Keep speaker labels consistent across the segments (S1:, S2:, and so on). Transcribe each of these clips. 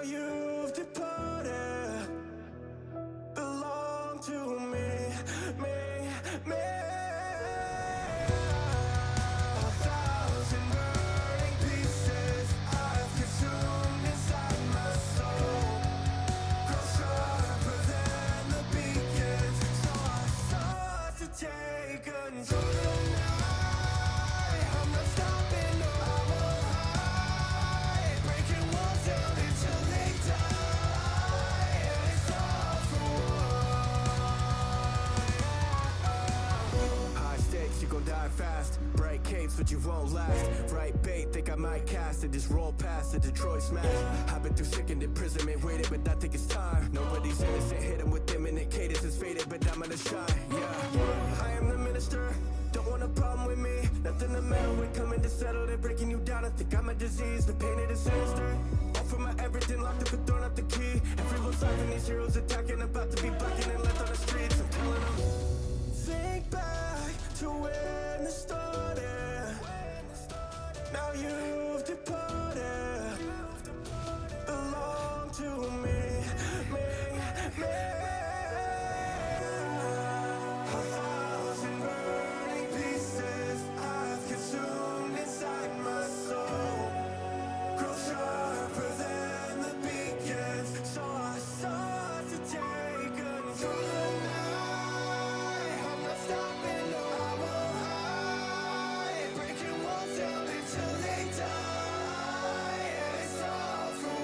S1: you've departed, belong to me. A thousand burning pieces I've consumed inside my soul, grow sharper than the beacons. So I sought to take control tonight. I'm not stopping, no, I will hide, breaking walls down until they die. And it's all for one. High stakes, you gon' die fast. Bright capes, but you won't last. Right bait, think I might cast it. Just roll past the Detroit smash. I've been through sickened imprisonment, waited, but I think it's time. Nobody's innocent, hit 'em with imminent cadence. It's faded, but I'm gonna shine. Yeah, I am the minister. Don't want a problem with me. Nothing to meddle with, coming to settle. They're breaking you down. I think I'm a disease. The pain, it is sinister. All for my everything locked up and throwing out the key. Everyone's life and these heroes attacking, about to be blackened and left on the streets. I'm telling them, think back to when it started. Now you've departed, belong to me. A thousand burning pieces I've consumed inside my soul, grow sharper than the beacons. So I sought to take control tonight. I'm not stopping, no, I will hide, breaking walls down until they die. And it's all for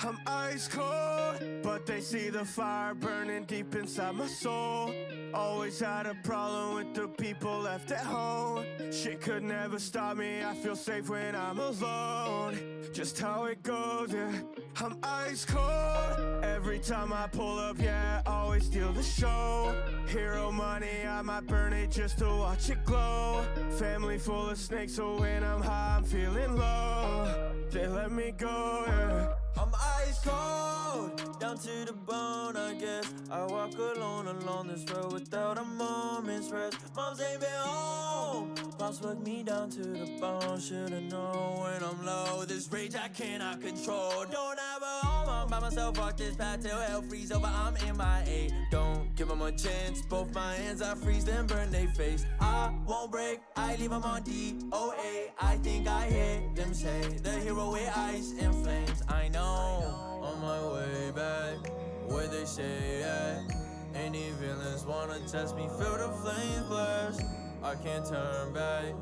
S1: I'm ice cold, but they see the fire burning deep inside my soul. Always had a problem with the people left at home. Shit could never stop me, I feel safe when I'm alone. Just how it goes, yeah. I'm ice cold. Every time I pull up, yeah, always steal the show. Hero money, I might burn it just to watch it glow. Family full of snakes, so when I'm high, I'm feeling low. They let me go, yeah.
S2: I'm ice cold, down to the bone, I guess. I walk alone along this road without a moment's rest. Moms ain't been home, pops work me down to the bone. Should've known when I'm low, this rage I cannot control. Don't have a home, I'm by myself, walk this path till hell freeze over, I'm MIA. Don't give them a chance, both my hands I freeze, then burn they face. I won't break, I leave them on DOA. I think I hear them say, the hero with ice and flames. I know, on my way back, where they say, yeah. Any villains wanna test me, feel the flames blast. I can't turn back,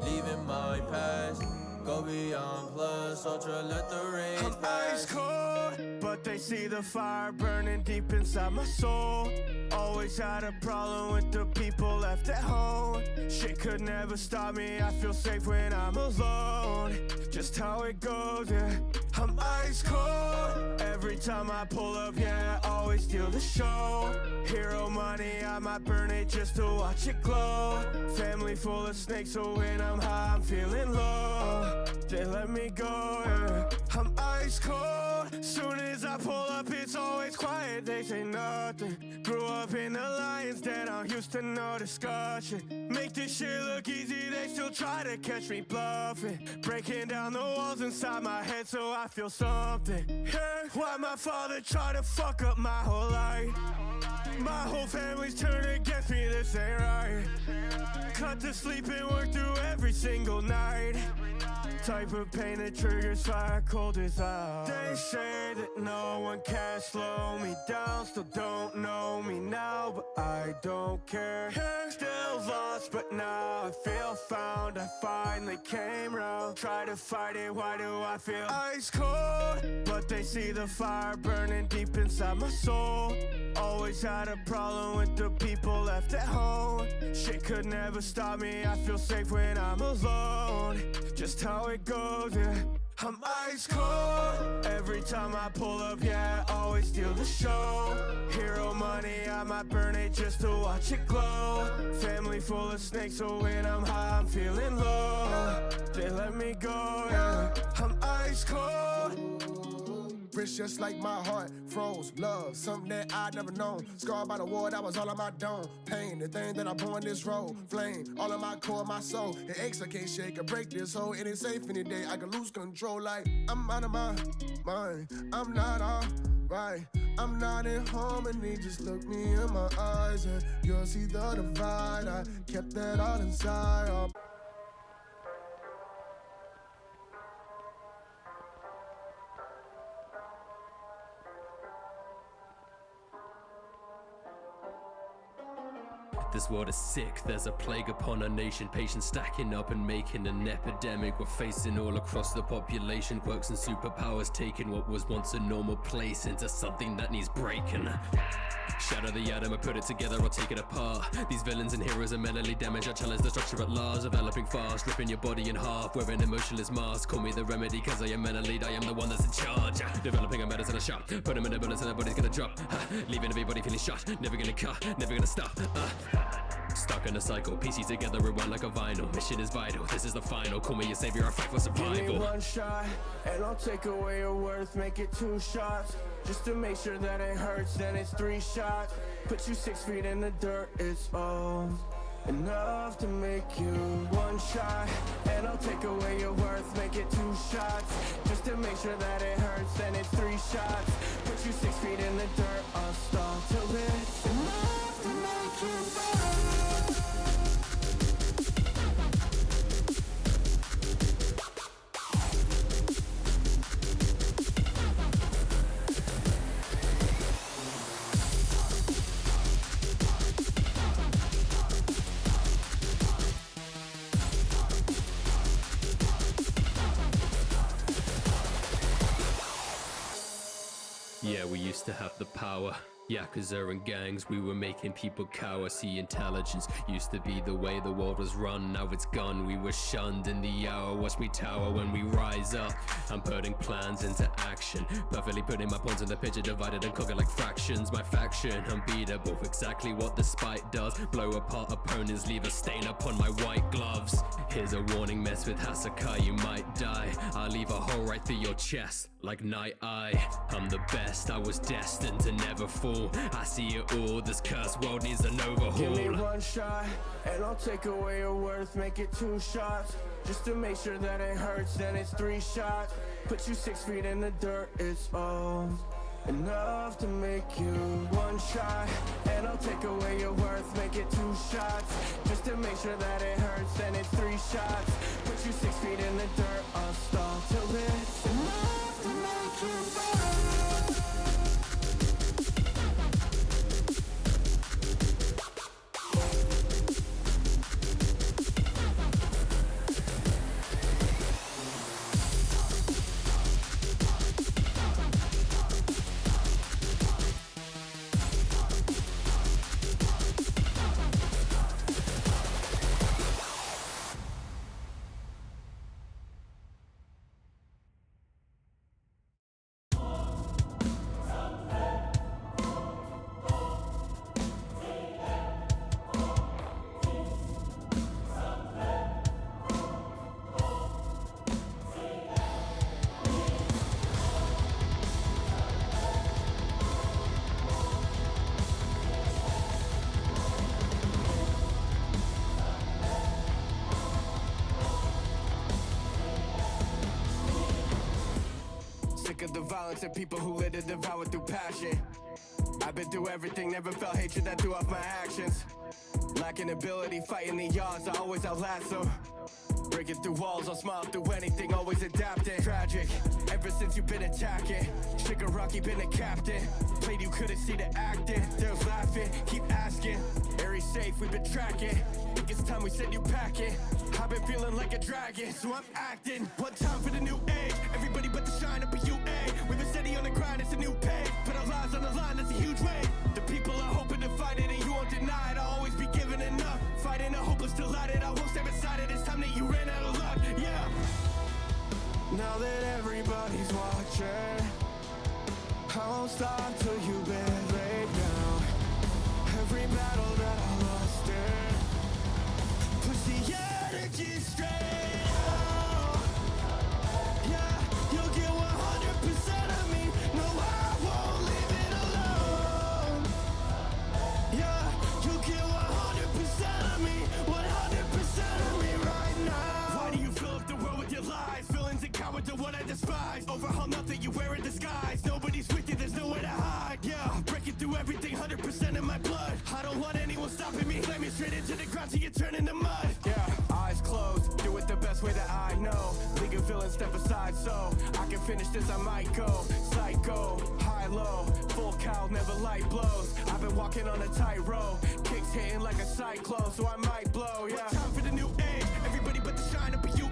S2: leaving my past. Go beyond plus ultra, let the rage
S1: I'm
S2: pass.
S1: ice cold, but they see the fire burning deep inside my soul. Always had a problem with the people left at home. Shit could never stop me, I feel safe when I'm alone. Just how it goes, yeah. I'm ice cold. Every time I pull up, yeah, always steal the show. Hero money, I might burn it just to watch it glow. Family full of snakes, so when I'm high, I'm feeling low. They let me go, yeah. I'm ice cold. Soon as I pull up, it's always quiet, they say nothing. Grew up in the lion's den, I'm used to no discussion. Make this shit look easy, they still try to catch me bluffing. Breaking down the walls inside my head so I feel something. Yeah, why my father try to fuck up my whole life? My whole family's turned against me, this ain't right. Cut to sleep and work through every single night. Type of pain that triggers fire cold as ice. They say that no one can slow me down. Still don't know me now, but I don't care. Still lost, but now I feel found. I finally came round. Try to fight it, why do I feel ice cold? But they see the fire burning deep inside my soul. Always had a problem with the people left at home. Shit could never stop me, I feel safe when I'm alone. Just how it goes, yeah. I'm ice cold. Every time I pull up, yeah, I always steal the show. Hero money, I might burn it just to watch it glow. Family full of snakes, so when I'm high, I'm feeling low. They let me go, yeah. I'm ice cold.
S3: Wrist just like my heart froze. Love, something that I'd never known. Scarred by the war, that was all on my dome. Pain, the thing that I bore in this road. Flame, all in my core, my soul. It aches, I can't shake or break this hole. It ain't safe any day, I can lose control. Like, I'm out of my mind. I'm not alright. I'm not in harmony, just look me in my eyes and you'll see the divide. I kept that all inside.
S4: This world is sick, there's a plague upon our nation. Patients stacking up and making an epidemic. We're facing all across the population. Quirks and superpowers taking what was once a normal place into something that needs breaking. Shatter the atom, I put it together, I'll take it apart. These villains and heroes are mentally damaged. I challenge the structure at large, developing fast, ripping your body in half, wearing emotionless mask. Call me the remedy, cause I am mentally, I am the one that's in charge. Developing a medicine shop, put them in the bullets and their body's gonna drop. Leaving everybody feeling shot, never gonna cut, never gonna stop. Stuck in a cycle, piecing together, rewind like a vinyl. Mission is vital, this is the final. Call me your savior, I fight for survival.
S1: Give me one shot, and I'll take away your worth. Make it 2 shots, just to make sure that it hurts. Then it's 3 shots, put you 6 feet in the dirt. It's all enough to make you one shot, and I'll take away your worth. Make it 2 shots, just to make sure that it hurts. Then it's 3 shots, put you 6 feet in the dirt. I'll start till it's enough to make you fall.
S4: Yeah, we used to have the power. Yakuza and gangs, we were making people cower. See, intelligence used to be the way the world was run. Now it's gone, we were shunned in the hour. Watch me tower when we rise up. I'm putting plans into action, perfectly putting my pawns in the picture, divided and conquered like fractions. My faction, unbeatable, exactly what the spite does. Blow apart opponents, leave a stain upon my white gloves. Here's a warning, mess with Hasakai, you might die. I'll leave a hole right through your chest, like Night Eye. I'm the best, I was destined to never fall. I see it all, this cursed world needs an overhaul.
S1: Give me one shot, and I'll take away your worth. Make it 2 shots, just to make sure that it hurts. Then it's 3 shots, put you 6 feet in the dirt. It's all enough to make you one shot, and I'll take away your worth. Make it 2 shots, just to make sure that it hurts. Then it's 3 shots, put you 6 feet in the dirt. I'll stall till it's enough to make you fall. Sick of the violence and people who live to devour through passion. I've been through everything, never felt hatred that threw off my actions. Lacking ability, fighting the odds, I always outlast them. Breaking through walls, I'll smile through anything, always adapting. Tragic, ever since you've been attacking. Shigaraki been a captain. Played you couldn't see the acting. There's laughing, keep asking. Very safe, we've been tracking. Think it's time we send you packing. I've been feeling like a dragon, so I'm acting. One time for the new age. Everybody but the shine up a UA. We've been steady on the grind, it's a new page. Put our lives on the line, that's a huge wave. The won't stop till you been laid down. Every battle that I lost in, push the energy straight out. Yeah, you'll get 100% of me. No, I won't leave it alone. Yeah, you'll get 100% of me. 100% of me right now. Why do you fill up the world with your lies? Villains and cowards are what I despise. Overhaul nothing, you wear a disguise. Nobody's with you, there's nowhere to hide. Yeah, breaking through everything, 100% in my blood. I don't want anyone stopping me. Flame me straight into the ground till you turn into mud. Yeah, eyes closed, do it the best way that I know. League of villains, step aside so I can finish this, I might go psycho. High, low, full cow, never light blows. I've been walking on a tightrope, kicks hitting like a cyclone, so I might blow. Yeah, time for the new age. Everybody but the shine up at UA.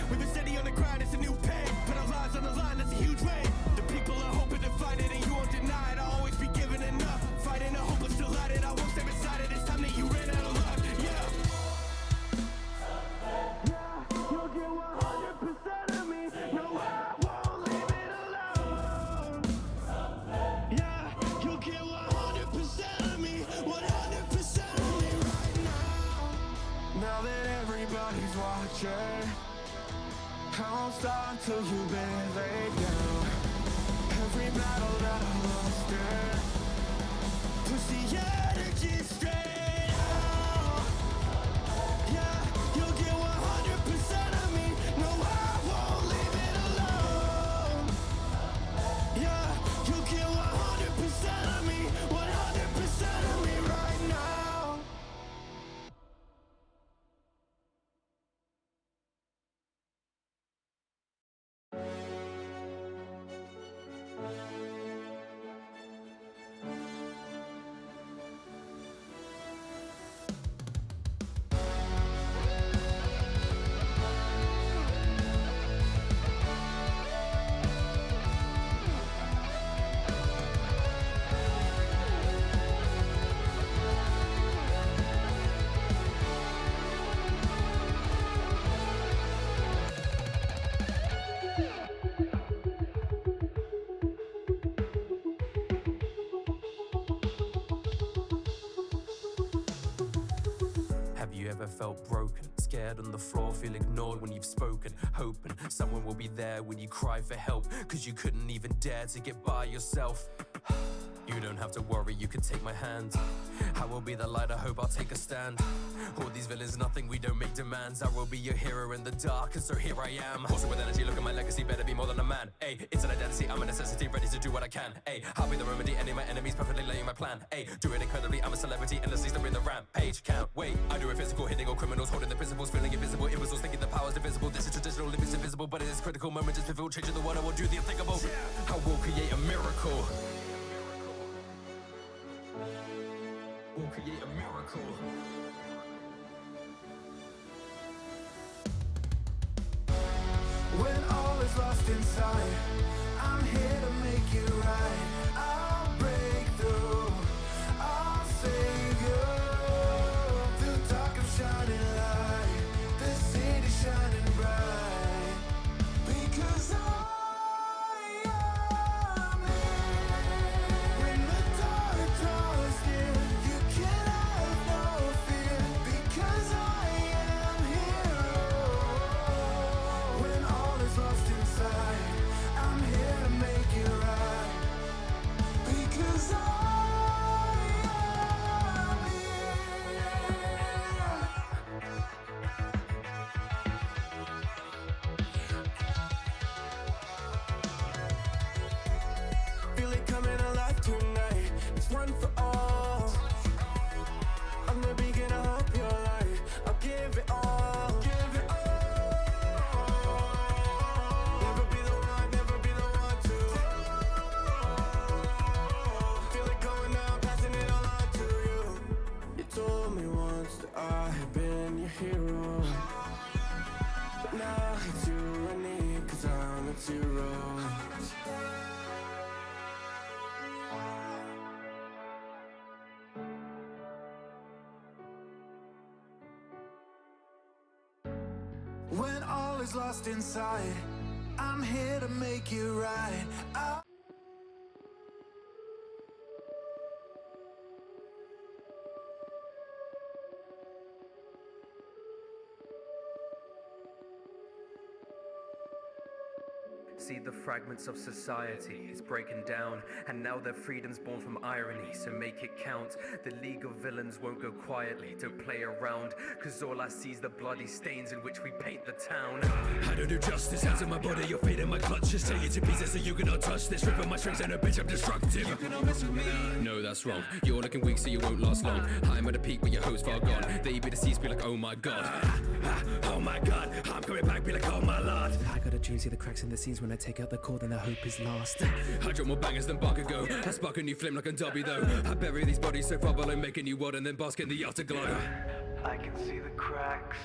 S1: We've been steady on the grind, it's a new page. Put our lives on the line, that's a huge weight. The people are hoping to find it and you won't deny it. I'll always be giving enough. Fighting a hopeless to light it. I won't stay beside it. It's time that you ran out of luck. Yeah. You'll get 100% of me. No, I won't leave it alone. Yeah, you'll get 100% of me. 100% of me right now. Now that everybody's watching, I won't stop till you've been laid down. Every battle that I lost in, push the energy straight out. Yeah, you'll get 100% of me. No, I won't leave it alone. Yeah, you'll get 100% of me. 100% of me right now.
S4: Have you ever felt broken, scared on the floor, feel ignored when you've spoken, hoping someone will be there when you cry for help, cause you couldn't even dare to get by yourself? You don't have to worry, you can take my hand. I will be the light, I hope I'll take a stand. All these villains, nothing, we don't make demands. I will be your hero in the dark, and so here I am. Also with energy, look at my legacy, better be more than a man. Ay, it's an identity, I'm a necessity, ready to do what I can. Ay, I'll be the remedy, any of my enemies perfectly laying my plan. Ay, do it incredibly, I'm a celebrity, endlessly still in the rampage. Can't wait, I do it physical, hitting all criminals, holding the principles, feeling invisible. Imbeciles thinking the power's divisible. This is traditional, living's invisible, but it is critical moment, just pivotal, changing the world, I will do the unthinkable. I will create a miracle. We'll create a miracle.
S1: When all is lost inside, I'm here to make it right. I'll break through, I'll save you. The dark of shining light, the city shining bright. Because I am here. When the dark draws near, you can have no fear. Because I am here. When all is lost inside, I'm here to make it right. Because I am here. Feel it coming alive tonight. It's one for all. I'm the beginner of your life. I'll give it all. Give it all. Never be the one, never be the one to. Feel it going down, passing it all on to you. You told me once that I had been your hero, but now it's you I need, cause I'm at zero. When all is lost inside, I'm here to make it right.
S4: See the fragments of society is breaking down, and now their freedom's born from irony, so make it count. The League of Villains won't go quietly, don't play around, cause all I see is the bloody stains in which we paint the town. I don't do justice, hands on my body, your fate in my clutches. Take it to pieces so you cannot touch this. Ripping my strings and a bitch, I'm destructive. You cannot mess with me. No, that's wrong. You're looking weak so you won't last long. I'm at a peak where your hopes far gone. They be deceased, be like, oh my god. Oh my god, I'm coming back, be like, oh my lord.
S5: I got a dream, see the cracks in the scenes. When I take out the cord, then the hope is lost.
S4: I drop more bangers than Bakugo. I spark a new flame like a Dobby though. I bury these bodies so far below, make a new world and then bask in the afterglow.
S6: I can see the cracks.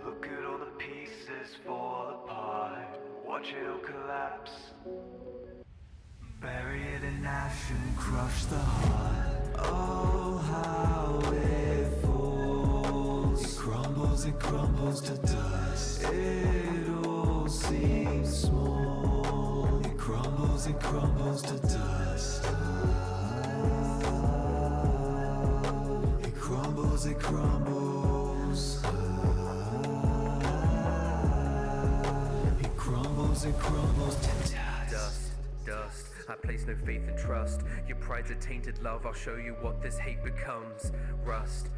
S6: Look at all the pieces fall apart. Watch it all collapse. Bury it in ash and crush the heart. Oh, how it falls. It crumbles to dust. It all seems small. It crumbles to dust. It crumbles. It crumbles to dust.
S4: Dust. I place no faith and trust. Your pride's a tainted love. I'll show you what this hate becomes. Rust.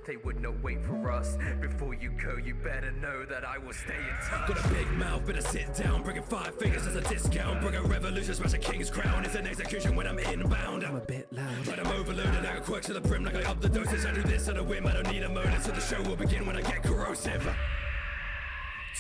S4: They would not wait for us. Before you go, you better know that I will stay in touch. Got a big mouth, better sit down. Bringing 5 fingers as a discount. Bring a revolution, smash a king's crown. It's an execution when I'm inbound.
S5: I'm a bit loud,
S4: but I'm overloaded. I got quirks to the brim like I up the dosage. I do this on a whim, I don't need a motive. So the show will begin when I get corrosive.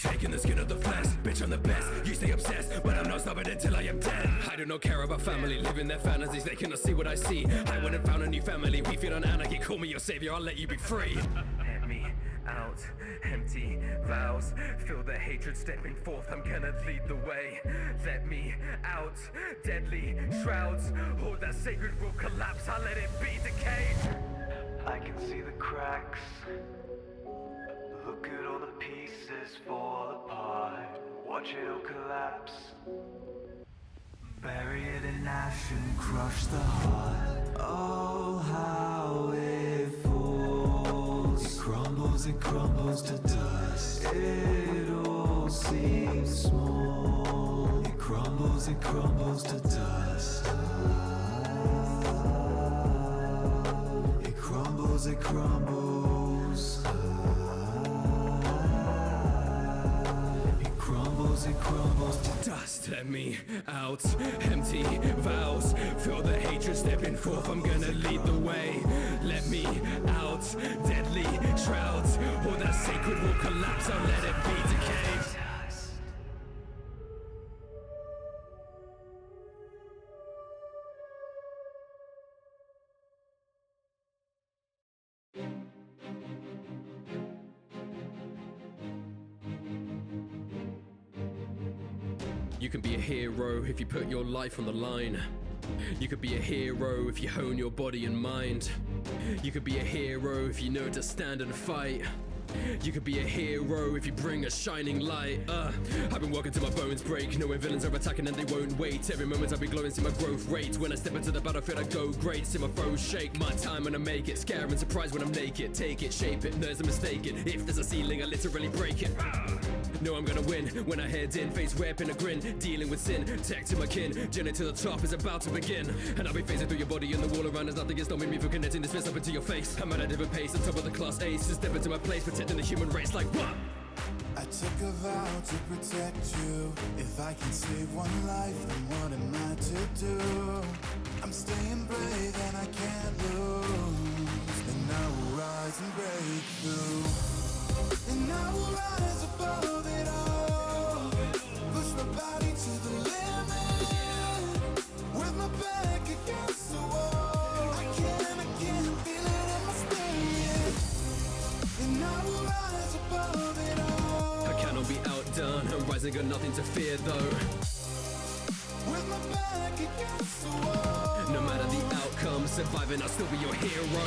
S4: Taking the skin of the flesh, bitch I'm the best. You stay obsessed, but I'm not stopping until I am dead. I do not care about family, living their fantasies. They cannot see what I see. I went and found a new family. We feed on anarchy, call me your savior, I'll let you be free. Let me out, empty vows. Feel the hatred stepping forth, I'm gonna lead the way. Let me out, deadly shrouds. All that sacred will collapse, I'll let it be decayed.
S6: I can see the cracks. Look at all the pieces fall apart. Watch it all collapse. Bury it in ash and crush the heart. Oh, how it falls. It crumbles to dust. It all seems small. It crumbles to dust. It crumbles. It crumbles to
S4: dust. Let me out, empty vows. Feel the hatred stepping forth, I'm gonna lead the way. Let me out, deadly shrouds. All that sacred will collapse, I'll let it be decayed. You can be a hero if you put your life on the line. You could be a hero if you hone your body and mind. You could be a hero if you know to stand and fight. You could be a hero if you bring a shining light. I've been working till my bones break, knowing villains are attacking and they won't wait. Every moment I'll be glowing, see my growth rate. When I step into the battlefield I go great, see my foes shake. My time when I make it, scare and surprise when I'm naked. Take it, shape it, there's a mistake. If there's a ceiling I literally break it. Know I'm gonna win when I head in, face rapping a grin, dealing with sin, tech to my kin, journey to the top is about to begin. And I'll be phasing through your body and the wall around, there's nothing is stopping me from connecting this fist up into your face. I'm at a different pace, on top of the class ace, to step into my place, protecting the human race like what?
S7: I took a vow to protect you. If I can save one life, then what am I to do? I'm staying brave and I can't lose. And I will rise and break through. And I will rise above it all. Push my body to the limit. With my back against the wall. I can't feel it in my spirit. And I will rise above it all.
S4: I cannot be outdone, I'm rising, got nothing to fear though.
S7: With my back against the wall.
S4: No matter the outcome, surviving, I'll still be your hero.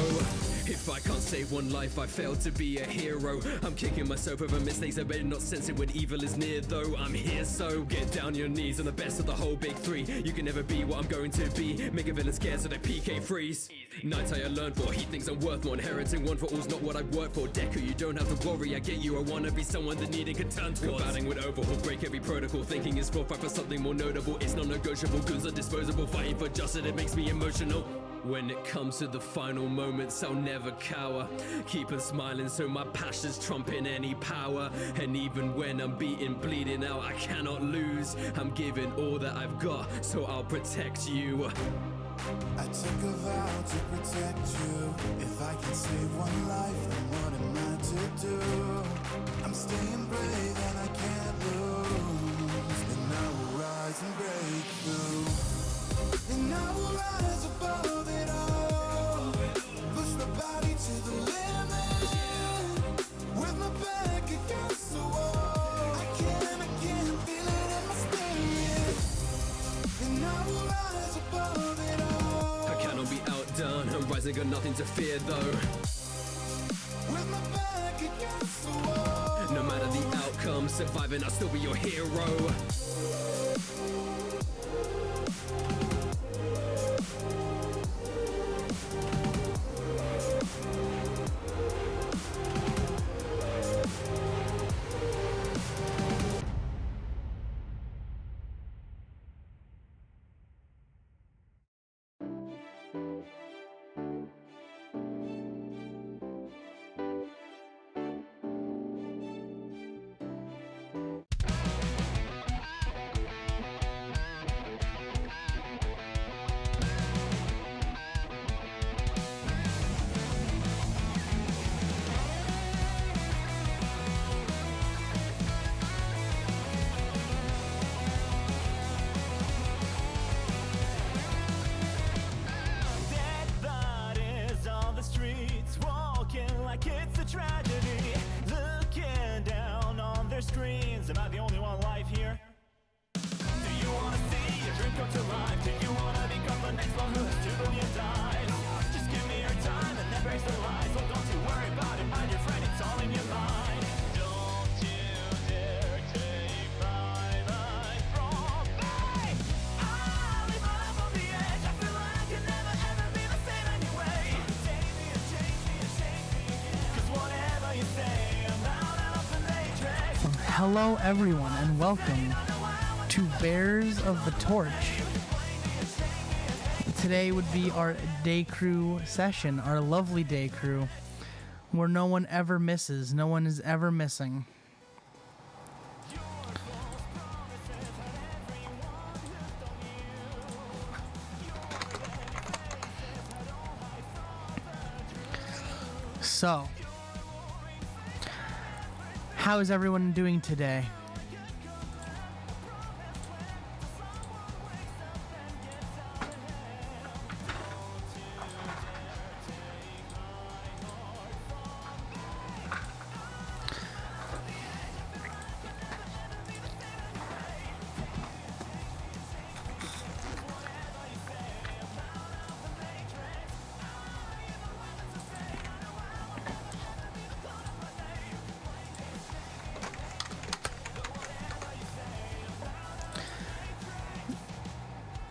S4: If I can't save one life, I failed to be a hero. I'm kicking myself over mistakes I made, not sensing when evil is near. Though I'm here, so get down your knees. I'm the best of the whole big three. You can never be what I'm going to be. Make a villain scared so they PK freeze. Nights I learned for, he thinks I'm worth more. Inheriting one for all's not what I work for. Deku, you don't have to worry, I get you. I wanna be someone that needing can turn towards. Combating with overhaul, break every protocol. Thinking is for fight for something more notable. It's non-negotiable, goods are disposable. Fighting for justice, it makes me emotional. When it comes to the final moments, I'll never cower. Keep on smiling so my passion's trumping any power. And even when I'm beaten, bleeding out, I cannot lose. I'm giving all that I've got, so I'll protect you.
S7: I took a vow to protect you. If I can save one life, then what am I to do? I'm staying brave and I can't lose. And I will rise and break through. And I will rise above it all. Push my body to the limit. With my back against the wall. I can't feel it in my spirit. And I will rise above it all.
S4: I cannot be outdone, I'm rising, got nothing to fear though.
S7: With my back against the wall.
S4: No matter the outcome, surviving, I'll still be your hero.
S2: Tragedy, looking down on their screens. Am I the only one alive here? Do you wanna see your dream come to life? Do you wanna become the next one who has 2 billion dimes? Just give me your time and embrace the lies. So don't you worry about it, mind your friend, it's all in your mind. Don't you dare take my life from me. I live my life on the edge. I feel like I can never ever be the same anyway. Take me and change me and shake me again. 'Cause whatever you say, I'm out and off the matrix.
S8: Hello, everyone, and welcome to Bears of the Torch. Today would be our day crew session, our lovely day crew, where no one ever misses, no one is ever missing. So, how is everyone doing today?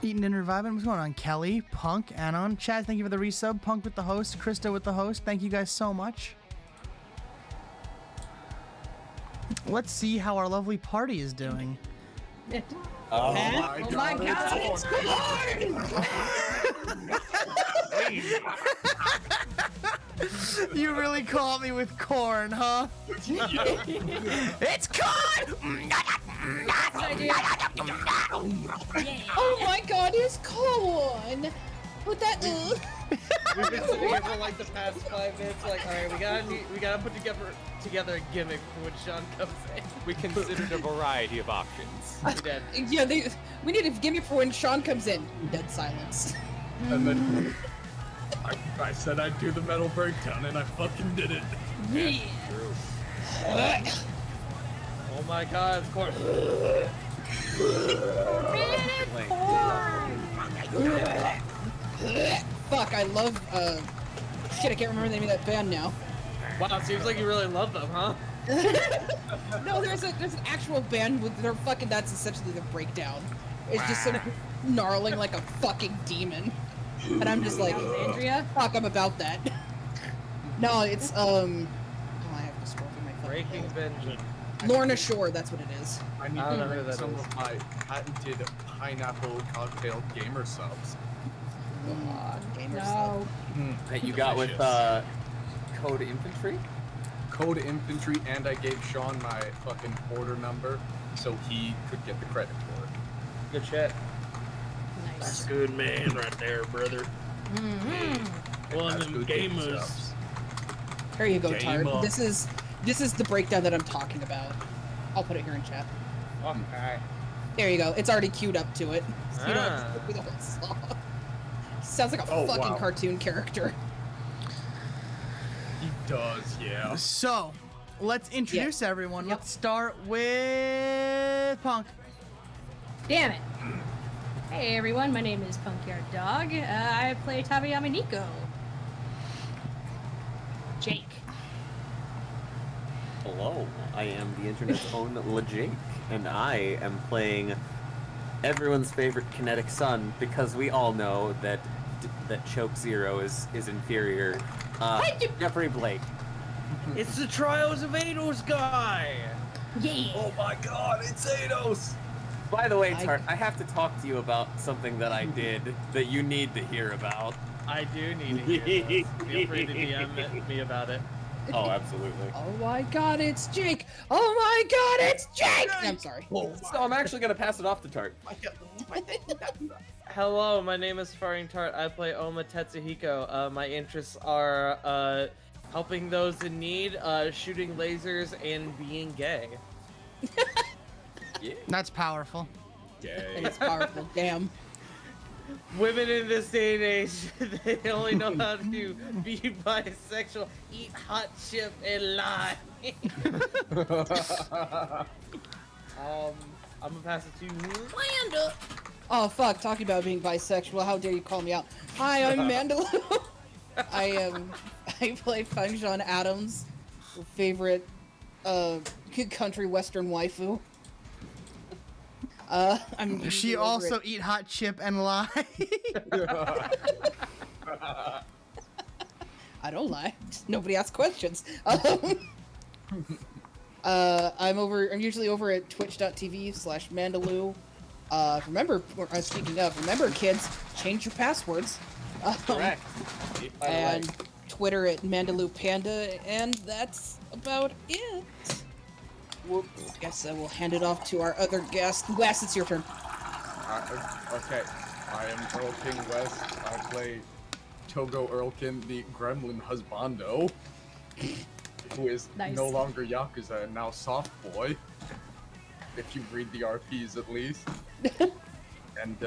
S8: Eating Dinner Vibing. What's going on? Kelly, Punk, Anon, Chad, thank you for the resub. Punk with the host, Krista with the host. Thank you guys so much. Let's see how our lovely party is doing.
S9: Oh my god, it's corn!
S8: You really caught me with corn, huh? It's corn!
S9: Oh my god, it's corn! Put that
S10: We've been sitting here for like the past 5 minutes, like, alright, we gotta put together a gimmick for when Sean comes in.
S11: We considered a variety of options.
S10: We did.
S9: Yeah, we need a gimmick for when Sean comes in. Dead silence.
S12: And then I said I'd do the metal breakdown, and I fucking did it.
S9: Yeah.
S10: Oh my god, it's corn.
S9: fuck, I love, shit, I can't remember the name of that band now.
S10: Wow, seems like you really love them, huh?
S9: No, there's an actual band with their fucking, that's essentially the breakdown. It's just sort of gnarling like a fucking demon. And I'm just like,
S13: Andrea?
S9: Fuck, I'm about that. No, it's, oh, I have to scroll through my fucking
S10: Breaking Benjamin.
S9: Lorna Shore, that's what it is.
S12: I need
S10: I don't
S12: to
S10: know who
S12: drink
S10: that
S12: some
S10: is.
S12: of my patented pineapple cocktail gamer subs.
S13: No.
S14: That you got with Code Infantry?
S12: Code Infantry, and I gave Sean my fucking order number so he could get the credit for it.
S10: Good shit.
S13: Nice.
S15: Good man right there, brother. One of
S12: That's
S15: them
S12: good game
S15: gamers.
S12: subs.
S9: Here you go,
S15: Game
S9: Tard.
S15: up.
S9: This is the breakdown that I'm talking about. I'll put it here in chat.
S10: Okay.
S9: There you go. It's already queued up to it. So you don't have to
S10: Ah.
S9: go through the whole song. Sounds like a
S12: Oh,
S9: fucking
S12: wow.
S9: cartoon character.
S12: He does, yeah.
S8: So, let's introduce everyone.
S9: Yep.
S8: Let's start with Punk.
S13: Damn it. Hey everyone, my name is Punkyard Dog. I play Tabayama Nico. Jake.
S14: Hello, I am the internet's own LeJake, and I am playing everyone's favorite kinetic son because we all know that Choke Zero is inferior. Jeffrey Blake.
S10: It's the Trials of Eidos guy!
S13: Yeah.
S12: Oh my god, it's Eidos!
S14: By the way, Tart, I have to talk to you about something that I did that you need to hear about.
S10: I do need to hear this. Feel free to DM me about it.
S14: Oh, absolutely.
S9: Oh my god, it's Jake! Oh my god, it's Jake! I'm sorry.
S14: So I'm actually gonna pass it off to Tart.
S10: Hello, my name is Faring Tart. I play Oma Tetsuhiko. My interests are helping those in need, shooting lasers, and being gay.
S14: Yeah.
S8: That's powerful.
S9: It's powerful. Damn.
S10: Women in this day and age, they only know how to be bisexual, eat hot chip, and lie. I'm gonna pass it to Landa.
S9: Oh fuck, talking about being bisexual, how dare you call me out. Hi, I'm Mandaloo. I play Fungjon Adams, your favorite country western waifu. I'm
S8: She
S9: usually over
S8: also
S9: it.
S8: eat hot chip and lie.
S9: I don't lie. Nobody asks questions. I'm usually over at twitch.tv/Mandaloo. Remember kids, change your passwords.
S14: Correct.
S9: And Twitter at Mandaloo Panda, and that's about it. Whoops. Guess I will hand it off to our other guest. Wes, it's your turn.
S12: Okay, I am Earl King West. I play Togo Earlkin, the gremlin husbando, who is
S13: Nice.
S12: no longer Yakuza and now Soft Boy. If you read the RPs at least. And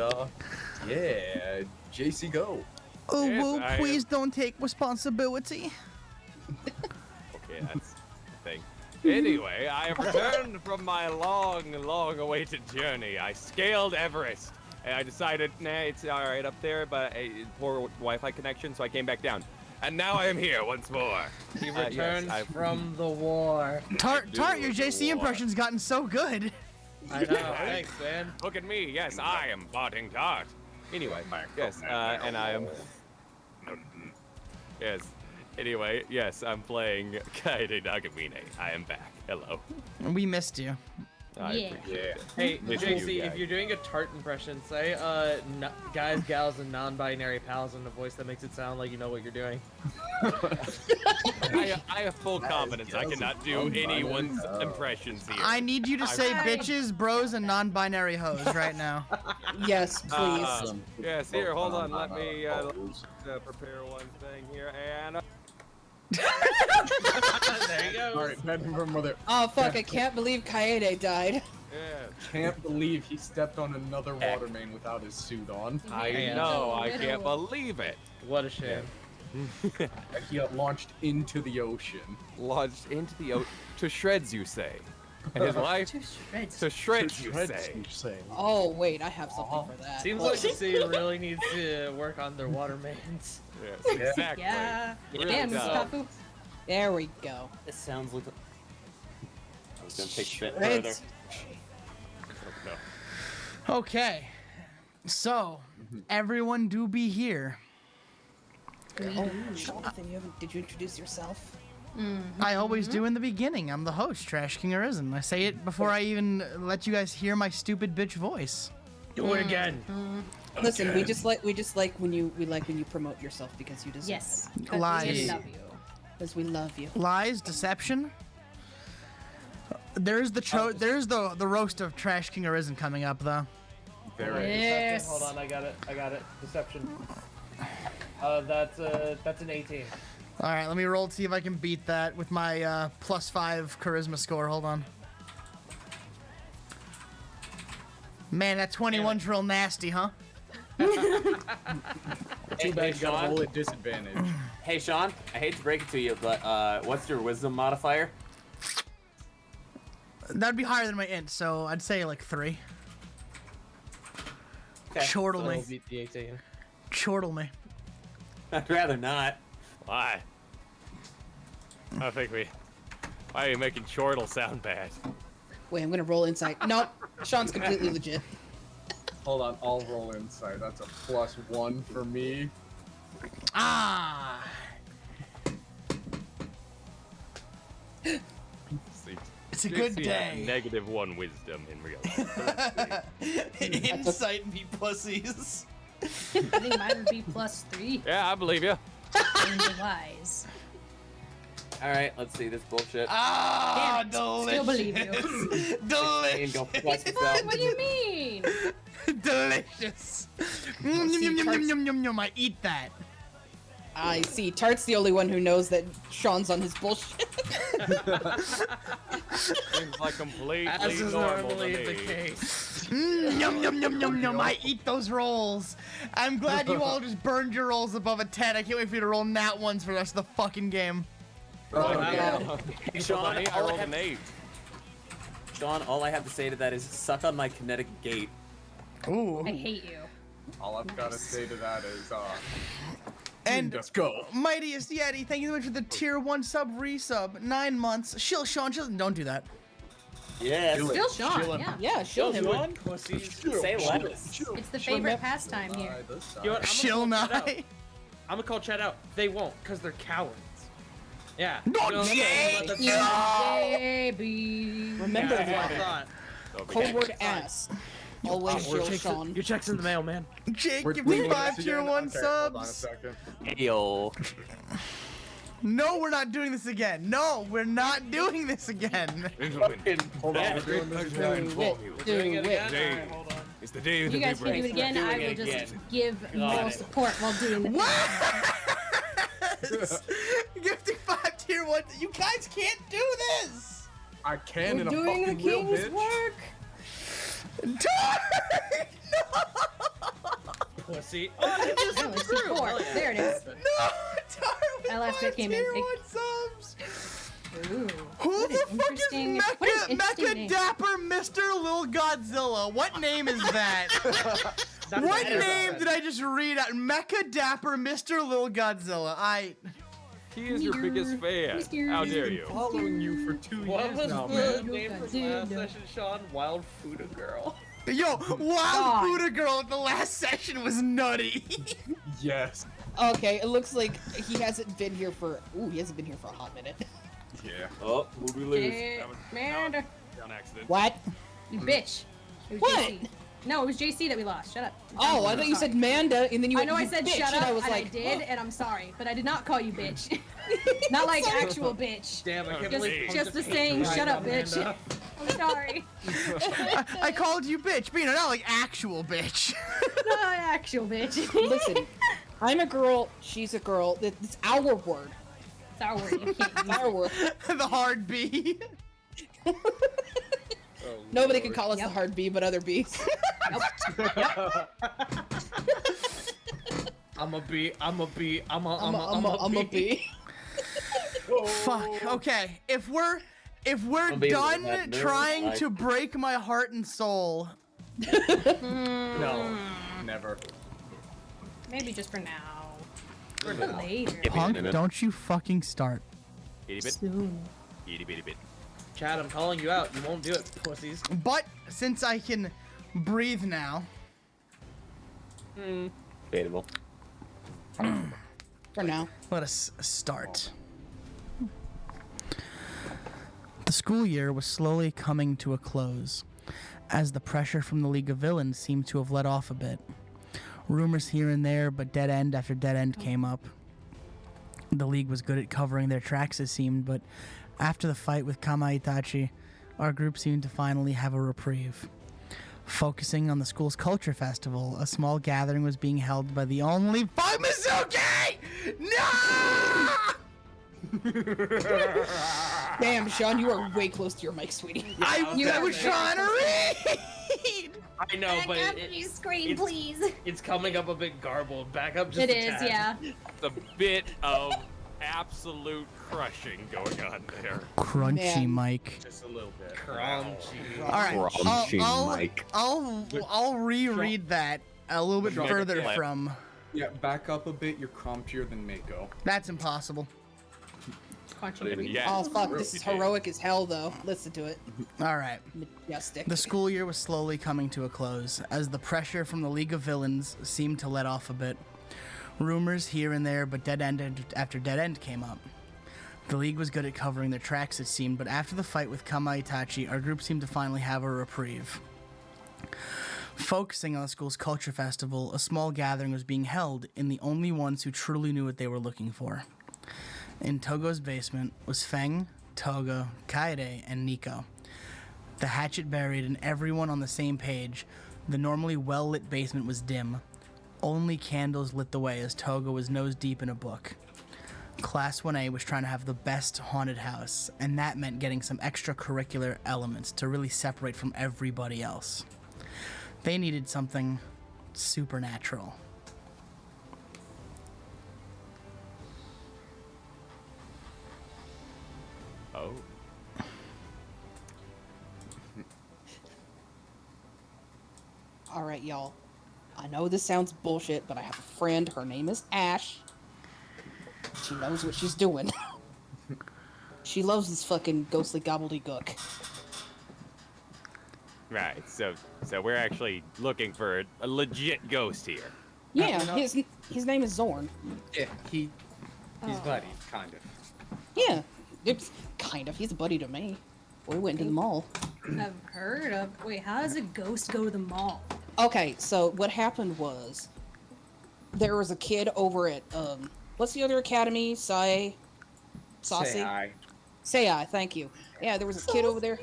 S12: yeah, JC Go.
S8: Oh,
S11: Yes,
S8: Woo,
S11: I
S8: please don't take responsibility.
S11: Okay, that's the thing. Anyway, I have returned from my long-awaited journey. I scaled Everest. And I decided, nah, it's alright up there, but poor Wi-Fi connection, so I came back down. And now I am here once more.
S10: He
S11: Yes,
S10: returned
S11: I-
S10: from the war.
S8: Tart, your JC impression's gotten so good.
S10: I know, thanks, man.
S11: Look at me, yes, I am Farting Tart. Anyway, yes, and I am... Yes, anyway, yes, I'm playing Kaede Nagamine. I am back. Hello.
S8: We missed you.
S11: I
S13: Yeah.
S11: appreciate it.
S10: Hey,
S11: Miss
S10: JC,
S11: you
S10: if
S11: guys.
S10: you're doing a tart impression, say, guys, gals, and non-binary pals in a voice that makes it sound like you know what you're doing.
S11: I have full confidence I cannot do anyone's impressions here.
S8: I need you to say bitches, bros, and non-binary hoes right now.
S9: Yes, please.
S11: Yes, here, hold on, let me prepare one thing here, and...
S10: There you go.
S12: Alright, back from mother.
S9: Oh fuck, I can't believe Kaede died.
S11: Yeah.
S12: Can't believe he stepped on another water main without his suit on.
S11: I know, I can't believe it.
S10: What a shame.
S12: He got launched into the ocean.
S11: Launched into the ocean. To shreds, you say? And his wife?
S13: To shreds.
S11: To shreds, you say.
S9: Oh wait, I have something for that.
S10: Seems like the city really needs to work on their water mains.
S11: Yes, exactly.
S13: Yeah.
S11: Really
S13: Damn,
S11: does.
S13: Kapu.
S9: There we go.
S14: This sounds like. I was gonna take a bit
S9: Shreds.
S14: further.
S11: No.
S8: Okay. So, everyone do be here.
S9: Oh, Jonathan, did you introduce yourself?
S8: I always do in the beginning. I'm the host, Trash King Arisen. I say it before I even let you guys hear my stupid bitch voice.
S10: Do it again.
S9: Listen, we just like when you promote yourself because you deserve
S13: Yes.
S9: it.
S13: Because
S8: Lies.
S13: we love you.
S9: Because we love you.
S8: Lies, deception. There's the roast of Trash King Arisen coming up though.
S13: Yes.
S10: Hold on, I got it. Deception. That's an 18.
S8: All right, let me roll to see if I can beat that with my +5 charisma score. Hold on. Man, that 21's real nasty, huh?
S12: Too
S14: Hey,
S12: bad you got
S14: Sean.
S12: a roll at disadvantage.
S14: Hey, Sean. I hate to break it to you, but what's your wisdom modifier?
S8: That'd be higher than my int, so I'd say like 3.
S14: Okay.
S8: Chortle
S10: So
S8: me.
S10: we'll beat the 18.
S8: Chortle me.
S14: I'd rather not.
S11: Why? I think we. Why are you making Chortle sound bad?
S9: Wait, I'm gonna roll insight. Nope, Sean's completely legit.
S12: Hold on, I'll roll inside. That's a +1 for me.
S8: Ah.
S11: See,
S8: It's a good
S11: JC had
S8: day.
S11: -1 wisdom in real life.
S8: Insight and be pussies.
S13: I think mine would be +3.
S11: Yeah, I believe you.
S13: And the wise.
S14: All right, let's see this bullshit.
S8: Ah,
S13: Damn it, still believe you.
S8: Delicious.
S14: Go flex
S13: What?
S14: yourself.
S13: What do you mean?
S8: Delicious. Yum, yum, yum, yum, yum, yum, yum. I eat that.
S9: I see. Tart's the only one who knows that Sean's on his bullshit.
S11: Seems like completely
S10: As is
S11: normal to
S10: normally
S11: me.
S10: the case.
S8: Yum, yum, yum, yum, yum. I eat those rolls. I'm glad you all just burned your rolls above a 10. I can't wait for you to roll nat ones for the rest of the fucking game.
S9: Oh, God.
S14: Hey,
S11: So
S14: Sean,
S11: funny, I
S14: all I
S11: rolled
S14: have-
S11: an 8.
S14: Sean, all I have to say to that is suck on my kinetic gate.
S8: Ooh.
S13: I hate you.
S12: All I've got to say to that is,
S8: And
S12: let's go.
S8: Mightiest Yeti, thank you so much for the tier 1 sub resub. 9 months. Shill Sean, just don't do that.
S14: Yes.
S13: Still Sean, yeah.
S9: Yeah, shill him.
S10: Sean, pussies.
S14: Say lettuce.
S13: It's the favorite pastime here.
S10: You know what,
S8: Shill
S10: I'm gonna call Chet
S8: night.
S10: out. I'm gonna call Chat out. They won't, because they're cowards. Yeah.
S8: No,
S10: You know,
S8: Jay!
S10: let them-
S13: Baby.
S9: Remember
S10: Yeah,
S9: that.
S10: I thought.
S9: Code word ass. Always shill Sean.
S10: Your check's in the mail, man.
S8: Jake,
S12: We're
S8: give me
S12: doing
S8: 5
S12: this
S8: tier
S12: again?
S8: 1
S12: Okay, hold on a
S8: subs.
S12: second.
S14: Ayo.
S8: No, we're not doing this again. No, we're not doing this again.
S12: Hold on, we're doing this again.
S10: Doing it again?
S11: Day.
S10: Alright, hold on.
S11: It's the day
S13: If
S11: that
S13: you guys
S11: we
S13: can do it again, I will just give moral support while doing the
S8: Gifting 5 tier 1. You guys can't do this.
S12: I can in a
S13: doing the
S12: fucking will,
S13: king's
S12: bitch.
S13: work.
S10: Pussy. Oh, it's
S13: Oh, it's support. There it is.
S8: No, Tar,
S13: That last bit came in.
S8: tier
S13: It-
S8: 1 subs.
S13: Ooh.
S8: Who
S13: What
S8: the
S13: an
S8: fuck is
S13: interesting- what an interesting
S8: Mecha
S13: name.
S8: Dapper Mr. Lil Godzilla? What name is that? What name did I just read out? Mecha Dapper Mr. Lil Godzilla.
S11: He is your biggest fan. How dare you?
S12: Following you for 2
S10: What
S12: years
S10: was
S12: now,
S10: the
S12: man.
S10: name from last session, Sean? Wild Fuda Girl.
S8: Yo, Wild Buddha Girl at the last session was nutty.
S12: Yes.
S9: Okay, it looks like he hasn't been here for. Ooh, he hasn't been here for a hot minute.
S12: Yeah.
S14: Oh, movie lose.
S13: Man,
S11: On accident.
S9: What?
S13: you bitch. It was
S9: What?
S13: JC. No, it was JC that we lost. Shut up.
S9: Oh, I thought you said Manda, and then you
S13: I
S9: went.
S13: know I
S9: "You
S13: said
S9: bitch,"
S13: shut
S9: and
S13: up,
S9: I was
S13: and
S9: like,
S13: I did, and I'm sorry, but I did not call you bitch. Not like actual bitch.
S10: Damn, I can't
S13: Just,
S10: believe
S13: just the saying, shut up, bitch.
S10: Amanda.
S13: I'm sorry.
S8: I called you bitch, but you know, not like actual bitch.
S13: Not actual bitch.
S9: Listen, I'm a girl. She's a girl. It's our word.
S13: It's our word. You can't use
S9: Our word.
S8: The hard B.
S9: Nobody can call us the hard B, but other Bs.
S10: I'm a B. I'm a B. I'm
S9: I'm a B.
S8: Fuck. Okay, if we're If we're
S14: Don't be
S8: done
S14: that nervous,
S8: trying
S14: Mike.
S8: to break my heart and soul,
S12: No, never.
S13: Maybe just for now.
S12: For
S13: But
S12: now.
S13: later.
S8: Punk, don't you fucking start.
S11: Itty bit.
S13: Soon.
S11: Itty bitty bit.
S10: Chad, I'm calling you out. You won't do it, pussies.
S8: But since I can breathe now,
S14: Debatable.
S9: For now.
S8: let us start. The school year was slowly coming to a close, as the pressure from the League of Villains seemed to have let off a bit. Rumors here and there, but dead end after dead end came up. The League was good at covering their tracks, it seemed, but after the fight with Kama Itachi, our group seemed to finally have a reprieve. Focusing on the school's culture festival, a small gathering was being held by the only Fuck Mizuki! No!
S9: Damn, Sean, you are way close to your mic, sweetie.
S8: I was trying to read!
S10: I know, but
S13: Screen, please.
S10: It's coming up a bit garbled. Back up just
S13: It
S10: a
S13: is,
S10: tad.
S13: yeah.
S11: It's a bit of absolute crushing going on there.
S8: Crunchy,
S9: Man.
S8: Mike.
S12: Just a little bit.
S10: Crunchy.
S8: All right,
S14: Crunchy, Mike.
S8: I'll reread that a little bit
S11: Sure.
S8: further
S11: Clip.
S8: from.
S12: Yeah, back up a bit. You're crumpier than Mako.
S8: That's impossible.
S11: Yeah.
S9: Oh, fuck, this is heroic as hell, though. Listen to it.
S8: All right.
S9: Majestic.
S8: The school year was slowly coming to a close, as the pressure from the League of Villains seemed to let off a bit. Rumors here and there, but dead end after dead end came up. The League was good at covering their tracks, it seemed, but after the fight with Kama Itachi, our group seemed to finally have a reprieve. Focusing on the school's culture festival, a small gathering was being held in the only ones who truly knew what they were looking for. In Togo's basement was Feng, Togo, Kaede, and Nico. The hatchet buried and everyone on the same page, the normally well-lit basement was dim. Only candles lit the way as Togo was nose deep in a book. Class 1A was trying to have the best haunted house, and that meant getting some extracurricular elements to really separate from everybody else. They needed something supernatural.
S11: Oh.
S9: All right, y'all. I know this sounds bullshit, but I have a friend. Her name is Ash. She knows what she's doing. She loves this fucking ghostly gobbledygook.
S11: Right. So we're actually looking for a legit ghost here.
S9: Yeah,
S12: you know-
S9: his name is Zorn.
S12: Yeah, he's
S13: Oh.
S12: buddy, kind of.
S9: Yeah, it's kind of. He's a buddy to me. We went to the mall.
S13: I've heard of. Wait, how does a ghost go to the mall?
S9: Okay, so what happened was there was a kid over at what's the other academy? Saucy? Sei, thank you. Yeah, there was a kid over there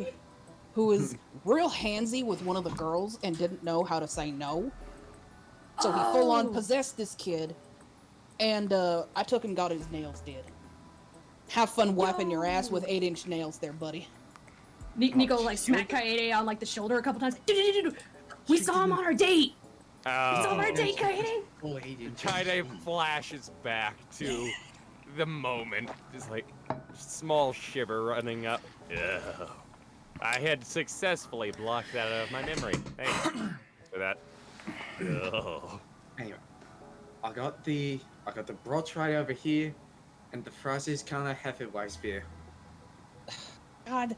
S9: who was real handsy with one of the girls and didn't know how to say no. So he full on possessed this kid, and I took and got his nails did. Have fun wiping your ass with 8-inch nails there, buddy.
S13: Nico like smacked Kaede on like the shoulder a couple times. We saw him on our date. We saw him on our date, Kaede.
S11: Kaede flashes back to the moment. Just like small shiver running up. Ugh. I had successfully blocked that out of my memory. Thank you for that. Ugh.
S16: Anyway, I got the broth right over here, and the fries is kind of heavyweight beer.
S9: God,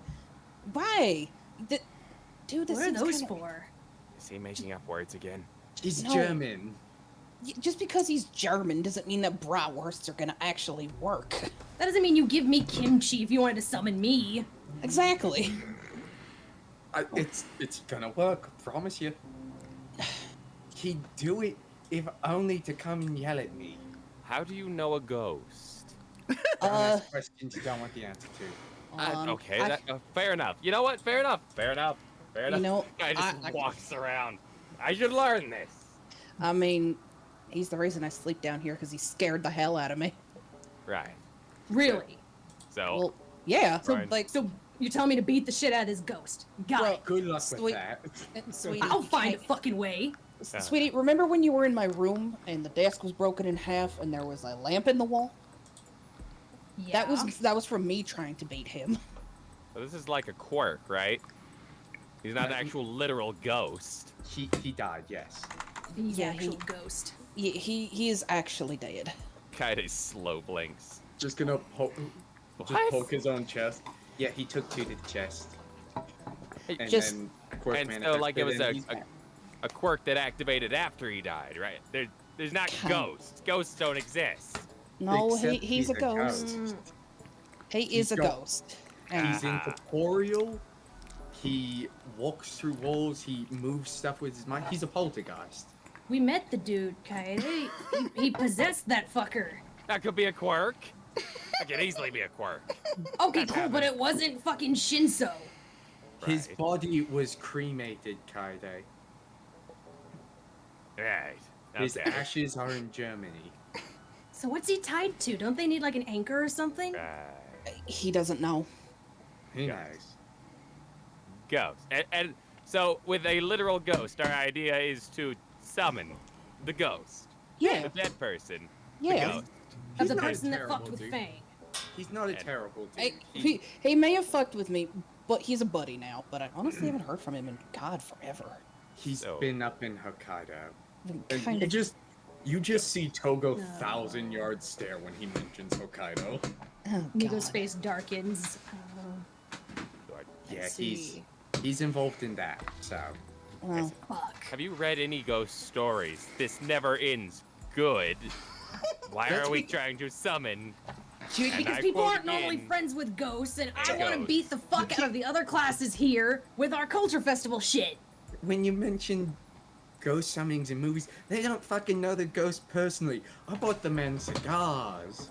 S9: why? Dude, this
S13: What are
S9: seems
S13: those
S9: kinda-
S13: for?
S11: Is he making up words again?
S16: He's
S9: No.
S16: German.
S9: Just because he's German doesn't mean that bratwursts are gonna actually work.
S13: That doesn't mean you give me kimchi if you wanted to summon me.
S9: Exactly.
S16: It's gonna work, I promise you. He'd do it if only to come and yell at me.
S11: How do you know a ghost?
S16: Don't ask questions you don't want the answer to.
S11: Okay, fair enough. You know what? Fair enough. Fair enough. Fair enough.
S9: You know,
S11: guy just
S9: I-
S11: walks around. I should learn this.
S9: I mean, he's the reason I sleep down here because he scared the hell out of me.
S11: Right.
S13: Really?
S11: So.
S9: Well, yeah.
S13: So
S11: Right.
S13: like, so you're telling me to beat the shit out of this ghost? Got it.
S16: Good luck
S9: Sweet-
S16: with that.
S9: Sweetie,
S13: I'll
S9: you
S13: find a
S9: can't-
S13: fucking way.
S9: Sweetie, remember when you were in my room and the desk was broken in half and there was a lamp in the wall?
S13: Yeah.
S9: That was from me trying to beat him.
S11: So this is like a quirk, right? He's not an actual literal ghost.
S16: He died, yes.
S13: He's
S9: Yeah,
S13: actual ghost.
S9: He is actually dead.
S11: Kaide's slow blinks.
S16: Just gonna poke his own chest. Yeah, he took 2 to the chest. And
S9: Just-
S16: then, of course,
S11: And so, like, it was
S16: manifested, and
S11: a quirk that activated after he died, right? There's not ghosts. Ghosts don't exist.
S9: No,
S16: Except
S9: he's a ghost. He is a
S16: got-
S9: ghost. And
S16: he's incorporeal. He walks through walls. He moves stuff with his mind. He's a poltergeist.
S13: We met the dude, Kaede. He possessed that fucker.
S11: That could be a quirk. That could easily be a quirk.
S13: Okay, cool, but it wasn't fucking Shinso.
S16: His body was cremated, Kaede.
S11: Right.
S16: His
S11: Okay.
S16: ashes are in Germany.
S13: So what's he tied to? Don't they need like an anchor or something?
S9: he doesn't know.
S16: Who knows?
S11: Ghost. And so, with a literal ghost, our idea is to summon the ghost.
S9: Yeah.
S11: The dead person.
S9: Yeah.
S11: The ghost.
S13: Of the
S16: not a
S13: person that
S16: terrible
S13: fucked with
S16: dude.
S13: Fang.
S16: He's not a terrible dude.
S9: He may have fucked with me, but he's a buddy now. But I honestly haven't heard from him in God forever.
S16: He's been up in Hokkaido.
S9: Been
S16: And
S9: kind of-
S12: You just see Togo 1,000-yard stare when he mentions Hokkaido.
S9: Oh,
S13: Nigo's face darkens.
S16: Yeah,
S13: see.
S16: he's involved in that. So.
S9: Well,
S11: Have you read any ghost stories? This never ends good. Why are we trying to summon?
S13: Dude,
S11: And
S13: because
S11: I
S13: people
S11: quote
S13: aren't normally
S11: again,
S13: friends with ghosts, and I
S11: Ghosts.
S13: want to beat the fuck out of the other classes here with our culture festival shit.
S16: When you mention ghost summonings in movies, they don't fucking know the ghost personally. I bought the man cigars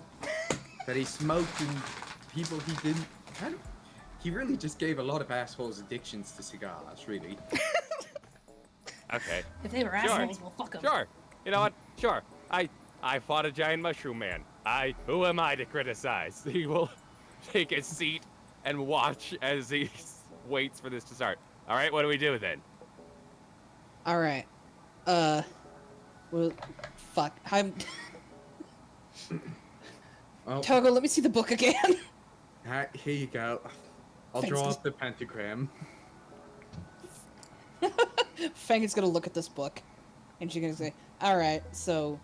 S16: that he smoked and people he didn't. He really just gave a lot of assholes addictions to cigars, really.
S11: Okay.
S13: If they were
S11: Sure.
S13: assholes, well, fuck them.
S11: Sure. You know what? Sure. I fought a giant mushroom man. Who am I to criticize? He will take a seat and watch as he waits for this to start. All right, what do we do then?
S9: all right. Well, fuck. I'm.
S16: Oh.
S9: Togo, let me see the book again.
S16: Here you go. I'll
S9: Thanks,
S16: draw
S9: dude.
S16: up the pentagram.
S9: Fang is gonna look at this book, and she's gonna say, "All right, so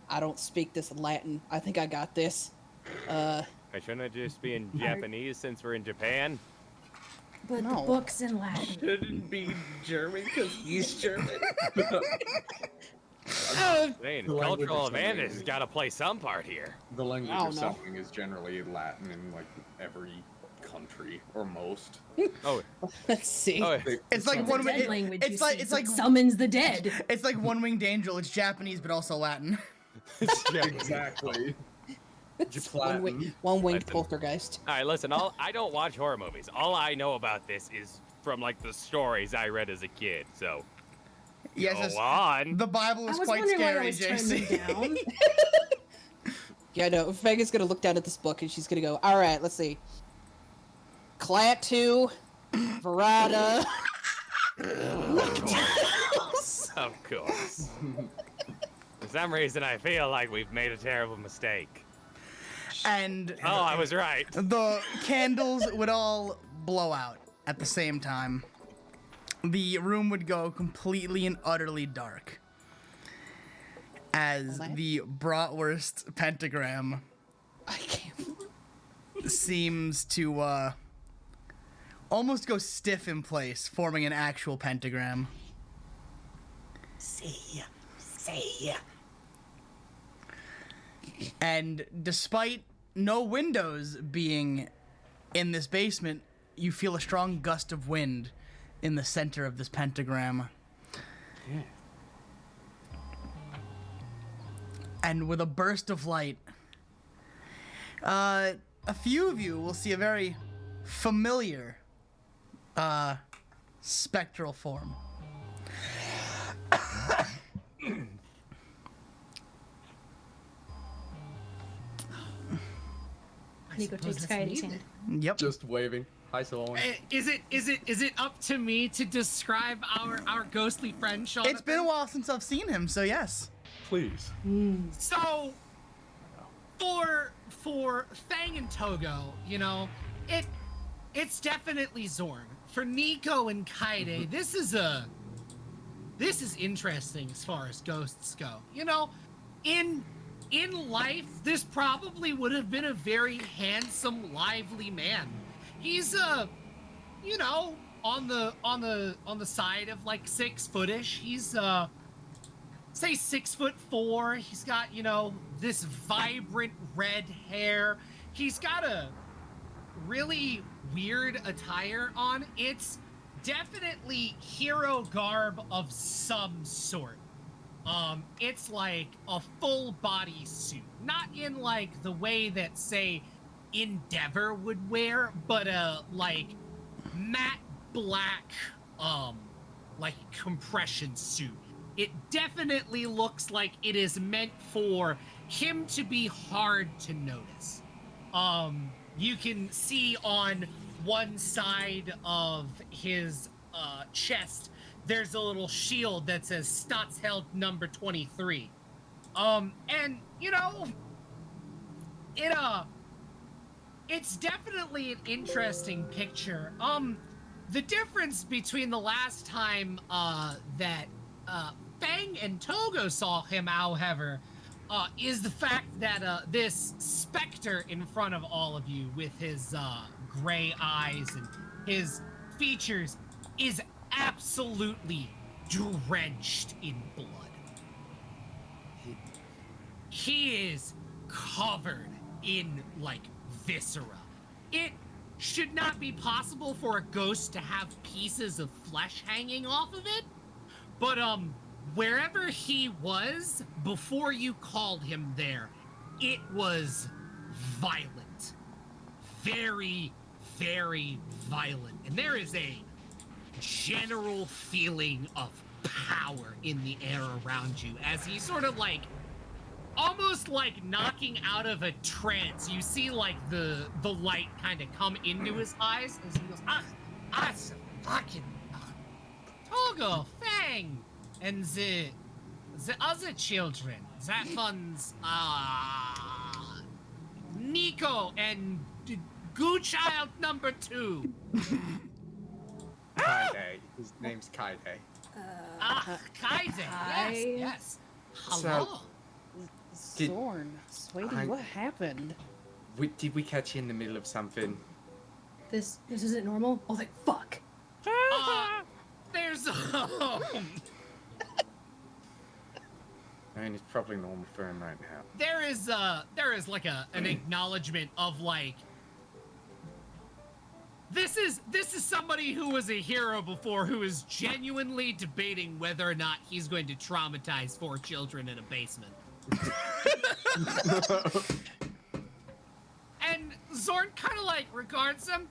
S9: I don't speak this Latin. I think I got this."
S11: I shouldn't it just be in Japanese since we're in Japan?
S13: But
S9: No.
S13: the book's in Latin.
S10: Shouldn't be German because he's German.
S11: Saying,
S12: The language
S11: cultural
S12: of something
S11: advantage
S12: is-
S11: has got to play some part here.
S12: The language
S9: Oh,
S12: of
S9: no.
S12: something is generally Latin in like every country or most.
S11: Oh,
S9: Let's see.
S11: oh,
S8: It's like
S13: It's
S8: one
S13: a
S8: wing.
S13: dead language.
S8: It's
S13: you
S8: like
S13: see.
S8: it's like
S13: summons the dead.
S8: it's like one winged angel. It's Japanese but also Latin.
S12: Exactly.
S9: One winged
S11: Listen.
S9: poltergeist.
S11: All right, listen. I don't watch horror movies. All I know about this is from like the stories I read as a kid. So
S8: Yes,
S11: go
S8: it's-
S11: on.
S8: the Bible
S13: I
S8: is
S13: was
S8: quite
S13: wondering why I
S8: scary,
S13: was turning
S8: JC.
S13: down.
S9: Yeah, no. Fang is gonna look down at this book, and she's gonna go, "All right, let's see. Klaatu, Verada."
S11: Of course. For some reason, I feel like we've made a terrible mistake.
S8: And
S11: Oh, I was right.
S8: the candles would all blow out at the same time. The room would go completely and utterly dark as the bratwurst pentagram seems to almost go stiff in place, forming an actual pentagram.
S17: See ya.
S8: And despite no windows being in this basement, you feel a strong gust of wind in the center of this pentagram.
S16: Yeah.
S8: And with a burst of light, a few of you will see a very familiar spectral form.
S13: Nico takes Coyote's hand.
S8: Yep.
S12: Just waving. Hi, Solon.
S18: Is it up to me to describe our ghostly friend, Sean?
S8: It's been a while since I've seen him, so yes.
S12: Please.
S18: So, for Fang and Togo, you know, it's definitely Zorn. For Nico and Kaede, this is interesting as far as ghosts go. You know, in life, this probably would have been a very handsome, lively man. He's you know, on the side of like 6 footish. He's say 6'4". He's got, you know, this vibrant red hair. He's got a really weird attire on. It's definitely hero garb of some sort. It's like a full body suit. Not in like the way that, say, Endeavor would wear, but like matte black, like compression suit. It definitely looks like it is meant for him to be hard to notice. You can see on one side of his chest, there's a little shield that says Staatsheld number 23. And you know, it's definitely an interesting picture. The difference between the last time that Fang and Togo saw him, however, is the fact that this specter in front of all of you with his gray eyes and his features is absolutely drenched in blood. He is covered in, like, viscera. It should not be possible for a ghost to have pieces of flesh hanging off of it, but wherever he was before you called him there, it was violent. Very, very violent. And there is a general feeling of power in the air around you as he sort of like, almost like knocking out of a trance. You see like the light kind of come into his eyes as he goes, fucking Togo, Fang, and the other children. That one's Nico and Goo Child number 2.
S16: Kaede. His name's Kaede.
S18: Kaede. Yes. Hello.
S9: Zorn, Sweetie, what happened?
S16: Did we catch you in the middle of something?
S13: This isn't normal. Oh, like fuck.
S18: There's
S16: I mean, it's probably normal for him right now.
S18: there is like an acknowledgement of like, this is somebody who was a hero before who is genuinely debating whether or not he's going to traumatize 4 children in a basement. And Zorn kind of like regards him.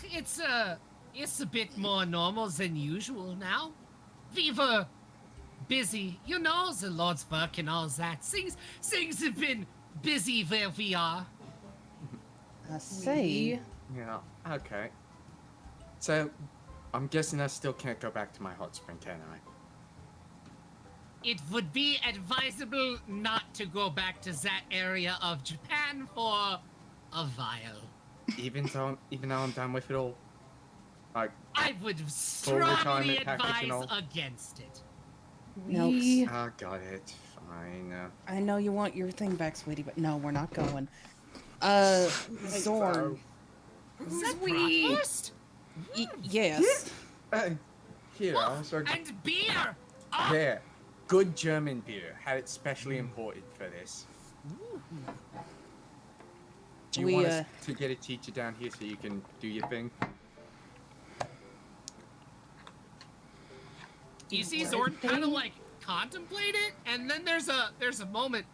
S18: It's a bit more normal than usual now. We were busy, you know, the Lord's work and all that. Things have been busy where we are.
S9: I see.
S16: Yeah, okay. So, I'm guessing I still can't go back to my hot spring, can I?
S18: It would be advisable not to go back to that area of Japan for a while.
S16: Even though I'm done with it all? Like,
S18: I would
S16: full
S18: strongly
S16: retirement package and
S18: advise
S16: all?
S18: against it.
S9: Nope.
S16: I got it. Fine.
S9: I know you want your thing back, sweetie, but no, we're not going. Zorn.
S18: Is that bratwurst?
S9: Yes.
S16: Here, I was
S18: And beer!
S16: Yeah. Good German beer. Had it specially imported for this. Do you want us to get a teacher down here so you can do your thing?
S18: You see Zorn kind of like contemplate it, and then there's a moment.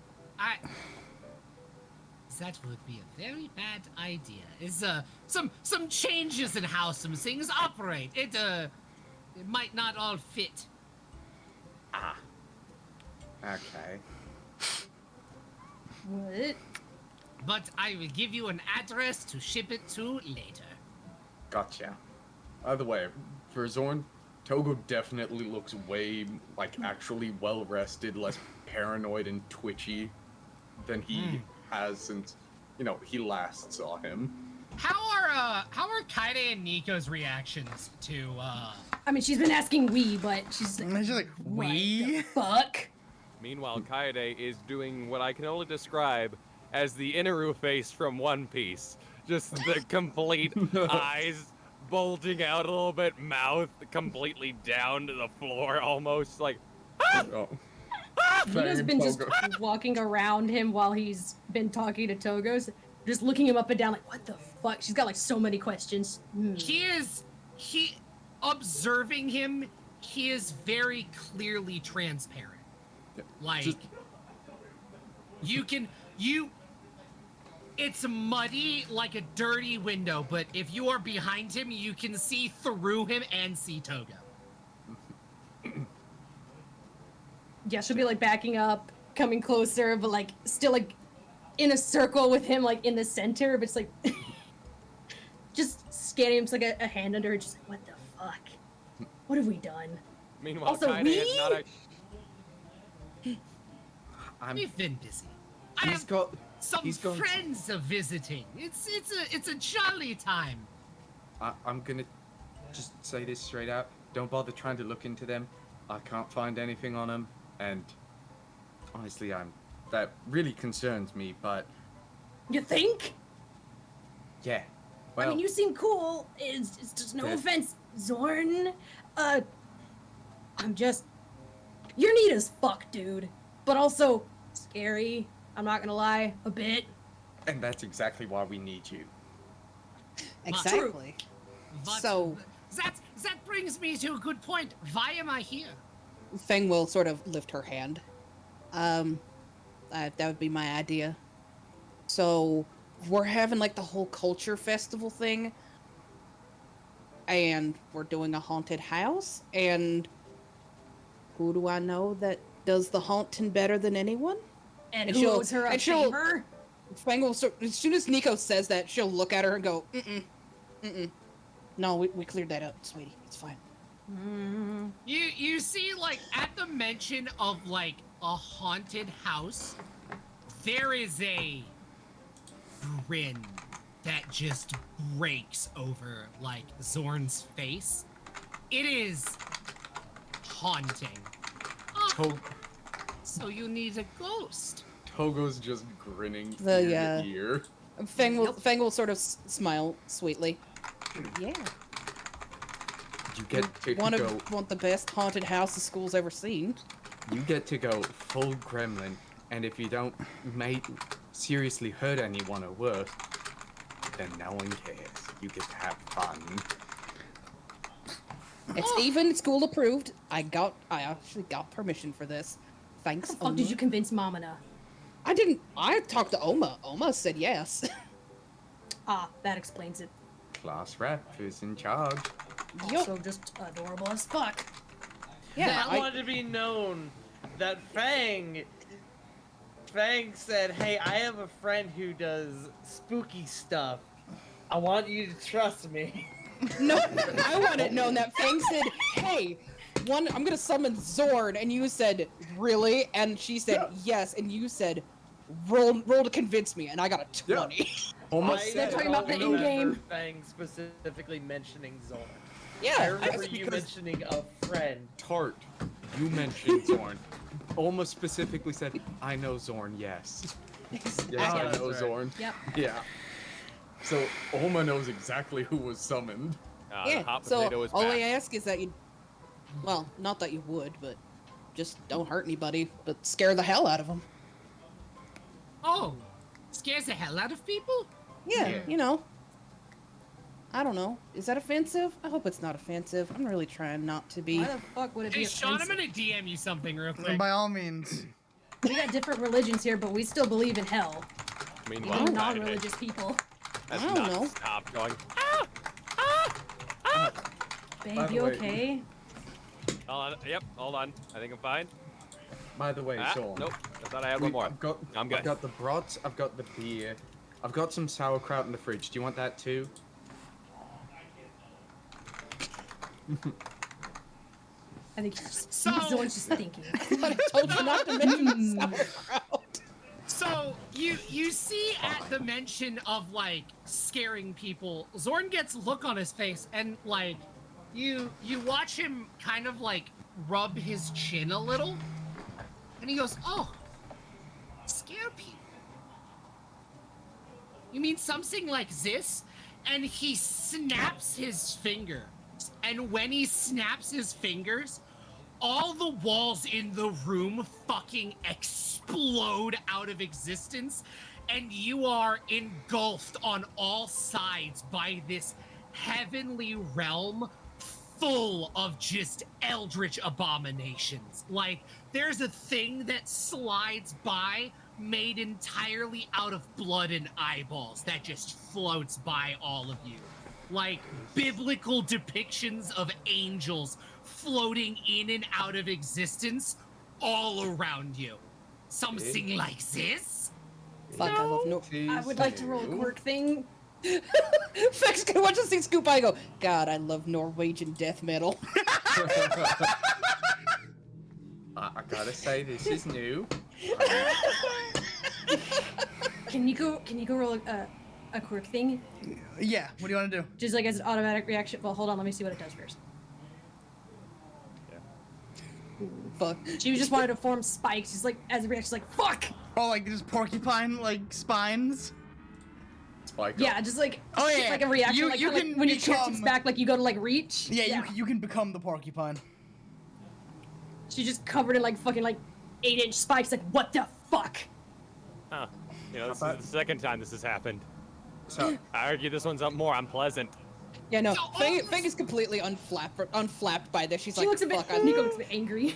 S18: That would be a very bad idea. Is some changes in how some things operate. It might not all fit.
S16: Okay.
S13: What?
S18: But I will give you an address to ship it to later.
S12: Gotcha. By the way, for Zorn, Togo definitely looks way, like, actually well-rested, less paranoid and twitchy than he has since, you know, he last saw him.
S18: How are Kaede and Nico's reactions to
S13: I mean, she's been asking we, but she's
S8: like,
S13: we? Fuck.
S11: Meanwhile, Kaede is doing what I can only describe as the Inaru face from One Piece. Just the complete eyes bulging out a little bit, mouth completely down to the floor, almost like.
S13: Nina's been just walking around him while he's been talking to Togos, just looking him up and down like, what the fuck? She's got like so many questions.
S18: Observing him, he is very clearly transparent. Like, it's muddy like a dirty window, but if you are behind him, you can see through him and see Togo.
S13: Yeah, she'll be like backing up, coming closer, but like still like in a circle with him like in the center, but it's like just scanning him, it's like a hand under her, just like, what the fuck? What have we done?
S11: Meanwhile,
S13: also,
S11: Kaede is not a...
S18: We've been busy. I have some friends are visiting. It's a jolly time.
S16: I'm gonna just say this straight out. Don't bother trying to look into them. I can't find anything on them, and honestly, that really concerns me. But
S13: you think?
S16: Yeah. Well,
S13: I mean, you seem cool. It's just no offense, Zorn. You're neat as fuck, dude. But also scary. I'm not gonna lie, a bit.
S16: And that's exactly why we need you.
S9: Exactly. So
S18: that brings me to a good point. Why am I here?
S9: Feng will sort of lift her hand. That would be my idea. So we're having like the whole culture festival thing, and we're doing a haunted house, and who do I know that does the haunting better than anyone?
S13: And who owes her a favor?
S9: Feng will, as soon as Nico says that, she'll look at her and go, No, we cleared that up, sweetie. It's fine.
S18: You see, like, at the mention of, like, a haunted house, there is a grin that just breaks over, like, Zorn's face. It is haunting. Oh, so you need a ghost.
S12: Togo's just grinning
S9: The,
S12: ear to ear.
S9: Feng will sort of smile sweetly. Yeah.
S16: You get to go.
S9: Want the best haunted house the school's ever seen.
S16: You get to go full gremlin, and if you don't seriously hurt anyone or worse, then no one cares. You get to have fun.
S9: It's even school approved. I actually got permission for this. Thanks.
S13: How the fuck did you convince Mamana?
S9: I didn't. I talked to Oma. Oma said yes.
S13: Ah, that explains it.
S16: Class rep is in charge.
S13: Also just adorable as fuck.
S10: Yeah, I wanted to be known that Fang said, hey, I have a friend who does spooky stuff. I want you to trust me.
S9: No, I want it known that Fang said, hey, I'm gonna summon Zorn, and you said, really? And she said, yes, and you said, roll to convince me, and I got a 20.
S10: Almost.
S13: They're talking about the in-game.
S10: Fang specifically mentioning Zorn.
S9: Yeah,
S10: I remember you mentioning a friend.
S16: Tart, you mentioned Zorn. Almost specifically said, I know Zorn, yes.
S12: Yes, I know Zorn.
S13: Yep.
S12: Yeah. So, Oma knows exactly who was summoned.
S9: Yeah, so all I ask is that you, well, not that you would, but just don't hurt anybody, but scare the hell out of them.
S18: Oh, scares the hell out of people?
S9: Yeah, you know. I don't know. Is that offensive? I hope it's not offensive. I'm really trying not to be.
S13: Why the fuck would it be
S18: Hey, Sean, I'm
S13: offensive?
S18: gonna DM you something real quick.
S8: By all means.
S13: We got different religions here, but we still believe in hell.
S11: Meanwhile,
S13: Even
S11: Kaede
S13: non-religious people.
S11: has
S9: I don't
S11: not
S9: know.
S11: stopped going.
S13: Babe, you okay?
S11: Hold on. Yep, hold on. I think I'm fine.
S16: By the way, Zorn.
S11: Nope. I thought I had one more. I'm good.
S16: I've got the brats, I've got the beer, I've got some sauerkraut in the fridge. Do you want that too?
S13: I think Zorn's just thinking.
S9: I told you not to mention sauerkraut.
S18: So you see at the mention of like scaring people, Zorn gets a look on his face, and like you watch him kind of like rub his chin a little, and he goes, "Oh, scare people? You mean something like this?" And he snaps his finger, and when he snaps his fingers, all the walls in the room fucking explode out of existence, and you are engulfed on all sides by this heavenly realm full of just eldritch abominations. Like, there's a thing that slides by made entirely out of blood and eyeballs that just floats by all of you. Like biblical depictions of angels floating in and out of existence all around you. Something like this?
S9: Fuck, I love no.
S13: I would like to roll a quirk thing.
S9: Fex can watch this thing scoop by and go, God, I love Norwegian death metal.
S16: I gotta say, this is new.
S13: Can Nico roll a quirk thing?
S8: Yeah, what do you want to do?
S13: Just like as an automatic reaction. Well, hold on, let me see what it does first.
S9: Fuck.
S13: She just wanted to form spikes, just like as a reaction, like fuck.
S8: Oh, like just porcupine like spines.
S12: Spike.
S13: Yeah, just like
S8: Oh yeah,
S13: like a reaction,
S8: You,
S13: like,
S8: you
S13: kinda
S8: can
S13: like when your chair
S8: become.
S13: tips back, like you go to like reach.
S8: Yeah, you can become the porcupine.
S13: She's just covered in like fucking like 8-inch spikes. Like what the fuck?
S11: Huh. You know, this is the second time this has happened.
S12: So
S11: I argue this one's up more unpleasant.
S9: Yeah, no. Fang is completely unflapped by this. She's
S13: She
S9: like,
S13: looks a bit.
S9: fuck,
S13: Nico looks a bit angry.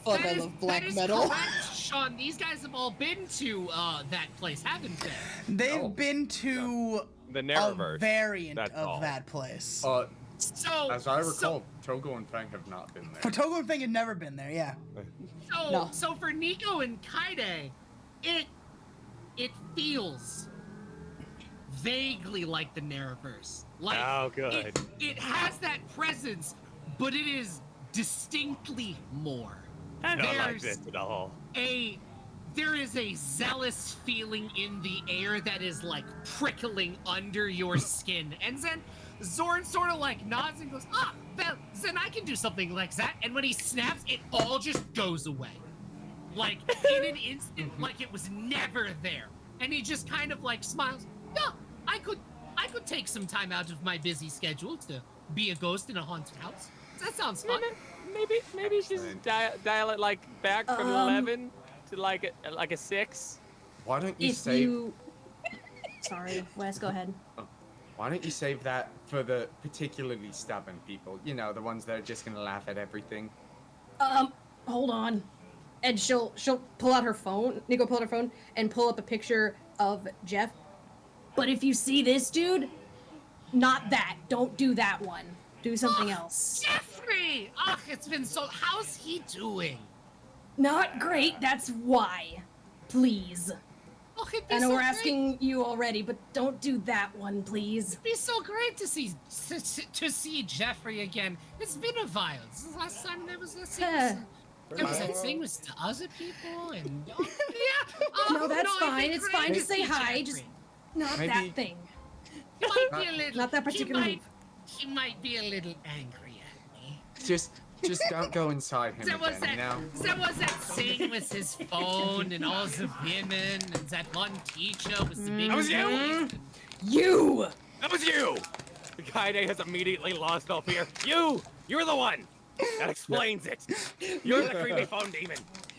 S9: Fuck,
S18: That
S9: I
S18: is-
S9: love black
S18: that is
S9: metal.
S18: correct, Sean, these guys have all been to that place, haven't they?
S8: They've been to
S11: The
S8: a
S11: Narrowverse.
S8: variant
S11: That's
S8: of
S11: all.
S8: that place.
S18: So,
S12: as I recall, Togo and Fang have not been there.
S8: For Togo and Fang had never been there, yeah.
S18: so for Nico and Kaide, it feels vaguely like the Narrowverse. Like
S11: Oh, good.
S18: It has that presence, but it is distinctly more.
S11: I don't like
S18: There's
S11: this at all.
S18: there is a zealous feeling in the air that is like prickling under your skin. And then Zorn sort of like nods and goes, ah, well, then I can do something like that. And when he snaps, it all just goes away. Like in an instant, like it was never there. And he just kind of like smiles. Yeah, I could take some time out of my busy schedule to be a ghost in a haunted house. That sounds fun.
S11: Maybe she's dial it like back from 11 to like a 6.
S12: Why don't you
S13: If
S12: save?
S13: you. Sorry, Wes, go ahead.
S16: Why don't you save that for the particularly stubborn people? You know, the ones that are just gonna laugh at everything.
S13: Hold on. And she'll pull out her phone. Nico pull out her phone and pull up a picture of Jeff. But if you see this dude, not that. Don't do that one. Do something else.
S18: Jeffrey! Ugh, it's been so. How's he doing?
S13: Not great. That's why. Please.
S18: Oh, it'd be
S13: I know
S18: so
S13: we're
S18: great.
S13: asking you already, but don't do that one, please.
S18: It'd be so great to see Jeffrey again. It's been a while. Since the last time there was that thing with the other people, and
S13: No, that's
S18: it'd
S13: fine.
S18: be
S13: It's
S18: great
S13: fine to say
S18: see
S13: hi.
S18: Jeffrey.
S13: Just not
S16: Maybe-
S13: that thing.
S18: He might be a little.
S13: Not that particular
S18: he
S13: move.
S18: he might be a little angry at me.
S16: Just don't go inside him
S18: There was
S16: again, you know?
S18: there was that thing with his phone and all the women and that one teacher with the big.
S11: That was you?
S18: nose.
S13: You!
S11: That was you! Kaide has immediately lost all fear. You're the one! That explains it. You're the creepy phone demon.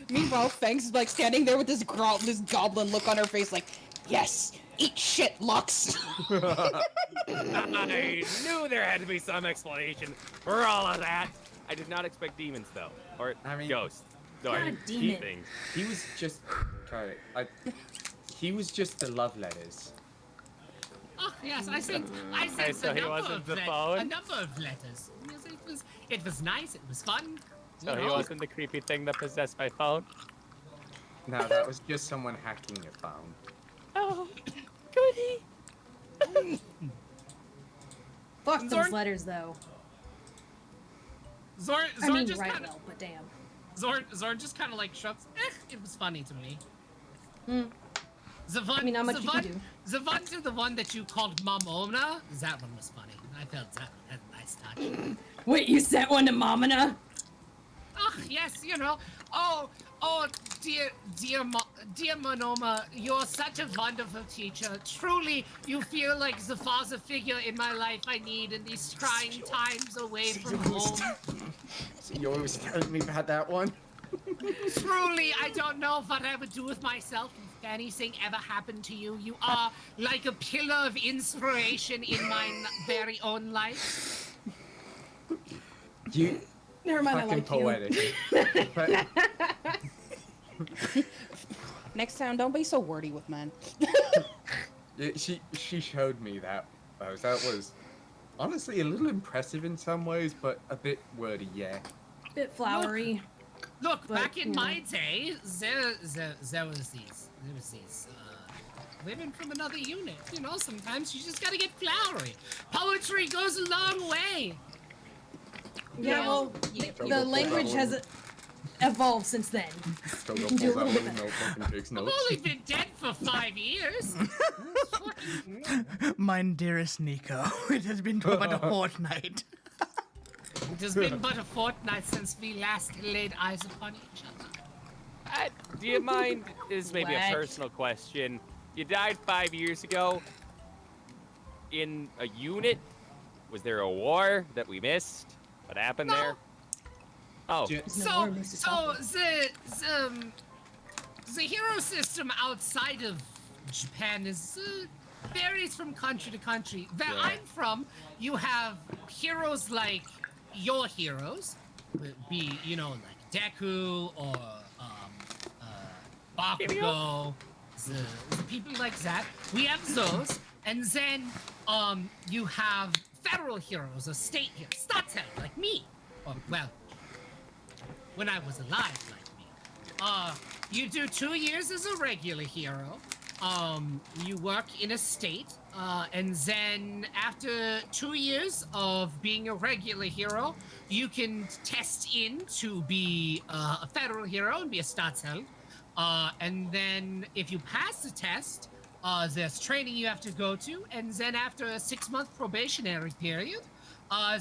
S9: Meanwhile, Fang's like standing there with this goblin look on her face, like, yes, eat shit, Lux.
S11: I knew there had to be some explanation for all of that. I did not expect demons, though. Or ghosts.
S13: Not a demon.
S11: Things.
S16: He was just. He was just the love letters.
S18: Oh yes, I sent
S11: so
S18: a
S11: he
S18: number
S11: wasn't
S18: of
S11: the
S18: a
S11: phone?
S18: number of letters. Yes, it was nice. It was fun.
S11: So
S18: you
S11: he
S18: know.
S11: wasn't the creepy thing that possessed my phone?
S16: No, that was just someone hacking your phone.
S11: Oh, goody.
S13: Fuck those
S18: Zorn-
S13: letters, though.
S18: Zorn
S13: I mean,
S18: just
S13: right
S18: kind of
S13: well, but damn.
S18: Zorn just kind of like shrugs. It was funny to me. The one,
S13: I mean, not much
S18: the
S13: you
S18: one,
S13: can do.
S18: the one to the one that you called Mamona. That one was funny. I felt that one had a nice touch.
S13: Wait, you sent one to Mamana?
S18: Oh, yes, you know. Oh, dear Monoma, you're such a wonderful teacher. Truly, you feel like the father figure in my life I need in these trying times away from home.
S16: So you always telling me about that one?
S18: Truly, I don't know what I would do with myself if anything ever happened to you. You are like a pillar of inspiration in my very own life.
S16: You
S9: Never mind, I
S16: fucking
S9: like you.
S16: poetic.
S9: Next time, don't be so wordy with men.
S16: Yeah, she showed me that. That was honestly a little impressive in some ways, but a bit wordy, yeah.
S13: Bit flowery.
S18: Look,
S13: But,
S18: back in
S13: you know.
S18: my day, there was these women from another unit. You know, sometimes you just gotta get flowery. Poetry goes a long way.
S13: Yeah, well, the language has evolved since then.
S16: Togo
S13: can do
S16: pulls
S13: a
S16: out
S13: little
S16: one
S13: bit
S16: notebook and takes
S18: I've
S16: notes.
S18: only been dead for 5 years.
S8: Mine dearest Nico, it has been but a fortnight.
S18: It has been but a fortnight since we last laid eyes upon each other.
S11: Do you mind? This is maybe a
S18: What?
S11: personal question. You died 5 years ago. In a unit? Was there a war that we missed? What happened there? Oh.
S18: So the hero system outside of Japan is varies from country to country. Where
S11: Yeah.
S18: I'm from, you have heroes like your heroes, would be like Deku or Bakugo, the people like that. We have those, and then you have federal heroes, or state heroes, Stadthelden, like me. Or, well, when I was alive, like me. You do 2 years as a regular hero. You work in a state, and then after 2 years of being a regular hero, you can test in to be a federal hero and be a Stadthelden. And then if you pass the test, there's training you have to go to, and then after a 6-month probationary period,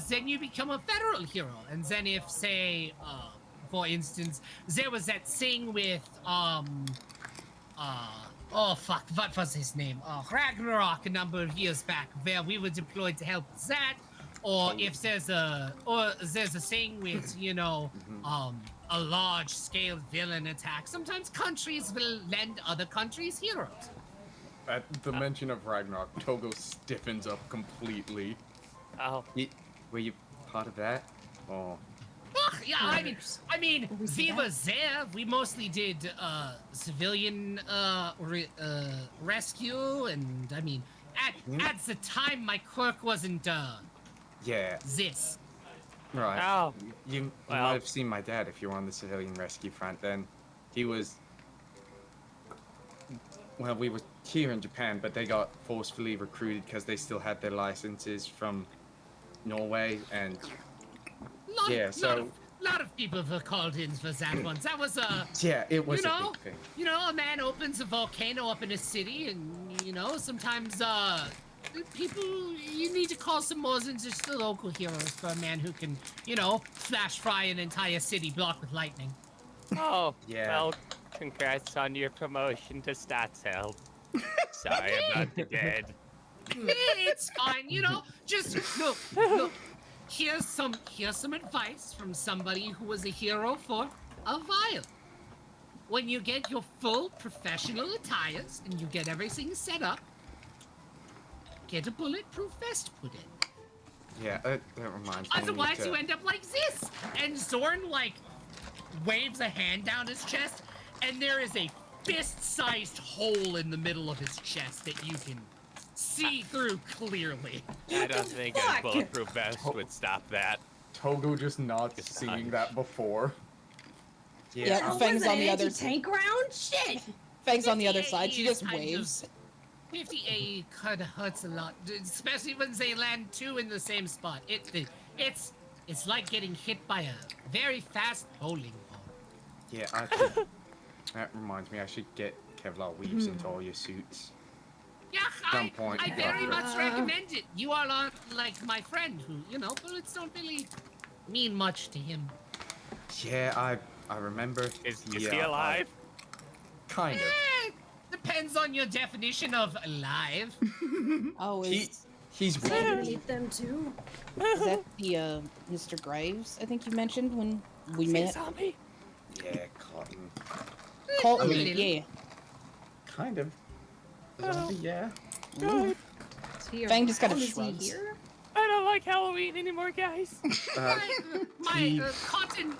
S18: then you become a federal hero. And then if, say, for instance, there was that thing with, oh fuck, what was his name? Ragnarok a number of years back, where we were deployed to help with that. Or if there's a thing with, a large-scale villain attack. Sometimes countries will lend other countries heroes.
S12: At the mention of Ragnarok, Togo stiffens up completely.
S11: Oh.
S16: Were you part of that? Oh.
S18: Yeah, I mean, we were there. We mostly did civilian rescue, and I mean, at the time, my quirk wasn't
S16: Yeah.
S18: this.
S16: Right.
S11: Oh.
S16: You
S11: Well.
S16: might have seen my dad if you were on the civilian rescue front then. He was... Well, we were here in Japan, but they got forcefully recruited because they still had their licenses from Norway, and...
S18: Lot of people were called in for that one. That was
S16: Yeah, it was
S18: you
S16: a
S18: know,
S16: big thing.
S18: a man opens a volcano up in a city, and sometimes people, you need to call some more than just the local heroes for a man who can, flash fry an entire city blocked with lightning.
S11: Oh.
S16: Yeah.
S11: Well, congrats on your promotion to Stadthelden. Sorry about the dead.
S18: It's fine, just look. Here's some advice from somebody who was a hero for a while. When you get your full professional attires and you get everything set up, get a bulletproof vest put in.
S16: Yeah, that reminds me.
S18: Otherwise, you end up like this. And Zorn, waves a hand down his chest, and there is a fist-sized hole in the middle of his chest that you can see through clearly.
S11: I don't think a bulletproof vest would stop that.
S12: Togo just not seeing that before.
S9: Yeah, Fang's on the other
S13: tank round? Shit!
S9: Fang's on the other side.
S18: 50
S9: She
S18: is
S9: just
S18: kind of-
S9: waves.
S18: 50 kind of hurts a lot, especially when they land two in the same spot. It's like getting hit by a very fast bowling ball.
S16: Yeah, I should, that reminds me, I should get Kevlar weaves into all your suits.
S18: Yeah,
S16: Some point.
S18: I very much recommend it. You all are like my friend who, bullets don't really mean much to him.
S16: Yeah, I remember.
S11: Is he alive?
S16: Kind of.
S18: Depends on your definition of alive.
S9: Oh,
S16: He's
S13: I
S16: weak.
S13: hate them too.
S9: Is that the Mr. Graves? I think you mentioned when we met.
S10: Zombie.
S16: Yeah, Cotton.
S9: Colton,
S16: I mean,
S9: yeah.
S16: Kind of. Zombie, yeah.
S9: Fang just kind of
S13: Is he
S9: shrugs.
S13: here?
S10: I don't like Halloween anymore, guys.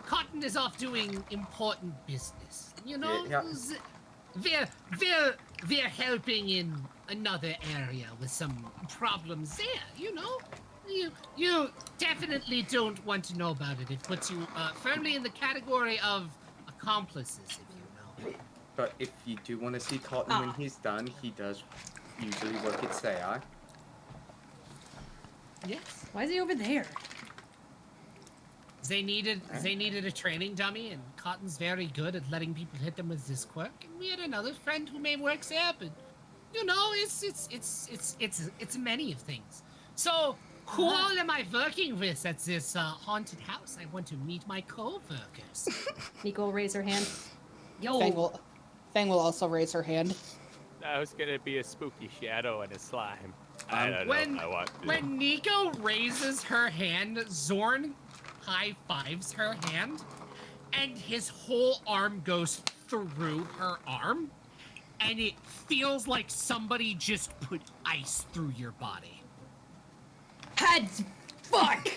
S18: Cotton is off doing important business.
S16: Yeah.
S18: They're helping in another area with some problems there. You definitely don't want to know about it. It puts you firmly in the category of accomplices, if you know.
S16: But if you do want to see Cotton when he's done, he does usually work at Seai.
S18: Yes.
S13: Why is he over there?
S18: They needed a training dummy, and Cotton's very good at letting people hit them with this quirk. And we had another friend who may work there, but it's many of things. So who all am I working with at this haunted house? I want to meet my co-workers.
S13: Nico will raise her hand. Yo.
S9: Fang will also raise her hand.
S11: I was gonna be a spooky shadow and a slime. I don't know if I want to.
S18: When Nico raises her hand, Zorn high fives her hand, and his whole arm goes through her arm, and it feels like somebody just put ice through your body.
S13: Heads, fuck.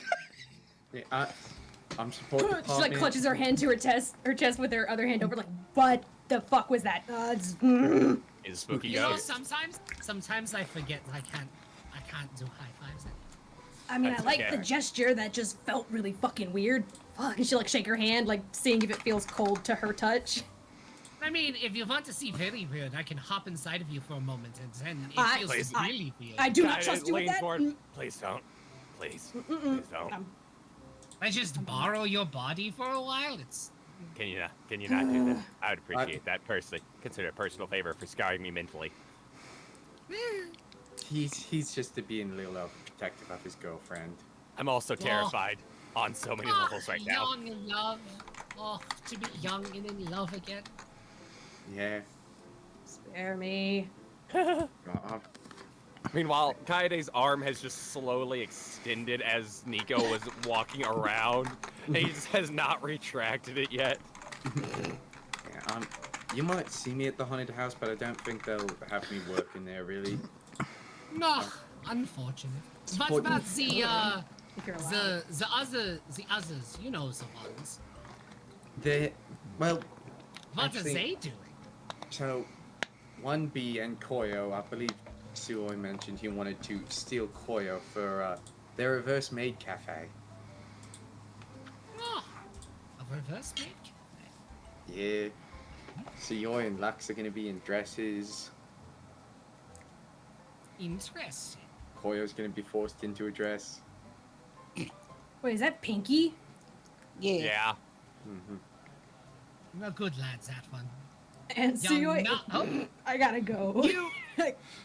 S16: Yeah, I'm supporting.
S13: She like clutches her hand to her chest with her other hand over, like, what the fuck was that?
S11: Is spooky
S18: You know,
S11: ghost.
S18: sometimes I forget I can't do high fives.
S13: I mean,
S11: That's
S13: I like
S11: okay.
S13: the gesture. That just felt really fucking weird. Fuck. And she like shake her hand, like seeing if it feels cold to her touch.
S18: I mean, if you want to see very weird, I can hop inside of you for a moment, and then it
S13: I-
S18: feels
S11: Please.
S18: really weird.
S13: I do not
S11: Guys,
S13: trust you with
S11: lean
S13: that.
S11: forward. Please don't. Please. Please don't.
S18: I just borrow your body for a while. It's
S11: Can you not do that? I would appreciate that personally. Consider it a personal favor for scarring me mentally.
S16: He's just being a little protective of his girlfriend.
S11: I'm also terrified on so many levels right now.
S18: young in love. Oh, to be young and in love again.
S16: Yeah.
S13: Spare me.
S11: Meanwhile, Kaede's arm has just slowly extended as Nico was walking around, and he just has not retracted it yet.
S16: Yeah, you might see me at the haunted house, but I don't think they'll have me working there really.
S18: No, unfortunate. What
S16: Support-
S18: about the
S13: If you're allowed.
S18: the others? You know the ones.
S16: Well,
S18: What
S16: actually,
S18: are they doing?
S16: So, 1B and Koyo, I believe Suoi mentioned he wanted to steal Koyo for their reverse maid cafe.
S18: Oh, a reverse make?
S16: Yeah. Suoi and Lux are going to be in dresses.
S18: Interesting.
S16: Koyo's going to be forced into a dress.
S13: Wait, is that Pinky?
S11: Yeah.
S16: Mm-hmm.
S18: No good lads, that one.
S13: And
S18: Young
S13: Suoi.
S18: nut- oh.
S13: I gotta go.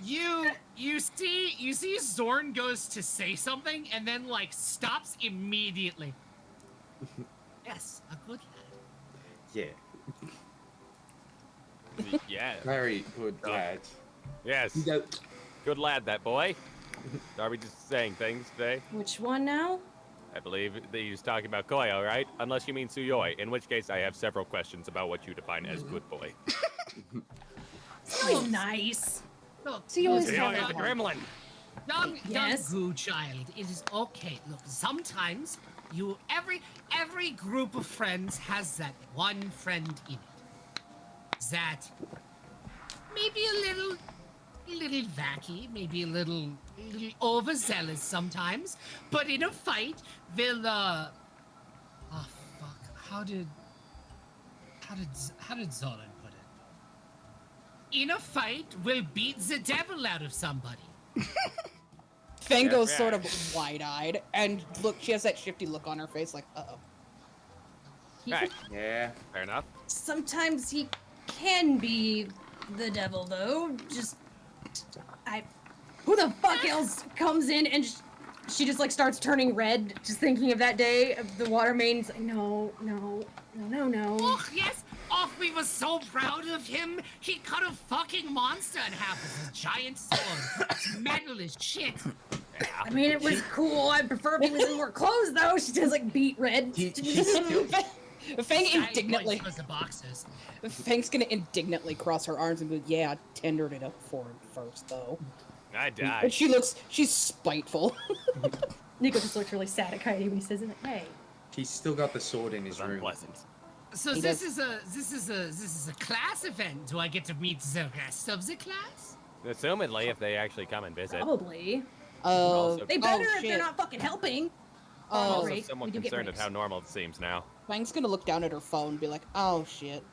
S18: You see Zorn goes to say something and then like stops immediately. Yes, a good lad.
S16: Yeah.
S11: Yeah.
S16: Very good lad.
S11: Yes. Good lad, that boy. Are we just saying things today?
S13: Which one now?
S11: I believe that he was talking about Koyo, right? Unless you mean Suyoi, in which case I have several questions about what you define as good boy.
S13: Suoi's nice.
S18: Look,
S13: Suoi's
S11: Suyoi is a gremlin.
S18: Young
S13: Yes.
S18: goo child, it is okay. Look, sometimes every group of friends has that one friend in it that maybe a little wacky, maybe a little overzealous sometimes, but in a fight they'll oh fuck, how did Zoran put it? In a fight will beat the devil out of somebody.
S9: Fang
S11: Yeah,
S9: goes
S11: yeah.
S9: sort of wide-eyed, and look, she has that shifty look on her face, like, uh-oh.
S11: Right.
S16: Yeah.
S11: Fair enough.
S13: Sometimes he can be the devil, though. Who the fuck else comes in and she just like starts turning red, just thinking of that day of the water mains. Like, no.
S18: Oh, yes. Oh, we were so proud of him. He cut a fucking monster in half with a giant sword. It's metal as shit.
S13: I mean, it was cool. I prefer if he was in more clothes, though. She does like beat red.
S9: Fang indignantly.
S18: The boxes.
S9: Fang's gonna indignantly cross her arms and be, yeah, I tendered it up for him first, though.
S11: I died.
S9: And she's spiteful.
S13: Nico just looks really sad at Kaede when he says it. Hey.
S16: He's still got the sword in his room.
S11: Unpleasant.
S18: So this is a class event. Do I get to meet the rest of the class?
S11: Assumedly, if they actually come and visit.
S13: Probably.
S11: Also-
S13: They better if
S9: shit.
S13: they're not fucking helping.
S11: I'm also
S13: Great.
S11: somewhat
S13: We do get
S11: concerned at
S13: breaks.
S11: how normal it seems now.
S9: Fang's gonna look down at her phone and be like, oh shit.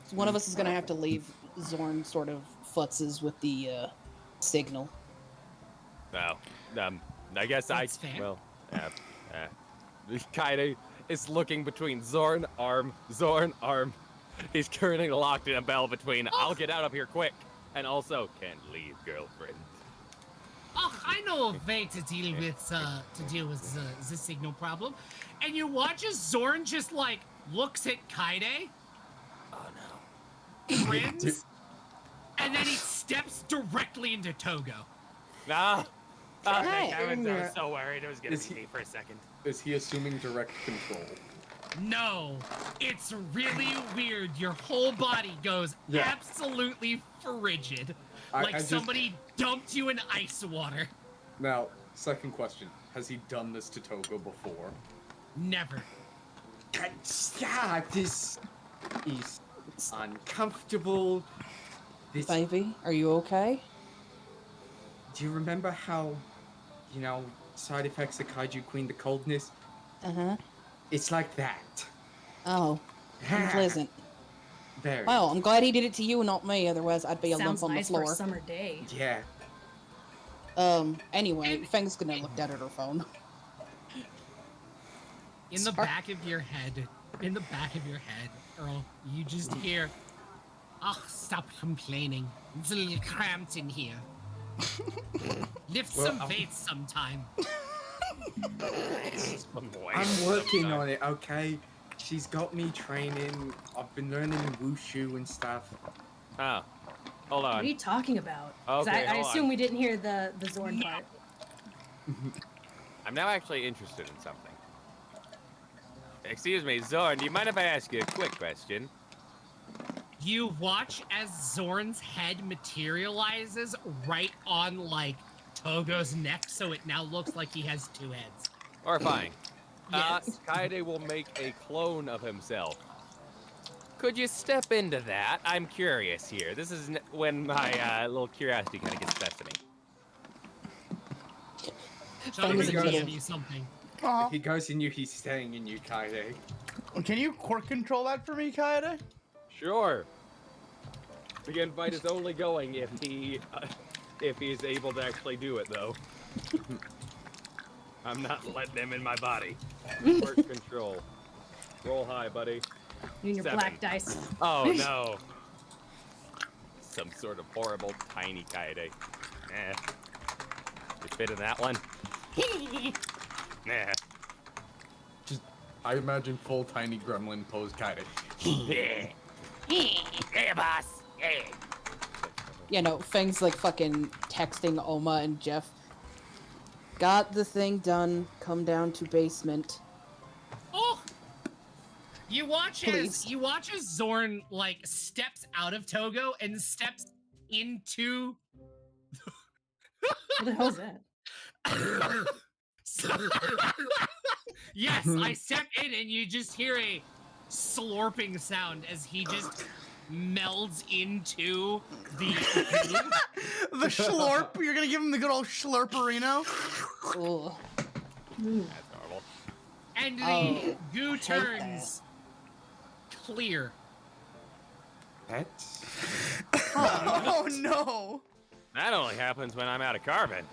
S9: So one of us is gonna have to leave Zorn sort of futzes with the signal.
S11: No. I guess
S18: That's fair.
S11: Well, Kaede is looking between Zorn, arm. He's currently locked in a bell between I'll get out of here quick and also can't leave, girlfriend.
S18: Oh, I know a way to deal with the signal problem. And you watch as Zorn just like looks at Kaede.
S11: Oh no.
S18: Grins, and then he steps directly into Togo.
S11: Nah. Oh,
S9: Hey.
S11: I was so worried it was gonna be me for a second.
S16: Is he assuming direct control?
S18: No, it's really weird. Your whole body goes absolutely frigid, like
S16: I just-
S18: somebody dumped you in ice water.
S16: Now, second question. Has he done this to Togo before?
S18: Never.
S16: Yeah, this is uncomfortable. This...
S9: Baby, are you okay?
S16: Do you remember how, side effects of Kaiju Queen, the coldness?
S9: Uh-huh.
S16: It's like that.
S9: Oh. Unpleasant.
S16: Very.
S9: Well, I'm glad he did it to you and not me, otherwise I'd be a
S13: Sounds
S9: lump on
S13: nice
S9: the floor.
S13: for a summer day.
S16: Yeah.
S9: Anyway, Fang's gonna look down at her phone.
S18: In the back of your head, Earl, you just hear, "Oh, stop complaining. It's a little cramped in here. Lift some weights sometime."
S16: I'm working on it, okay? She's got me training. I've been learning wushu and stuff.
S11: Oh. Hold
S13: What
S11: on.
S13: are you talking about? 'Cause
S11: Okay,
S13: I
S11: hold
S13: assume
S11: on.
S13: we didn't hear the Zorn part.
S11: I'm now actually interested in something. Excuse me, Zorn, do you mind if I ask you a quick question?
S18: You watch as Zorn's head materializes right on, like, Togo's neck, so it now looks like he has two heads.
S11: Horrifying.
S18: Yes.
S11: Kaede will make a clone of himself. Could you step into that? I'm curious here. This is when my little curiosity kind of gets the best of me.
S18: Trying to DM you something.
S16: If he goes in you, he's staying in you, Kaede.
S8: Can you core control that for me, Kaede?
S11: Sure. The invite is only going if he's able to actually do it, though. I'm not letting him in my body. Work control. Roll high, buddy.
S13: You and your
S11: 7.
S13: black dice.
S11: Oh no. Some sort of horrible tiny Kaede. You fit in that one? Nah.
S12: I imagine full tiny gremlin pose Kaede.
S11: Hey, boss. Hey.
S9: You know, Fang's like fucking texting Oma and Jeff. Got the thing done. Come down to basement.
S18: Oh! You watch
S9: Please.
S18: as Zorn like steps out of Togo and steps into
S13: What the hell's that?
S18: Yes, I step in and you just hear a slurping sound as he just melds into the
S8: The schlorp. You're gonna give him the good old schlurperino.
S9: Ugh.
S11: That's normal.
S18: and the
S9: Oh,
S18: goo
S9: hate
S18: turns clear.
S16: That's...
S8: Oh no!
S11: That only happens when I'm out of carbon.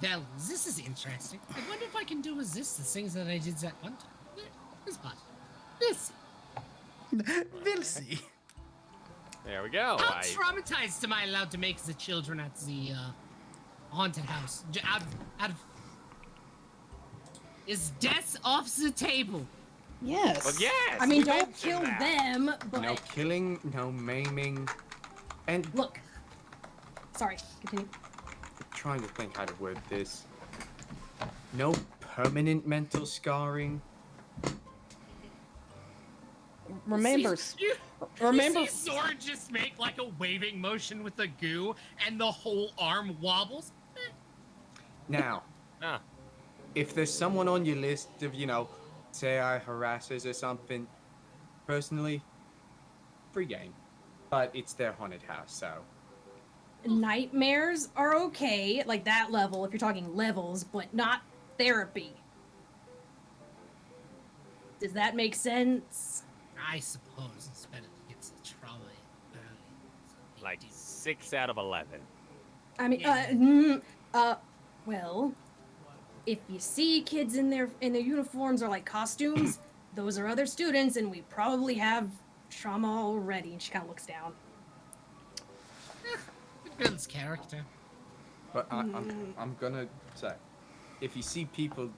S18: Well, this is interesting. I wonder if I can do resist the things that I did that one time. This part. This.
S8: We'll see.
S11: There we go.
S18: How traumatized am I allowed to make the children at the haunted house? Out of is death off the table?
S9: Yes.
S11: Well, yes.
S13: I mean,
S11: we
S13: don't
S11: mentioned
S13: kill
S11: that.
S13: them, but
S16: No killing, no maiming, and
S13: look. Sorry, continue.
S16: trying to think how to word this. No permanent mental scarring.
S9: Remember,
S18: Remember, you see Zord just make like a waving motion with the goo, and the whole arm wobbles.
S16: Now, if there's someone on your list of, say I harassers or something, personally, free game. But it's their haunted house, so.
S13: Nightmares are okay, like that level, if you're talking levels, but not therapy. Does that make sense?
S18: I suppose it's better to get some trauma early.
S11: Like 6 out of 11.
S13: I mean, well, if you see kids in their uniforms or like costumes, those are other students, and we probably have trauma already. And she kind of looks down.
S18: It builds character.
S16: But I'm gonna say, if you see people,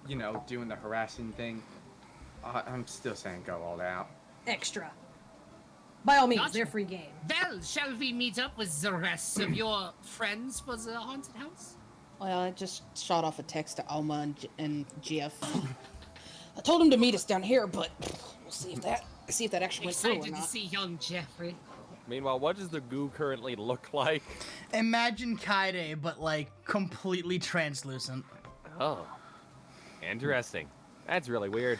S16: doing the harassing thing, I'm still saying go all out.
S13: Extra. By all means,
S18: Gotcha.
S13: they're free game.
S18: Well, shall we meet up with the rest of your friends for the haunted house?
S9: well, I just shot off a text to Alma and Jeff. I told him to meet us down here, but we'll see if that actually went through or
S18: Excited to
S9: not.
S18: see young Jeffrey.
S11: Meanwhile, what does the goo currently look like?
S8: Imagine Kaide, but like completely translucent.
S11: Oh, interesting. That's really weird.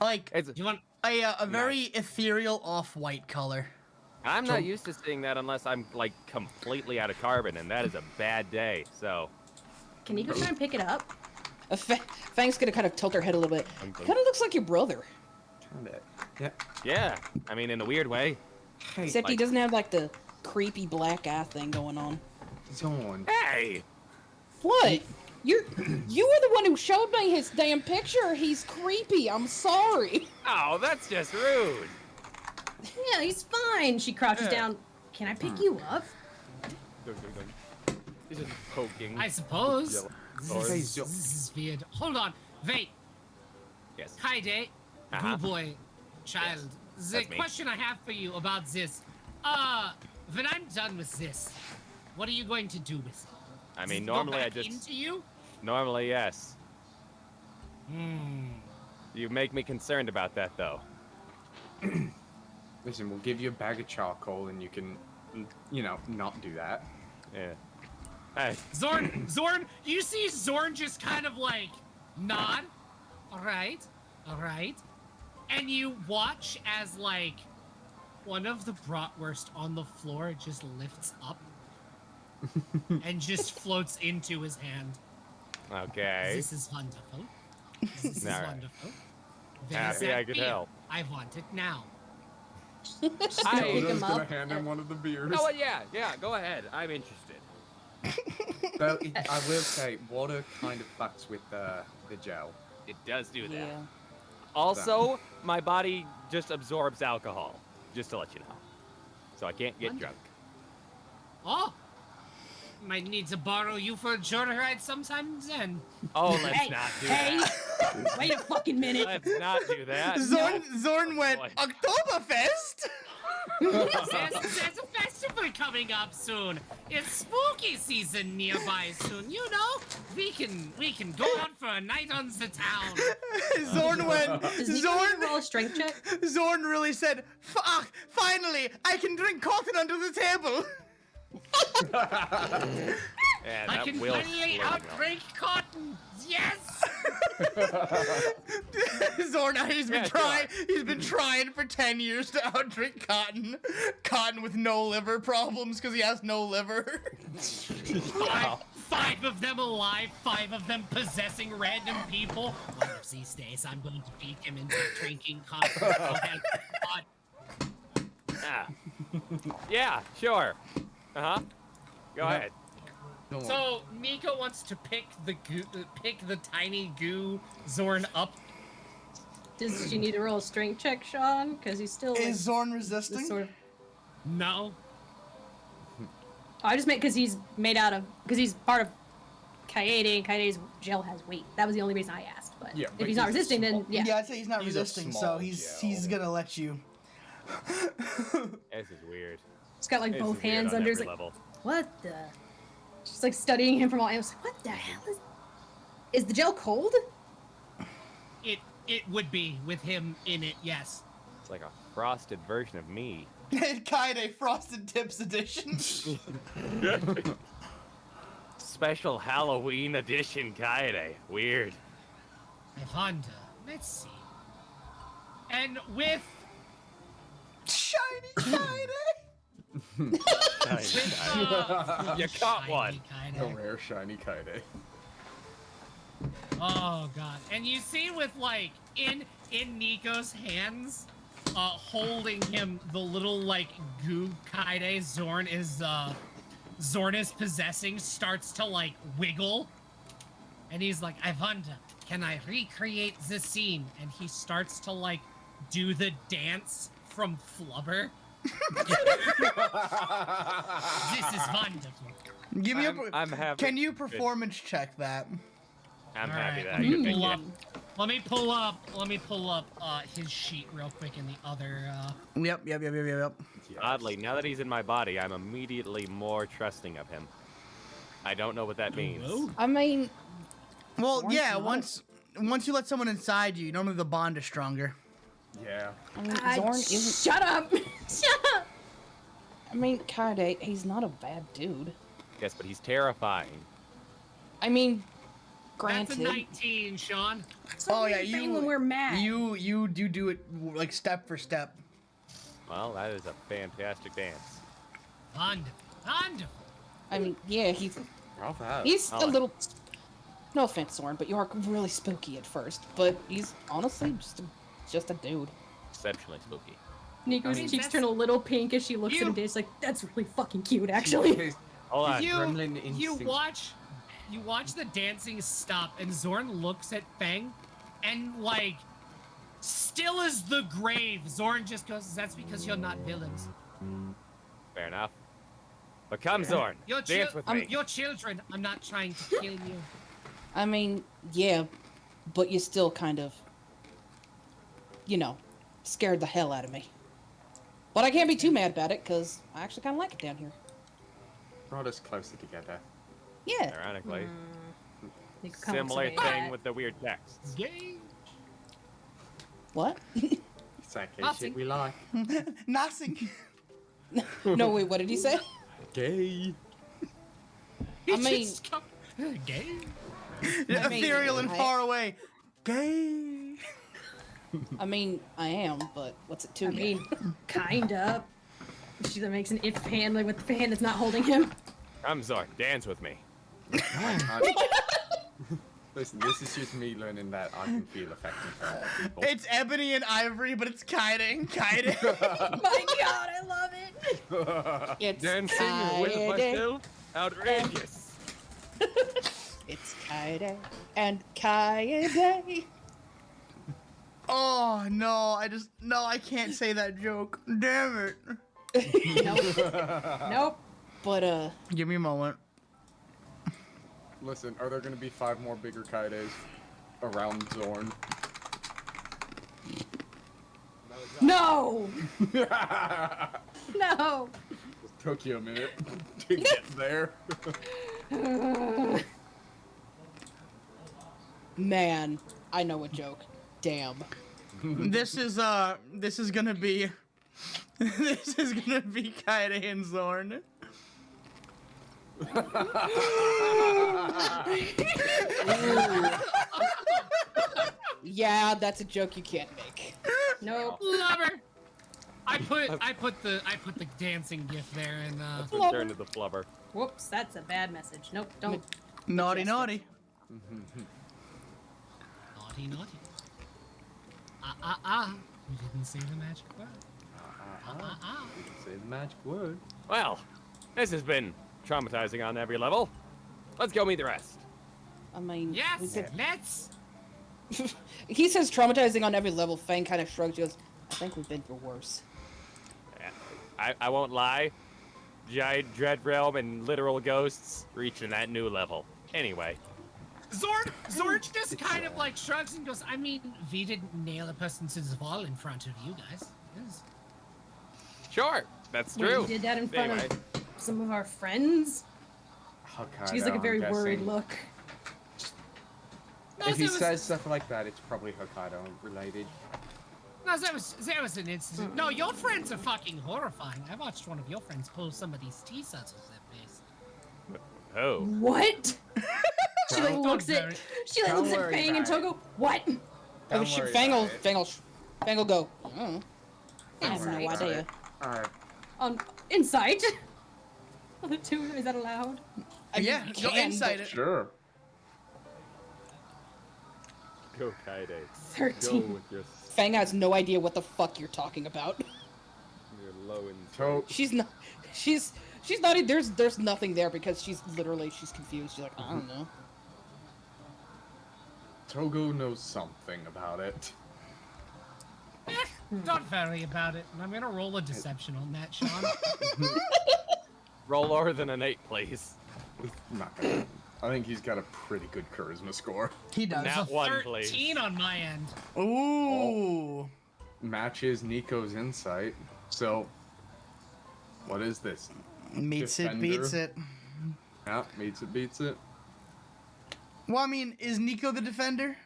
S8: Like
S18: you want
S8: a very ethereal off-white color.
S11: I'm not used to seeing that unless I'm like completely out of carbon, and that is a bad day. So,
S13: Can you go try and pick it up?
S9: Fang's gonna kind of tilt her head a little bit. Kind of looks like your brother.
S16: Yeah.
S11: Yeah, I mean, in a weird way.
S9: Except he doesn't have like the creepy black eye thing going on.
S16: Zorn.
S11: Hey!
S9: What? You were the one who showed me his damn picture. He's creepy. I'm sorry.
S11: Oh, that's just rude.
S13: Yeah, he's fine. She crouches down. Can I pick you up?
S11: He's just poking.
S18: I suppose.
S11: Yellow.
S18: This is weird. Hold on. Wait.
S11: Yes.
S18: Kaide,
S11: Uh-huh.
S18: good boy, child. The
S11: That's me.
S18: question I have for you about this, when I'm done with this, what are you going to do with it?
S11: I
S18: Does
S11: mean,
S18: it go
S11: normally I
S18: back
S11: just.
S18: into you?
S11: Normally, yes. You make me concerned about that, though.
S16: Listen, we'll give you a bag of charcoal and you can, not do that.
S11: Yeah. Hey.
S18: Zorn, you see Zorn just kind of like nod. All right. And you watch as like one of the bratwurst on the floor just lifts up and just floats into his hand.
S11: Okay.
S18: This is wonderful. This is
S11: All right.
S18: wonderful.
S11: Happy I could help.
S18: I want it now.
S16: Oda's gonna hand him one of the beers.
S11: Oh, yeah, go ahead. I'm interested.
S16: Though I will say, water kind of fucks with the gel.
S11: It does do that.
S9: Yeah.
S11: Also, my body just absorbs alcohol, just to let you know. So I can't get drunk.
S18: Oh, might need to borrow you for a joyride sometime then.
S11: Oh, let's not do that.
S13: Wait a fucking minute.
S11: Let's not do that.
S8: Zorn went
S11: Boy.
S8: Oktoberfest.
S18: There's a festival coming up soon. It's spooky season nearby soon. We can go out for a night on the town.
S8: Zorn went.
S13: Does Nico
S8: Zorn
S13: roll a strength check?
S8: Zorn really said, "Fuck! Finally, I can drink cotton under the table."
S11: Yeah,
S18: I
S11: that
S18: can
S11: will
S18: finally
S11: slow me
S18: outdrink Cotton. Yes.
S8: Zorn, he's been trying for 10 years to outdrink Cotton. Cotton with no liver problems because he has no liver.
S18: Five of them alive, 5 of them possessing random people. One of these days, I'm going to beat him into drinking Cotton.
S11: Yeah, sure. Go ahead.
S18: So Nico wants to pick the tiny goo Zorn up.
S13: Does she need to roll a strength check, Sean? Because he's still.
S8: Is Zorn resisting?
S13: Sort of...
S18: No.
S13: I just meant because he's made out of. Because he's part of Kaede, and Kaede's gel has weight. That was the only reason I asked. But
S12: Yeah,
S13: if
S12: but
S13: he's not
S12: he's a
S13: resisting, then
S12: small-
S13: yeah.
S8: Yeah, I'd say he's not
S12: He's a
S8: resisting, so
S12: small
S8: he's gonna let you.
S11: This is weird.
S13: He's got like
S11: This
S13: both
S11: is weird
S13: hands
S11: on
S13: under his
S11: every
S13: like.
S11: level.
S13: What the? Just like studying him from all angles. Like, what the hell is the gel cold?
S18: It would be with him in it, yes.
S11: It's like a frosted version of me.
S8: Kaede Frosted Tips edition.
S11: Special Halloween edition Kaede. Weird.
S18: Honda. Let's see. And with
S8: Shiny Kaede.
S11: You caught one.
S12: A rare shiny Kaede.
S18: Oh god. And you see with like in Nico's hands, holding him the little like goo Kaede Zorn is possessing starts to like wiggle. And he's like, Ivanda, can I recreate the scene? And he starts to like do the dance from Flubber. This is wonderful.
S8: Give me
S11: I'm happy.
S8: Can you performance check that?
S11: I'm
S18: All
S11: happy
S18: right,
S11: that
S18: let
S11: I
S18: me
S11: could make
S18: pull
S11: it.
S18: up. Let me pull up his sheet real quick in the other.
S8: Yep.
S11: Oddly, now that he's in my body, I'm immediately more trusting of him. I don't know what that means.
S9: I mean,
S8: well,
S9: Zorn's
S8: yeah.
S9: not-
S8: Once you let someone inside you, normally the bond is stronger.
S12: Yeah.
S9: I mean, Zorn isn't.
S13: Shut up! Shut up!
S9: I mean, Kaede, he's not a bad dude.
S11: Yes, but he's terrifying.
S9: I mean,
S18: That's a
S9: granted.
S18: 19, Sean.
S8: Oh yeah,
S13: thing when we're mad.
S8: You do it like step for step.
S11: Well, that is a fantastic dance.
S18: Wonderful.
S9: I mean, yeah, he's
S12: Bravo.
S9: he's
S11: I
S9: a
S11: like
S9: little. No offense, Zorn, but you are really spooky at first. But he's honestly just a dude.
S11: Exceptionally spooky.
S13: Nico's
S18: I mean,
S13: cheeks
S18: that's-
S13: turn a little pink as she looks at him. Dave's like, that's really fucking cute, actually.
S11: Hold on.
S18: You watch the dancing stop, and Zorn looks at Fang, and like, still as the grave, Zorn just goes, "That's because you're not villains.
S11: Fair enough. But come, Zorn. Dance with me.
S18: You're children. I'm not trying to kill you."
S9: I mean, yeah, but you still kind of, scared the hell out of me. But I can't be too mad about it, because I actually kind of like it down here.
S12: Brought us closer together.
S9: Yeah.
S11: Ironically.
S13: Nico kinda
S11: Similar
S13: looks at
S11: thing
S13: me.
S11: with the weird texts.
S18: Gay.
S9: What?
S12: Exactly shit we like.
S8: Nothing.
S9: No, wait, what did he say?
S12: Gay.
S9: I mean,
S18: gay.
S8: Yeah,
S9: I mean,
S8: ethereal and
S9: I-
S8: far away. Gay.
S9: I mean, I am, but what's it to
S13: I
S9: me?
S13: mean, kinda. She that makes an if hand, like with the hand that's not holding him.
S11: Come, Zorn. Dance with me.
S12: Listen, this is just me learning that I can feel affecting for other people.
S8: It's Ebony and Ivory, but it's Kaede and Kaede.
S13: My God, I love it.
S9: It's
S11: Dancing with
S9: Kaede.
S11: myself? Outrageous.
S9: It's Kaede and Kaede.
S8: Oh no, I can't say that joke. Damn it.
S13: Nope.
S9: But
S8: Give me a moment.
S12: Listen, are there gonna be 5 more bigger Kaedes around Zorn?
S13: No. No.
S12: Took you a minute to get there.
S9: man, I know a joke. Damn.
S8: This is gonna be Kaede and Zorn.
S9: Yeah, that's a joke you can't make.
S13: Nope.
S18: Lover. I put the dancing gif there, and
S11: Return to the flubber.
S13: Whoops, that's a bad message. Nope, don't.
S8: Naughty, naughty.
S18: Naughty, naughty. You didn't say the magic word.
S12: Say the magic word.
S11: Well, this has been traumatizing on every level. Let's go meet the rest.
S9: I mean,
S18: Yes,
S9: we could,
S18: let's.
S9: He says traumatizing on every level. Fang kind of shrugs. He goes, I think we've been for worse.
S11: I won't lie. Giant dread realm and literal ghosts reaching that new level. Anyway.
S18: Zorn just kind of like shrugs and goes, I mean, V didn't nail a person to the wall in front of you guys. Yes.
S11: Sure, that's
S13: Wait,
S11: true.
S13: you did that in front
S11: Anyway.
S13: of some of our friends? She's like a very worried look.
S16: If he says stuff like that, it's probably Hokkaido related.
S18: No, that was an incident. No, your friends are fucking horrifying. I watched one of your friends pull some of these teeth out of their face.
S11: Oh.
S13: What? She like
S18: Don't
S13: looks
S18: worry.
S13: at Fang and Togo. What?
S9: Oh, Fang will go. Oh. I have no idea.
S16: Alright.
S13: Insight. The two, is that allowed?
S8: Yeah, go insight it.
S12: Sure.
S11: Go Kaide.
S13: 13.
S11: Go with your,
S9: Fang has no idea what the fuck you're talking about.
S11: your low insight.
S9: She's not. She's not. There's nothing there because she's confused. She's like, I don't know.
S12: Togo knows something about it.
S18: Don't worry about it. I'm gonna roll a deception on that, Sean.
S11: Roll lower than an 8, please.
S12: Not gonna. I think he's got a pretty good charisma score.
S8: He does.
S11: Nat 1, please.
S18: 13 on my end.
S8: Ooh.
S12: Matches Nico's insight. So, what is this?
S8: Meets
S12: Defender?
S8: it, beats it.
S12: Yeah, meets it, beats it.
S8: Well, I mean, is Nico the defender?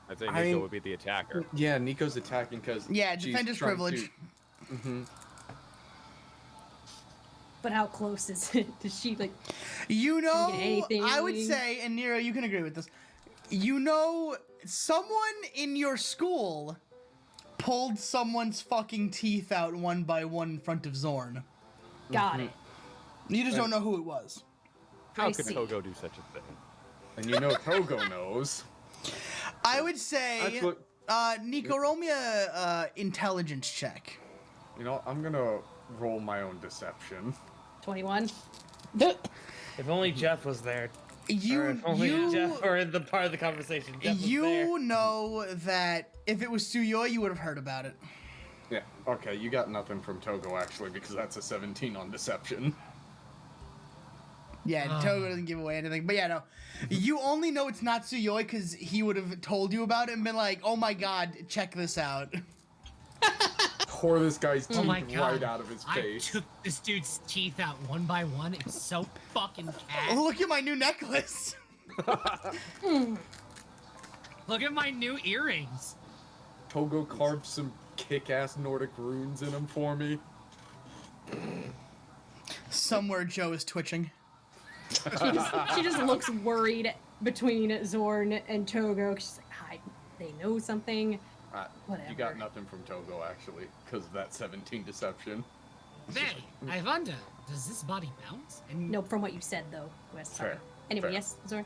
S11: I'd say Nico would be the attacker.
S12: Yeah, Nico's attacking because
S8: Yeah, defender's privilege.
S12: Mm-hmm.
S13: But how close is it? Does she like?
S8: You know,
S13: get anything?
S8: I would say, and Nero, you can agree with this. You know, someone in your school pulled someone's fucking teeth out one by one in front of Zorn.
S13: Got it.
S8: You just don't know who it was.
S11: How could Togo do such a thing?
S12: And you know Togo knows.
S8: I would say,
S12: That's what-
S8: Nico, roll me a intelligence check.
S12: You know, I'm gonna roll my own deception.
S13: 21.
S10: If only Jeff was there. Or if only Jeff were the part of the conversation. Jeff was there.
S8: You know that if it was Suyoi, you would have heard about it.
S12: Yeah, okay, you got nothing from Togo actually because that's a 17 on deception.
S8: Yeah, Togo doesn't give away anything. But yeah, no. You only know it's not Suyoi because he would have told you about it and been like, oh my god, check this out.
S12: Pour this guy's teeth
S18: Oh my God.
S12: right out of his
S18: I
S12: face.
S18: took this dude's teeth out one by one. It's so fucking cat.
S8: Oh, look at my new necklace.
S18: Look at my new earrings.
S12: Togo carved some kick-ass Nordic runes in them for me.
S8: Somewhere Joe is twitching.
S13: She just looks worried between Zorn and Togo. She's like, hi, they know something. Whatever.
S12: You got nothing from Togo actually because of that 17 deception.
S18: Hey, I wonder, does this body bounce? And
S13: No, from what you said though, Wes. Sorry.
S12: Fair.
S13: Anyway,
S12: Fair.
S13: yes, Zorn.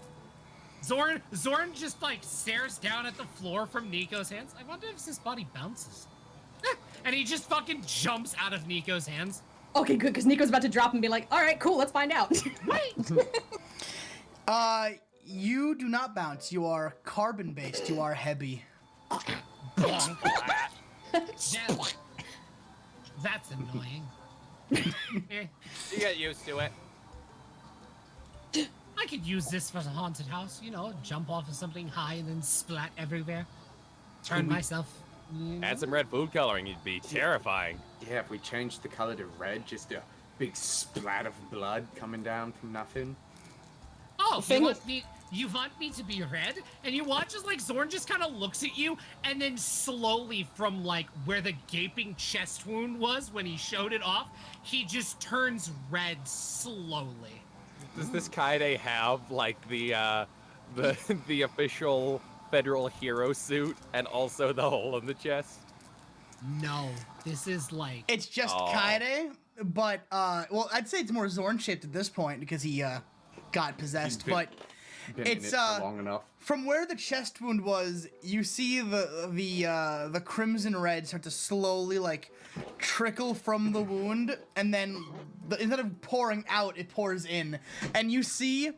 S18: Zorn just like stares down at the floor from Nico's hands. I wonder if this body bounces. And he just fucking jumps out of Nico's hands.
S13: Okay, good, because Nico's about to drop and be like, all right, cool, let's find out.
S8: You do not bounce. You are carbon-based. You are heavy.
S18: Yeah. That's annoying.
S11: You get used to it.
S18: I could use this for the haunted house, you know, jump off of something high and then splat everywhere. Turn myself.
S11: Add some red food coloring, you'd be terrifying.
S16: Yeah, if we changed the color to red, just a big splat of blood coming down from nothing.
S18: Oh, you want me to be red? And you watch as like Zorn just kind of looks at you, and then slowly from like where the gaping chest wound was when he showed it off, he just turns red slowly.
S11: Does this Kaide have like the official federal hero suit and also the hole in the chest?
S18: No, this is like
S8: It's just Kaede, but well, I'd say it's more Zorn shaped at this point because he got possessed. But
S12: Been
S8: it's
S12: in it for long enough.
S8: from where the chest wound was, you see the crimson red start to slowly like trickle from the wound, and then instead of pouring out, it pours in, and you see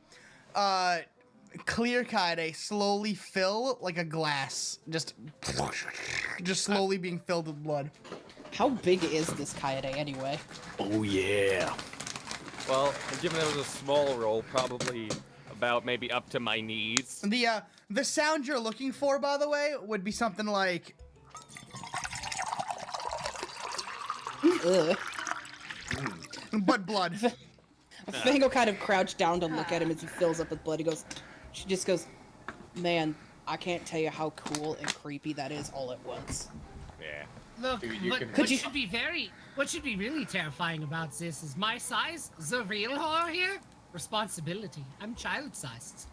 S8: clear Kaede slowly fill like a glass, just slowly being filled with blood.
S9: How big is this Kaede anyway?
S11: Oh yeah. Well, given it was a small roll, probably about maybe up to my knees.
S8: The sound you're looking for, by the way, would be something like.
S9: Ugh.
S8: But blood.
S9: Fang will kind of crouch down to look at him as he fills up with blood. She just goes, man, I can't tell you how cool and creepy that is all at once.
S11: Yeah.
S18: Look,
S12: You
S18: what,
S12: can-
S18: what should be really terrifying about this is my size, the real horror here, responsibility. I'm child-sized.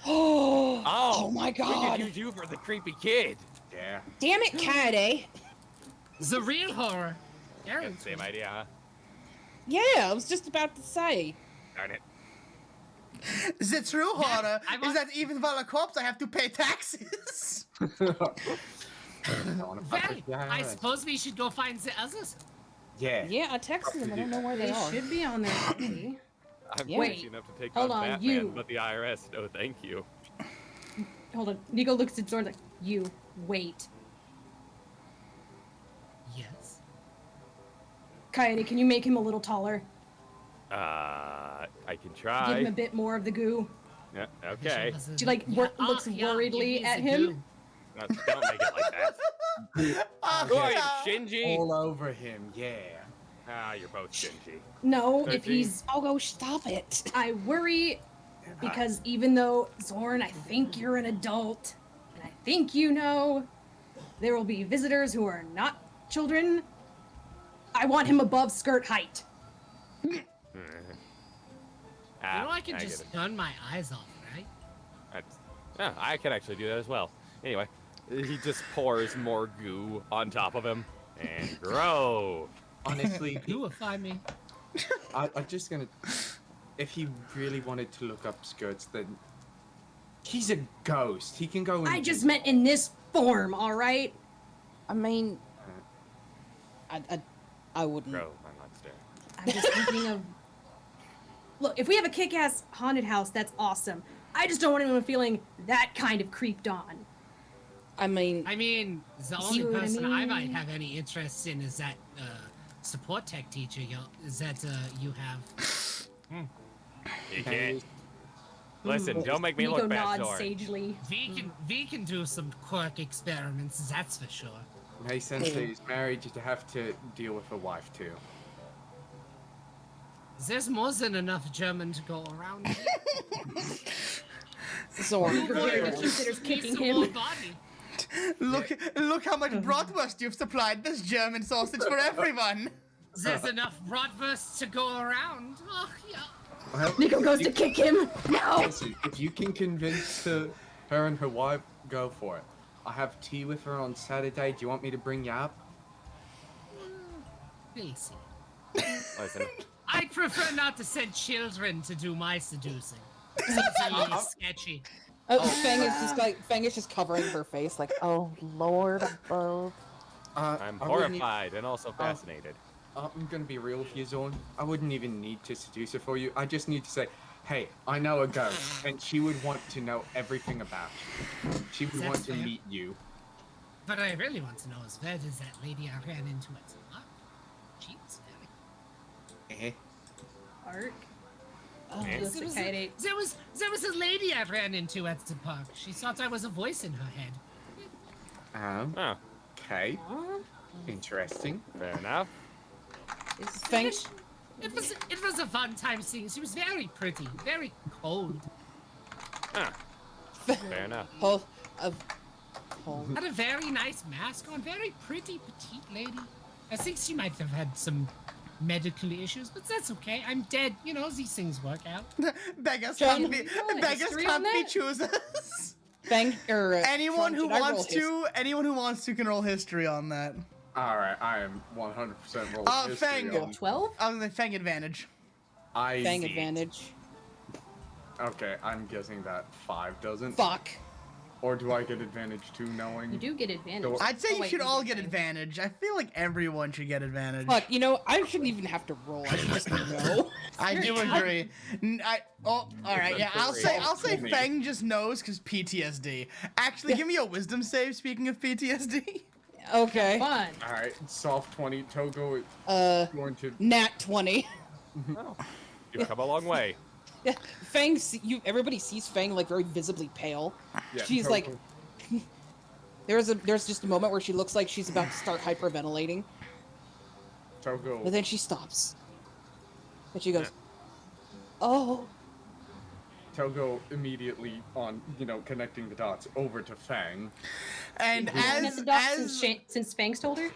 S9: Oh my
S11: We
S9: god!
S11: could use you for the creepy kid.
S12: Yeah.
S9: Damn it, Kaede!
S18: The real horror.
S11: Yeah, same idea, huh?
S9: Yeah, I was just about to say.
S11: Darn it.
S8: The true horror is that even while a corpse, I have to pay taxes.
S18: Well, I suppose we should go find the others.
S12: Yeah.
S9: Yeah, I texted them. I don't know where they are.
S13: should be on their way.
S11: I'm
S9: Yeah.
S11: crazy enough to take
S13: Hold
S11: on
S13: on,
S11: Batman,
S13: you.
S11: but the IRS, no thank you.
S13: Hold on. Nico looks at Zorn like, you, wait.
S18: Yes.
S13: Kaede, can you make him a little taller?
S11: I can
S13: Give him
S11: try.
S13: a bit more of the goo.
S11: Yeah, okay.
S13: She like looks worriedly at him.
S11: No, don't make it like that. Who are you, Shinji?
S16: All over him, yeah.
S11: Ah, you're both Shinji.
S13: No, if
S11: 13.
S13: he's.
S9: I'll go stop it.
S13: I worry because even though Zorn, I think you're an adult, and I think you know, there will be visitors who are not children. I want him above skirt height.
S11: Ah,
S18: I can
S11: get
S18: just
S11: it.
S18: turn my eyes off, right?
S11: Yeah, I can actually do that as well. Anyway, he just pours more goo on top of him and grow.
S16: Honestly,
S18: Gooify me.
S16: I'm just gonna. If he really wanted to look up skirts, then he's a ghost. He can go. And
S13: I just meant in this form, all right?
S9: I mean, I wouldn't.
S11: Grow, my monster.
S13: I'm just thinking of. Look, if we have a kick-ass haunted house, that's awesome. I just don't want anyone feeling that kind of creeped on.
S9: I mean,
S18: the only
S13: See what I
S18: person I
S13: mean?
S18: might have any interest in is that support tech teacher you have.
S11: You can't. Listen, don't make me
S13: Nico
S11: look bad,
S13: nods
S11: Zorn.
S13: sagely.
S18: We can do some quirk experiments, that's for sure.
S16: Hey, Sensei is married. You have to deal with a wife too.
S18: There's more than enough German to go around.
S9: Zorn.
S13: Nico very considers kicking him.
S8: Look how much bratwurst you've supplied this German sausage for everyone.
S18: There's enough bratwurst to go around. Oh, yeah.
S16: Well,
S13: Nico goes to kick him. No!
S16: Sensei, if you can convince her and her wife, go for it. I have tea with her on Saturday. Do you want me to bring you up?
S18: We'll see.
S11: Listen,
S18: I prefer not to send children to do my seducing. Seems a little sketchy.
S9: Fang is just covering her face, like, oh Lord above.
S11: I'm
S16: I wouldn't
S11: horrified and also fascinated.
S16: I'm gonna be real with you, Zorn. I wouldn't even need to seduce her for you. I just need to say, hey, I know a ghost, and she would want to know everything about you. She would
S18: That's
S16: want to
S18: fair.
S16: meet you.
S18: But I really want to know is where does that lady I ran into at the park? She's very...
S16: Eh?
S13: Ark.
S18: Oh,
S11: Eh?
S18: there was a lady I ran into at the park. She thought I was a voice in her head.
S11: Oh,
S16: Okay. Interesting.
S11: fair enough.
S9: Fang.
S18: It was a fun time seeing. She was very pretty, very cold.
S11: Ah, fair enough.
S9: Oh,
S18: Had a very nice mask on. Very pretty, petite lady. I think she might have had some medical issues, but that's okay. I'm dead. You know, these things work out.
S8: Beggars
S9: John,
S8: can't be, beggars
S13: history
S8: can't
S13: on
S8: be
S13: that?
S8: choosers.
S9: Fang or
S8: Anyone
S9: Sean,
S8: who
S9: should I roll
S8: wants
S9: his-
S8: to, anyone who wants to can roll history on that.
S16: All right, I am 100% rolling history
S8: Fang.
S16: on-
S13: 12?
S8: I was like Fang advantage.
S16: I
S9: Fang advantage.
S16: Okay, I'm guessing that 5 doesn't.
S9: Fuck.
S12: Or do I get advantage too, knowing?
S13: You do get advantage.
S8: I'd say
S13: Oh,
S8: you
S13: wait,
S8: should
S13: you
S8: all
S13: did
S8: get
S13: say.
S8: advantage. I feel like everyone should get advantage.
S9: Fuck, you know, I shouldn't even have to roll. I should just know.
S8: I do agree. All right, yeah, I'll say Feng just knows because PTSD. Actually, give me a wisdom save. Speaking of PTSD.
S9: Okay.
S13: Fun.
S12: All right, soft 20. Togo is going to.
S9: Nat 20.
S11: Oh, you've come a long way.
S9: Yeah, Fang. Everybody sees Fang like very visibly pale.
S12: Yeah,
S9: She's
S12: Togo.
S9: like. There's just a moment where she looks like she's about to start hyperventilating,
S12: Togo.
S9: but then she stops. And she goes, "Oh."
S12: Togo immediately on, connecting the dots over to Fang.
S8: And
S13: since Fang's told her.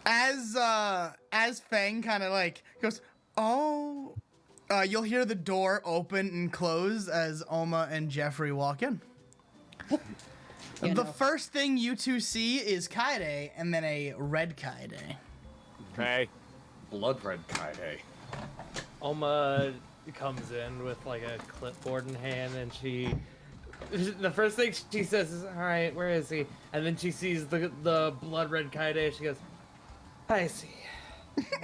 S8: As Fang kind of like goes, "Oh," you'll hear the door open and close as Oma and Jeffrey walk in. The first thing you two see is Kaede, and then a red Kaede.
S11: Okay.
S12: Blood red Kaede.
S10: Oma comes in with like a clipboard in hand, and the first thing she says is, "All right, where is he?" And then she sees the blood red Kaede. She goes, "I see.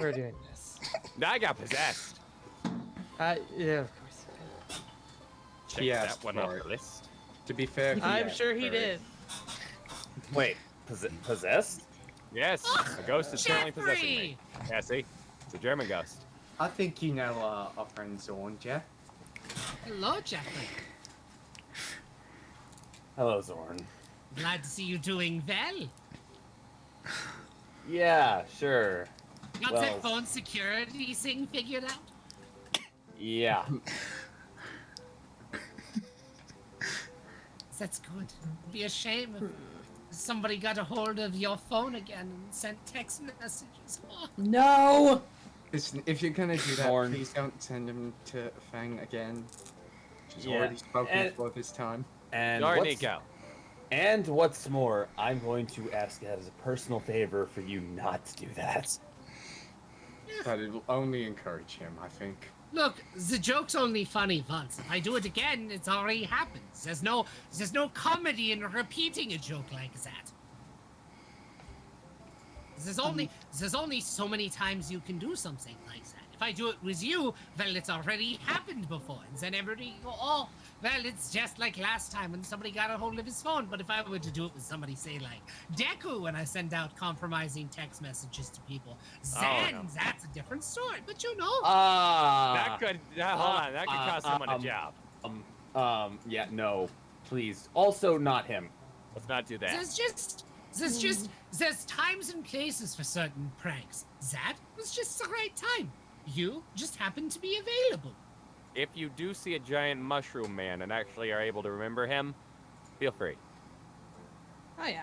S10: We're doing this."
S11: I got possessed.
S10: Yeah, of course.
S11: Check
S12: Yes,
S11: that one off the list.
S12: To be fair,
S10: I'm sure he did.
S14: Wait, possessed?
S11: Yes, a ghost is certainly possessing me.
S18: Jeffrey!
S11: Yeah, see? It's a German ghost.
S16: I think you know our friend Zorn, Jeff.
S18: Hello, Jeffrey.
S14: Hello, Zorn.
S18: Glad to see you doing well.
S14: Yeah, sure.
S18: Got
S14: Well,
S18: that phone security thing figured out?
S14: yeah.
S18: That's good. It'd be a shame if somebody got a hold of your phone again and sent text messages. Oh.
S13: No.
S16: Listen, if you're gonna do that,
S14: Zorn.
S16: please don't send him to Fang again. She's
S14: Yeah,
S16: already spoken
S14: and-
S16: for this time.
S14: And
S11: Sorry,
S14: what's,
S11: Nico.
S14: and what's more, I'm going to ask it as a personal favor for you not to do that.
S12: But it'll only encourage him, I think.
S18: Look, the joke's only funny once. If I do it again, it's already happened. There's no comedy in repeating a joke like that. There's only so many times you can do something like that. If I do it with you, well, it's already happened before. And then everybody go, oh, well, it's just like last time when somebody got a hold of his phone. But if I were to do it with somebody, say, like Deku, when I send out compromising text messages to people, then
S11: no.
S18: that's a different story. But you know.
S11: That could, hold on, that could cost someone a job.
S14: Yeah, no, please. Also, not him.
S11: Let's not do that.
S18: There's times and places for certain pranks. That was just the right time. You just happened to be available.
S11: If you do see a giant mushroom man and actually are able to remember him, feel free.
S13: Oh yeah.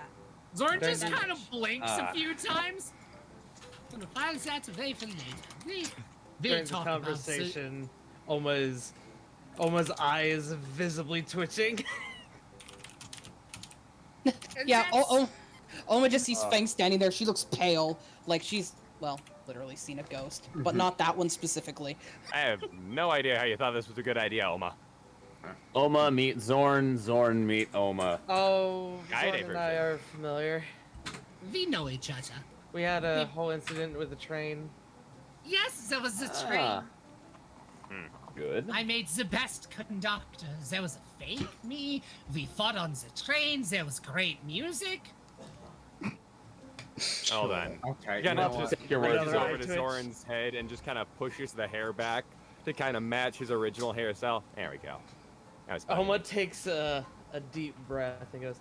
S18: Zorn
S11: There's
S18: just
S11: a-
S18: kind of blinks a few times. Gonna file that away for later. We'll
S10: During the
S18: talk about
S10: conversation, Oma's eyes visibly twitching.
S9: Yeah, Oma just sees Fang standing there. She looks pale, like she's, well, literally seen a ghost, but not that one specifically.
S11: I have no idea how you thought this was a good idea, Oma.
S14: Oma meet Zorn, Zorn meet Oma.
S10: Oh,
S11: Kaede
S10: Zorn and I are familiar.
S18: We know each other.
S10: We had a whole incident with the train.
S18: Yes, there was a train.
S14: Good.
S18: I made the best conductor. There was a fake me. We fought on the trains. There was great music.
S11: Hold on.
S12: Okay.
S11: Kind of just
S14: Take your words
S11: reaches
S14: for
S11: over
S14: it.
S11: to Zoran's head and just kind of pushes the hair back to kind of match his original hairstyle. There we go. That was funny.
S10: Oma takes a deep breath and goes,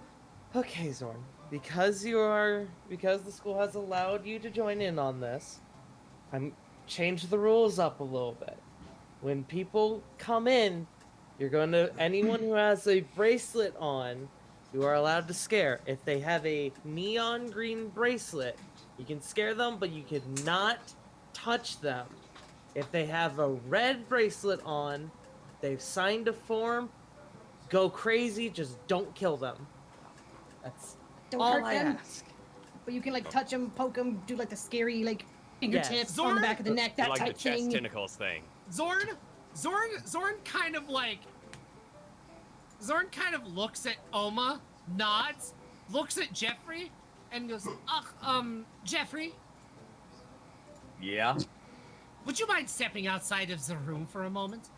S10: "Okay, Zorn, because the school has allowed you to join in on this, I'm change the rules up a little bit. When people come in, anyone who has a bracelet on, you are allowed to scare. If they have a neon green bracelet, you can scare them, but you cannot touch them. If they have a red bracelet on, they've signed a form, go crazy, just don't kill them. That's
S13: Don't
S10: all
S13: hurt
S10: I
S13: them.
S10: ask."
S13: But you can like touch them, poke them, do like the scary like fingertips
S10: Yes.
S13: on the back of the neck, that
S11: like the
S13: type
S11: chest
S13: thing.
S11: tentacles thing.
S18: Zorn kind of like Zorn kind of looks at Oma, nods, looks at Jeffrey, and goes, Jeffrey,
S14: Yeah?
S18: would you mind stepping outside of the room for a moment?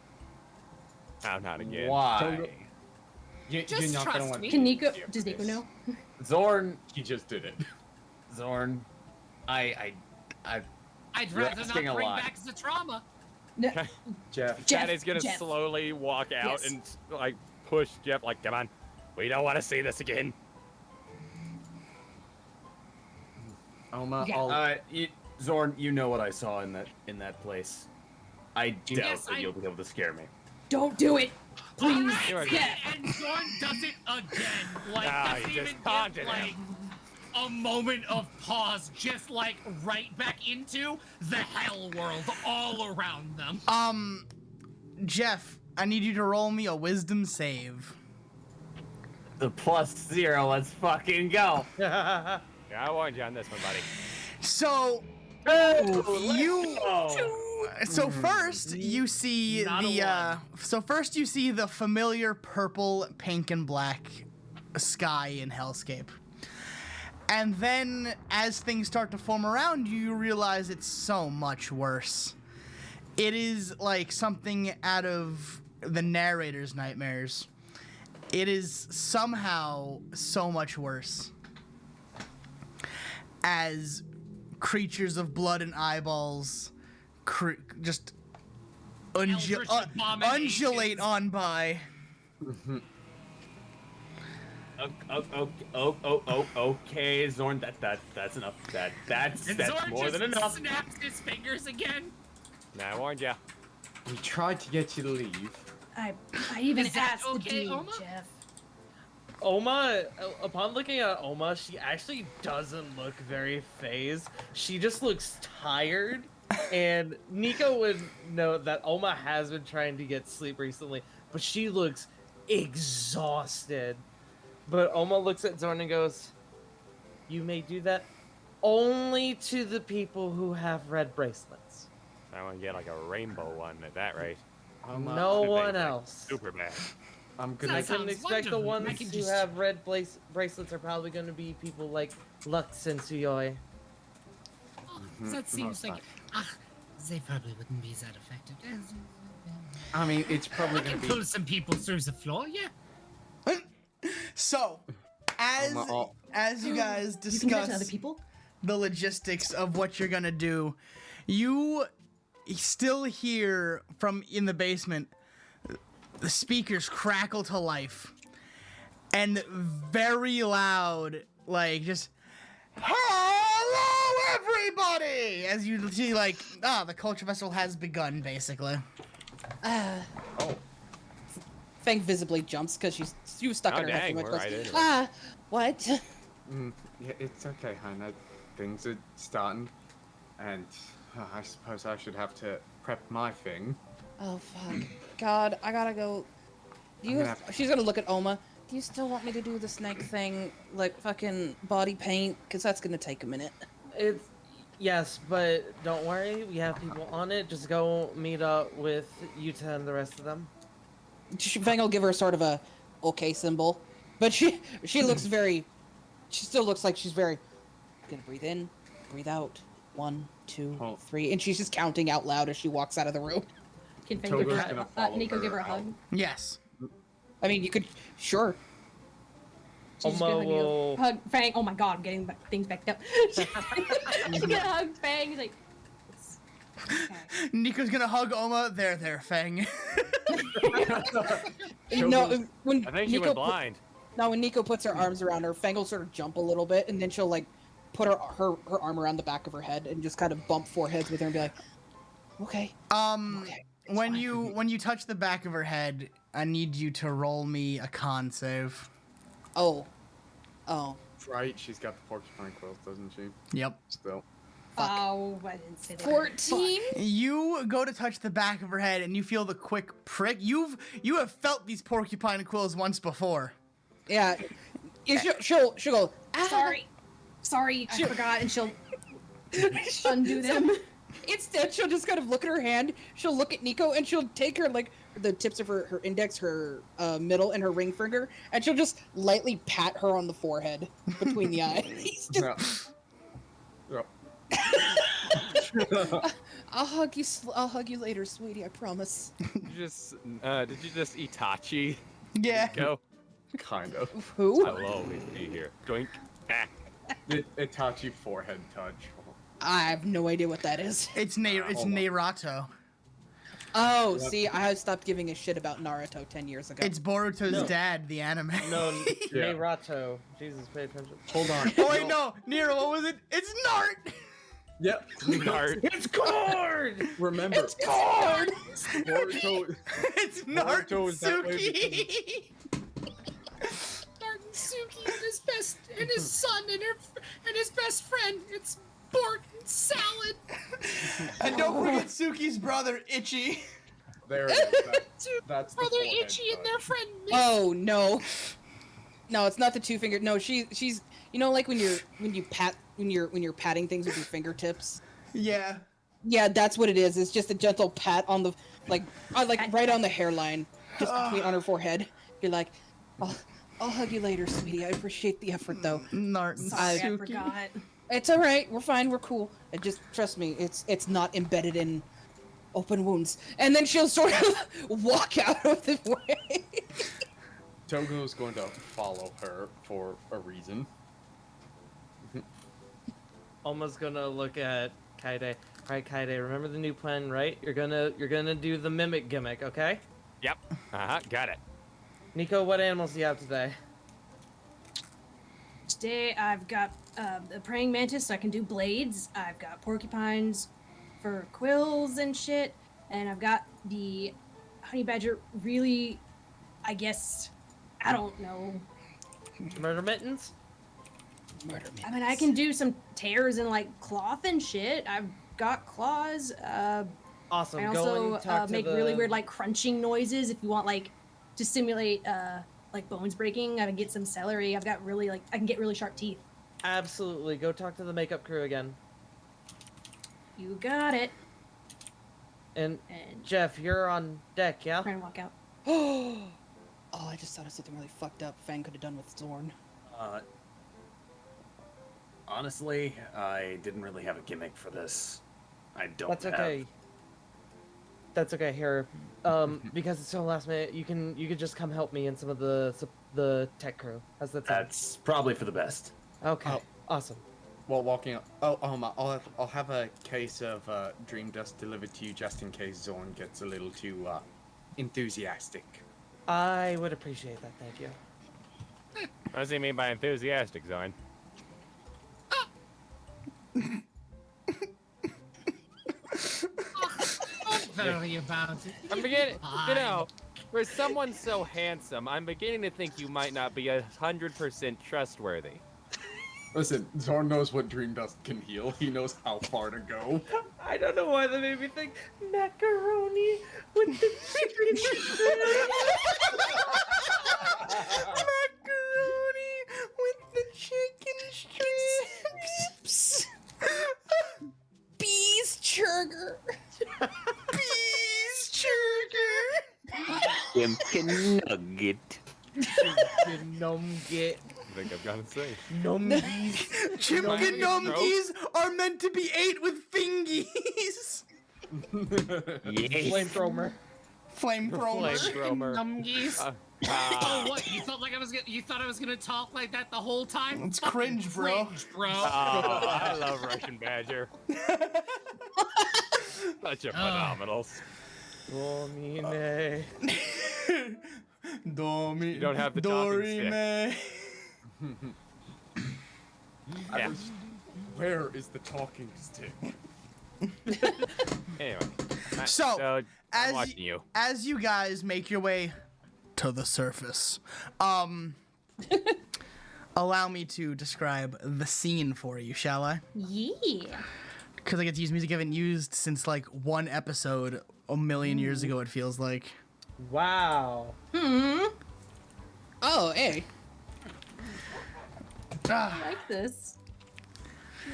S11: Oh, not again.
S14: Why?
S18: Just
S16: you're not gonna
S18: trust
S16: want
S18: me.
S13: Can Nico? Does Nico know?
S14: Zorn,
S12: He just did it.
S14: Zorn,
S18: I'd
S14: You're
S18: rather not
S14: asking a
S18: bring
S14: lot.
S18: back the trauma.
S13: No.
S16: Jeff.
S11: Chad is gonna
S13: Jeff.
S11: slowly walk out
S13: Yes.
S11: and like push Jeff, like, come on, we don't want to see this again.
S16: Oma,
S13: Yeah.
S16: I'll...
S14: Zorn, you know what I saw in that place. I doubt
S18: Yes,
S14: that you'll be able to scare me.
S13: Don't do it, please.
S11: Alright.
S13: Yeah.
S18: And Zorn does it again. Like,
S11: Ah,
S18: doesn't
S11: you just
S18: even
S11: taunted
S18: give, like, a moment of pause, just, like, right back into the hell world all around them.
S8: Jeff, I need you to roll me a wisdom save.
S14: The +0, let's fucking go.
S11: Yeah, I warned you on this one, buddy.
S8: So, So first you see
S18: Not a
S8: first you see the familiar purple, pink, and black sky in Hellscape. And then as things start to form around you, you realize it's so much worse. It is like something out of the narrator's nightmares. It is somehow so much worse. As creatures of blood and eyeballs just
S18: Eldritch abominations.
S8: undulate on by.
S14: Okay, Zorn, that's enough. That's
S18: And
S14: that's
S18: Zorn
S14: more
S18: just
S14: than enough.
S18: snaps his fingers again.
S11: Nah, I warned you.
S16: We tried to get you to leave.
S13: I even
S18: Is that
S13: asked
S18: okay,
S13: the dude,
S18: Oma?
S13: Jeff.
S10: Oma, upon looking at Oma, she actually doesn't look very phased. She just looks tired. And Nico would know that Oma has been trying to get sleep recently, but she looks exhausted. But Oma looks at Zorn and goes, "You may do that only to the people who have red bracelets.
S11: I want to get like a rainbow one at that rate.
S10: No one else.
S11: Super bad.
S16: I'm
S10: I
S16: gonna...
S10: can expect the
S18: wonderful.
S10: ones
S18: I can
S10: who
S18: just-
S10: have red bracelets are probably going to be people like Lux and Suyoi.
S18: That seems like they probably wouldn't be that effective.
S16: I mean, it's probably
S18: I
S16: gonna
S18: can
S16: be...
S18: pull some people through the floor, yeah.
S8: So, as
S16: I'll-
S8: you guys
S13: You can touch other
S8: discuss
S13: people.
S8: the logistics of what you're gonna do, you still hear from in the basement the speakers crackle to life and very loud, like just hello everybody, as you see like the culture festival has begun basically.
S9: Fang visibly jumps because she was stuck
S11: Oh,
S9: in her head
S11: dang,
S9: too much.
S11: we're
S9: Goes,
S11: right into it.
S9: What?
S16: Yeah, it's okay, hon. Things are starting. And I suppose I should have to prep my thing.
S9: Oh fuck. God, I gotta go.
S16: I'm gonna have to-
S9: She's gonna look at Oma. Do you still want me to do the snake thing, like fucking body paint? Because that's gonna take a minute.
S10: It's yes, but don't worry, we have people on it. Just go meet up with Yuta and the rest of them.
S9: Fang will give her sort of a okay symbol, but she looks very. She still looks like she's very. Gonna breathe in, breathe out. 1, 2, 3, and she's just counting out loud as she walks out of the room.
S13: Can Fang
S16: Toga's
S13: give
S16: gonna
S13: her,
S16: follow
S13: Nico
S16: her
S13: give her a
S16: out.
S13: hug?
S8: Yes.
S9: I mean, you could sure.
S13: She's just
S10: Oma
S13: gonna hug you.
S10: will-
S13: Hug Fang. Oh my god, I'm getting things backed up. She's gonna hug Fang. He's like,
S8: Nico's gonna hug Oma. There, Fang.
S9: No, when
S11: I think she
S9: Nico
S11: went blind.
S9: Now, when Nico puts her arms around her, Fang will sort of jump a little bit, and then she'll like put her arm around the back of her head and just kind of bump foreheads with her and be like, "Okay."
S8: When you touch the back of her head, I need you to roll me a con save.
S9: Oh.
S12: Right, she's got the porcupine quills, doesn't she?
S8: Yep.
S12: Still.
S13: oh, I didn't say that.
S9: 14.
S8: You go to touch the back of her head and you feel the quick prick. You have felt these porcupine quills once before.
S9: Yeah. She'll go.
S13: Sorry, I forgot, and she'll undo them.
S9: Instead, she'll just kind of look at her hand. She'll look at Nico, and she'll take her like the tips of her index, her middle, and her ring finger, and she'll just lightly pat her on the forehead between the eyes. Just, I'll hug you. I'll hug you later, sweetie. I promise.
S11: Did you just Itachi?
S8: Yeah.
S11: Go.
S12: Kind of.
S9: Who?
S11: I will always be here. Doink. Ah.
S12: Itachi forehead touch.
S9: I have no idea what that is.
S8: It's Naruto.
S9: Oh, see, I stopped giving a shit about Naruto 10 years ago.
S8: It's Boruto's dad, the anime.
S10: No, Naruto. Jesus, pay attention.
S12: Hold on.
S8: Oh wait, no, Nero, what was it? It's Nart!
S12: Yep.
S11: Nart.
S10: It's Cord!
S12: Remember.
S9: It's Cord!
S12: Boruto.
S8: It's Nart
S12: Boruto is that way
S8: Suki!
S18: Bart and Suki and his best and his son and his best friend. It's Bort and Salad.
S8: And don't forget Suki's brother, Itchy.
S12: There it is. That's the
S18: Brother
S12: forehead
S18: Itchy and
S12: touch.
S18: their friend Miss.
S9: Oh no, no, it's not the two finger. No, she's like when you're patting things with your fingertips.
S8: Yeah.
S9: Yeah, that's what it is. It's just a gentle pat on the like right on the hairline, just on her forehead. You're like, I'll hug you later, sweetie. I appreciate the effort though.
S8: Nart and
S13: Sorry, I
S8: Suki.
S13: forgot.
S9: It's all right. We're fine. We're cool. Just trust me. It's not embedded in open wounds. And then she'll sort of walk out of the way.
S12: Togo's going to follow her for a reason.
S10: Almost gonna look at Kaide. Alright, Kaide, remember the new plan, right? You're gonna do the mimic gimmick, okay?
S11: Yep. Got it.
S10: Nico, what animals do you have today?
S13: Today I've got the praying mantis, so I can do blades. I've got porcupines for quills and shit, and I've got the honey badger. Really, I guess, I don't know.
S10: Murder mittens?
S13: I mean, I can do some tears in like cloth and shit. I've got claws.
S10: Awesome.
S13: I
S10: Go
S13: also
S10: and talk to
S13: make
S10: the...
S13: really weird like crunching noises if you want like to simulate like bones breaking. I can get some celery. I've got really I can get really sharp teeth.
S10: Absolutely. Go talk to the makeup crew again.
S13: You got it.
S10: And Jeff, you're on deck, yeah?
S13: Trying to walk out.
S9: Oh, I just thought of something really fucked up Fang could have done with Zorn.
S14: Honestly, I didn't really have a gimmick for this. I don't
S10: That's
S14: have...
S10: okay. That's okay. Here, because it's so last minute, you can just come help me and some of the tech crew. How's that sound?
S14: That's probably for the best.
S10: Okay. Awesome.
S12: While walking up, I'll have a case of Dream Dust delivered to you just in case Zorn gets a little too enthusiastic.
S10: I would appreciate that. Thank you.
S11: What does he mean by enthusiastic, Zorn?
S18: Don't worry about it.
S11: I'm beginning, for someone so handsome, I'm beginning to think you might not be 100% trustworthy.
S12: Listen, Zorn knows what Dream Dust can heal. He knows how far to go.
S10: I don't know why that made me think macaroni with the chicken strips.
S8: Macaroni with the chicken strips.
S9: Bees churger.
S8: Bees churger.
S14: Chicken nugget.
S10: Chicken nugget.
S11: I think I've got it safe.
S10: Numgies.
S8: Chimkin numgies are meant to be ate with fingies.
S14: Yes.
S10: Flamethrower.
S8: Flamethrower.
S11: Flamethrower.
S18: Numgies. Oh, what? You thought I was gonna talk like that the whole time?
S8: It's cringe, bro.
S18: Cringe, bro.
S11: Oh, I love Russian Badger. Such a phenomenal.
S10: Domine.
S8: Domi.
S11: You don't have the talking stick.
S8: Dorime.
S11: Yeah.
S12: Where is the talking stick?
S11: Anyway.
S8: So,
S11: I'm watching you.
S8: As you guys make your way to the surface, allow me to describe the scene for you, shall I?
S13: Yeah.
S8: Because I get to use music I haven't used since like one episode a million years ago, it feels like.
S10: Wow.
S9: Oh, hey.
S13: I like this.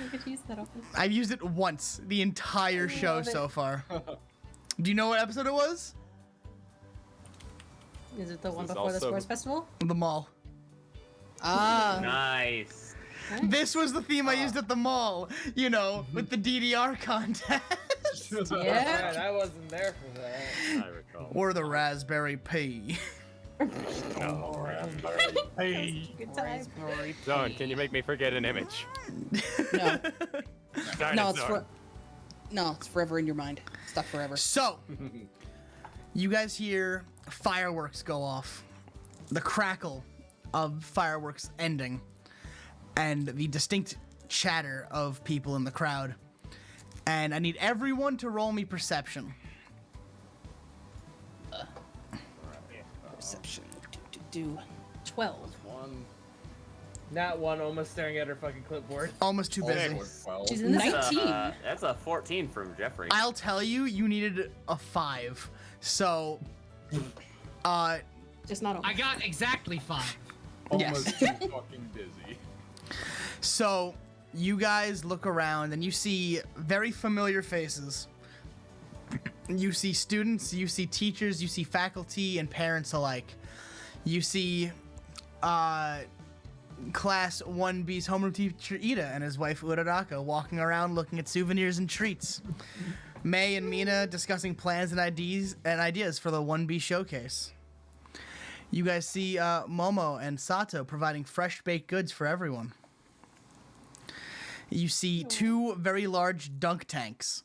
S13: You get to use that often.
S8: I've used it once the entire show
S13: love it.
S8: so far. Do you know what episode it was?
S13: Is it the one
S11: This is
S13: before the
S11: also-
S13: sports festival?
S8: The mall.
S9: Ah.
S14: Nice.
S8: This was the theme I used at the mall, you know, with the DDR contest.
S10: Man, I wasn't there for that.
S11: I recall.
S8: Or the Raspberry Pi.
S13: Hey. Good time.
S11: Zone, can you make me forget an image?
S9: No.
S11: Darn
S9: No,
S11: it,
S9: it's
S11: Zone.
S9: it's forever in your mind. Stuck forever.
S8: So, you guys hear fireworks go off, the crackle of fireworks ending, and the distinct chatter of people in the crowd. And I need everyone to roll me perception.
S9: Perception. Do.
S13: 12.
S10: Not one, almost staring at her fucking clipboard.
S8: Almost too busy.
S13: She's in the
S9: 19.
S14: That's a 14 from Jeffrey.
S8: I'll tell you, you needed a 5. So,
S13: Just not
S18: I got exactly 5.
S12: Almost too fucking busy.
S8: So, you guys look around and you see very familiar faces. You see students, you see teachers, you see faculty and parents alike. You see Class 1B's homeroom teacher Ida and his wife Uraraka walking around looking at souvenirs and treats. May and Mina discussing plans and ideas for the 1B showcase. You guys see Momo and Sato providing fresh baked goods for everyone. You see 2 very large dunk tanks.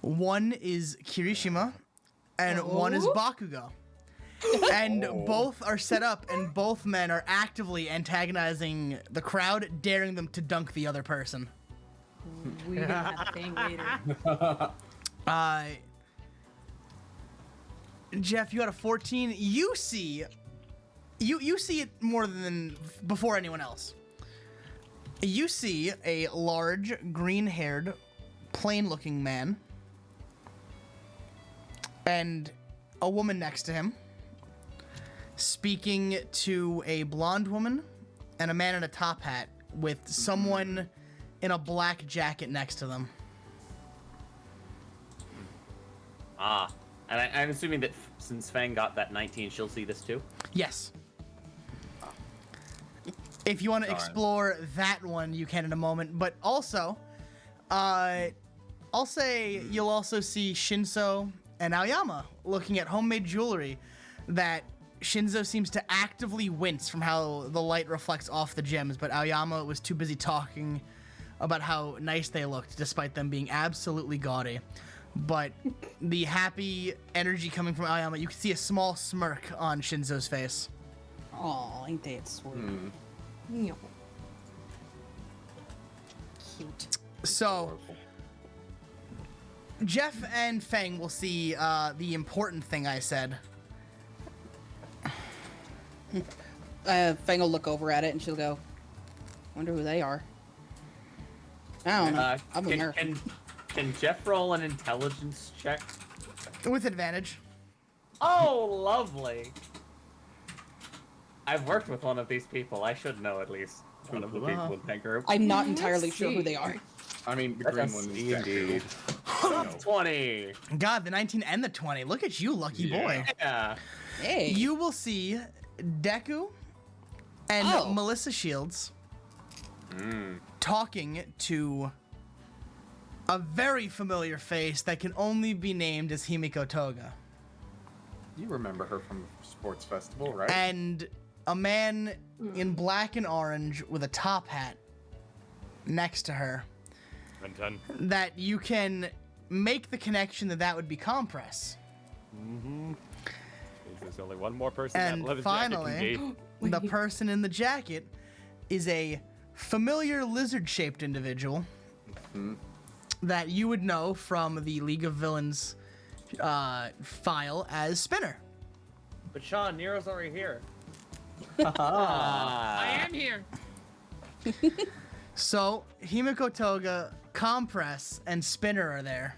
S8: One is Kirishima, and one is Bakugo. And both are set up, and both men are actively antagonizing the crowd, daring them to dunk the other person.
S13: We're gonna have a thing later.
S8: Jeff, you got a 14. You see it more than before anyone else. You see a large, green-haired, plain-looking man and a woman next to him speaking to a blonde woman and a man in a top hat with someone in a black jacket next to them.
S14: Ah, and I'm assuming that since Fang got that 19, she'll see this too?
S8: Yes. If you want to explore that one, you can in a moment. But also, I'll say you'll also see Shinso and Aoyama looking at homemade jewelry that Shinzo seems to actively wince from how the light reflects off the gems, but Aoyama was too busy talking about how nice they looked, despite them being absolutely gaudy. But the happy energy coming from Aoyama, you can see a small smirk on Shinzo's face.
S9: Aw, ain't that sweet?
S13: No. Cute.
S8: So, Jeff and Feng will see the important thing I said.
S9: Fang will look over at it and she'll go, wonder who they are. I don't know. I'm American.
S14: Can Jeff roll an intelligence check?
S8: With advantage.
S14: Oh, lovely. I've worked with one of these people. I should know at least one of the people in that group.
S9: I'm not entirely sure who they are.
S12: I mean, the green one is
S14: indeed. 20.
S8: God, the 19 and the 20. Look at you, lucky boy.
S14: Yeah.
S9: Hey.
S8: You will see Deku and Melissa Shields talking to a very familiar face that can only be named as Himiko Toga.
S12: You remember her from Sports Festival, right?
S8: And a man in black and orange with a top hat next to her. That you can make the connection that would be Compress.
S11: Mm-hmm. There's only one more person that
S8: And
S11: leather
S8: finally,
S11: jacket
S8: the person in the jacket is a familiar lizard-shaped individual that you would know from the League of Villains file as Spinner.
S10: But Sean, Nero's already here.
S18: I am here.
S8: So, Himiko Toga, Compress, and Spinner are there.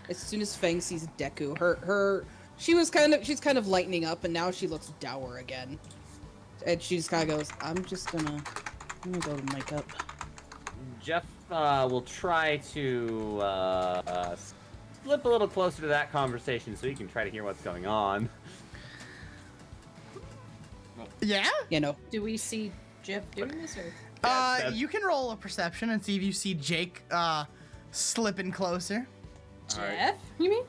S9: As soon as Fang sees Deku, she's kind of lightening up, and now she looks dour again. And she just kind of goes, I'm just gonna Let me go to mic up.
S14: Jeff will try to slip a little closer to that conversation so you can try to hear what's going on.
S8: Yeah?
S9: You know.
S13: Do we see Jeff doing this or?
S8: You can roll a perception and see if you see Jake slipping closer.
S13: Jeff, you mean?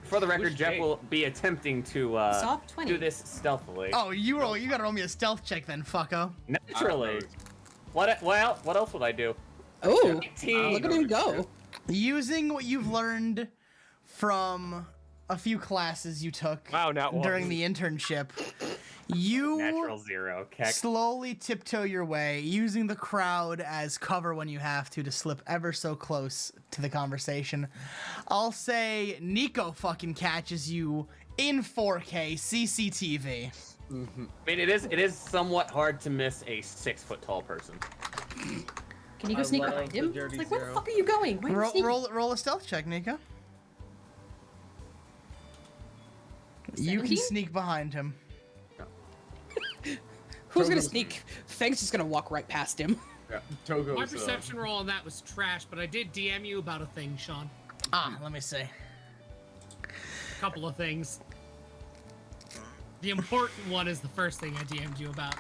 S14: For the record,
S11: Who's
S14: Jeff
S11: Jake?
S14: will be attempting to
S13: Soft 20.
S14: do this stealthily.
S8: Oh, you gotta roll me a stealth check then, fucko.
S14: Naturally. What else would I do?
S9: Oh,
S14: 18.
S9: look at him go.
S8: Using what you've learned from a few classes you took during the internship, you
S14: Natural 0. Keck.
S8: slowly tiptoe your way, using the crowd as cover when you have to slip ever so close to the conversation. I'll say Nico fucking catches you in 4K CCTV.
S14: I mean, it is somewhat hard to miss a 6-foot-tall person.
S13: Can you go sneak behind him? It's like, where the fuck are you going? Why are you sneaking?
S8: Roll a stealth check, Nico. You can
S13: 17?
S8: sneak behind him.
S9: Who's gonna sneak? Fang's just gonna walk right past him.
S12: Yeah, Togo's.
S18: My perception roll on that was trash, but I did DM you about a thing, Sean.
S8: Let me see.
S18: A couple of things. The important one is the first thing I DM'd you about.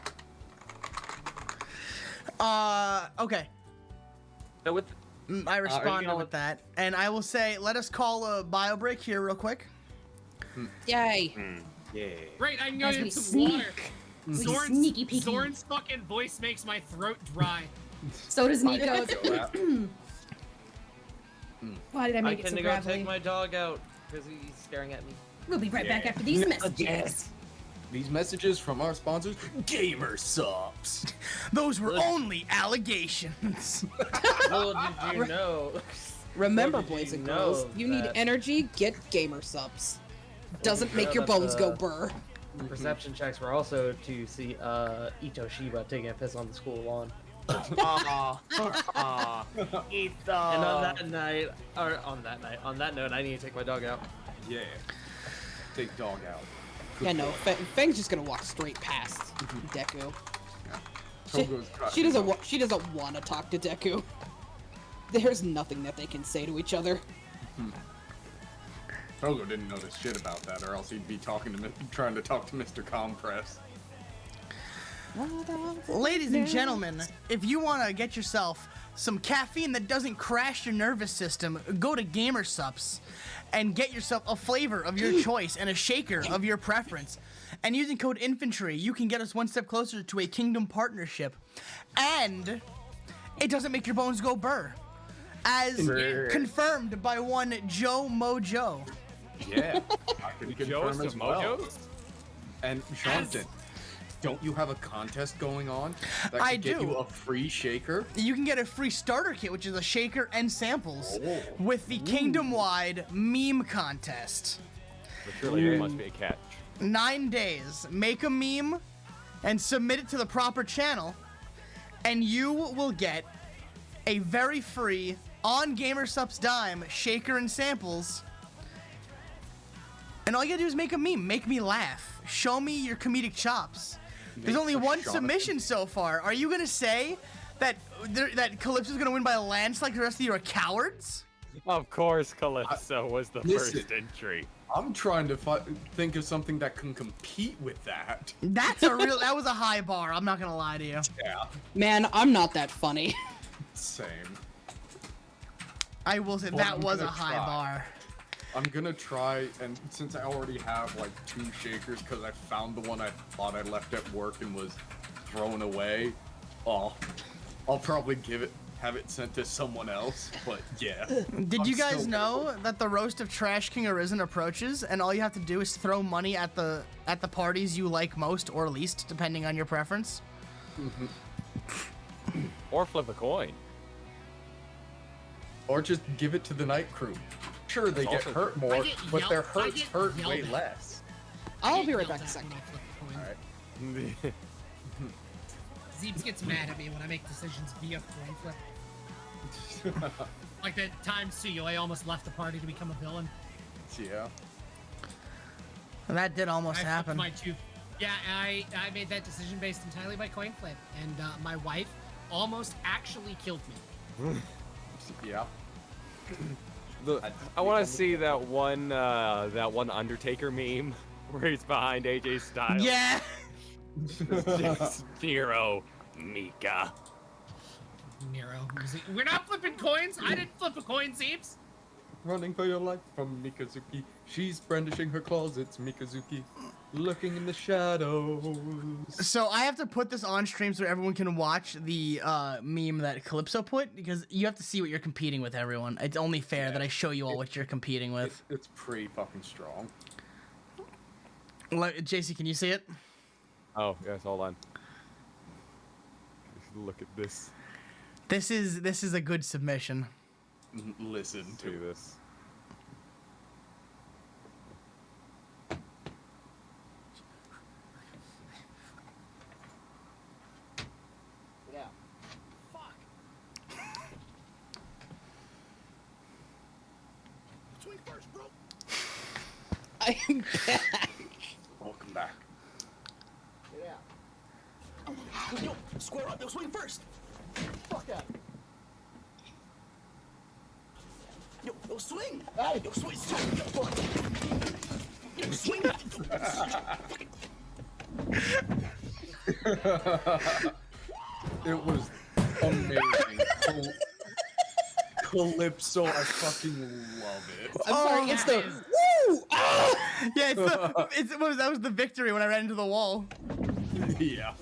S8: Okay.
S14: So with
S8: I responded with that, and I will say, let us call a bio break here real quick.
S9: Yay!
S14: Yeah.
S18: Great, I can go
S13: As we
S18: get some
S13: sneak.
S18: water.
S13: We
S18: Zoran's,
S13: sneaky peeky.
S18: Zoran's fucking voice makes my throat dry.
S13: So does Nico. Why did I
S10: I
S13: make it
S10: can
S13: so
S10: go
S13: gravelly?
S10: take my dog out because he's staring at me.
S13: We'll be right back after these messages.
S12: These messages from our sponsors, Gamer Subs.
S8: Those were only allegations.
S10: Little did you know.
S9: Remember,
S10: Little did
S9: boys
S10: you
S9: and
S10: know
S9: girls, you need
S10: that-
S9: energy. Get Gamer Subs. Doesn't
S10: you
S9: make
S10: know
S9: your
S10: that
S9: bones
S10: the-
S9: go burr.
S10: The perception checks were also to see Ito Shiba taking a piss on the school lawn.
S14: Ito.
S10: And on that note, I need to take my dog out.
S12: Yeah. Take dog out.
S9: Yeah, no, Fang's just gonna walk straight past Deku.
S12: Togo's
S9: She doesn't want to talk to Deku. There's nothing that they can say to each other.
S12: Togo didn't notice shit about that, or else he'd be trying to talk to Mr. Compress.
S8: Ladies and gentlemen, if you want to get yourself some caffeine that doesn't crash your nervous system, go to Gamer Subs and get yourself a flavor of your choice and a shaker of your preference. And using code INFANTRY, you can get us one step closer to a Kingdom partnership. And it doesn't make your bones go burr. As confirmed by one Joe Mojo.
S12: Yeah, I can
S11: Joe
S12: confirm as
S11: some
S12: well.
S11: mojos?
S12: And Jonathan, don't you have a contest going on that
S8: I
S12: could get
S8: do.
S12: you a free shaker?
S8: You can get a free starter kit, which is a shaker and samples, with the Kingdom-wide meme contest.
S11: But surely there must be a catch.
S8: 9 days. Make a meme and submit it to the proper channel, and you will get a very free, on GamerSup's dime, shaker and samples. And all you gotta do is make a meme. Make me laugh. Show me your comedic chops. There's only one submission so far. Are you gonna say that Calypso's gonna win by a landslide because the rest of you are cowards?
S11: Of course, Calypso was the first entry.
S12: I'm trying to think of something that can compete with that.
S8: That was a high bar. I'm not gonna lie to you.
S12: Yeah.
S9: Man, I'm not that funny.
S12: Same.
S8: I will say
S12: But
S8: that
S12: I'm
S8: was a
S12: gonna
S8: high
S12: try.
S8: bar.
S12: I'm gonna try, and since I already have like 2 shakers, because I found the one I thought I left at work and was thrown away, I'll probably have it sent to someone else. But yeah.
S8: Did you guys know that the roast of Trash King Arisen approaches, and all you have to do is throw money at the parties you like most or least, depending on your preference?
S11: Or flip a coin.
S12: Or just give it to the night crew. Sure, they get hurt more, but their hurts hurt way less.
S9: I'll be right back in a second.
S12: Alright.
S18: Zeebs gets mad at me when I make decisions via coin flip. Like that time Suyoi almost left the party to become a villain.
S12: Yeah.
S8: That did almost
S18: I
S8: happen.
S18: flipped my 2. Yeah, I made that decision based entirely by coin flip, and my wife almost actually killed me.
S12: Yeah.
S11: I want to see that one Undertaker meme where he's behind AJ Styles.
S8: Yeah.
S11: Just Nero, Mika.
S18: Nero. We're not flipping coins. I didn't flip a coin, Zeebs.
S12: Running for your life from Mikazuki. She's brandishing her claws. It's Mikazuki. Looking in the shadows.
S8: So I have to put this on stream so everyone can watch the meme that Calypso put, because you have to see what you're competing with, everyone. It's only fair that I show you all what you're competing with.
S12: It's pretty fucking strong.
S8: JC, can you see it?
S11: Oh, yes, hold on. Look at this.
S8: This is a good submission.
S12: Listen to
S11: this.
S9: Yeah.
S18: Swing first, bro.
S9: I'm back.
S12: Welcome back.
S9: Yeah.
S5: Yo, square up. Yo, swing first.
S9: Fuck that.
S5: Yo, swing. Yo, swing. Yo, swing.
S12: It was amazing. Calypso, I fucking love it.
S9: I'm sorry, it's the woo! Ah!
S8: Yeah, that was the victory when I ran into the wall.
S12: Yeah.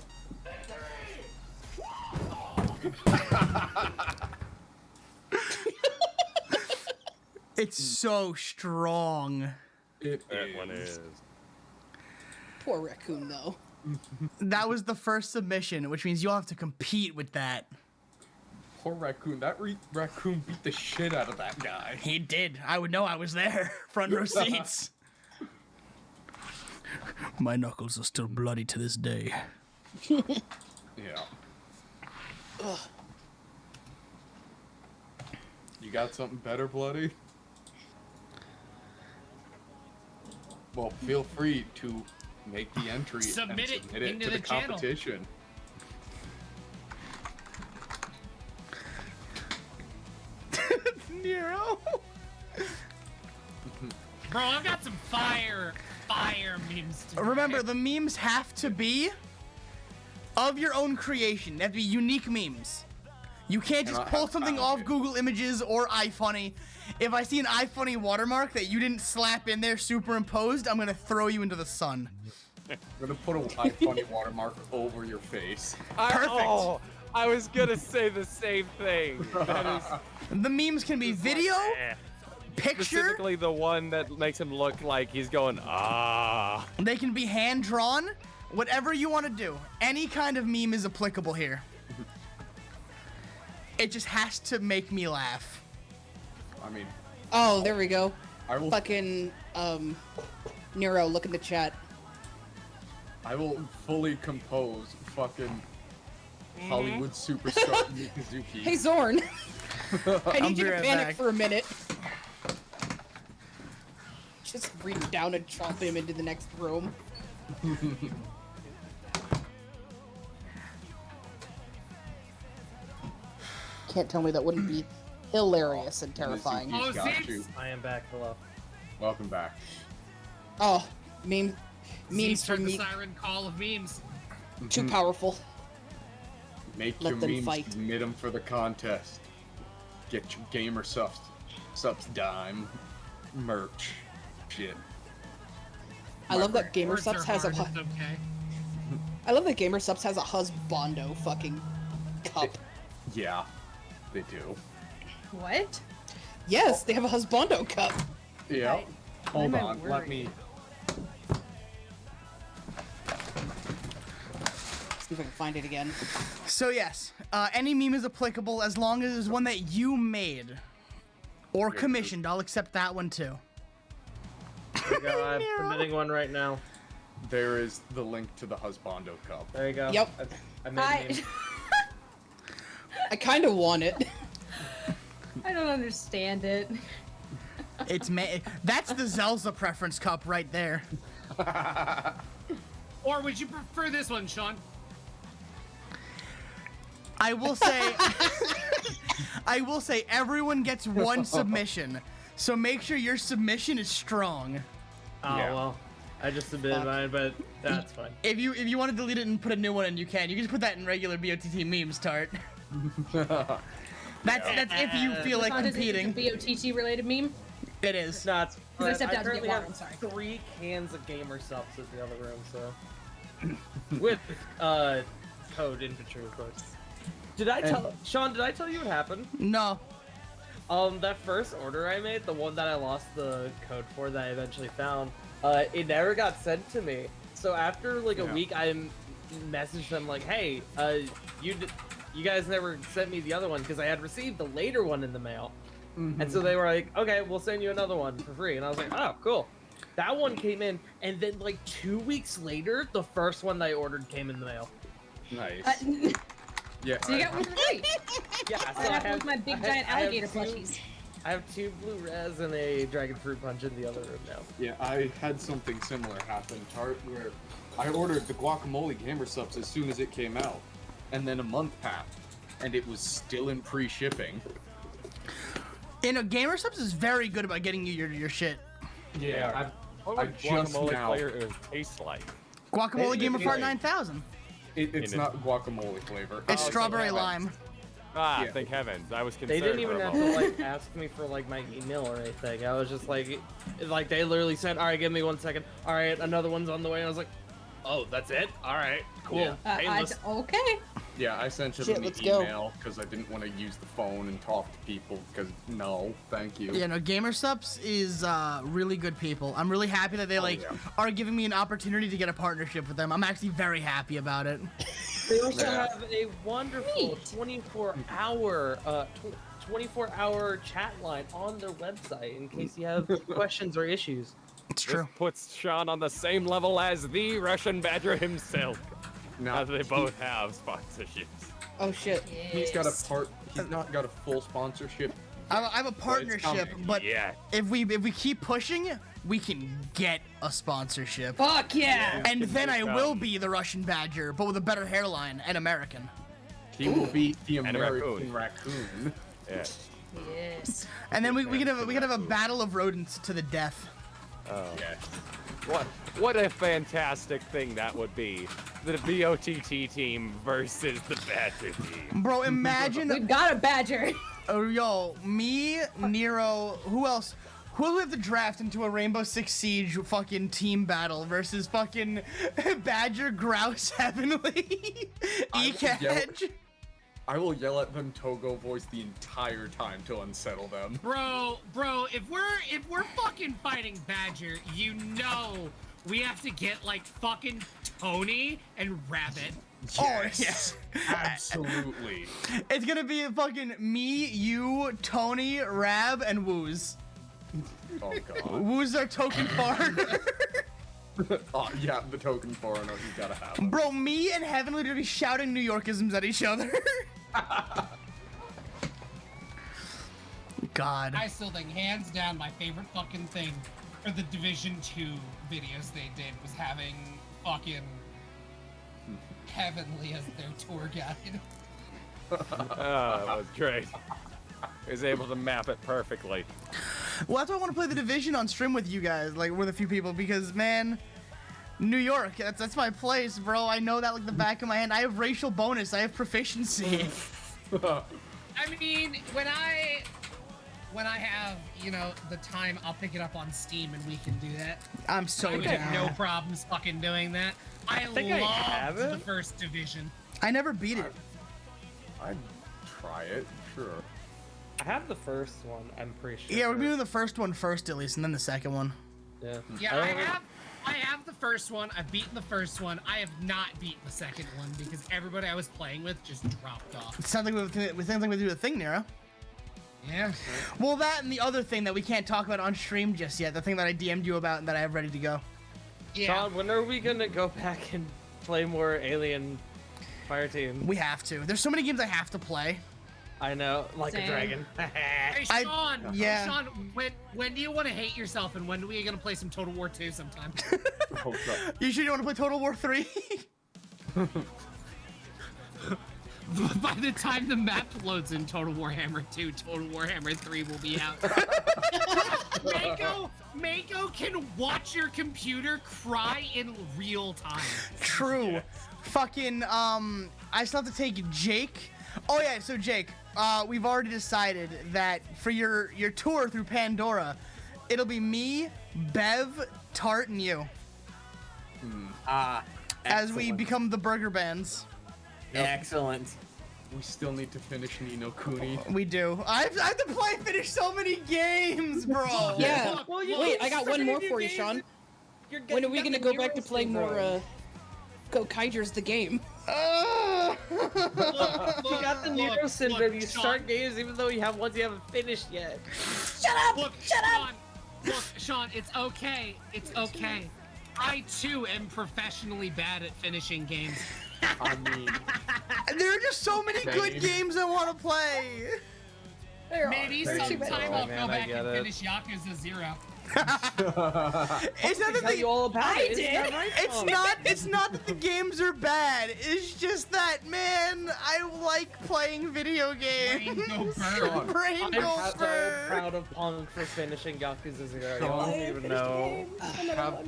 S8: It's so strong.
S12: That
S11: one is.
S9: Poor raccoon, though.
S8: That was the first submission, which means you'll have to compete with that.
S12: Poor raccoon. That raccoon beat the shit out of that guy.
S8: He did. I would know I was there. Front row seats. My knuckles are still bloody to this day.
S12: Yeah.
S9: Ugh.
S12: You got something better, Bloody? Well, feel free to make the entry
S18: Submit
S12: and
S18: it
S12: submit it
S18: into
S12: to
S18: the
S12: the
S18: channel.
S12: competition.
S8: Nero.
S18: Bro, I've got some fire memes to
S8: Remember, the memes have to be of your own creation. They have to be unique memes. You can't just
S12: Cannot
S8: pull
S12: have
S8: something off Google Images or iFunny. If I see an iFunny watermark that you didn't slap in there superimposed, I'm gonna throw you into the sun.
S12: I'm gonna put an iFunny watermark over your face.
S8: Perfect.
S11: I was gonna say the same thing. That is
S8: The memes can be video, picture.
S11: specifically the one that makes him look like he's going, ah.
S8: They can be hand drawn. Whatever you want to do. Any kind of meme is applicable here. It just has to make me laugh.
S12: I mean,
S9: Oh, there we go.
S12: I will.
S9: Fucking, Nero, look in the chat.
S12: I will fully compose fucking Hollywood superstar Mikazuki.
S9: Hey, Zorn. I
S8: I'll
S9: need you
S8: be
S9: to
S8: right
S9: panic
S8: back.
S9: for a minute. Just reach down and chomp him into the next room. Can't tell me that wouldn't be hilarious and terrifying.
S12: Mizuki's got you.
S10: I am back. Hello.
S12: Welcome back.
S9: Oh, memes
S18: Zeebs
S9: for
S18: heard the
S9: me
S18: siren call of memes.
S9: too powerful.
S12: Make
S9: Let
S12: your
S9: them
S12: memes,
S9: fight.
S12: submit them for the contest. Get your gamer subs dime merch. Shit.
S9: I love that Gamer
S18: Words are
S9: Subs has a.
S18: hard, it's okay.
S9: I love that Gamer Subs has a husbando fucking cup.
S12: Yeah, they do.
S13: What?
S9: Yes, they have a husbando cup.
S12: Yeah. Hold
S13: Why am I
S12: on, let me.
S9: See if I can find it again.
S8: So yes, any meme is applicable as long as it's one that you made or commissioned. I'll accept that one too.
S10: There you go. I'm submitting one right now.
S12: There is the link to the husbando cup.
S10: There you go.
S9: Yep.
S10: I made a meme.
S9: I kind of want it.
S13: I don't understand it.
S8: It's that's the Zelza preference cup right there.
S18: Or would you prefer this one, Sean?
S8: I will say everyone gets one submission, so make sure your submission is strong.
S10: Oh well, I just submitted mine, but that's fine.
S8: If you want to delete it and put a new one in, you can. You can just put that in regular BOTT memes, Tart. That's if you feel like competing.
S13: Is it a BOTT related meme?
S8: It is.
S10: No, it's
S13: I stepped out to
S10: currently
S13: get water.
S10: have
S13: I'm sorry.
S10: 3 cans of gamer subs in the other room, so with code infantry, of course. Did I tell Sean? Did I tell you what happened?
S8: No.
S10: That first order I made, the one that I lost the code for that I eventually found, it never got sent to me. So after like a week, I messaged them like, "Hey, you guys never sent me the other one because I had received the later one in the mail." And so they were like, "Okay, we'll send you another one for free." And I was like, "Oh, cool." That one came in, and then like 2 weeks later, the first one that I ordered came in the mail.
S12: Nice. Yeah.
S13: So you got one for free.
S10: Yeah, so
S13: I have with my big giant alligator plushies.
S10: I have 2 blue res and a dragon fruit punch in the other room now.
S12: Yeah, I had something similar happen, Tart, where I ordered the guacamole gamer subs as soon as it came out, and then a month passed, and it was still in pre-shipping.
S8: Gamer Subs is very good about getting you your shit.
S12: Yeah,
S11: What
S12: I
S11: would
S12: just
S11: guacamole
S12: now.
S11: flavor taste like?
S8: Guacamole Gamer Fart 9000.
S12: It's not guacamole flavor.
S8: It's strawberry lime.
S11: Ah, thank heavens! I was
S10: They
S11: concerned.
S10: didn't even
S11: for a
S10: have to
S11: moment.
S10: like ask me for like my email or anything. I was just like they literally said, "All right, give me 1 second. All right, another one's on the way." And I was like, "Oh, that's it? All right, cool." Painless.
S13: Okay.
S12: Yeah, I sent you
S9: Shit,
S12: the
S9: let's go.
S12: email because I didn't want to use the phone and talk to people because no, thank you.
S8: Yeah, no, Gamer Subs is really good people. I'm really happy that they are giving me an opportunity to get a partnership with them. I'm actually very happy about it.
S10: They also have a wonderful 24-hour chat line on their website in case you have questions or issues.
S8: It's
S11: This puts Sean on the same level as the Russian Badger himself. Now they both have sponsorships.
S9: Oh shit.
S12: He's not got a full sponsorship.
S8: I have a partnership, but
S11: Yeah.
S8: if we keep pushing, we can get a sponsorship.
S13: Fuck yeah!
S8: And then I will be the Russian Badger, but with a better hairline and American.
S12: He will be the
S11: And a
S12: American raccoon.
S11: Yeah.
S13: Yes.
S8: And then we could have a battle of rodents to the death.
S11: Oh. Yeah. What a fantastic thing that would be. The BOTT team versus the Badger team.
S8: Bro, imagine.
S13: We've got a badger.
S8: Oh, yo, me, Nero, who else? Who do we have to draft into a Rainbow Six Siege fucking team battle versus fucking Badger, Grouse, Heavenly, Ekadge?
S12: I will yell at them Togo voice the entire time to unsettle them.
S18: Bro, if we're fucking fighting Badger, you know we have to get like fucking Tony and Rabbit.
S8: Oh, yes.
S12: Absolutely.
S8: It's gonna be fucking me, you, Tony, Rab, and Wooz.
S12: Oh god.
S8: Wooz our token foreigner.
S12: Oh yeah, the token foreigner, you gotta have him.
S8: Bro, me and Heavenly are gonna be shouting New Yorkisms at each other. God.
S18: I still think hands down my favorite fucking thing for the Division 2 videos they did was having fucking Heavenly as their tour guide.
S11: That was great. He was able to map it perfectly.
S8: Well, that's why I want to play the Division on stream with you guys, like with a few people, because man, New York, that's my place, bro. I know that like the back of my hand. I have racial bonus. I have proficiency.
S18: I mean, when I have, you know, the time, I'll pick it up on Steam and we can do that.
S8: I'm so
S18: I would
S8: down.
S18: have no problems fucking doing that. I
S10: think I have
S18: loved the
S10: it.
S18: first Division.
S8: I never beat it.
S12: I'd try it, sure.
S10: I have the first one, I'm pretty sure.
S8: Yeah, we're doing the first one first at least, and then the second one.
S10: Yeah.
S18: Yeah, I have the first one. I've beaten the first one. I have not beaten the second one because everybody I was playing with just dropped off.
S8: It sounds like we do the thing, Nero.
S18: Yeah.
S8: Well, that and the other thing that we can't talk about on stream just yet, the thing that I DM'd you about and that I have ready to go.
S18: Yeah.
S10: Sean, when are we gonna go back and play more Alien Fireteam?
S8: We have to. There's so many games I have to play.
S10: I know, like
S13: Same.
S10: a dragon.
S18: Hey,
S8: I-
S18: Sean.
S8: yeah.
S18: Sean, when do you want to hate yourself, and when are we gonna play some Total War 2 sometime?
S12: Oh god.
S8: You sure you want to play Total War 3?
S18: By the time the map loads in Total Warhammer 2, Total Warhammer 3 will be out. Mako can watch your computer cry in real time.
S8: True. Fucking, I still have to take Jake. Oh yeah, so Jake, we've already decided that for your tour through Pandora, it'll be me, Bev, Tart, and you. As we become the Burger Bands.
S14: Excellent.
S12: We still need to finish Ni no Kuni.
S8: We do. I have to finish so many games, bro.
S9: Yeah. Wait, I got one more for you, Sean. When are we gonna go back to playing more Go Kaijers the game?
S10: You got the Nero syndrome. You start games even though you have ones you haven't finished yet.
S18: Shut up! Shut up! Look, Sean, it's okay. It's okay. I too am professionally bad at finishing games.
S12: I mean,
S8: there are just so many good games I want to play.
S18: Maybe sometime I'll go back and finish Yakuza 0.
S8: It's not that
S10: you all about it.
S8: It's not that the games are bad. It's just that, man, I like playing video games. Brain
S10: I'm
S8: goes
S10: so proud of Pong for finishing Yakuza 0. You don't even know.
S12: I have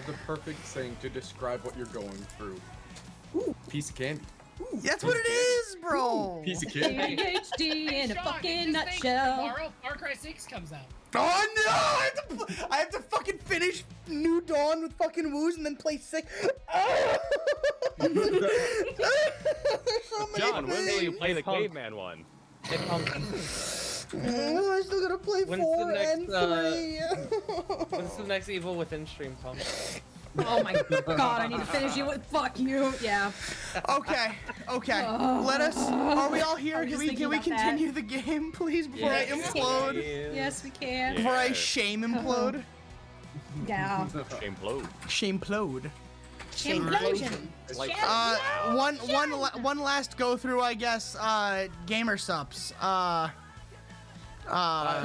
S12: the perfect saying to describe what you're going through. Piece of candy.
S8: That's what it is, bro.
S12: Piece of candy.
S13: ADHD in a
S18: Sean,
S13: fucking
S18: you just think
S13: nutshell.
S18: Tomorrow, Far Cry 6 comes out.
S8: Oh no! I have to fucking finish New Dawn with fucking woos and then play 6.
S11: John, when will you play the caveman one?
S8: I still gotta play 4 and 3.
S10: When's the next Evil Within stream, Pong?
S13: Oh my god, I need to finish it with fuck you. Yeah.
S8: Okay. Let us. Are we all here?
S13: I was
S8: Can
S13: just
S8: we
S13: thinking about
S8: continue the game, please, before I implode?
S13: Yes, we can.
S8: Before I shame implode.
S13: Yeah.
S8: Shameplode.
S13: Implosion.
S8: One last go through, I guess. Gamer subs.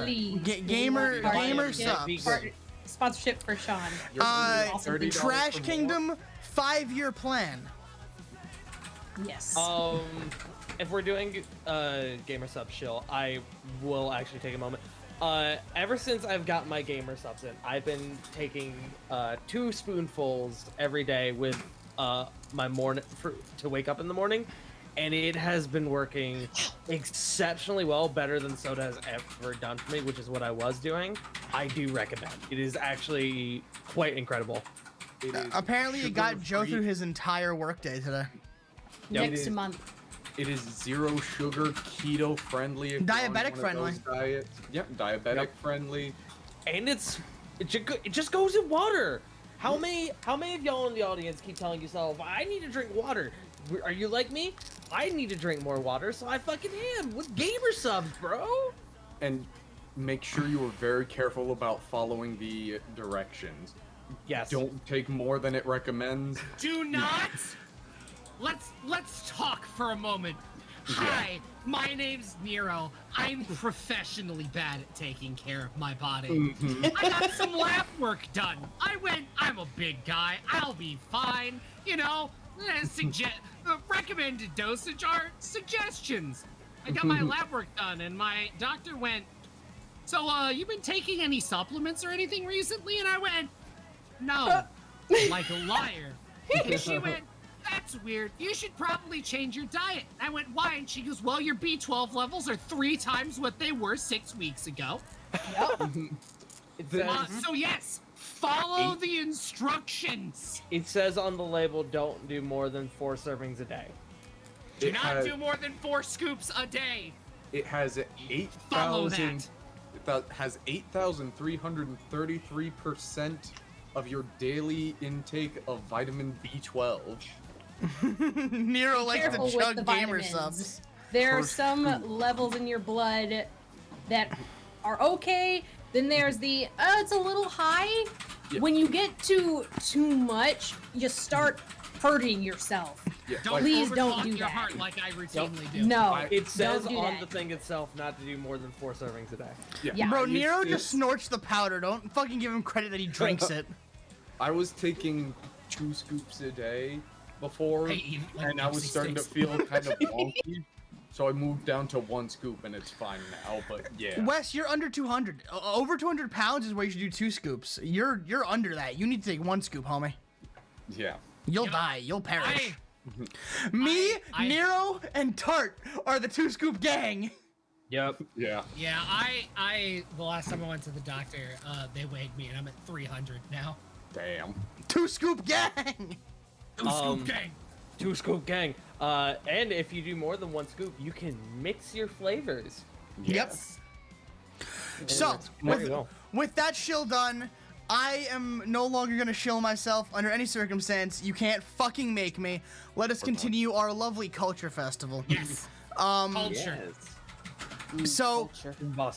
S13: Please.
S8: Gamer subs.
S13: Sponsorship for Sean.
S8: Trash Kingdom 5-year plan.
S13: Yes.
S10: If we're doing gamer sub shill, I will actually take a moment. Ever since I've got my gamer subs in, I've been taking 2 spoonfuls every day with my morning to wake up in the morning, and it has been working exceptionally well, better than soda has ever done for me, which is what I was doing. I do recommend. It is actually quite incredible.
S8: Apparently, it got Joe through his entire workday today.
S13: Next month.
S12: It is 0 sugar, keto friendly.
S8: Diabetic friendly.
S12: Yep, diabetic friendly.
S10: And it just goes in water. How many of y'all in the audience keep telling yourself, I need to drink water? Are you like me? I need to drink more water, so I fucking am with gamer subs, bro.
S12: And make sure you are very careful about following the directions.
S10: Yes.
S12: Don't take more than it recommends.
S18: Do not. Let's talk for a moment. Hi, my name's Nero. I'm professionally bad at taking care of my body. I got some lab work done. I'm a big guy. I'll be fine. You know, recommended dosage are suggestions. I got my lab work done, and my doctor went, so, you been taking any supplements or anything recently? And I went, no, like a liar. And she went, that's weird. You should probably change your diet. I went, why? And she goes, well, your B12 levels are 3 times what they were 6 weeks ago.
S10: Yep.
S18: So yes, follow the instructions.
S10: It says on the label, don't do more than 4 servings a day.
S18: Do not do more than 4 scoops a day.
S12: It has 8,000. It has 8,333% of your daily intake of vitamin B12.
S8: Nero likes to
S13: Careful with
S8: chug
S13: the
S8: gamer
S13: vitamins.
S8: subs.
S13: There are some levels in your blood that are okay. Then there's the it's a little high.
S12: Yeah.
S13: When you get to too much, you start hurting yourself.
S12: Yeah,
S13: Please don't
S18: overclock
S13: do
S18: your
S13: that.
S18: heart like I routinely do.
S13: No,
S10: It says
S13: don't do
S10: on
S13: that.
S10: the thing itself not to do more than 4 servings a day.
S13: Yeah.
S8: Bro, Nero just snorts the powder. Don't fucking give him credit that he drinks it.
S12: I was taking 2 scoops a day, before,
S18: Hey, eat like
S12: and I was
S18: Pepsi
S12: starting to
S18: sticks.
S12: feel kind of wonky. So I moved down to 1 scoop, and it's fine now. But yeah.
S8: Wes, you're under 200. Over 200 pounds is where you should do 2 scoops. You're under that. You need to take 1 scoop, homie.
S12: Yeah.
S8: You'll die. You'll perish. Me, Nero, and Tart are the 2 scoop gang.
S11: Yep.
S12: Yeah.
S18: Yeah, the last time I went to the doctor, they weighed me and I'm at 300 now.
S12: Damn.
S8: 2 scoop gang.
S18: 2 scoop gang.
S10: 2 scoop gang. And if you do more than 1 scoop, you can mix your flavors.
S8: Yep. So, with that shill done, I am no longer going to shill myself under any circumstance. You can't fucking make me. Let us continue our lovely culture festival.
S18: Yes.
S8: Culture. So,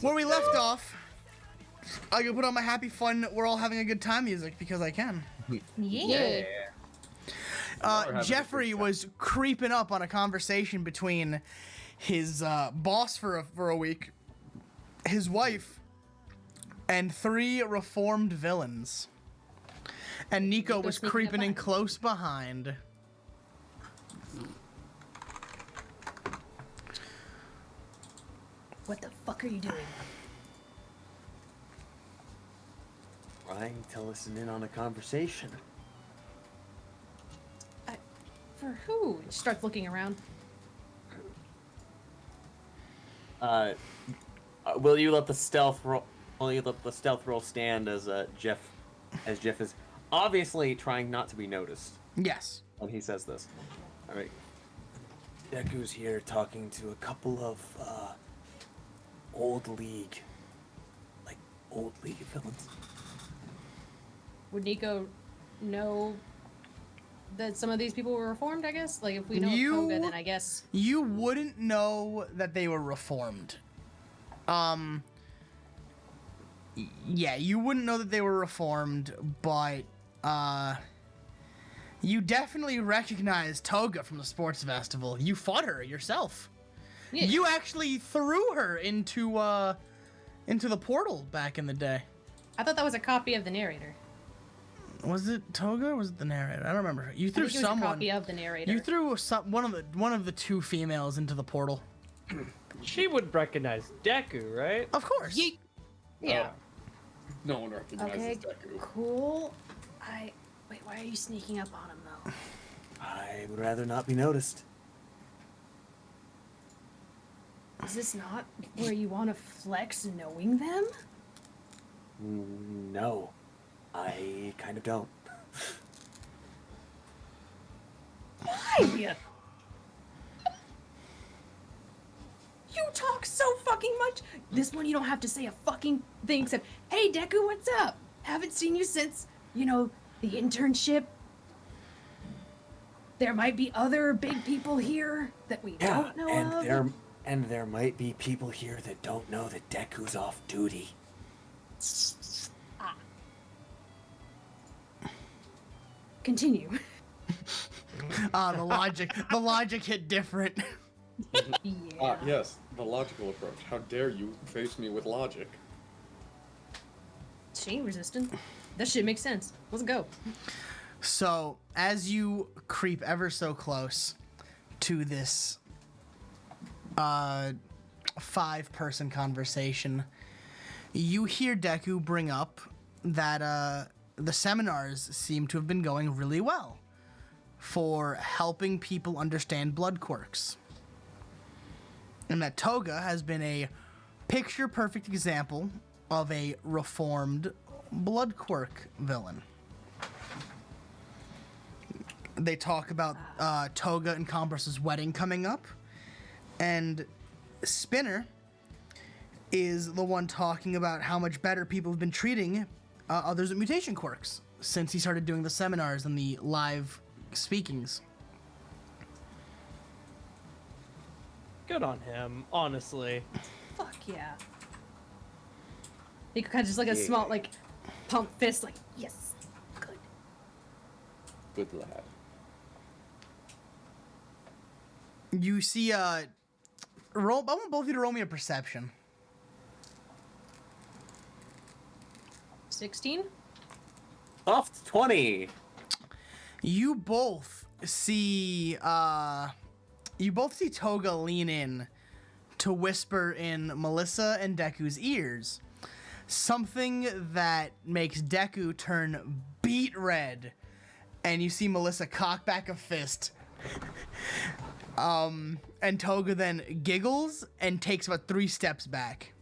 S8: where we left off, I can put on my happy fun, we're all having a good time music because I can.
S13: Yeah.
S8: Jeffrey was creeping up on a conversation between his boss for a week, his wife, and 3 reformed villains. And Nico was creeping in close behind.
S13: What the fuck are you doing?
S14: Trying to listen in on a conversation.
S13: For who? She starts looking around.
S14: Will you let the stealth roll? Will you let the stealth roll stand as Jeff is obviously trying not to be noticed?
S8: Yes.
S14: When he says this. All right. Deku's here talking to a couple of old league villains.
S13: Would Nico know that some of these people were reformed, I guess? Like, if we know Toga, then I guess...
S8: You wouldn't know that they were reformed. Yeah, you wouldn't know that they were reformed, but, you definitely recognize Toga from the sports festival. You fought her yourself. Yeah. You actually threw her into the portal back in the day.
S13: I thought that was a copy of the narrator.
S8: Was it Toga or was it the narrator? I don't remember. You threw
S13: I think it was
S8: someone.
S13: a copy of the narrator.
S8: You threw one of the 2 females into the portal.
S10: She would recognize Deku, right?
S8: Of course.
S13: Yeah.
S12: No one recognizes
S13: Okay,
S12: Deku.
S13: cool. Wait, why are you sneaking up on him, though?
S14: I would rather not be noticed.
S13: Is this not where you want to flex knowing them?
S14: No. I kind of don't.
S13: Why? You talk so fucking much. This one you don't have to say a fucking thing except, "Hey Deku, what's up? Haven't seen you since, the internship. There might be other big people here that we don't know of."
S14: And there might be people here that don't know that Deku's off duty.
S13: Continue.
S8: The logic hit different.
S12: Yes, the logical approach. How dare you face me with logic?
S13: She ain't resistant. That shit makes sense. Let's go.
S8: So, as you creep ever so close to this 5-person conversation, you hear Deku bring up that the seminars seem to have been going really well for helping people understand blood quirks. And that Toga has been a picture-perfect example of a reformed blood quirk villain. They talk about Toga and Compress's wedding coming up, and Spinner is the one talking about how much better people have been treating others with mutation quirks since he started doing the seminars and the live speakings.
S10: Good on him, honestly.
S13: Fuck yeah. He kind of just like a small, pump fist, yes. Good.
S12: Good lad.
S8: You see, I want both of you to roll me a perception.
S13: 16?
S14: Off 20.
S8: You both see Toga lean in to whisper in Melissa and Deku's ears something that makes Deku turn beet red, and you see Melissa cock back a fist. And Toga then giggles and takes about 3 steps back.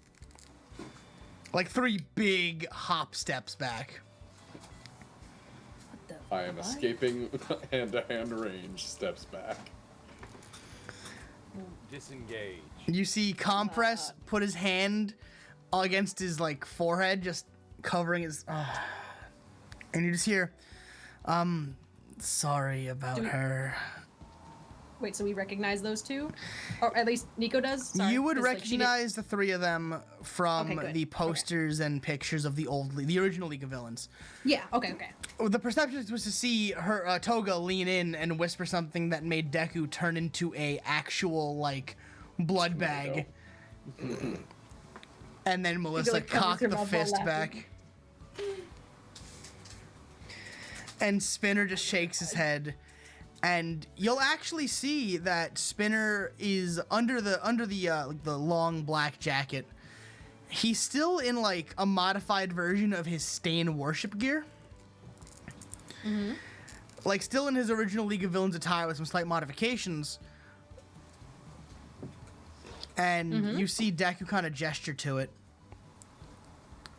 S8: Like 3 big hop steps back.
S12: I am escaping hand-to-hand range, steps back.
S11: Disengage.
S8: You see Compress put his hand against his like forehead, just covering his. And you just hear, sorry about
S13: Do we-
S8: her.
S13: Wait, so we recognize those two? Or at least Nico does? Sorry,
S8: You would
S13: 'cause, like, she didn't-
S8: recognize the 3 of them from
S13: Okay, good.
S8: the posters and pictures of the original League of Villains.
S13: Yeah, okay.
S8: The perception was to see her Toga lean in and whisper something that made Deku turn into a actual like blood bag. And then Melissa
S13: like, covers
S8: cocked
S13: her
S8: the
S13: mouth while
S8: fist
S13: laughing.
S8: back. And Spinner just shakes his head. And you'll actually see that Spinner is under the long black jacket. He's still in like a modified version of his Stain worship gear.
S13: Mm-hmm.
S8: Like still in his original League of Villains attire with some slight modifications. And you see Deku kind of gesture to it.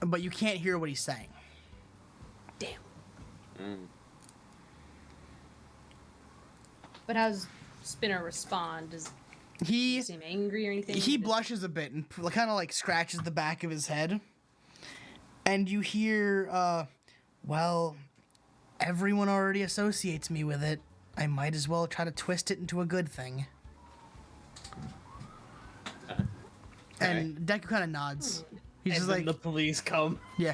S8: But you can't hear what he's saying.
S13: But how's Spinner respond? Does
S8: he
S13: seem angry or anything?
S8: He blushes a bit and kind of like scratches the back of his head. And you hear, well, everyone already associates me with it. I might as well try to twist it into a good thing. And Deku kind of nods. He's
S10: And
S8: just
S10: then
S8: like,
S10: the police come.
S8: yeah.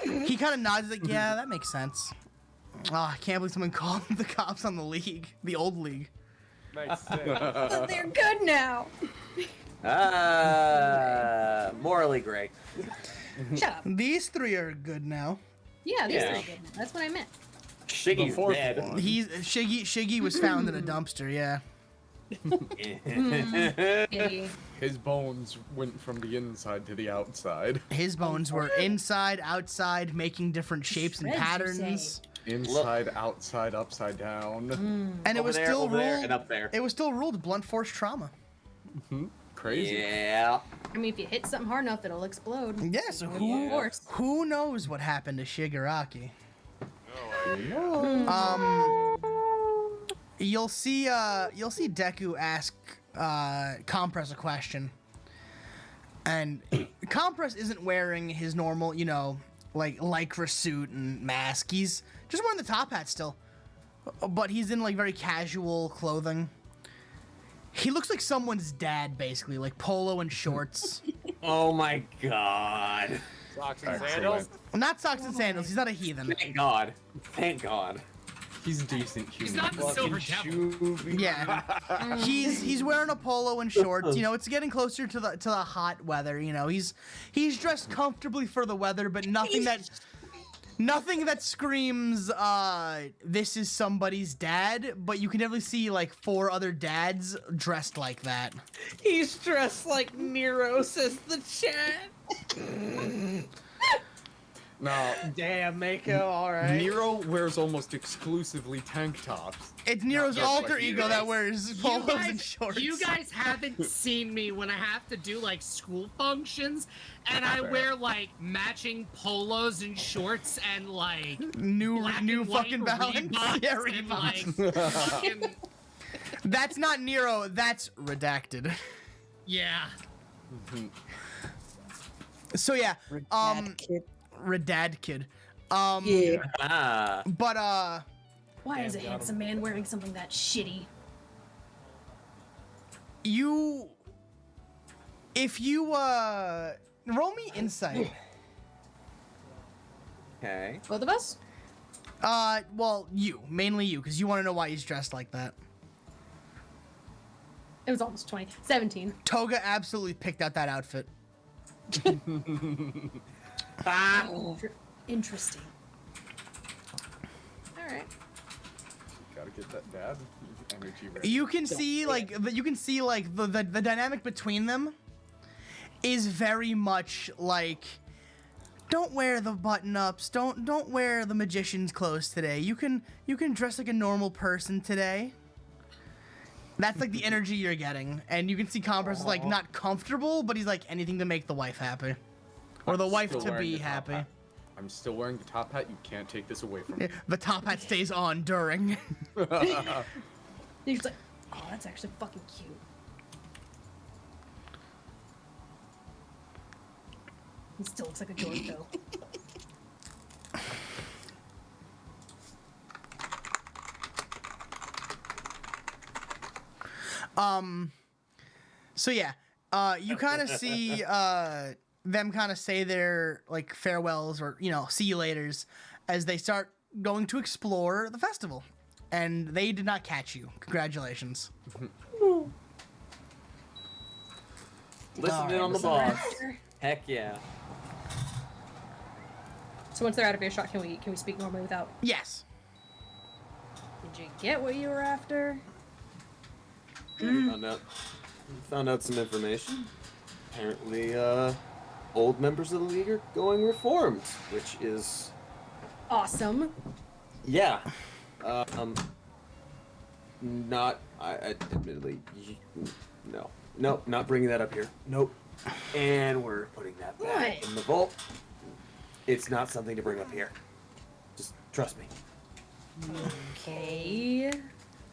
S8: He kind of nods like, yeah, that makes sense. Oh, I can't believe someone called the cops on the league, the old league.
S11: Makes sense.
S13: But they're good now.
S14: Morally gray.
S13: Shut up.
S8: These 3 are good now.
S13: Yeah, these
S14: Yeah.
S13: are good. That's what I meant.
S14: Shiggy's dead.
S8: Shiggy was found in a dumpster, yeah.
S13: Kitty.
S12: His bones went from the inside to the outside.
S8: His bones were inside, outside, making different shapes and
S13: Shreds, you
S8: patterns.
S12: Inside, outside, upside down.
S8: And it
S14: Over
S8: was
S14: there,
S8: still
S14: over there,
S8: ruled.
S14: and up there.
S8: It was still ruled blunt force trauma.
S12: Crazy.
S14: Yeah.
S13: I mean, if you hit something hard enough, it'll explode.
S8: Yeah. So
S13: Of
S8: who
S13: course.
S8: who knows what happened to Shigaraki? You'll see Deku ask Compress a question, and Compress isn't wearing his normal, like lycra suit and mask. He's just wearing the top hat still, but he's in like very casual clothing. He looks like someone's dad, basically, like polo and shorts.
S14: Oh my god.
S11: Socks and sandals.
S8: Not socks and sandals. He's not a heathen.
S14: Thank God. Thank God.
S12: He's decent human.
S18: He's not the silver devil.
S8: Yeah, he's wearing a polo and shorts. It's getting closer to the hot weather. He's dressed comfortably for the weather, but nothing that screams this is somebody's dad. But you can definitely see like 4 other dads dressed like that.
S10: He's dressed like Nero, says the chat.
S12: No.
S10: Damn, Mako, alright.
S12: Nero wears almost exclusively tank tops.
S8: It's Nero's
S12: just
S8: alter
S12: like
S8: ego
S12: you.
S8: that wears polos and shorts.
S18: You guys haven't seen me when I have to do like school functions, and I
S12: Fair.
S18: wear like matching polos and shorts and like
S8: new
S18: black and white
S8: fucking balance.
S18: Reeboks
S8: Yeah,
S18: and,
S8: Reeboks.
S18: like, fucking,
S8: That's not Nero. That's redacted.
S18: yeah.
S8: So yeah, Redad kid. But
S13: Why is a handsome man wearing something that shitty?
S8: if you roll me insight.
S14: Okay.
S13: Both of us?
S8: Well, mainly you, because you want to know why he's dressed like that.
S13: It was almost 20. 17.
S8: Toga absolutely picked out that outfit.
S13: Interesting. Alright.
S12: Gotta get that dad energy ready.
S8: You can see like the dynamic between them is very much like, don't wear the button-ups, don't wear the magician's clothes today. You can dress like a normal person today. That's like the energy you're getting, and you can see Compress is like not comfortable, but he's like anything to make the wife happy, or the wife to be happy.
S12: I'm still wearing the top hat. You can't take this away from me.
S8: The top hat stays on during.
S13: He's like, oh, that's actually fucking cute. He still looks like a dork though.
S8: So yeah, you kind of see them kind of say their like farewells or see you laters as they start going to explore the festival, and they did not catch you. Congratulations.
S14: Listen in on the boss. Heck yeah.
S13: So once they're out of earshot, can we speak normally without?
S8: Yes.
S13: Did you get what you were after?
S14: Found out some information. Apparently, old members of the League are going reformed, which is
S13: Awesome.
S14: yeah. Not I admittedly no, not bringing that up here. Nope. And we're putting that back
S13: What?
S14: in the vault. It's not something to bring up here. Just trust me.
S13: Okay.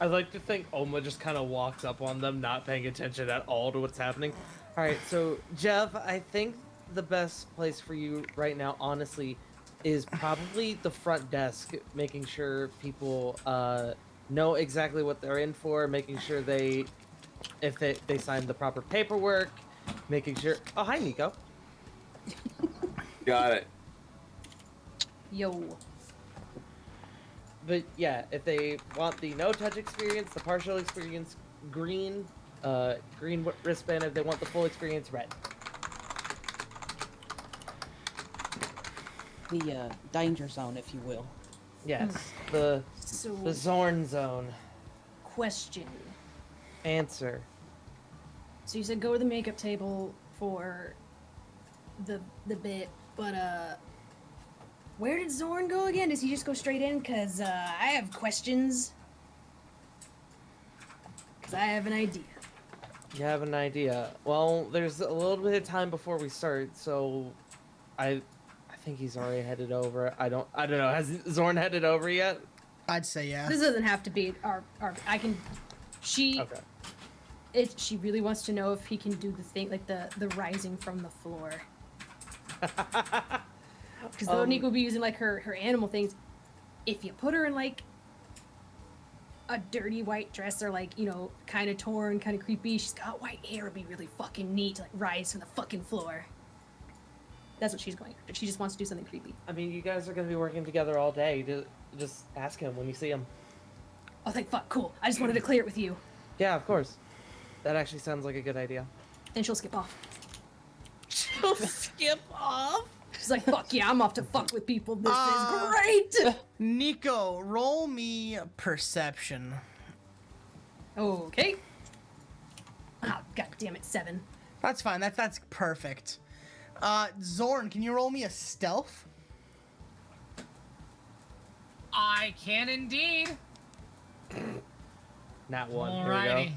S10: I'd like to think Oma just kind of walks up on them, not paying attention at all to what's happening. All right, so Jeff, I think the best place for you right now, honestly, is probably the front desk, making sure people know exactly what they're in for, making sure they sign the proper paperwork, making sure. Oh, hi, Nico.
S14: Got it.
S13: Yo.
S10: But yeah, if they want the no-touch experience, the partial experience, green wristband. If they want the full experience, red.
S9: The danger zone, if you will.
S10: Yes, the
S13: So-
S10: Zorn zone.
S13: Question.
S10: Answer.
S13: So you said go to the makeup table for the bit, but where did Zorn go again? Does he just go straight in? Cause I have questions. Cause I have an idea.
S10: You have an idea. Well, there's a little bit of time before we start, so I think he's already headed over. I don't know. Has Zorn headed over yet?
S8: I'd say yeah.
S13: This doesn't have to be our I can. She.
S10: Okay.
S13: She really wants to know if he can do the thing like the rising from the floor. Because though Nico will be using like her animal things, if you put her in like a dirty white dress or like kind of torn, kind of creepy, she's got white hair, it'd be really fucking neat to like rise from the fucking floor. That's what she's going after. She just wants to do something creepy.
S10: I mean, you guys are gonna be working together all day. Just ask him when you see him.
S13: Oh, thank fuck, cool. I just wanted to clear it with you.
S10: Yeah, of course. That actually sounds like a good idea.
S13: Then she'll skip off.
S10: She'll skip off?
S13: She's like, fuck yeah, I'm off to fuck with people. This is great.
S8: Nico, roll me perception.
S13: Okay. Ah, god damn it, 7.
S8: That's fine. That's perfect. Zorn, can you roll me a stealth?
S18: I can indeed.
S10: Not one.
S18: Alrighty.
S10: Here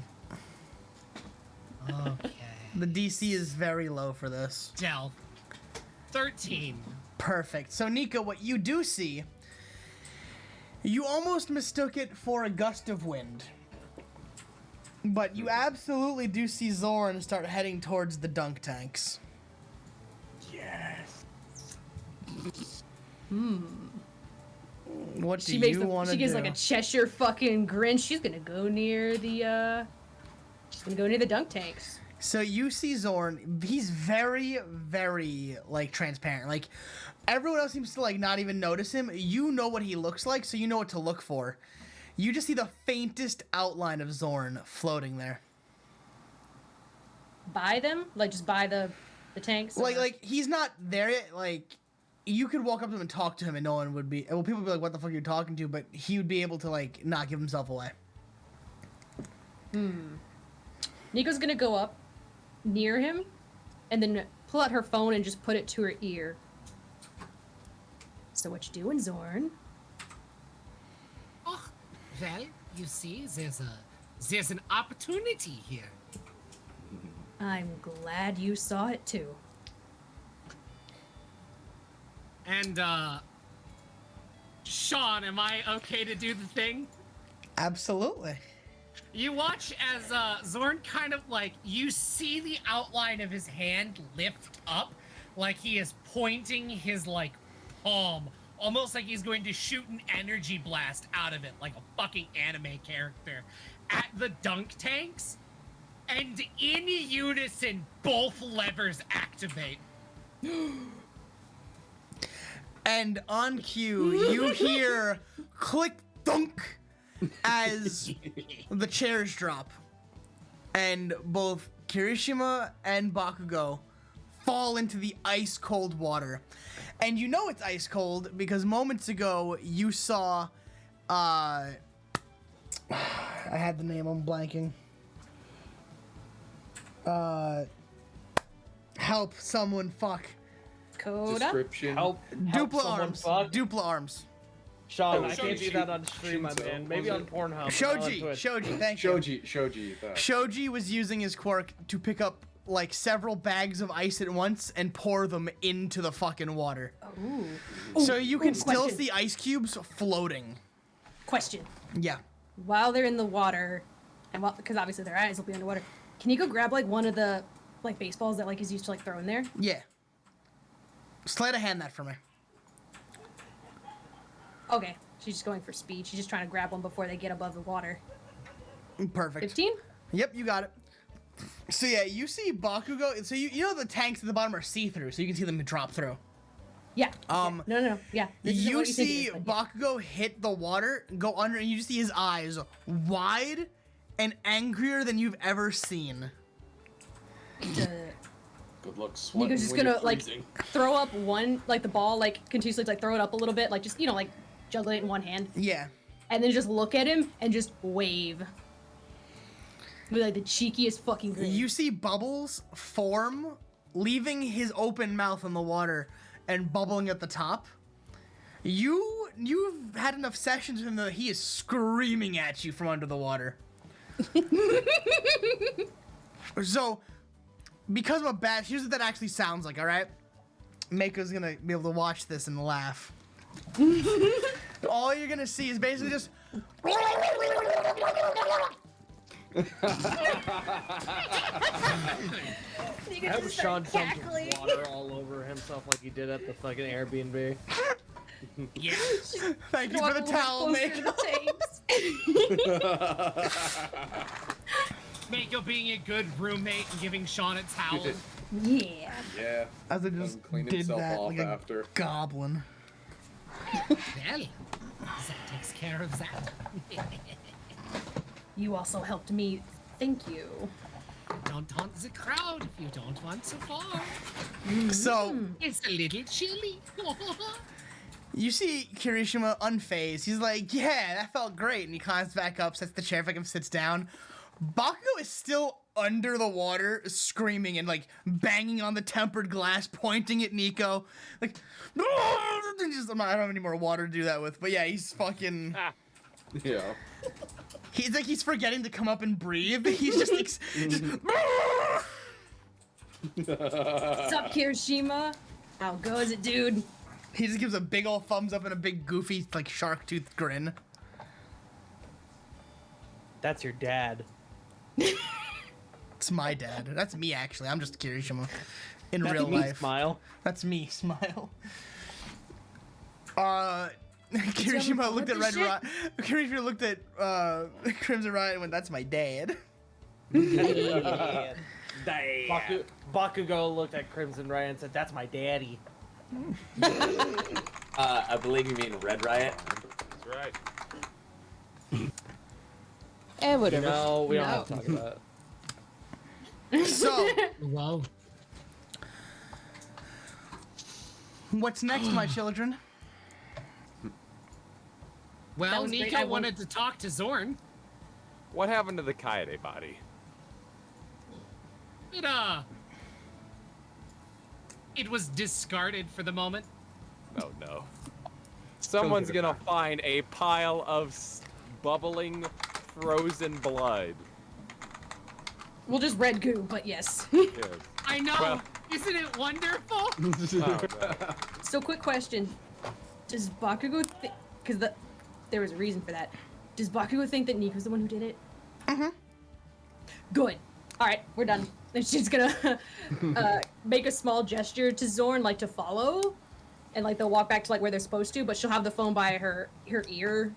S10: we go.
S18: Okay.
S8: The DC is very low for this.
S18: Stealth. 13.
S8: Perfect. So, Nico, what you do see, you almost mistook it for a gust of wind. But you absolutely do see Zorn start heading towards the dunk tanks.
S10: Yes.
S8: What do
S13: She makes
S8: you want to do?
S13: She gives like a Cheshire fucking grin. She's gonna go near the dunk tanks.
S8: So you see Zorn, he's very, very, like, transparent. Like, everyone else seems to, like, not even notice him. You know what he looks like, so you know what to look for. You just see the faintest outline of Zorn floating there.
S13: Buy them? Like just buy the tanks?
S8: Like he's not there yet, like, you could walk up to him and talk to him, and no one would be. Well, people would be like, "What the fuck are you talking to?" But he would be able to like not give himself away.
S13: Nico's gonna go up near him, and then pull out her phone and just put it to her ear. So what you doing, Zorn?
S18: Oh, well, you see, there's an opportunity here.
S13: I'm glad you saw it too.
S18: And, Sean, am I okay to do the thing?
S8: Absolutely.
S18: You watch as, Zorn kind of, like, you see the outline of his hand lift up, like he is pointing his, like, palm, almost like he's going to shoot an energy blast out of it, like a fucking anime character, at the dunk tanks, and in unison, both levers activate.
S8: And on cue, you hear click thunk as the chairs drop. And both Kirishima and Bakugo fall into the ice cold water. And you know it's ice cold because moments ago you saw I had the name, I'm blanking. Help someone fuck.
S13: Coda?
S12: Description.
S10: Help
S8: Dupla
S10: someone
S8: arms.
S10: fuck.
S8: Dupla arms.
S10: Sean,
S12: Oh,
S10: I can't do
S12: Shoji.
S10: that on stream, my
S12: Shinzo,
S10: man. Maybe
S12: was
S10: on
S12: it?
S10: Pornhub.
S8: Shoji,
S10: not on Twitch.
S8: Shoji, thank you.
S12: Shoji. That.
S8: Shoji was using his quirk to pick up like several bags of ice at once and pour them into the fucking water.
S13: Ooh.
S8: So you can still
S13: question.
S8: see ice cubes floating.
S13: Question.
S8: Yeah.
S13: While they're in the water, and because obviously their eyes will be underwater, can you go grab like one of the like baseballs that like is used to like throw in there?
S8: Yeah. Slide a hand that for me.
S13: Okay. She's just going for speed. She's just trying to grab one before they get above the water.
S8: Perfect.
S13: 15?
S8: Yep, you got it. So yeah, you see Bakugo. So you know the tanks at the bottom are see-through, so you can see them drop through.
S13: Yeah. No. Yeah. This isn't
S8: You
S13: what think it
S8: see
S13: is, but yeah.
S8: Bakugo hit the water, go under, and you just see his eyes wide and angrier than you've ever seen.
S12: Good luck sweating
S13: Nico's just
S12: when
S13: gonna
S12: you're
S13: like
S12: freezing.
S13: throw up one, like the ball, like continuously like throw it up a little bit, like just like juggle it in one hand,
S8: Yeah.
S13: and then just look at him and just wave with like the cheekiest fucking grin.
S8: You see bubbles form, leaving his open mouth in the water and bubbling at the top. You've had enough sessions with him that he is screaming at you from under the water. So, because I'm a bad, here's what that actually sounds like, alright? Mako's gonna be able to watch this and laugh. All you're gonna see is basically just
S10: I hope Sean dumped water all over himself like he did at the fucking Airbnb.
S18: Yeah.
S8: Thank you for the towel, Mako.
S18: Mako being a good roommate and giving Sean a towel.
S13: Yeah.
S12: Yeah.
S8: As I just
S12: clean
S8: did
S12: himself
S8: that
S12: off
S8: like a
S12: after.
S8: goblin.
S18: Well, that takes care of that.
S13: You also helped me. Thank you.
S18: Don't taunt the crowd if you don't want to fall.
S8: So
S18: It's a little chilly.
S8: you see Kirishima unfazed. He's like, yeah, that felt great. And he climbs back up, sets the chair back up, sits down. Bakugo is still under the water, screaming and like banging on the tempered glass, pointing at Nico. Like, I don't have any more water to do that with. But yeah, he's fucking.
S12: Yeah.
S8: He's like, he's forgetting to come up and breathe. He's just like.
S13: What's up, Kirishima? How goes it, dude?
S8: He just gives a big old thumbs up and a big goofy, like, shark tooth grin.
S10: That's your dad.
S8: It's my dad. That's me, actually. I'm just Kirishima. In
S10: That's
S8: real
S10: me,
S8: life.
S10: Smile.
S8: That's me, Smile. Kirishima looked at Red Riot. Kirishima looked at Crimson Riot and went, "That's my dad."
S10: Dad. Bakugo looked at Crimson Riot and said, "That's my daddy."
S14: I believe you mean Red Riot.
S11: That's right.
S9: Whatever.
S10: No, we don't have to talk about it.
S8: So,
S18: Whoa.
S8: What's next, my children?
S18: Well,
S13: That was great.
S18: Nico
S13: I won't-
S18: wanted to talk to Zorn.
S11: What happened to the Kaede body?
S18: It was discarded for the moment.
S11: Oh no. Someone's
S16: give it
S11: gonna find a pile of bubbling, frozen blood.
S13: Well, just red goo, but yes.
S11: Yes.
S18: I know.
S11: Well-
S18: Isn't it wonderful?
S11: Oh, no.
S13: So, quick question: does Bakugo think? Because there was a reason for that. Does Bakugo think that Nico's the one who did it?
S8: Mm-hmm.
S13: Good. All right, we're done. And she's gonna make a small gesture to Zorn, like to follow, and like they'll walk back to like where they're supposed to. But she'll have the phone by her ear,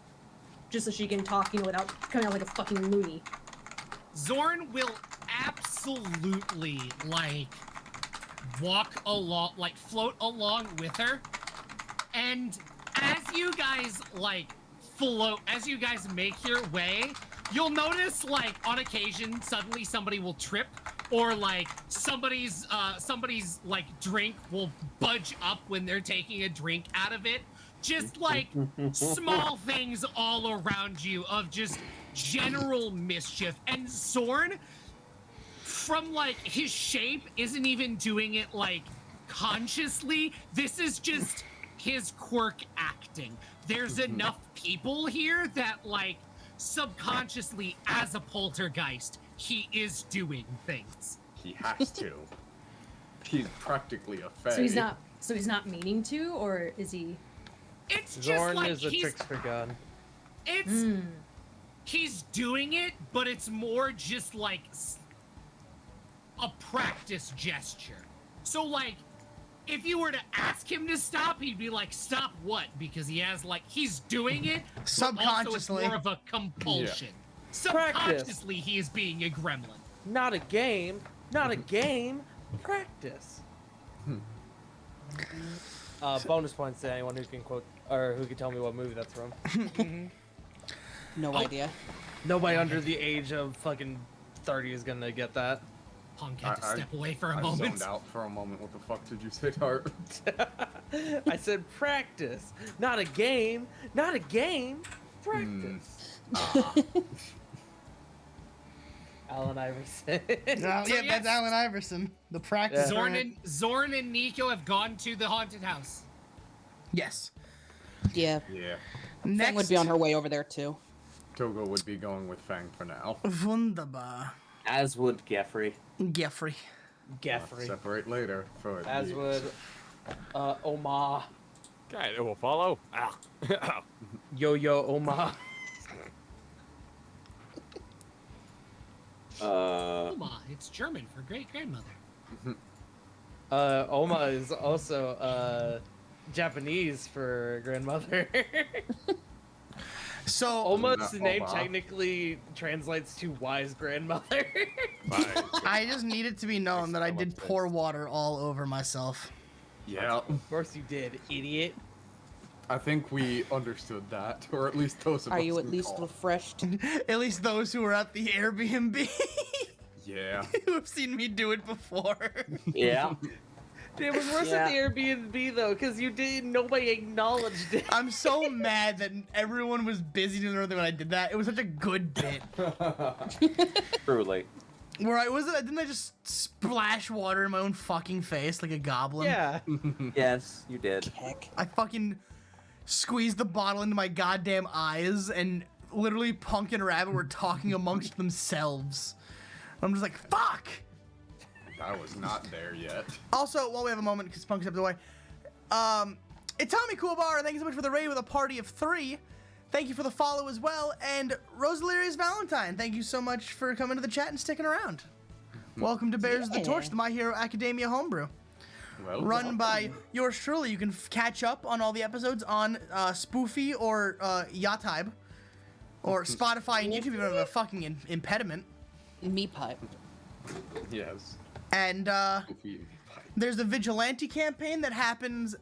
S13: just so she can talk, without coming out like a fucking loony.
S18: Zorn will absolutely walk along, float along with her, and as you guys as you guys make your way, you'll notice on occasion suddenly somebody will trip, or somebody's drink will budge up when they're taking a drink out of it. Just small things all around you of just general mischief. And Zorn, from his shape, isn't even doing it consciously. This is just his quirk acting. There's enough people here that subconsciously, as a poltergeist, he is doing things.
S12: He has to. He's practically a fae.
S13: So he's not meaning to, or is he?
S18: It's
S10: Zorn
S18: just
S10: is a trickster god.
S18: It's he's doing it, but it's more just a practice gesture. So if you were to ask him to stop, he'd be like, "Stop what?" Because he has he's doing it
S8: Subconsciously.
S18: But also it's more of a compulsion.
S10: Yeah.
S18: Subconsciously, he is being a gremlin.
S10: Not a game. Not a game. Practice. Bonus points to anyone who can quote or who can tell me what movie that's from.
S9: No idea.
S10: Nobody under the age of fucking 30 is gonna get that.
S18: Punk had to step away for a
S12: I
S18: moment.
S12: zoned out for a moment. What the fuck did you say, Tart?
S10: I said practice, not a game. Not a game. Practice. Allen Iverson.
S8: That's Allen Iverson. The practice.
S18: Zorn and Nico have gone to the haunted house.
S8: Yes.
S9: Yeah.
S12: Yeah.
S9: Fang would be on her way over there too.
S12: Togo would be going with Fang for now.
S8: Wunderbar.
S14: As would Geoffrey.
S8: Geoffrey.
S12: Separate later. For
S10: As would Oma.
S11: Okay, it will follow.
S10: Yo Oma.
S18: Oma, it's German for great grandmother.
S10: Oma is also Japanese for grandmother.
S8: So
S10: Oma's name technically translates to wise grandmother.
S8: I just need it to be known that I did pour water all over myself.
S12: Yeah.
S10: Of course you did, idiot.
S12: I think we understood that, or at least those of us
S9: Are you at
S12: who
S9: least
S12: called.
S9: refreshed?
S8: At least those who were at the Airbnb
S12: Yeah.
S8: who have seen me do it before.
S14: Yeah.
S10: It was worse at the Airbnb though, because nobody acknowledged it.
S8: I'm so mad that everyone was busy doing everything when I did that. It was such a good bit.
S14: Truly.
S8: Where didn't I just splash water in my own fucking face like a goblin?
S10: Yeah.
S14: Yes, you did.
S9: Heck.
S8: I fucking squeezed the bottle into my goddamn eyes, and literally Punk and Rabbit were talking amongst themselves. I'm just like, fuck!
S12: I was not there yet.
S8: Also, while we have a moment, because Punk's up the way, it's Tommy Coolbar. Thank you so much for the raid with a party of 3. Thank you for the follow as well. And Rosalarius Valentine, thank you so much for coming to the chat and sticking around. Welcome to Bears of the Torch, the My Hero Academia homebrew.
S12: Well,
S8: Run by yours truly. You can catch up on all the episodes on Spoofy or Yatybe or Spotify and YouTube if you don't have a fucking impediment.
S9: Me pipe.
S12: Yes.
S8: And there's the Vigilante campaign that happens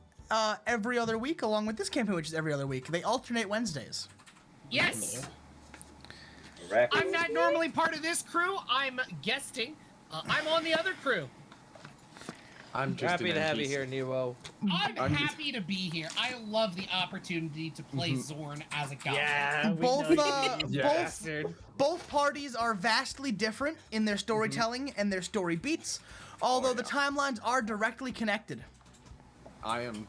S8: every other week, along with this campaign, which is every other week. They alternate Wednesdays.
S18: Yes. I'm not normally part of this crew. I'm guesting. I'm on the other crew.
S12: I'm just
S10: happy
S12: an
S10: to have you
S12: NPC.
S10: here, Nero.
S18: I'm happy to be here. I love the opportunity to play Zorn as a goblin.
S8: Both parties are vastly different in their storytelling and their story beats, although the timelines are directly connected.
S12: I am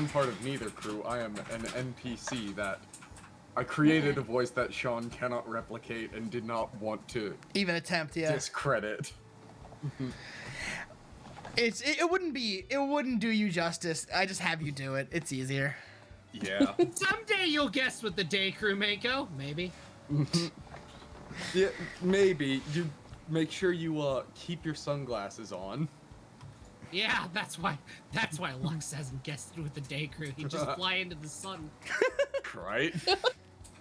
S12: part of neither crew. I am an NPC that I created a voice that Sean cannot replicate and did not want to
S8: even attempt,
S12: discredit.
S8: It wouldn't do you justice. I just have you do it. It's easier.
S12: Yeah.
S18: Someday you'll guess with the day crew, Mako. Maybe.
S12: Yeah, maybe. You make sure you keep your sunglasses on.
S18: Yeah, that's why Lux hasn't guessed with the day crew. He'd just fly into the sun.
S12: Right?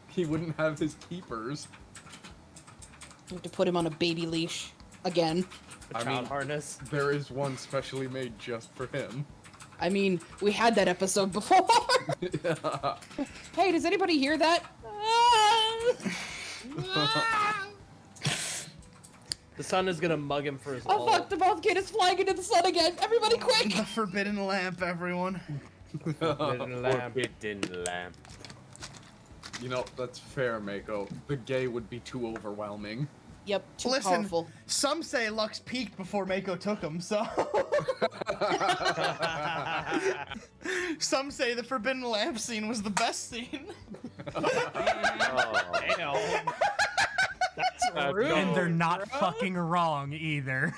S12: He wouldn't have his keepers.
S9: We have to put him on a baby leash again.
S10: Harness.
S12: There is one specially made just for him.
S9: I mean, we had that episode before. Hey, does anybody hear that?
S10: The sun is gonna mug him for his
S9: Oh fuck, the moth kid is flying into the sun again. Everybody quick!
S8: The forbidden lamp, everyone.
S10: Forbidden lamp.
S14: Forbidden lamp.
S12: You know, that's fair, Mako. The gay would be too overwhelming.
S9: Yep, too
S8: Listen,
S9: powerful.
S8: some say Lux peaked before Mako took him, so... Some say the forbidden lamp scene was the best scene.
S10: Damn. That's rude.
S19: And they're not fucking wrong either.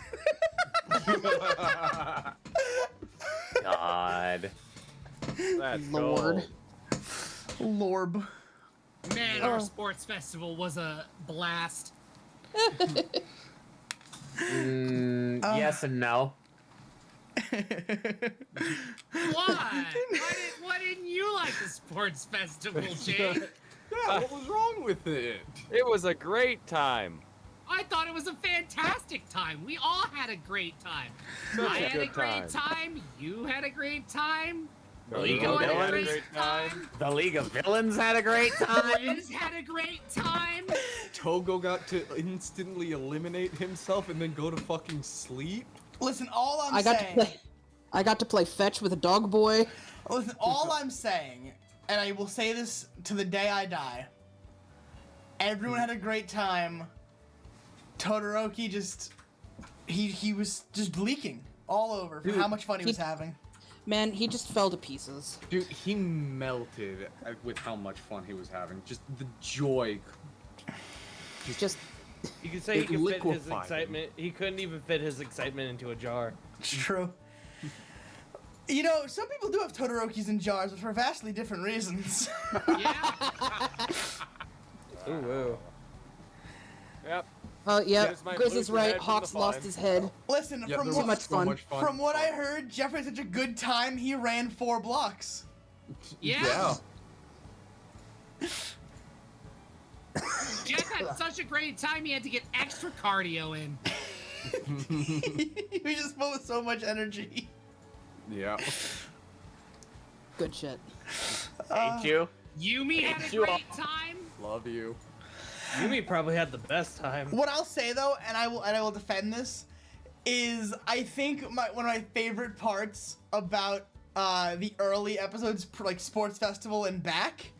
S14: God.
S11: That's
S9: Lord.
S8: Lorb.
S18: Man, our sports festival was a blast.
S14: Yes and no.
S18: Why? Why didn't you like the sports festival, Jay?
S12: Yeah, what was wrong with it?
S11: It was a great time.
S18: I thought it was a fantastic time. We all had a great time.
S11: Such
S18: I
S11: a
S18: had a
S11: good
S18: great
S11: time.
S18: time. You had a great time.
S14: The League of
S18: Nico had a
S14: Villains.
S18: great time.
S14: The League of Villains had a great time.
S18: Riz had a great time.
S12: Togo got to instantly eliminate himself and then go to fucking sleep?
S8: Listen, all I'm
S9: I
S8: saying...
S9: got to play fetch with a dog boy.
S8: Listen, all I'm saying, and I will say this to the day I die, everyone had a great time. Todoroki just... He was just leaking all over for how much fun he was having.
S9: Man, he just fell to pieces.
S12: Dude, he melted with how much fun he was having. Just the joy.
S9: Just
S10: You could say he
S12: It
S10: could fit his
S12: liquefied him.
S10: excitement. He couldn't even fit his excitement into a jar.
S8: It's true. You know, some people do have Todorokis in jars, but for vastly different reasons.
S10: Ooh, woo.
S11: Yep.
S9: Oh, yeah,
S11: Here's my
S9: Grizz is
S11: blue
S9: right.
S11: head from
S9: Hawks
S11: the
S9: lost
S11: fine.
S9: his head.
S8: Listen,
S12: Yeah,
S8: from
S12: there
S8: what,
S12: was so much fun.
S8: from what I heard, Jeffrey had such a good time, he ran 4 blocks.
S18: Yeah. Jeff had such a great time, he had to get extra cardio in.
S8: He was just full of so much energy.
S12: Yeah.
S9: Good shit.
S14: Hate you.
S18: Yumi had a
S10: Thank you
S18: great
S10: all.
S18: time.
S12: Love you.
S10: Yumi probably had the best time.
S8: What I'll say though, and I will defend this, is I think one of my favorite parts about the early episodes, like Sports Festival and back,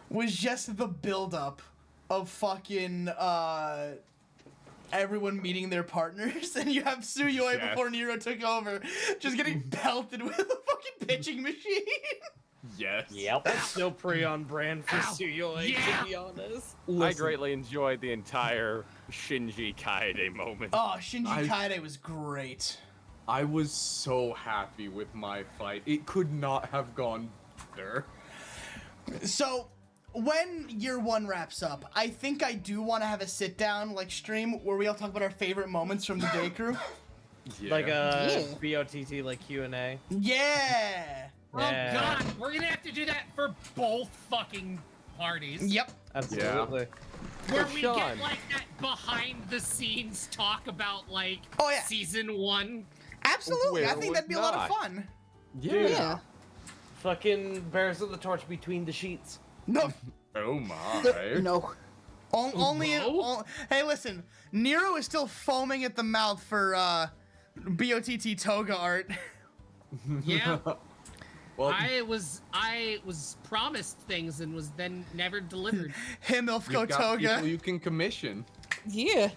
S8: was just the build-up of fucking everyone meeting their partners, and you have Tsuyoi
S12: Yes.
S8: before Nero took over, just getting pelted with a fucking pitching machine.
S12: Yes.
S14: Yep.
S10: That's still pretty on brand for Tsuyoi, to be honest.
S11: I greatly enjoyed the entire Shinji Kaede moment.
S8: Oh, Shinji Kaede was great.
S12: I was so happy with my fight. It could not have gone better.
S8: So, when year 1 wraps up, I think I do want to have a sit-down, like, stream where we all talk about our favorite moments from the day crew.
S12: Yeah.
S10: Like
S9: Yeah.
S10: BOTT, like Q&A.
S8: Yeah!
S18: Oh god, we're gonna have to do that for both fucking parties.
S8: Yep.
S10: Absolutely.
S18: Where
S11: For
S18: we
S11: Sean.
S18: get like that behind the scenes talk about like
S8: Oh, yeah.
S18: season 1.
S8: Absolutely, I
S11: Where
S8: think
S11: would
S8: that'd be a lot of
S11: not?
S8: fun.
S9: Yeah.
S10: Fucking Bears of the Torch between the sheets.
S8: No,
S12: Oh my.
S9: No.
S8: only. Hey, listen, Nero is still foaming at the mouth for BOTT toga art.
S18: Yeah.
S12: Well,
S18: I was promised things and was then never delivered.
S8: Himilfco
S12: you've got
S8: toga.
S12: people you can commission.
S9: Yeah.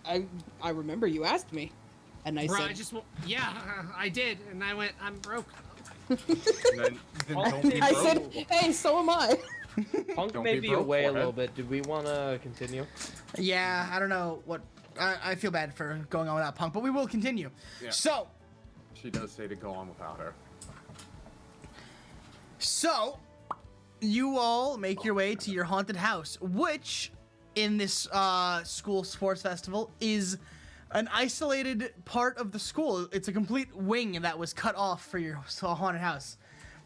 S9: I remember you asked me, and I
S18: Bro,
S9: said,
S18: I did, and I went, I'm broke.
S12: Then don't be
S9: I
S12: broke.
S9: said, hey, so am I.
S10: Punk
S12: Don't
S10: may
S12: be
S10: be
S12: broke,
S10: away a
S12: forehead.
S10: little bit. Do we want to continue?
S8: Yeah, I don't know what. I feel bad for going on without Punk, but we will continue.
S12: Yeah.
S8: So,
S12: She does say to go on without her.
S8: you all make your way to your haunted house, which, in this school sports festival, is an isolated part of the school. It's a complete wing that was cut off for your haunted house.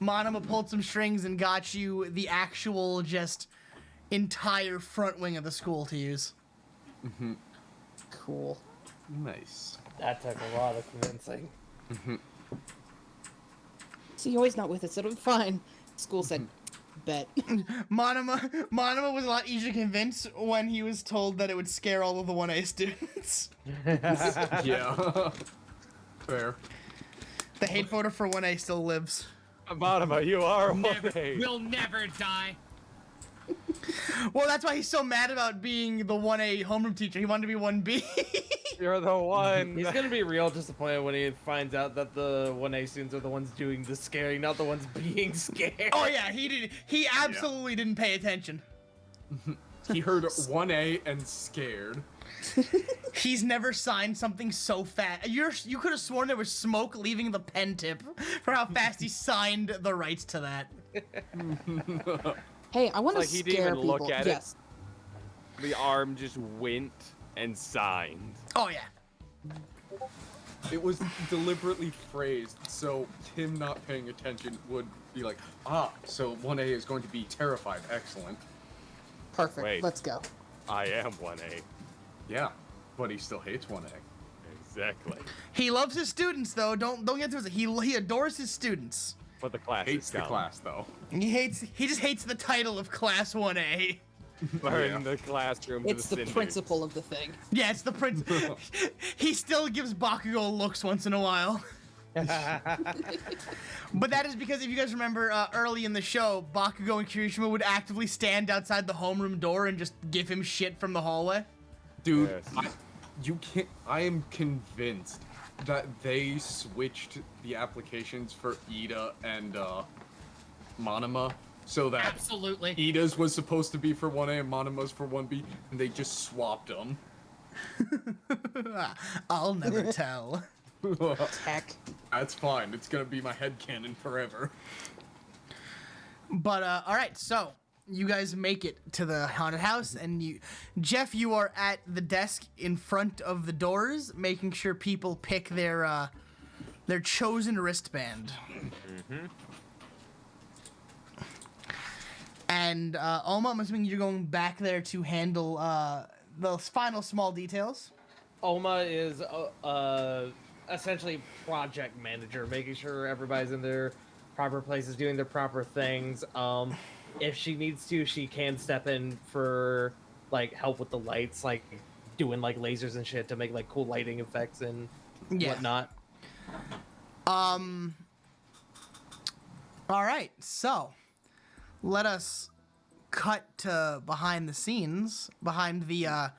S8: Monoma pulled some strings and got you the actual, just entire front wing of the school to use.
S12: Mm-hmm.
S9: Cool.
S12: Nice.
S10: That took a lot of convincing.
S12: Mm-hmm.
S9: See, you're always not with us, so I'm fine. School said, bet.
S8: Monoma was a lot easier to convince when he was told that it would scare all of the 1A students.
S12: Yeah. Fair.
S8: The hate voter for 1A still lives.
S11: Monoma, you are
S18: We'll never die.
S8: Well, that's why he's so mad about being the 1A homeroom teacher. He wanted to be 1B.
S11: You're the one.
S10: He's gonna be real disappointed when he finds out that the 1A students are the ones doing the scaring, not the ones being scared.
S8: Oh yeah, he absolutely didn't pay attention.
S12: He heard 1A and scared.
S8: He's never signed something so fast. You could have sworn there was smoke leaving the pen tip for how fast he signed the rights to that.
S9: Hey, I want to
S11: It's like he didn't
S9: scare
S11: even
S9: people.
S11: look at
S9: Yes.
S11: it. The arm just went and signed.
S8: Oh yeah.
S12: It was deliberately phrased so him not paying attention would be like, so 1A is going to be terrified. Excellent.
S9: Perfect.
S11: Wait.
S9: Let's go.
S11: I am 1A.
S12: Yeah, but he still hates 1A.
S11: Exactly.
S8: He loves his students though. Don't get to it. He adores his students.
S11: But the class
S12: Hates
S11: is
S12: the
S11: down.
S12: class though.
S8: He just hates the title of Class 1A.
S11: Burn the classroom to
S9: It's
S11: the
S9: the
S11: cinders.
S9: principle of the thing.
S8: Yeah, it's the principal. He still gives Bakugo looks once in a while. But that is because if you guys remember early in the show, Bakugo and Kirishima would actively stand outside the homeroom door and just give him shit from the hallway.
S12: Dude,
S11: Yes.
S12: I am convinced that they switched the applications for Ida and Monoma so that
S18: Absolutely.
S12: Ida's was supposed to be for 1A and Monoma's for 1B, and they just swapped them.
S8: I'll never tell.
S9: Heck.
S12: That's fine. It's gonna be my headcanon forever.
S8: But all right, so you guys make it to the haunted house, and Jeff, you are at the desk in front of the doors, making sure people pick their chosen wristband.
S11: Mm-hmm.
S8: And Oma, I'm assuming you're going back there to handle the final small details.
S10: Oma is essentially project manager, making sure everybody's in their proper places, doing their proper things. If she needs to, she can step in for like help with the lights, like doing like lasers and shit to make like cool lighting effects and whatnot.
S8: All right, so let us cut to behind the scenes, behind the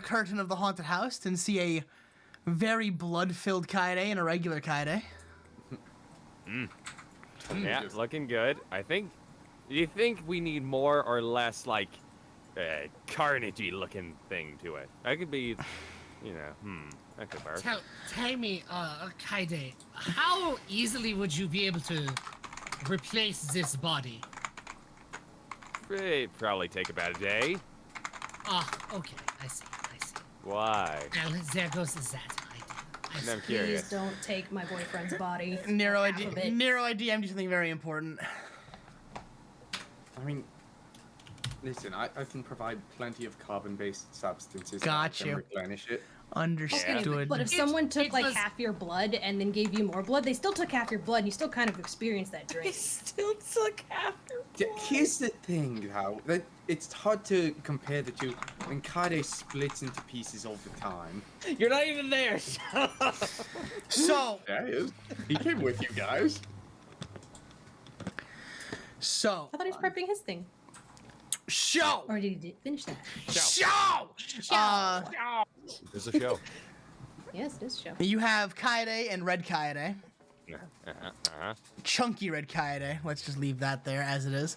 S8: curtain of the haunted house, and see a very blood-filled Kaede and a regular Kaede.
S11: Yeah, looking good. Do you think we need more or less, like, carnagey looking thing to it? That could be, that could work.
S18: Tell me, Kaide, how easily would you be able to replace this body?
S11: It'd probably take about a day.
S18: Okay, I see.
S11: Why?
S18: Well, there goes that.
S11: I'm
S13: Please
S11: curious.
S13: don't take my boyfriend's body.
S8: Nero, I
S13: Half of it.
S8: DM'd you something very important.
S12: I mean, listen, I can provide plenty of carbon-based substances
S8: Got
S12: that
S8: you.
S12: can replenish it.
S8: Understood.
S13: But if someone took like half your blood and then gave you more blood, they still took half your blood and you still kind of experienced that drain.
S10: They still took half your blood.
S16: Here's the thing, though. That it's hard to compare the two when Kade splits into pieces all the time.
S10: You're not even there.
S8: So.
S12: Yeah, he is. He came with you guys.
S8: So.
S13: I thought he was prepping his thing.
S8: Show.
S13: Or did he finish that?
S8: Show.
S11: There's a show.
S13: Yes, it is a show.
S8: You have Kaede and Red Kaede. Chunky Red Kaede. Let's just leave that there as it is.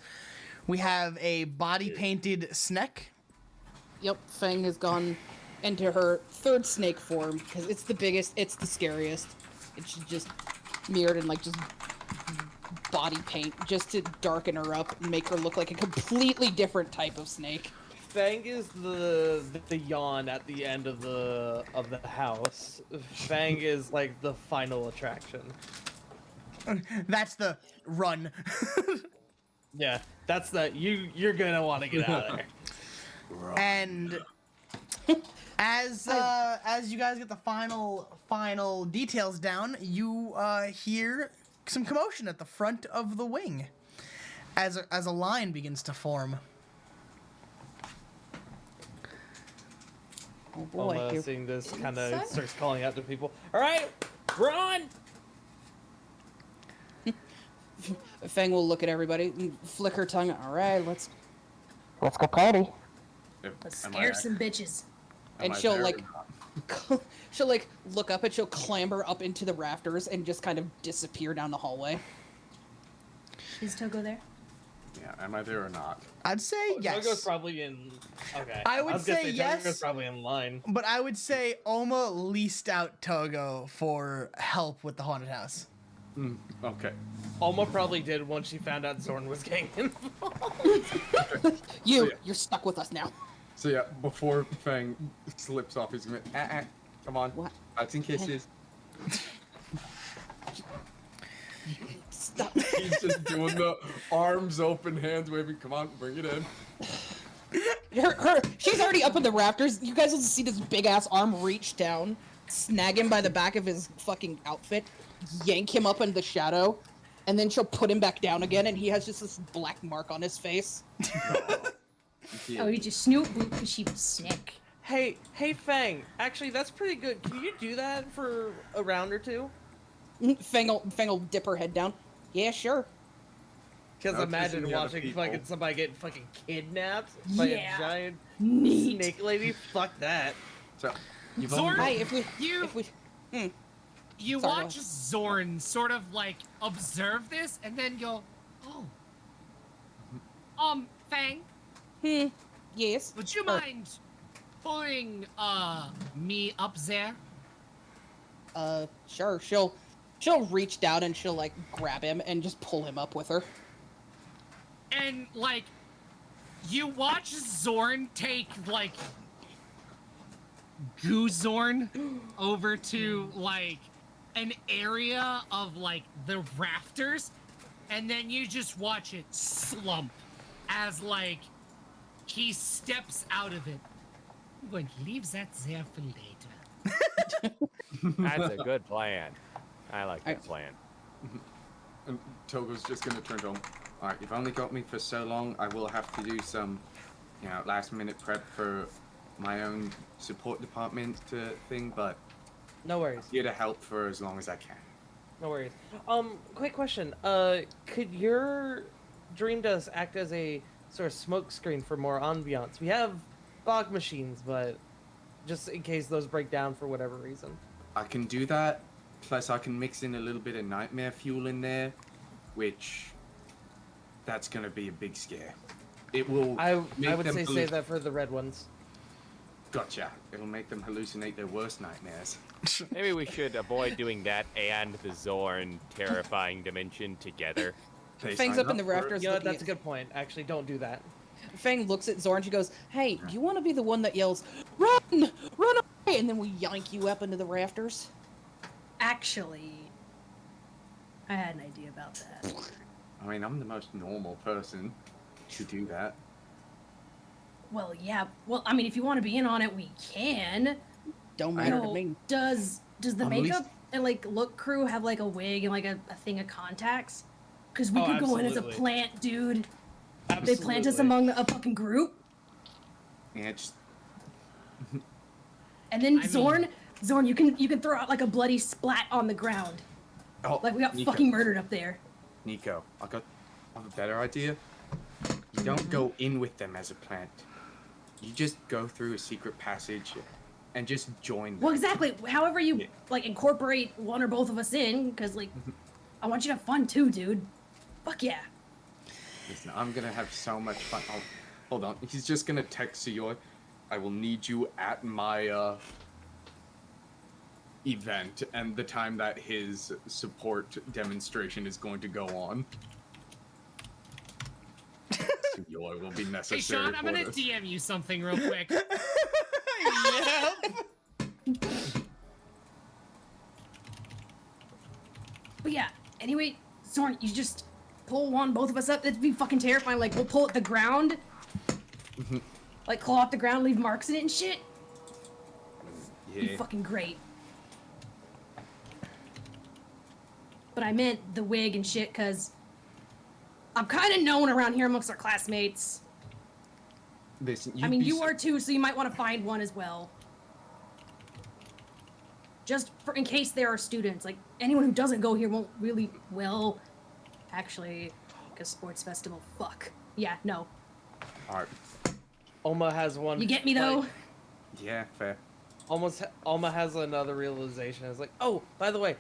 S8: We have a body painted Snek.
S9: Yep, Fang has gone into her third snake form because it's the biggest, it's the scariest. It's just mirrored in like just body paint just to darken her up and make her look like a completely different type of snake.
S10: Fang is the yawn at the end of the house. Fang is like the final attraction.
S8: That's the run.
S10: Yeah, that's the you're gonna want to get out of there.
S8: And as you guys get the final details down, you hear some commotion at the front of the wing as a line begins to form.
S9: Oh boy!
S10: Seeing this, kind of starts calling out to people. All right, run!
S9: Fang will look at everybody and flick her tongue. All right, let's go party.
S13: Let's scare some bitches.
S9: And she'll she'll like look up and she'll clamber up into the rafters and just kind of disappear down the hallway.
S13: Is Togo there?
S12: Yeah, am I there or not?
S8: I'd say yes.
S10: Togo's probably in. Okay.
S8: I would say yes.
S10: Togo's probably in line.
S8: But I would say Oma leased out Togo for help with the haunted house.
S12: Okay.
S10: Oma probably did once she found out Zorn was getting involved.
S9: You're stuck with us now.
S12: So yeah, before Fang slips off, he's gonna come on.
S9: What?
S12: Hugs and kisses.
S9: Stop.
S12: He's just doing the arms open, hands waving. Come on, bring it in.
S9: She's already up in the rafters. You guys will see this big ass arm reach down, snag him by the back of his fucking outfit, yank him up in the shadow, and then she'll put him back down again, and he has just this black mark on his face.
S13: Oh, you just snoop boot because she was sick.
S10: Hey, Fang. Actually, that's pretty good. Can you do that for a round or two?
S9: Fang will dip her head down. Yeah, sure.
S10: Because imagine watching fucking somebody get fucking kidnapped by a giant snake lady. Fuck that.
S12: So,
S18: Zorn,
S9: Hi, if we
S18: you
S9: Sorry,
S18: watch Zorn sort of like observe this and then go, oh, Fang.
S9: Yes.
S18: Would you mind pulling me up there?
S9: Sure. She'll reach down and she'll like grab him and just pull him up with her.
S18: And like, you watch Zorn take like Goozorn over to like an area of like the rafters, and then you just watch it slump as like he steps out of it. I'm going to leave that there for later.
S11: That's a good plan. I like that plan.
S12: And Togo's just gonna turn to him. Alright, you've only got me for so long. I will have to do some, last minute prep for my own support department thing, but
S10: no worries.
S12: Here to help for as long as I can.
S10: No worries. Quick question. Could your dream dust act as a sort of smoke screen for more ambiance? We have fog machines, but just in case those break down for whatever reason.
S12: I can do that. Plus, I can mix in a little bit of nightmare fuel in there, which that's gonna be a big scare. It will.
S10: I would say save that for the red ones.
S12: Gotcha. It'll make them hallucinate their worst nightmares.
S11: Maybe we should avoid doing that and the Zorn terrifying dimension togetner.
S9: Fang's up in the rafters.
S10: You know, that's a good point. Actually, don't do that.
S9: Fang looks at Zorn. She goes, "Hey, do you want to be the one that yells, 'Run! Run away!' and then we yank you up into the rafters?"
S13: Actually, I had an idea about that.
S12: I mean, I'm the most normal person to do that.
S13: Well, yeah. Well, I mean, if you want to be in on it, we can.
S9: Don't matter to
S13: Yo,
S9: me.
S13: does the
S16: I'm at
S13: makeup
S16: least-
S13: and like look crew have like a wig and like a thing of contacts? Because we
S10: Oh,
S13: could go in as a
S10: absolutely.
S13: plant, dude. They plant us
S10: Absolutely.
S13: among a fucking group,
S16: Yeah, just
S13: and then
S16: I mean-
S13: Zorn, you can throw out like a bloody splat on the ground.
S16: oh,
S13: Like we got
S16: Nico.
S13: fucking murdered up there.
S16: Nico, I have a better idea. You don't go in with them as a plant. You just go through a secret passage and just join them.
S13: Well, exactly. However you like incorporate one or both of us in, because like I want you to have fun too, dude. Fuck yeah.
S16: Listen, I'm gonna have so much fun. Oh, hold on. He's just gonna text Sioy. I will need you at my event and the time that his support demonstration is going to go on. Sioy will be
S18: Hey,
S16: necessary
S18: Sean, I'm
S16: for
S18: gonna
S16: this.
S18: DM you something real quick.
S13: But yeah. Anyway, Zorn, you just pull both of us up. That'd be fucking terrifying. Like we'll pull at the ground, like claw up the ground, leave marks in it and shit. Be
S16: Yeah.
S13: fucking great. But I meant the wig and shit, cause I'm kind of known around here amongst our classmates.
S16: Listen,
S13: I mean, you are too, so you might want to find one as well. Just for in case there are students, like anyone who doesn't go here won't really. Well, actually, because sports festival. Fuck. Yeah, no.
S16: Alright.
S10: Alma has one.
S13: You get me though.
S10: like,
S16: Yeah, fair.
S10: Alma has another realization. It's like, oh, by the way,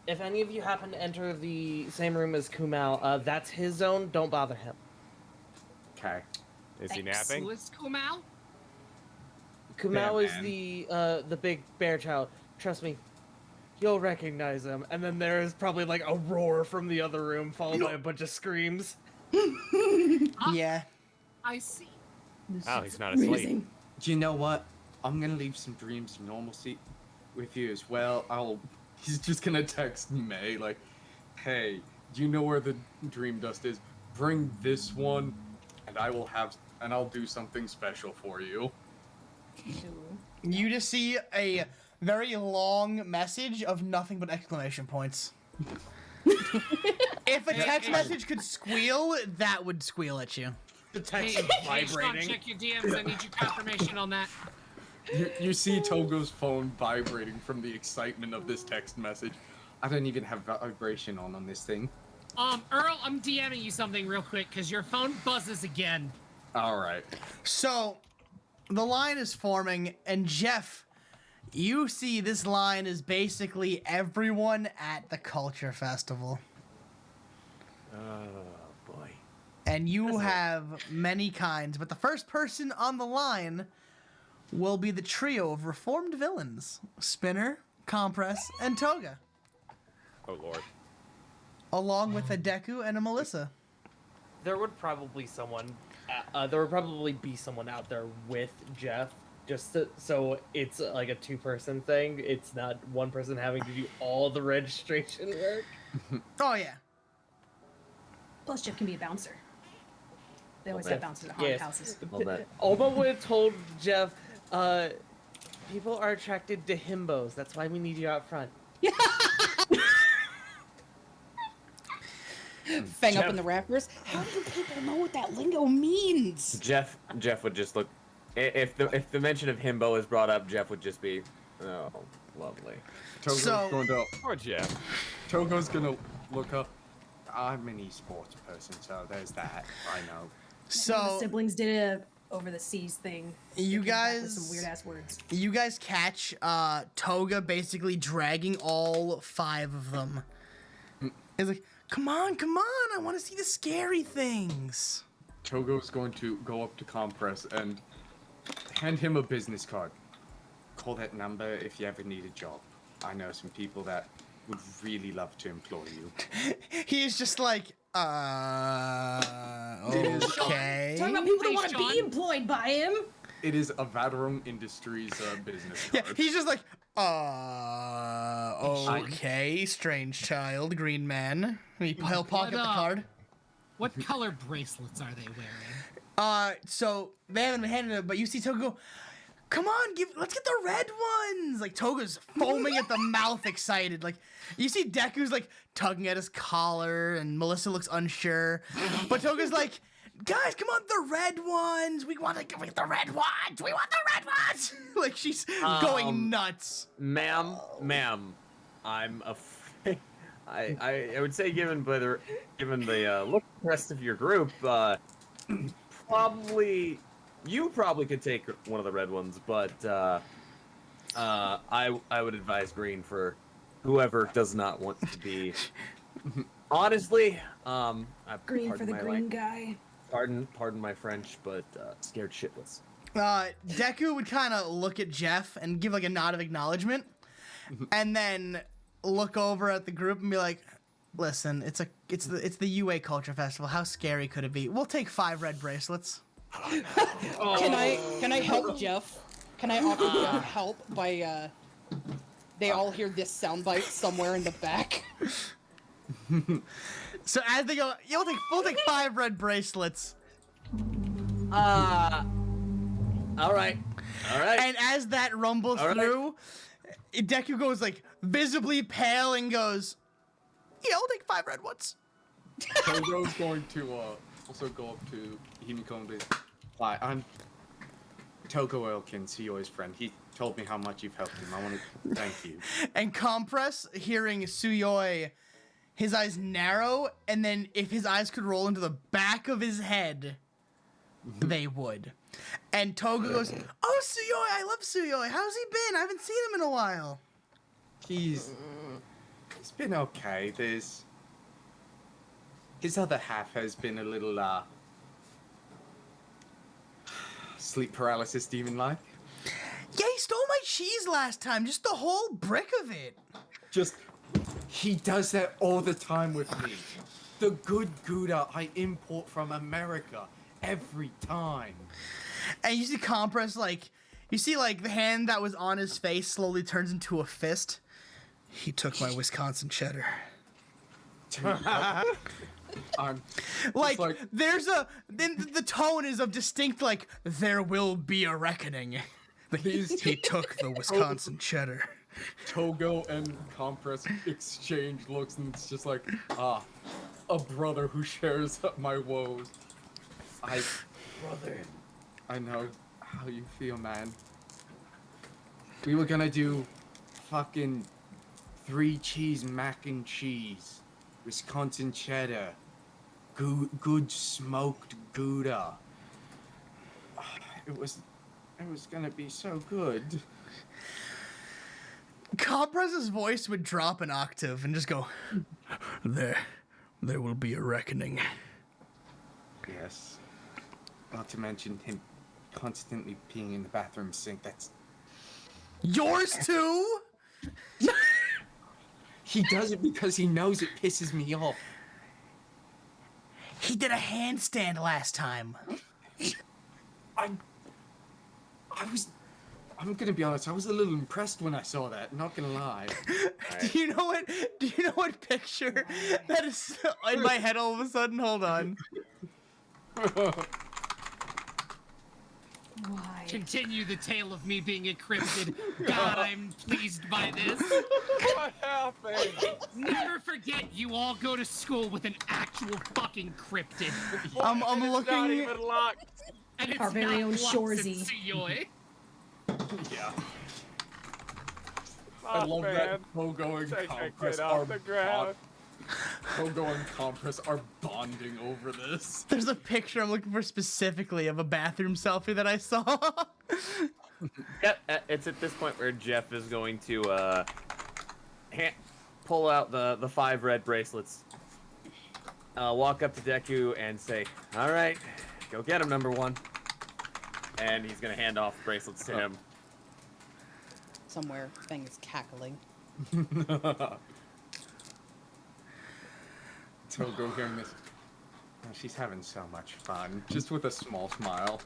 S10: if any of you happen to enter the same room as Kumal, that's his zone. Don't bother him.
S16: Okay.
S11: Is he napping?
S18: Who is Kumal?
S10: Kumal
S16: Yeah,
S10: is
S16: man.
S10: the big bear child. Trust me, you'll recognize him. And then there is probably like a roar from the other room, followed by a bunch of screams.
S8: Yeah.
S18: I see.
S11: Oh, he's not asleep.
S16: Do you know what? I'm gonna leave some dreams of normalcy with you as well. He's just gonna text May like, hey, do you know where the dream dust is? Bring this one, and I'll do something special for you.
S8: You just see a very long message of nothing but exclamation points. If a text message could squeal, that would squeal at you.
S10: The text
S18: Hey,
S10: is
S18: hey, Sean,
S10: vibrating.
S18: check your DMs. I need your confirmation on that.
S12: You see Togo's phone vibrating from the excitement of this text message.
S16: I don't even have vibration on this thing.
S18: Earl, I'm DMing you something real quick because your phone buzzes again.
S12: All right.
S8: So, the line is forming, and Jeff, you see this line is basically everyone at the Culture Festival.
S11: Oh, boy.
S8: And you have many kinds, but the first person on the line will be the trio of reformed villains, Spinner, Compress, and Toga,
S11: Oh, Lord.
S8: along with a Deku and a Melissa.
S10: There would probably be someone out there with Jeff, just so it's like a two-person thing. It's not one person having to do all the registration work.
S8: Oh, yeah.
S13: Plus, Jeff can be a bouncer. They always
S10: Well,
S13: have bouncers at haunted
S10: yes.
S13: houses.
S10: Alma would have told Jeff, people are attracted to himbos. That's why we need you out front.
S9: Fang up in the rafters. How do people know what that lingo means?
S14: Jeff would just look. If the mention of himbo is brought up, Jeff would just be, oh, lovely.
S12: Togo's
S8: So-
S12: going to.
S11: Poor Jeff.
S12: Togo's gonna look up.
S16: I'm an esports person, so there's that. I know.
S13: The
S8: So,
S13: siblings did a over the seas thing.
S8: You
S13: They came back with
S8: guys-
S13: some weird ass words.
S8: you guys catch Toga basically dragging all 5 of them. He's like, come on, I want to see the scary things.
S12: Togo's going to go up to Compress and hand him a business card.
S16: Call that number if you ever need a job. I know some people that would really love to employ you.
S8: He's just like, okay.
S13: Talking about people that
S18: Hey,
S13: want to be
S18: Sean.
S13: employed by him.
S12: It is a Vadarum Industries business
S8: Yeah,
S12: card.
S8: he's just like, okay, strange child, green man. He'll pocket the card.
S18: What color bracelets are they wearing?
S8: So they haven't been handed it, but you see Toga go, come on, let's get the red ones. Like Toga's foaming at the mouth, excited. Like you see Deku's like tugging at his collar, and Melissa looks unsure, but Toga's like, guys, come on, the red ones. We want to get the red ones. We want the red ones. Like she's going nuts.
S14: Ma'am, I'm afraid. I would say given the look of the rest of your group, you probably could take one of the red ones, but I would advise green for whoever does not want to be. Honestly,
S13: Green for the green guy.
S14: Pardon my French, but scared shitless.
S8: Deku would kind of look at Jeff and give like a nod of acknowledgement, and then look over at the group and be like, "Listen, it's the UA Culture Festival. How scary could it be? We'll take 5 red bracelets."
S9: Can I help Jeff? Can I offer Jeff help by they all hear this soundbite somewhere in the back?
S8: So as they go, we'll take 5 red bracelets.
S14: All right.
S8: And as that rumbles through, Deku goes like visibly pale and goes, "Yeah, we'll take 5 red ones."
S12: Togo's going to also go up to Himiko and be, "Hi, I'm Togo Oilkin, Suyoi's friend. He told me how much you've helped him. I want to thank you." And
S8: Compress, hearing Suyoi, his eyes narrow, and then if his eyes could roll into the back of his head, they would. And Togo goes, "Oh, Suyoi, I love Suyoi. How's he been? I haven't seen him in a while."
S16: He's been okay. His other half has been a little sleep paralysis demon-like.
S8: Yeah, he stole my cheese last time, just the whole brick of it.
S16: He does that all the time with me. The good Gouda I import from America every time.
S8: And you see Compress, you see the hand that was on his face slowly turns into a fist. He took my Wisconsin cheddar. There's the tone is of distinct, there will be a reckoning. He took the Wisconsin cheddar.
S12: Togo and Compress exchange looks, and it's just like, a brother who shares my woes.
S16: Brother, I know how you feel, man. We were gonna do fucking 3 cheese mac and cheese, Wisconsin cheddar, good smoked Gouda. It was gonna be so good.
S8: Compress's voice would drop an octave and just go, there will be a reckoning.
S16: Yes. Not to mention him constantly peeing in the bathroom sink. That's
S8: yours too?
S16: He does it because he knows it pisses me off.
S8: He did a handstand last time.
S16: I'm gonna be honest, I was a little impressed when I saw that, not gonna lie.
S8: Do you know what picture that is in my head all of a sudden? Hold on.
S13: Why?
S18: Continue the tale of me being encrypted. God, I'm pleased by this.
S11: What happened?
S18: Never forget, you all go to school with an actual fucking cryptid.
S8: I'm looking.
S11: Not even locked.
S18: And it's
S13: Our very
S18: not
S13: own
S18: locked
S13: Shorzy.
S18: in Suyoi.
S12: Yeah.
S11: Oh,
S12: I love
S11: man.
S12: that Togo and
S11: Take that
S12: Compress
S11: kid off the ground.
S12: Togo and Compress are bonding over this.
S8: There's a picture I'm looking for specifically of a bathroom selfie that I saw.
S14: Yep, it's at this point where Jeff is going to pull out the 5 red bracelets, walk up to Deku and say, "All right, go get him, number 1." And he's gonna hand off the bracelets to him.
S9: Somewhere, Feng is cackling.
S12: Togo hearing this.
S16: Oh, she's having so much fun.
S12: Just with a small smile.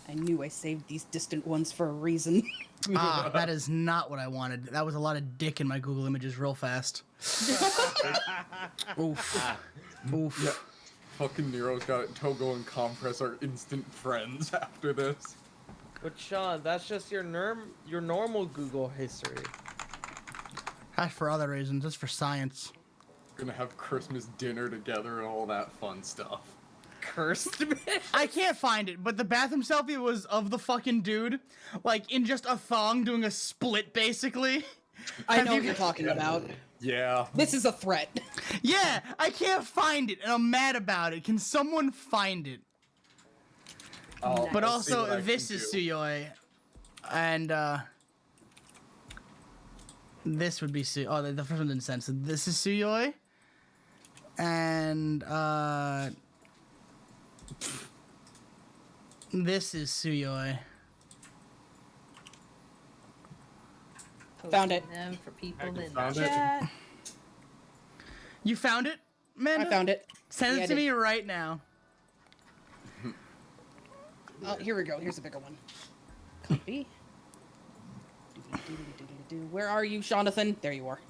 S9: I knew I saved these distant ones for a reason.
S8: That is not what I wanted. That was a lot of dick in my Google Images real fast. Oof. Oof.
S12: Yeah. Fucking Nero's got it. Togo and Compress are instant friends after this.
S10: But Sean, that's just your normal Google history.
S8: That's for other reasons. That's for science.
S12: Gonna have Christmas dinner together and all that fun stuff.
S10: Cursed man.
S8: I can't find it, but the bathroom selfie was of the fucking dude, like in just a thong doing a split, basically.
S9: I know what you're talking about.
S12: Yeah.
S9: This is a threat.
S8: Yeah, I can't find it, and I'm mad about it. Can someone find it? But
S12: I'll see what I
S8: also, this
S12: can
S8: is
S12: do.
S8: Suyoi, and this would be Oh, the first one didn't send. So this is Suyoi, and this is Suyoi.
S9: Found it.
S13: Them for people in the
S12: found it.
S13: chat.
S8: You found it, man?
S9: I found it.
S8: Send
S9: Yeah,
S8: it
S9: I
S8: to
S9: did.
S8: me right now.
S9: Oh, here we go. Here's a bigger one. Copy. Where are you, Jonathan? There you are.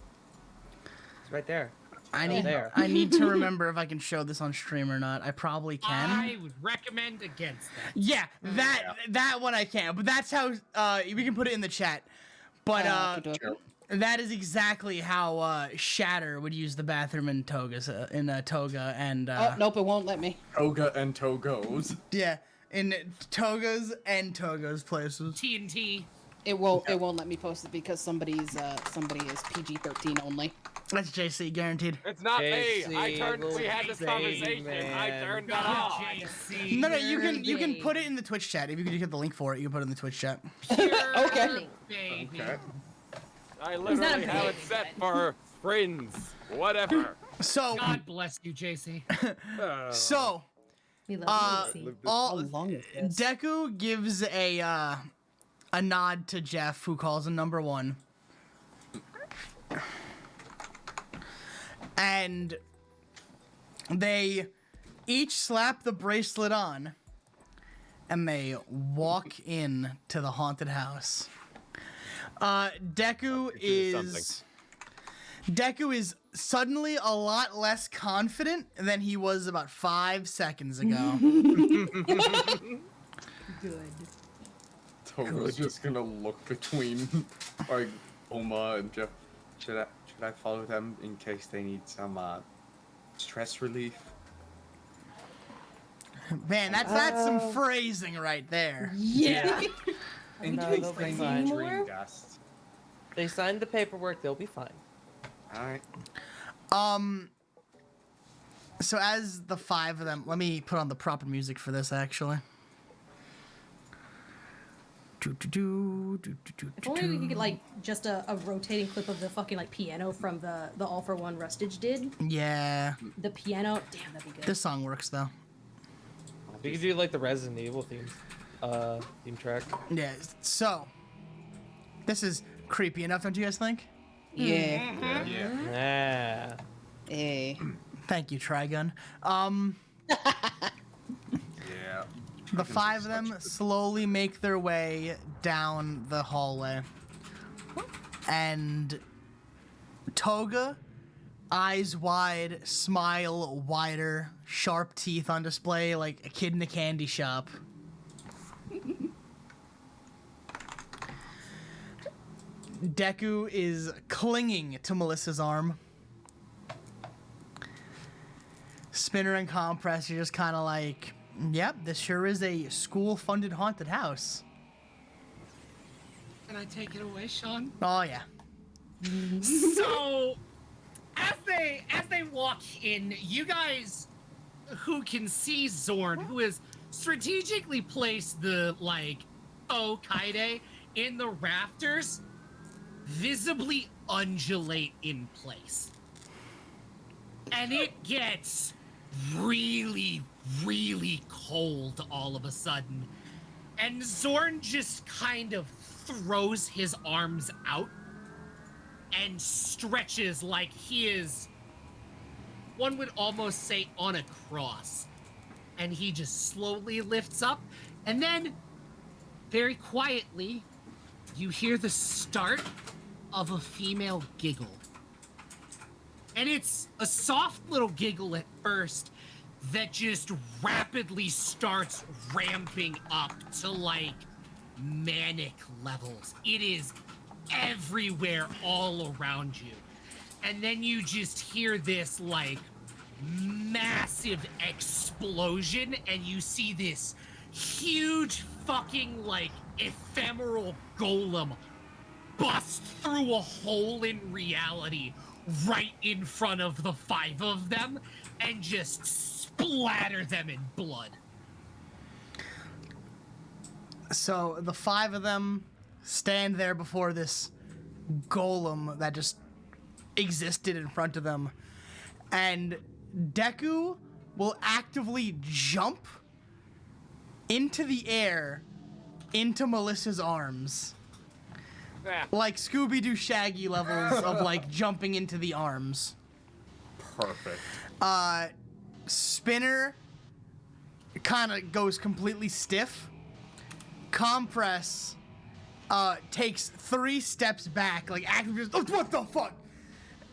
S10: It's right there.
S8: I
S10: Oh,
S8: need
S10: there.
S8: I need to remember if I can show this on stream or not. I probably can.
S18: I would recommend against that.
S8: Yeah, that one I can. But that's how we can put it in the chat. But that is exactly how Shatter would use the bathroom in Toga's Toga and
S9: Oh, nope, it won't let me.
S12: Toga and Togos.
S8: yeah, in Toga's and Toga's places.
S18: TNT.
S9: It won't let me post it because somebody is PG-13 only.
S8: That's JC guaranteed.
S11: It's not me.
S10: JC,
S11: We had this
S10: baby,
S11: conversation. I
S10: man.
S11: turned that off.
S8: No, you can put it in the Twitch chat. If you can get the link for it, you can put it in the Twitch chat.
S9: Okay.
S12: Okay.
S11: I
S13: not
S11: literally
S13: a
S11: have it
S13: baby,
S11: set for friends. Whatever.
S8: So
S18: God bless you, JC.
S8: so
S13: We love you, Lucy.
S8: all Deku gives a nod to Jeff, who calls him number one. And they each slap the bracelet on, and they walk in to the haunted house. Deku is suddenly a lot less confident than he was about 5 seconds ago.
S13: Good.
S12: Togo's just gonna look between like Oma and Jeff. Should I follow them in case they need some stress relief?
S8: Man, that's some phrasing right there.
S10: Yeah.
S12: In
S10: No,
S12: case
S10: they'll
S12: they
S10: be
S12: need
S10: fine.
S12: dream dust.
S10: They signed the paperwork. They'll be fine.
S12: Alright.
S8: So as the five of them, let me put on the proper music for this actually.
S13: If only we could get like just a rotating clip of the fucking like piano from the All for One Rustage did.
S8: Yeah.
S13: The piano, damn, that'd be good.
S8: This song works though.
S10: We could do like the Resident Evil theme track.
S8: Yeah. So this is creepy enough, don't you guys think?
S9: Yeah.
S10: Yeah.
S9: Hey.
S8: Thank you, Trigun.
S12: Yeah.
S8: The five of them slowly make their way down the hallway. And Toga, eyes wide, smile wider, sharp teeth on display like a kid in a candy shop. Deku is clinging to Melissa's arm. Spinner and Compress are just kind of like, yep, this sure is a school-funded haunted house.
S18: Can I take it away, Sean?
S8: Oh yeah.
S18: So, as they walk in, you guys who can see Zorn, who has strategically placed the Kaide in the rafters, visibly undulate in place. And it gets really, really cold all of a sudden. And Zorn just kind of throws his arms out and stretches like he is, one would almost say, on a cross. And he just slowly lifts up, and then, very quietly, you hear the start of a female giggle. And it's a soft little giggle at first, that just rapidly starts ramping up to like manic levels. It is everywhere all around you. And then you just hear this like massive explosion, and you see this huge fucking like ephemeral golem bust through a hole in reality right in front of the 5 of them and just splatter them in blood.
S8: So the 5 of them stand there before this golem that just existed in front of them, and Deku will actively jump into the air into Melissa's arms. Like Scooby-Doo Shaggy levels of like jumping into the arms.
S12: Perfect.
S8: Spinner kind of goes completely stiff. Compress takes 3 steps back, like actively just, oh, what the fuck?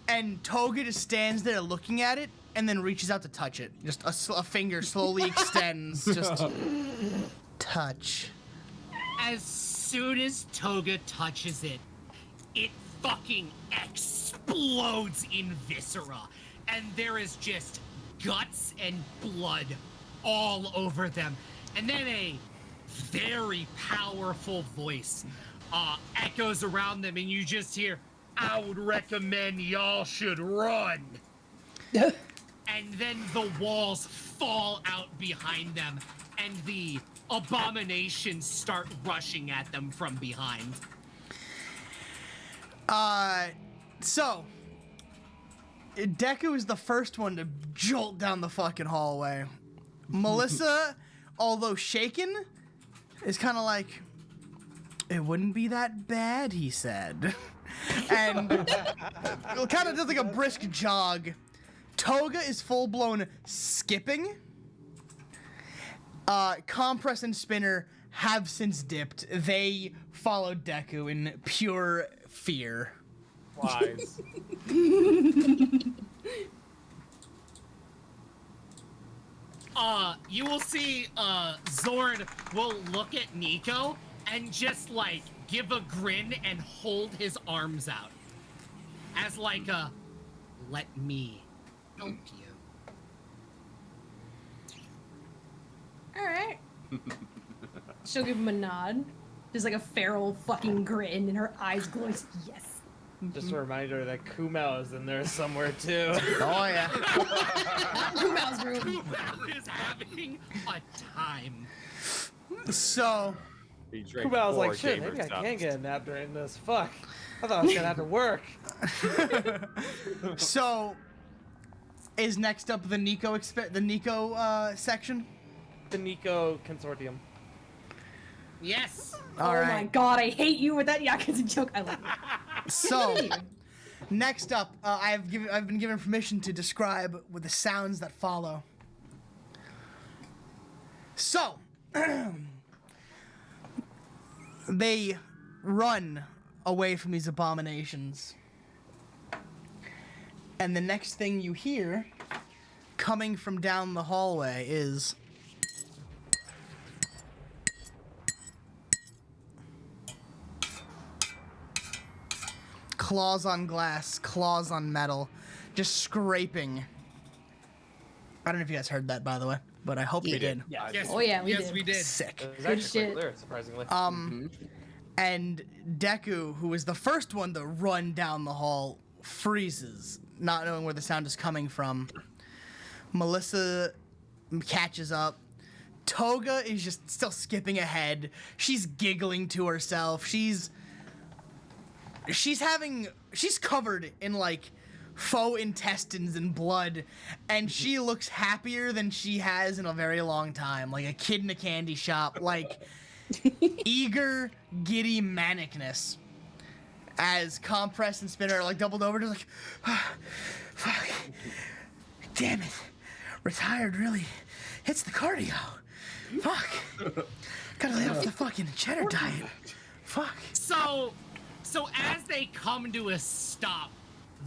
S8: And Toga just stands there looking at it and then reaches out to touch it. Just a finger slowly extends, just touch.
S18: As soon as Toga touches it, it fucking explodes in viscera, and there is just guts and blood all over them. And then a very powerful voice echoes around them, and you just hear, "I would recommend y'all should run." And then the walls fall out behind them, and the abominations start rushing at them from behind.
S8: So Deku is the first one to jolt down the fucking hallway. Melissa, although shaken, is kind of like, it wouldn't be that bad, he said. And kind of does like a brisk jog. Toga is full-blown skipping. Compress and Spinner have since dipped. They followed Deku in pure fear.
S10: Wise.
S18: You will see Zord will look at Nico and just like give a grin and hold his arms out as like a, let me help you.
S13: Alright. She'll give him a nod. There's like a feral fucking grin and her eyes glow. Yes.
S10: Just a reminder that Kumao is in there somewhere too.
S8: Oh yeah.
S13: Kumao's room.
S18: Kumao is having a time.
S8: So
S10: Kumao's like, shit, maybe I can get a nap during this. Fuck. I thought I was gonna have to work.
S8: So is next up the Nico section?
S10: The Nico Consortium.
S18: Yes.
S8: All
S13: oh
S8: right.
S13: my god, I hate you with that Yakuza joke. I love it.
S8: So, next up, I've been given permission to describe with the sounds that follow. So, they run away from these abominations, and the next thing you hear, coming from down the hallway, is claws on glass, claws on metal, just scraping. I don't know if you guys heard that, by the way, but I hope you did.
S10: Yeah.
S18: Yes.
S13: Oh yeah, we
S18: yes,
S13: did.
S18: we did.
S8: Sick.
S10: It was
S13: Good
S10: actually
S13: shit.
S10: quite clear, surprisingly.
S8: And Deku, who was the first one to run down the hall, freezes, not knowing where the sound is coming from. Melissa catches up. Toga is just still skipping ahead. She's giggling to herself. She's covered in like faux intestines and blood, and she looks happier than she has in a very long time, like a kid in a candy shop, like eager, giddy manicness. As Compress and Spinner are like doubled over, just like, fuck, damn it, retired really hits the cardio. Fuck, gotta lay off the fucking cheddar diet. Fuck.
S18: So as they come to a stop,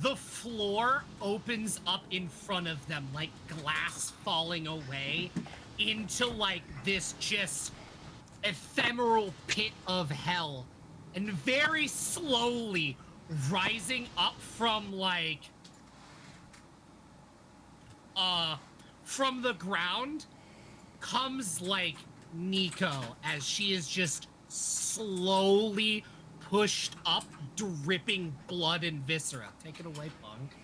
S18: the floor opens up in front of them, like glass falling away into like this just ephemeral pit of hell, and very slowly rising up from like from the ground comes like Nico, as she is just slowly pushed up, dripping blood and viscera. Take it away, Punk.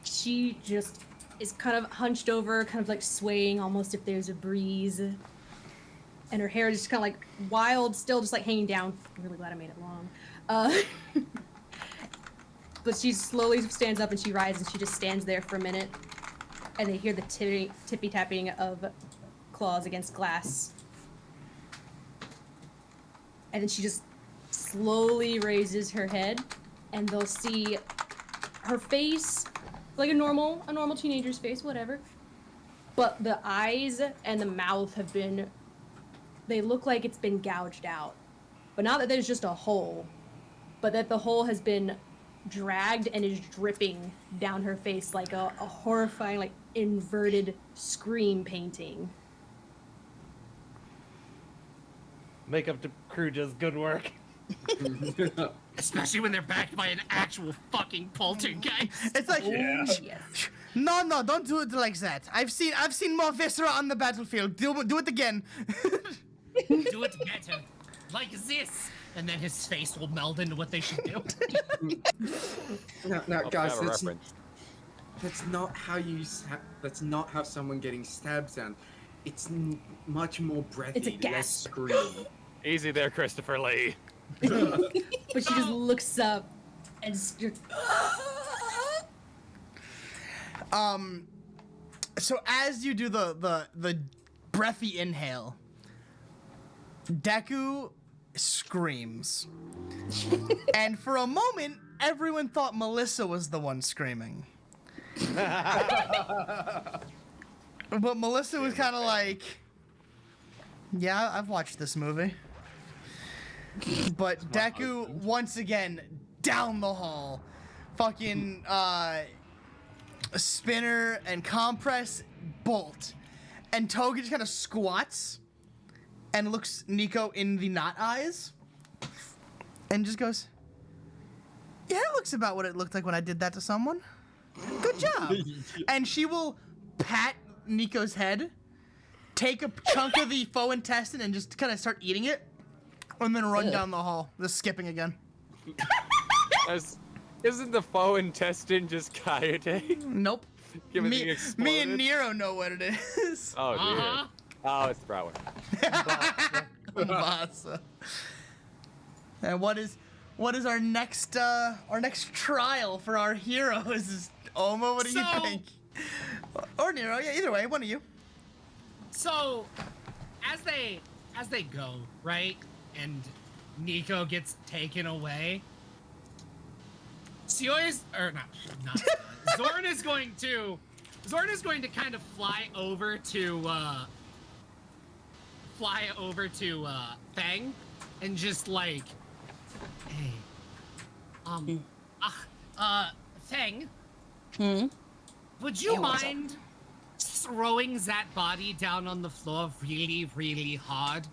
S13: She just is kind of hunched over, kind of like swaying almost if there's a breeze. And her hair is just kind of like wild, still just like hanging down. I'm really glad I made it long. But she slowly stands up and she rises and she just stands there for a minute. And they hear the tippy tapping of claws against glass. And then she just slowly raises her head, and they'll see her face, like a normal teenager's face, whatever. But the eyes and the mouth they look like it's been gouged out. But not that there's just a hole, but that the hole has been dragged and is dripping down her face like a horrifying, like, inverted scream painting.
S10: Makeup crew does good work.
S18: Especially when they're backed by an actual fucking poltergeist.
S8: It's like, no, don't do it like that. I've seen more viscera on the battlefield. Do it again.
S18: Do it better, like this, and then his face will meld into what they should do.
S16: Now, guys, that's not how that's not how someone getting stabbed sounds. It's much more breathy,
S13: It's a
S16: less
S13: gasp.
S16: scream.
S11: Easy there, Christopher Lee.
S13: But she just looks up and
S8: So as you do the breathy inhale, Deku screams. And for a moment, everyone thought Melissa was the one screaming. But Melissa was kind of like, yeah, I've watched this movie. But Deku, once again, down the hall. Fucking, spinner and compress, bolt. And Toga just kind of squats and looks Nico in the not eyes. And just goes, yeah, it looks about what it looked like when I did that to someone. Good job. And she will pat Nico's head, take a chunk of the faux intestine and just kind of start eating it, and then run down the hall, just skipping again.
S11: Isn't the faux intestine just Coyote?
S8: Nope. Me and Nero know what it is.
S11: Oh, dear. Oh, it's Brower.
S8: Mombasa. And what is our next trial for our heroes? Oma, what do you think? Or Nero, yeah, either way, one of you.
S18: So, as they go, right, and Nico gets taken away, Zorn is going to kind of fly over to Fang, and just like, hey, Fang, would you mind throwing that body down on the floor really, really hard?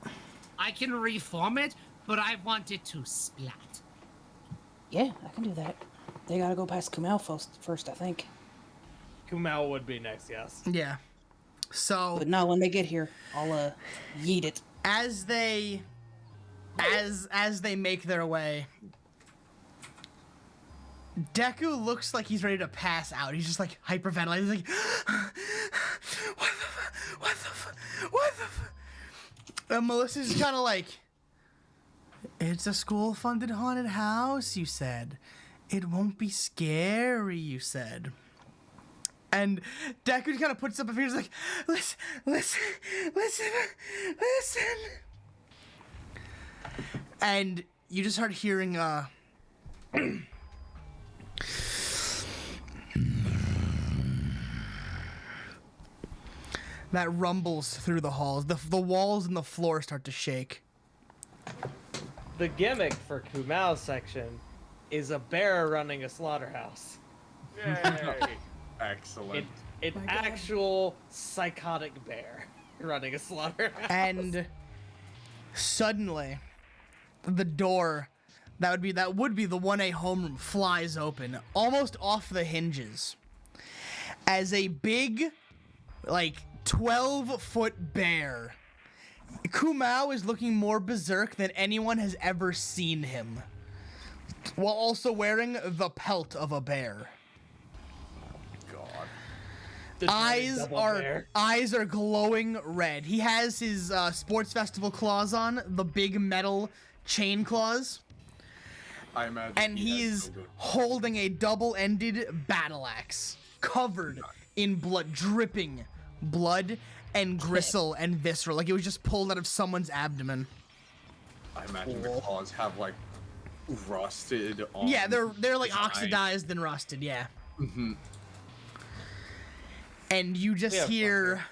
S18: I can reform it, but I want it to splat.
S9: Yeah, I can do that. They gotta go past Kumail first, I think.
S10: Kumail would be next, yes.
S8: Yeah. So.
S9: But no, when they get here, I'll yeet it.
S8: As they make their way, Deku looks like he's ready to pass out. He's just like hyperventilating. He's like, what the fuck? And Melissa's kind of like, it's a school-funded haunted house, you said. It won't be scary, you said. And Deku kind of puts up a finger, he's like, listen. And you just start hearing, that rumbles through the halls. The walls and the floor start to shake.
S10: The gimmick for Kumail's section is a bear running a slaughterhouse.
S11: Yay!
S12: Excellent.
S10: An actual psychotic bear running a slaughterhouse.
S8: And suddenly, the door that would be the 1A homeroom flies open, almost off the hinges, as a big, like 12-foot bear. Kumao is looking more berserk than anyone has ever seen him, while also wearing the pelt of a bear. Eyes are glowing red. He has his sports festival claws on, the big metal chain claws.
S12: I imagine.
S8: And he is holding a double-ended battle axe, covered in blood, dripping blood and gristle and viscera, like it was just pulled out of someone's abdomen.
S12: I imagine the claws have like rusted on.
S8: Yeah, they're like
S12: his
S8: oxidized and rusted. Yeah.
S12: Mm-hmm.
S8: And you just hear,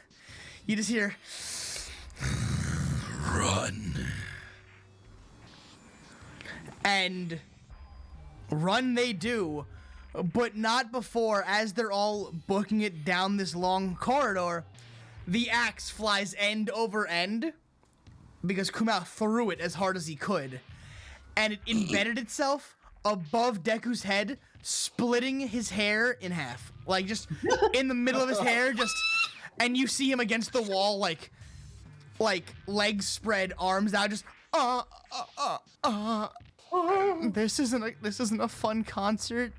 S8: run. And run they do, but not before, as they're all booking it down this long corridor, the axe flies end over end, because Kumao threw it as hard as he could, and it embedded itself above Deku's head, splitting his hair in half. Like, just in the middle of his hair, and you see him against the wall, like legs spread, arms out, just, This isn't a fun concert.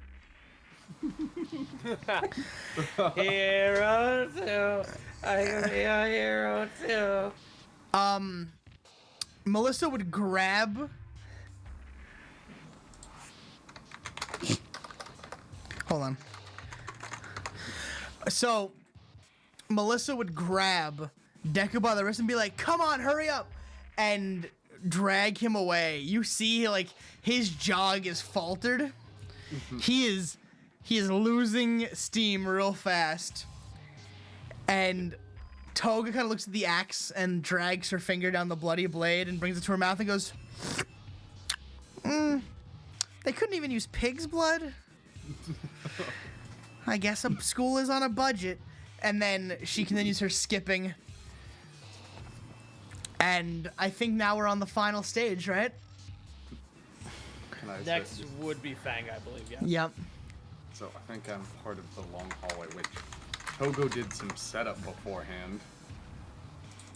S10: Hero 2, I can be a hero too.
S8: Melissa would grab. Hold on. So, Melissa would grab Deku by the wrist and be like, "Come on, hurry up!" and drag him away. You see, like, his jog is faltered. He is losing steam real fast. And Toga kind of looks at the axe and drags her finger down the bloody blade and brings it to her mouth and goes, they couldn't even use pig's blood? I guess a school is on a budget. And then she continues her skipping. And I think now we're on the final stage, right?
S10: Next would be Fang, I believe, yeah.
S8: Yep.
S12: So I think I'm part of the long hallway, which Togo did some setup beforehand.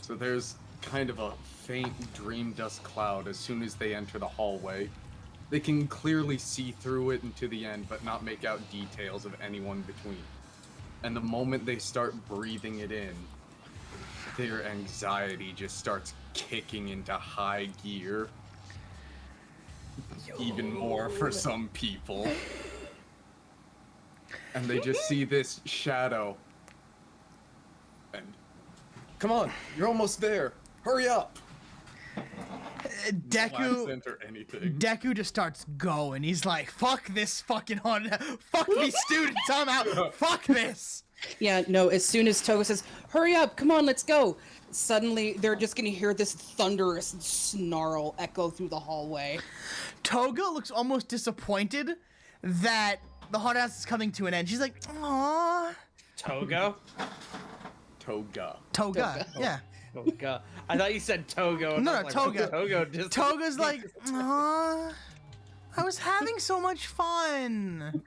S12: So there's kind of a faint dream dust cloud as soon as they enter the hallway. They can clearly see through it into the end, but not make out details of anyone between. And the moment they start breathing it in, their anxiety just starts kicking into high gear. Even more for some people. And they just see this shadow. And come on, you're almost there. Hurry up.
S8: Deku just starts going. He's like, fuck this fucking haunted house. Fuck these students, I'm out. Fuck this.
S9: Yeah, no, as soon as Toga says, hurry up, come on, let's go. Suddenly, they're just gonna hear this thunderous snarl echo through the hallway.
S8: Toga looks almost disappointed that the haunted house is coming to an end. She's like, aww.
S10: Toga?
S12: Toga.
S8: Yeah.
S10: Toga. I thought you said Togo.
S8: No,
S10: like,
S8: Toga. Toga's like, aww. I was having so much fun.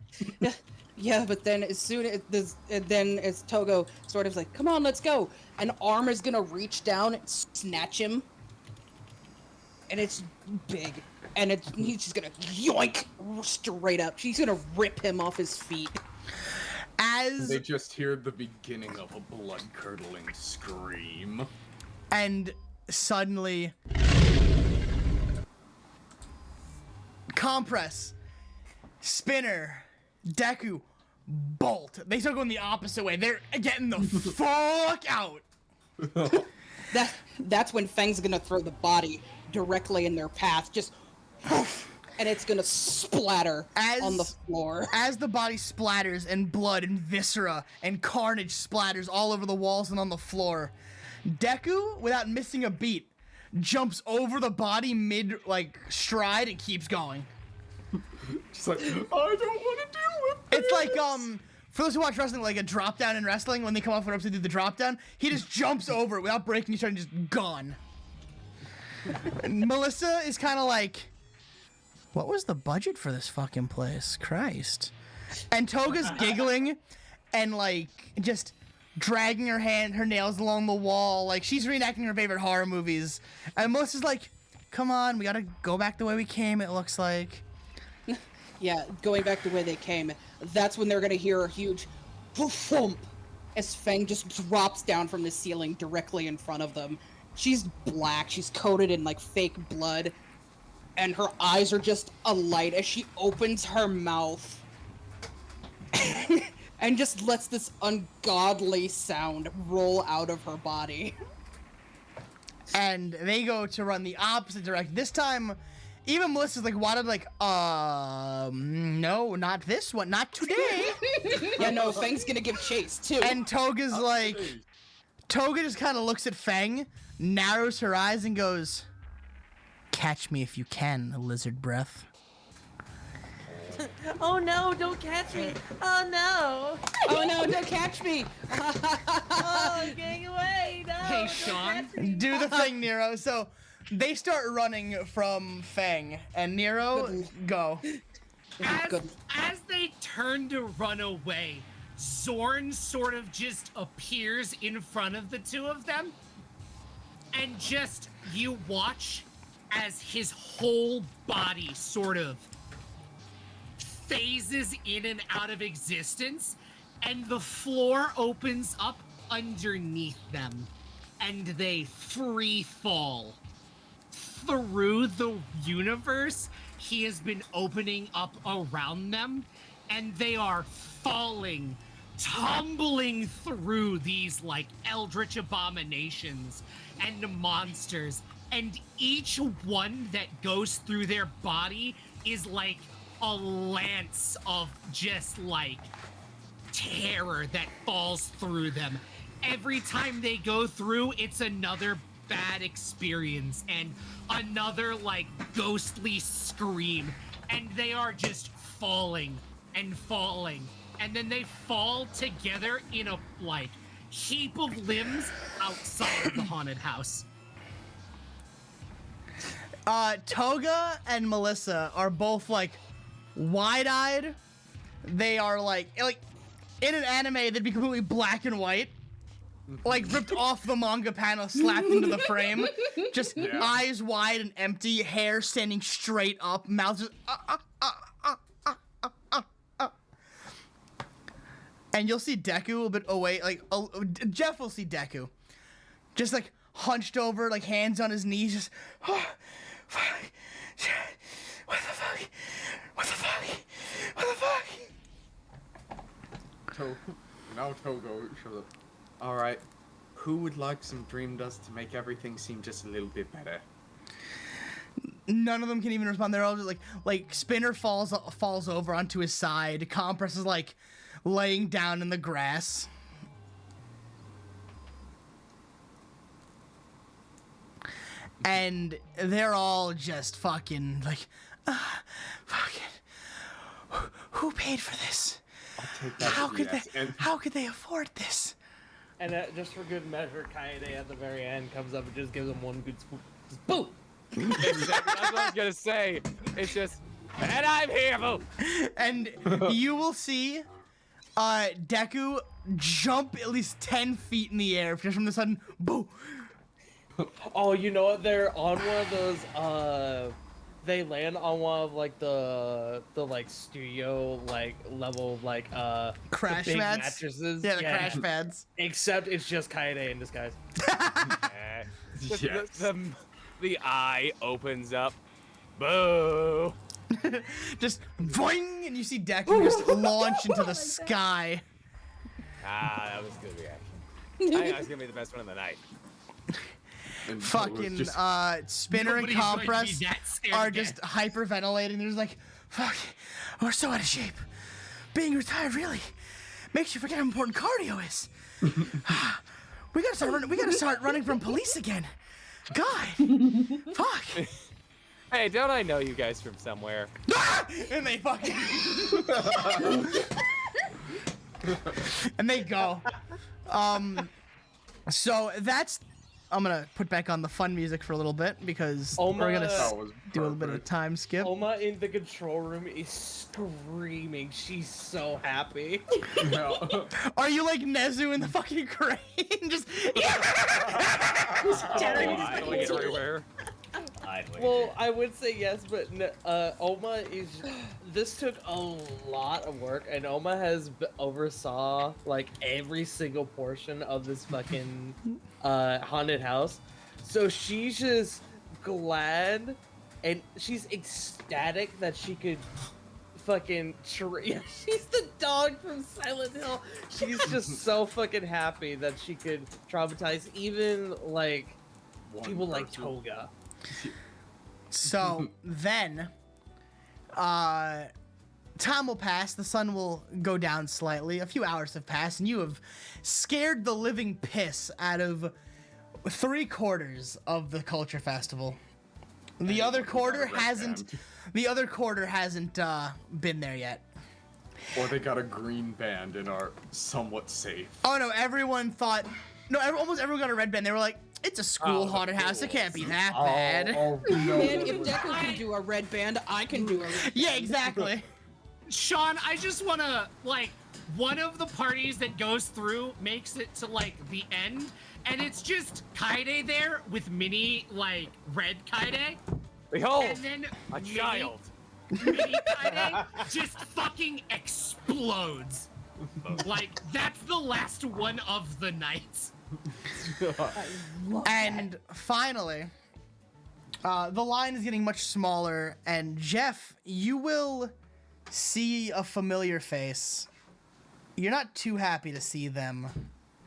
S9: Yeah, but then as soon as Togo sort of like, come on, let's go, an arm is gonna reach down and snatch him, and it's big, and he's just gonna yoink straight up. She's gonna rip him off his feet.
S8: As
S12: they just hear the beginning of a blood-curdling scream,
S8: and suddenly, Compress, Spinner, Deku, Bolt. They start going the opposite way. They're getting the fuck out.
S9: That's when Fang's gonna throw the body directly in their path, just, and it's gonna splatter on the floor.
S8: As the body splatters and blood and viscera and carnage splatters all over the walls and on the floor, Deku, without missing a beat, jumps over the body mid stride and keeps going.
S12: Just like, I don't want to deal with
S8: It's like, for those who watch wrestling, like a drop down in wrestling, when they come off an episode to do the drop down, he just jumps over it without breaking each other and just gone. And Melissa is kind of like, what was the budget for this fucking place? Christ. And Toga's giggling and like just dragging her nails along the wall, like she's reenacting her favorite horror movies. And Melissa's like, come on, we gotta go back the way we came, it looks like.
S9: Yeah, going back the way they came. That's when they're gonna hear a huge thump as Feng just drops down from the ceiling directly in front of them. She's black, she's coated in like fake blood, and her eyes are just alight as she opens her mouth and just lets this ungodly sound roll out of her body.
S8: And they go to run the opposite direction. This time, even Melissa's like, wanted like, no, not this one, not today.
S9: Yeah, no, Feng's gonna give chase too.
S8: And Toga's like, Toga just kind of looks at Feng, narrows her eyes, and goes, catch me if you can, lizard breath.
S10: Oh no, don't catch me. Oh no.
S9: Oh no, don't catch me.
S10: Oh, I'm getting away. No.
S18: Hey, Sean.
S8: Do the thing, Nero. So they start running from Feng, and Nero, go.
S18: As they turn to run away, Zorn sort of just appears in front of the two of them, and just you watch as his whole body sort of phases in and out of existence, and the floor opens up underneath them, and they free fall through the universe he has been opening up around them, and they are falling, tumbling through these like eldritch abominations and monsters, and each one that goes through their body is like a lance of just like terror that falls through them. Every time they go through, it's another bad experience and another like ghostly scream, and they are just falling and falling, and then they fall together in a like heap of limbs outside of the haunted house.
S8: Toga and Melissa are both like wide-eyed. They are like in an anime they'd be completely black and white, like ripped off the manga panel, slapped into the frame. Just eyes wide and empty, hair standing straight up, mouth just And you'll see Deku a bit away, like Jeff will see Deku just like hunched over, like hands on his knees, just what the fuck? What the fuck? What the fuck?
S12: Now Togo shows up.
S16: Alright, who would like some dream dust to make everything seem just a little bit better?
S8: None of them can even respond. They're all just like Spinner falls over onto his side. Compress is like laying down in the grass. And they're all just fucking like, fucking, who paid for this?
S12: I'll take that.
S8: How could they afford this?
S10: And just for good measure, Kaede at the very end comes up and just gives him one good swoop. Just boom!
S11: Exactly. That's what I was gonna say. It's just, and I'm here, boo!
S8: And you will see Deku jump at least 10 feet in the air just from the sudden, boo!
S10: Oh, you know what? They're on one of those, they land on one of like the like studio like level like
S8: crash
S10: big
S8: pads?
S10: mattresses.
S8: Yeah, the crash pads.
S10: Except it's just Kaede in disguise.
S11: The eye opens up. Boo!
S8: Just boing, and you see Deku just launch into the sky.
S11: That was a good reaction. I think that was gonna be the best one of the night.
S12: And
S8: Fucking
S12: just-
S8: Spinner and
S18: Nobody's going to be
S8: Compress
S18: that scared
S8: are
S18: again.
S8: just hyperventilating. They're just like, fuck, we're so out of shape. Being retired really makes you forget how important cardio is. We gotta start running from police again. God, fuck.
S11: Hey, don't I know you guys from somewhere?
S8: And they fucking and they go. So that's. I'm gonna put back on the fun music for a little bit because we're gonna do a little bit of time skip.
S10: Oma in the control room is screaming. She's so happy.
S8: Are you like Nezu in the fucking crane? Just
S11: everywhere.
S10: Well, I would say yes, but Oma is. This took a lot of work, and Oma has oversaw like every single portion of this fucking haunted house. So she's just glad, and she's ecstatic that she could fucking. She's the dog from Silent Hill. She's just so fucking happy that she could traumatize even like people like Toga.
S8: So then, time will pass, the sun will go down slightly, a few hours have passed, and you have scared the living piss out of 3/4 of the Culture Festival. The other quarter hasn't been there yet.
S12: Or they got a green band and are somewhat safe.
S8: Oh no, almost everyone got a red band. They were like, it's a school haunted house. It can't be that bad.
S9: Man, if Deku can do a red band, I can do a red band.
S8: Yeah, exactly.
S18: Sean, I just wanna, like, one of the parties that goes through makes it to, like, the end, and it's just Kaede there with mini, like, red Kaede.
S11: Behold,
S18: and then
S11: a child.
S18: Mini Kaede just fucking explodes. Like, that's the last one of the night.
S8: And finally, the line is getting much smaller, and Jeff, you will see a familiar face. You're not too happy to see them,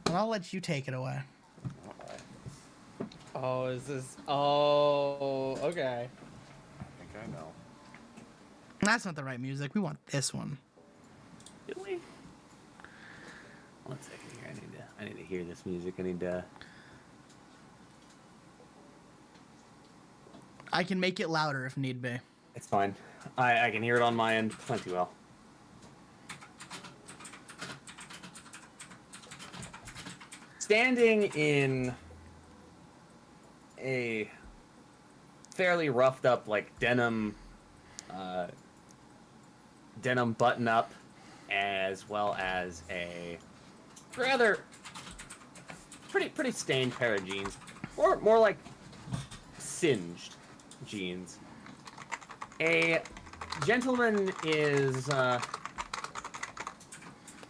S8: and I'll let you take it away.
S10: Oh, is this? Oh, okay.
S12: I think I know.
S8: That's not the right music. We want this one.
S14: Do we? One second here. I need to hear this music.
S8: I can make it louder if need be.
S14: It's fine. I can hear it on my end plenty well. Standing in a fairly roughed up, like, denim button up, as well as a rather pretty stained pair of jeans, or more like singed jeans. A gentleman is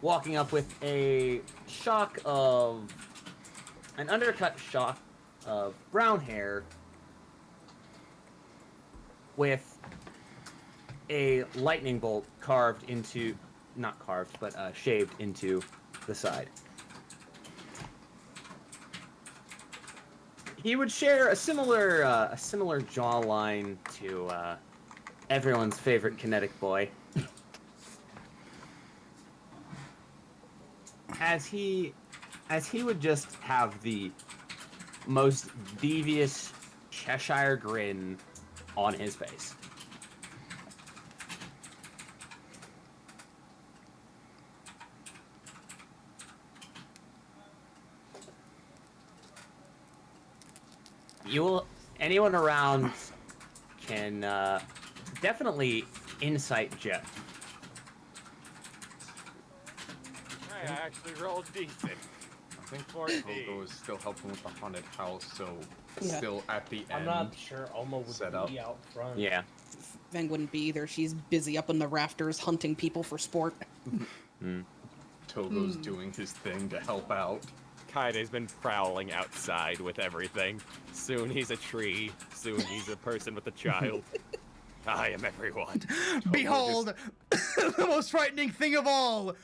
S14: walking up with an undercut shock of brown hair with a lightning bolt shaved into the side. He would share a similar jawline to everyone's favorite kinetic boy. As he would just have the most devious Cheshire grin on his face. Anyone around can definitely insight Jeff.
S11: I actually rolled decent.
S12: I think Togo is still helping with the haunted house, so
S9: Yeah.
S12: still at the end.
S10: I'm not sure Oma would
S12: set
S10: be
S12: up.
S10: out front.
S14: Yeah.
S9: Veng wouldn't be either. She's busy up in the rafters hunting people for sport.
S12: Togo's doing his thing to help out.
S11: Kaide's been prowling outside with everything. Soon he's a tree. Soon he's a person with a child. I am everyone.
S8: Behold, the most frightening thing of all.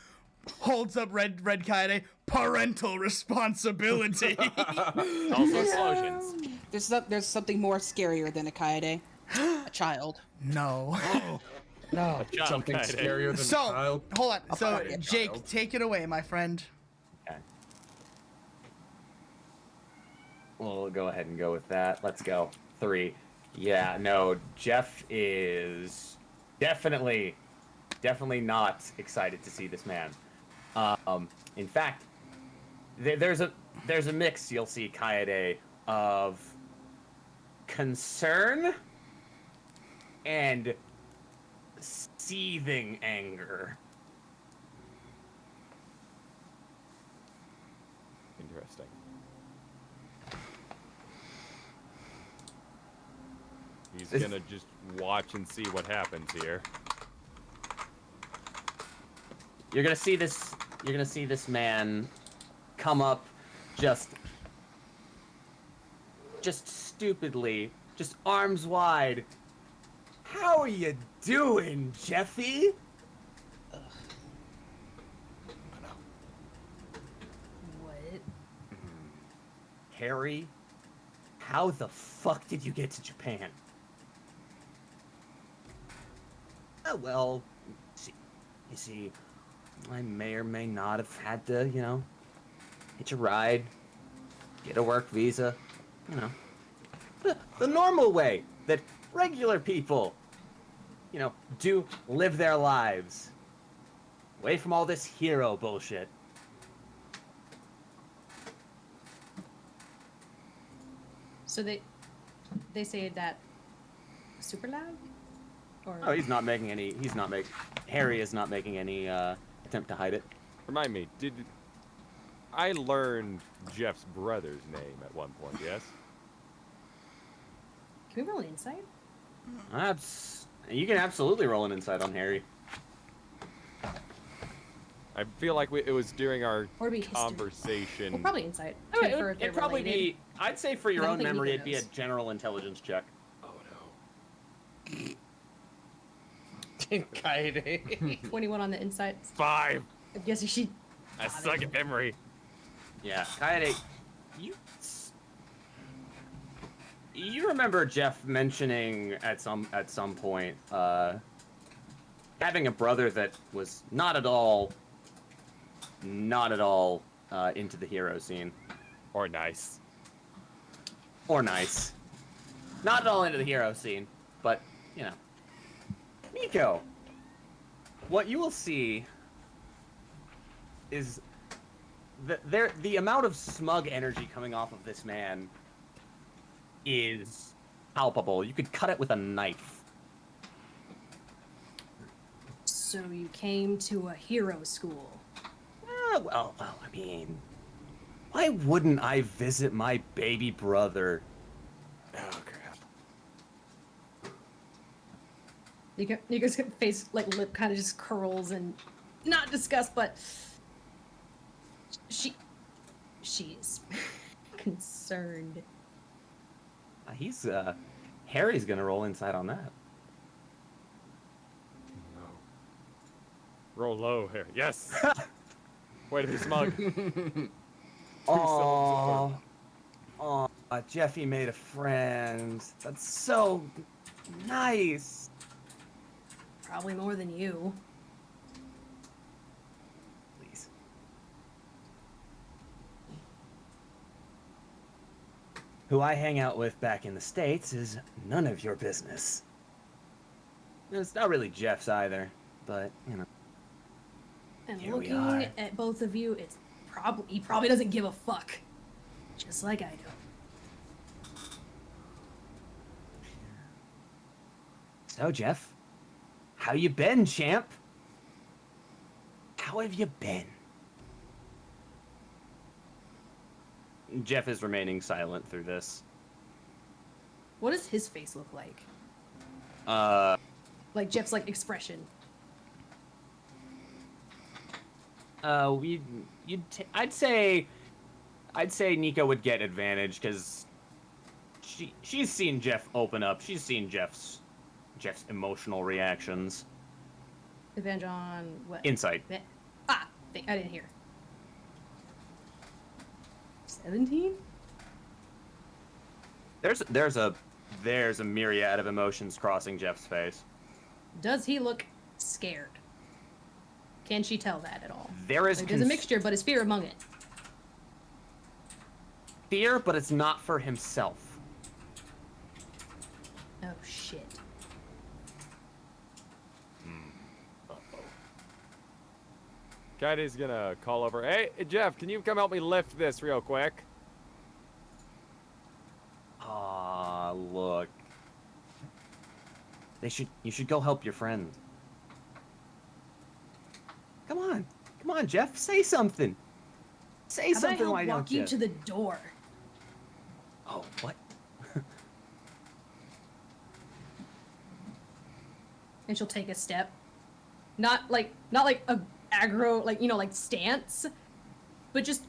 S8: Holds up red Kaede. Parental responsibility.
S11: Also explosions.
S9: There's something more scarier than a Kaede. A child.
S8: No.
S9: No.
S12: Something scarier than
S8: So,
S12: a child.
S8: hold on.
S12: A
S8: So,
S12: fucking
S8: Jake,
S12: child.
S8: take it away, my friend.
S14: Okay. We'll go ahead and go with that. Let's go. 3. Yeah, no, Jeff is definitely not excited to see this man. In fact, there's a mix you'll see, Kaede, of concern and seething anger.
S11: Interesting. He's gonna just watch and see what happens here.
S14: You're gonna see this man come up just stupidly, just arms wide. How are you doing, Jeffy?
S13: What?
S14: Harry, how the fuck did you get to Japan? Oh, well, you see, I may or may not have had to, hitch a ride, get a work visa, the normal way that regular people, do live their lives. Away from all this hero bullshit.
S13: So they say that super loud? Or...
S14: Oh, Harry is not making any attempt to hide it.
S11: Remind me, I learned Jeff's brother's name at one point, yes?
S13: Can we roll an insight?
S14: You can absolutely roll an insight on Harry.
S11: I feel like it was during our
S13: Or be history.
S11: conversation.
S13: Well, probably insight.
S14: Oh,
S13: Confirm if they're
S14: it'd probably
S13: related.
S14: be, I'd say for your
S13: I don't
S14: own
S13: think
S14: memory,
S13: Nico
S14: it'd be a
S13: knows.
S14: general intelligence check.
S10: Kaede.
S13: 21 on the insight.
S11: 5.
S13: I'm guessing she.
S11: I suck at memory.
S14: Yeah, Kaede, you remember Jeff mentioning at some point having a brother that was not at all into the hero scene.
S11: Or nice.
S14: Not at all into the hero scene, but Nico, what you will see is the amount of smug energy coming off of this man is palpable. You could cut it with a knife.
S13: So you came to a hero school.
S14: Well, I mean, why wouldn't I visit my baby brother?
S11: Oh, crap.
S13: Nico's face, lip kind of just curls and not disgust, but she's concerned.
S14: Harry's gonna roll inside on that.
S11: Roll low here. Yes. Way to be smug.
S14: Oh, Jeffy made a friend. That's so nice.
S13: Probably more than you.
S14: Please. Who I hang out with back in the States is none of your business. It's not really Jeff's either, but,
S13: And
S14: Here we
S13: looking
S14: are.
S13: at both of you, he probably doesn't give a fuck. Just like I do.
S14: So, Jeff, how you been, champ? How have you been? Jeff is remaining silent through this.
S13: What does his face look like? Like Jeff's expression.
S14: I'd say Nico would get advantage because she's seen Jeff open up. She's seen Jeff's emotional reactions.
S13: Advantage on what?
S14: Insight.
S13: I didn't hear. 17?
S14: There's a myriad of emotions crossing Jeff's face.
S13: Does he look scared? Can she tell that at all?
S14: There's
S13: a mixture, but is fear among it?
S14: Fear, but it's not for himself.
S13: Oh shit.
S11: Kaide's gonna call over. Hey, Jeff, can you come help me lift this real quick?
S14: Aw, look. You should go help your friend. Come on, Jeff, say something. Say
S13: How about I
S14: something,
S13: help
S14: why
S13: walk
S14: don't
S13: you
S14: you?
S13: to the door?
S14: Oh, what?
S13: And she'll take a step. Not like a aggro, like, you know, like stance, but just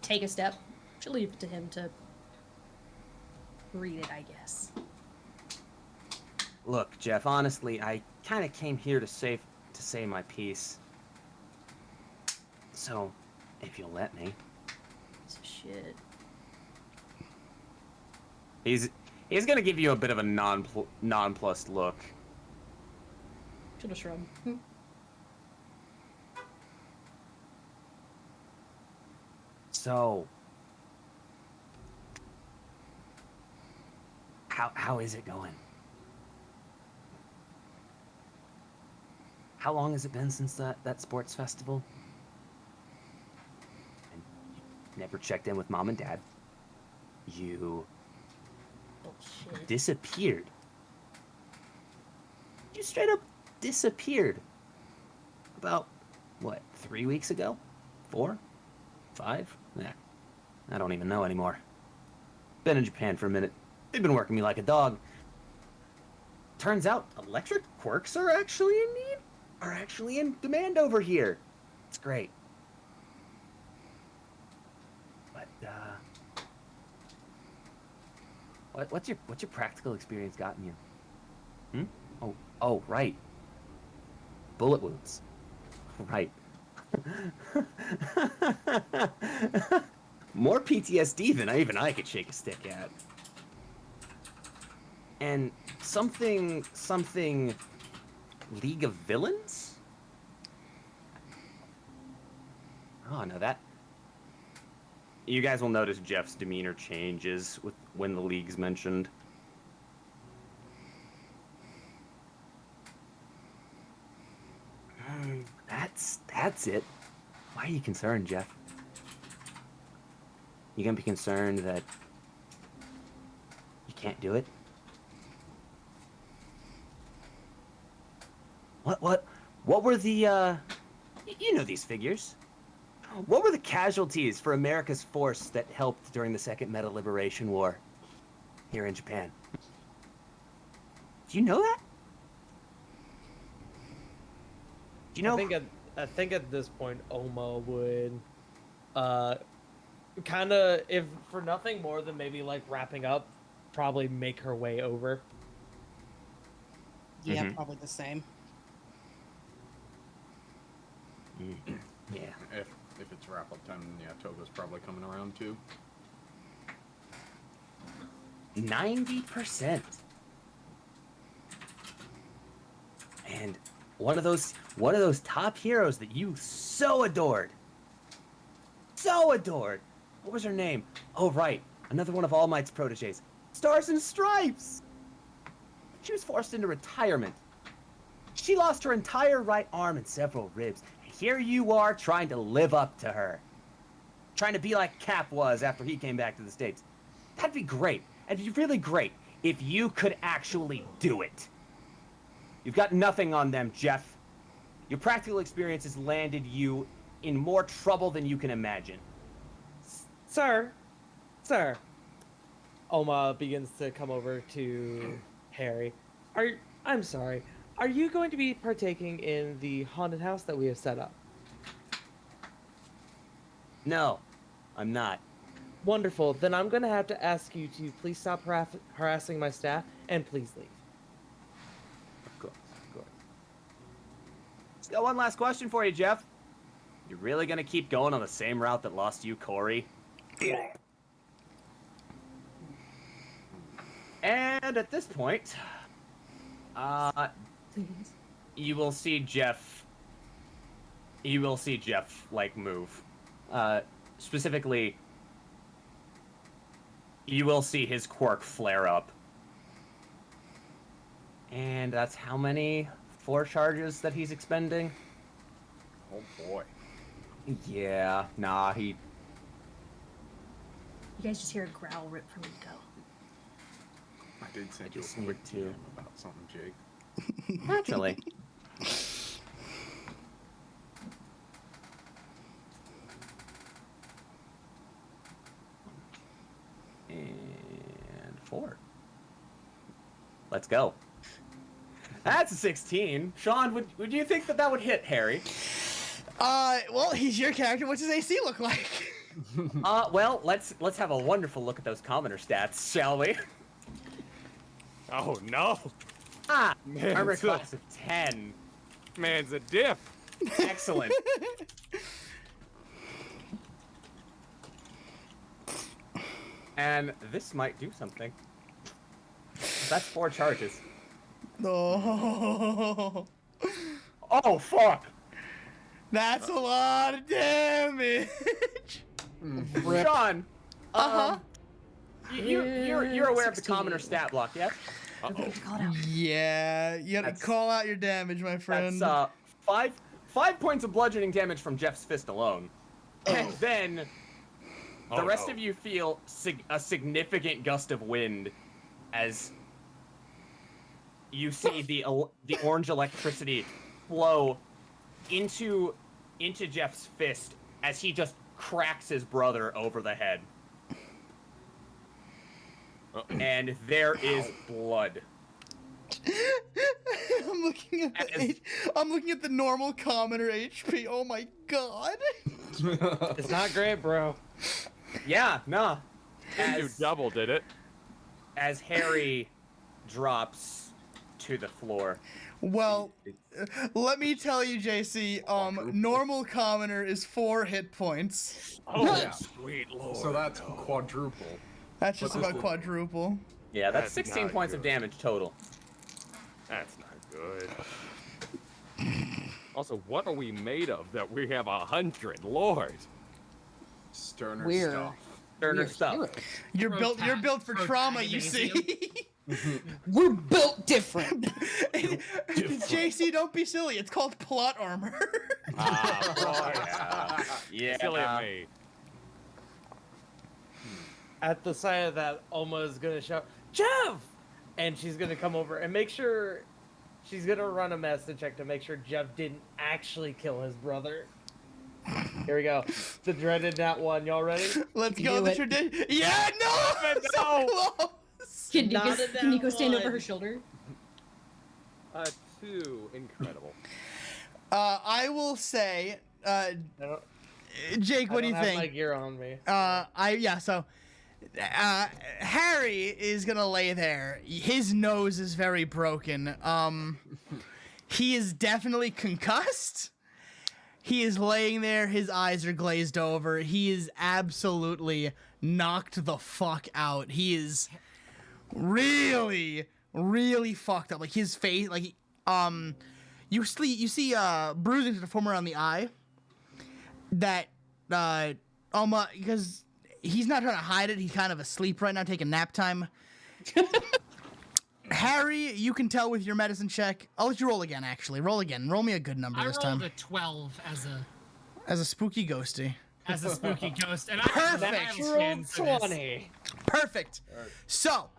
S13: take a step. She'll leave it to him to read it, I guess.
S14: Look, Jeff, honestly, I kind of came here to say my piece. So, if you'll let me.
S13: Shit.
S14: He's gonna give you a bit of a nonplussed look.
S13: She'll just shrug.
S14: So, how is it going? How long has it been since that sports festival? And you never checked in with Mom and Dad. You disappeared. You straight up disappeared. About, what, 3 weeks ago? 4? 5? Yeah, I don't even know anymore. Been in Japan for a minute. They've been working me like a dog. Turns out electric quirks are actually in demand over here. It's great. But what's your practical experience gotten you? Oh, right. Bullet wounds. Right. More PTSD than even I could shake a stick at. And something League of Villains? Oh, no, that... You guys will notice Jeff's demeanor changes when the League's mentioned. That's it. Why are you concerned, Jeff? You gonna be concerned that you can't do it? What were the, you know these figures. What were the casualties for America's force that helped during the Second Meta Liberation War here in Japan? Do you know that? Do you know?
S10: I think at this point, Oma would, kind of, if for nothing more than maybe like wrapping up, probably make her way over.
S8: Yeah, probably the same.
S14: Yeah.
S12: If it's wrap up time, then yeah, Togo's probably coming around too.
S14: 90%. And one of those top heroes that you so adored. So adored. What was her name? Oh right, another one of All Might's proteges. Stars and Stripes. She was forced into retirement. She lost her entire right arm and several ribs. And here you are trying to live up to her. Trying to be like Cap was after he came back to the States. That'd be great. It'd be really great if you could actually do it. You've got nothing on them, Jeff. Your practical experience has landed you in more trouble than you can imagine.
S10: Sir. Oma begins to come over to Harry. I'm sorry. Are you going to be partaking in the haunted house that we have set up?
S14: No, I'm not.
S10: Wonderful. Then I'm going to have to ask you to please stop harassing my staff and please leave.
S14: Of course. Just got one last question for you, Jeff. You really gonna keep going on the same route that lost you, Corey? And at this point, you will see Jeff, like, move. Specifically, you will see his quirk flare up. And that's how many 4 charges that he's expending?
S11: Oh boy.
S14: Yeah, nah, he...
S13: You guys just hear a growl rip from Nico.
S12: I did send you a
S14: just
S12: quick
S14: need to-
S12: DM about something, Jake.
S14: Naturally. And 4. Let's go. That's a 16. Sean, would you think that would hit Harry?
S8: Well, he's your character. What's his AC look like?
S14: Well, let's have a wonderful look at those commoner stats, shall we?
S11: Oh no. Man,
S14: Armor
S11: it's a-
S14: class of 10.
S11: Man's a dip.
S14: Excellent. And this might do something. That's 4 charges.
S8: No.
S14: Oh, fuck!
S8: That's a lot of damage.
S14: Sean!
S8: Uh-huh.
S14: You're aware of the commoner stat block, yes?
S8: Yeah, you gotta call out your damage, my friend.
S14: That's 5 points of bludgeoning damage from Jeff's fist alone. And then the rest of you feel a significant gust of wind as you see the orange electricity flow into Jeff's fist as he just cracks his brother over the head. And there is blood.
S8: I'm looking at the normal commoner HP. Oh my god.
S10: It's not great, bro.
S14: Yeah, nah.
S11: You double did it.
S14: As Harry drops to the floor.
S8: Well, let me tell you, JC. Normal commoner is 4 hit points.
S11: Oh, yeah. Sweet lord.
S12: So that's quadruple.
S8: That's just about quadruple.
S14: Yeah, that's 16 points of damage total.
S11: That's not good. Also, what are we made of that we have 100? Lord.
S12: Sterner
S9: We're-
S12: stuff.
S14: Sterner stuff.
S8: You're built for trauma, you see.
S9: We're built different.
S8: JC, don't be silly. It's called plot armor.
S14: Yeah.
S11: Silly of me.
S10: At the sight of that, Oma is gonna shout, Jeff! And she's gonna come over and make sure she's gonna run a medicine check to make sure Jeff didn't actually kill his brother. Here we go. The dreaded nat 1. Y'all ready?
S8: Let's go. The tradition. Yeah, no! So close!
S13: Can
S10: Not
S13: Nico
S10: a
S13: stand over
S10: one.
S13: her shoulder?
S11: 2. Incredible.
S8: I will say, Jake, what do you
S10: I don't have
S8: think?
S10: my gear on me.
S8: Harry is gonna lay there. His nose is very broken. He is definitely concussed. He is laying there. His eyes are glazed over. He is absolutely knocked the fuck out. He is really, really fucked up. Like his face, like you see bruising to the form around the eye. That because he's not trying to hide it. He's kind of asleep right now, taking nap time. Harry, you can tell with your medicine check. I'll let you roll again, actually. Roll again. Roll me a good number
S18: I
S8: this
S18: rolled
S8: time.
S18: a 12
S8: As a spooky ghosty.
S18: as a spooky ghost, and I
S8: Perfect.
S18: rolled
S10: 20.
S8: Perfect. So,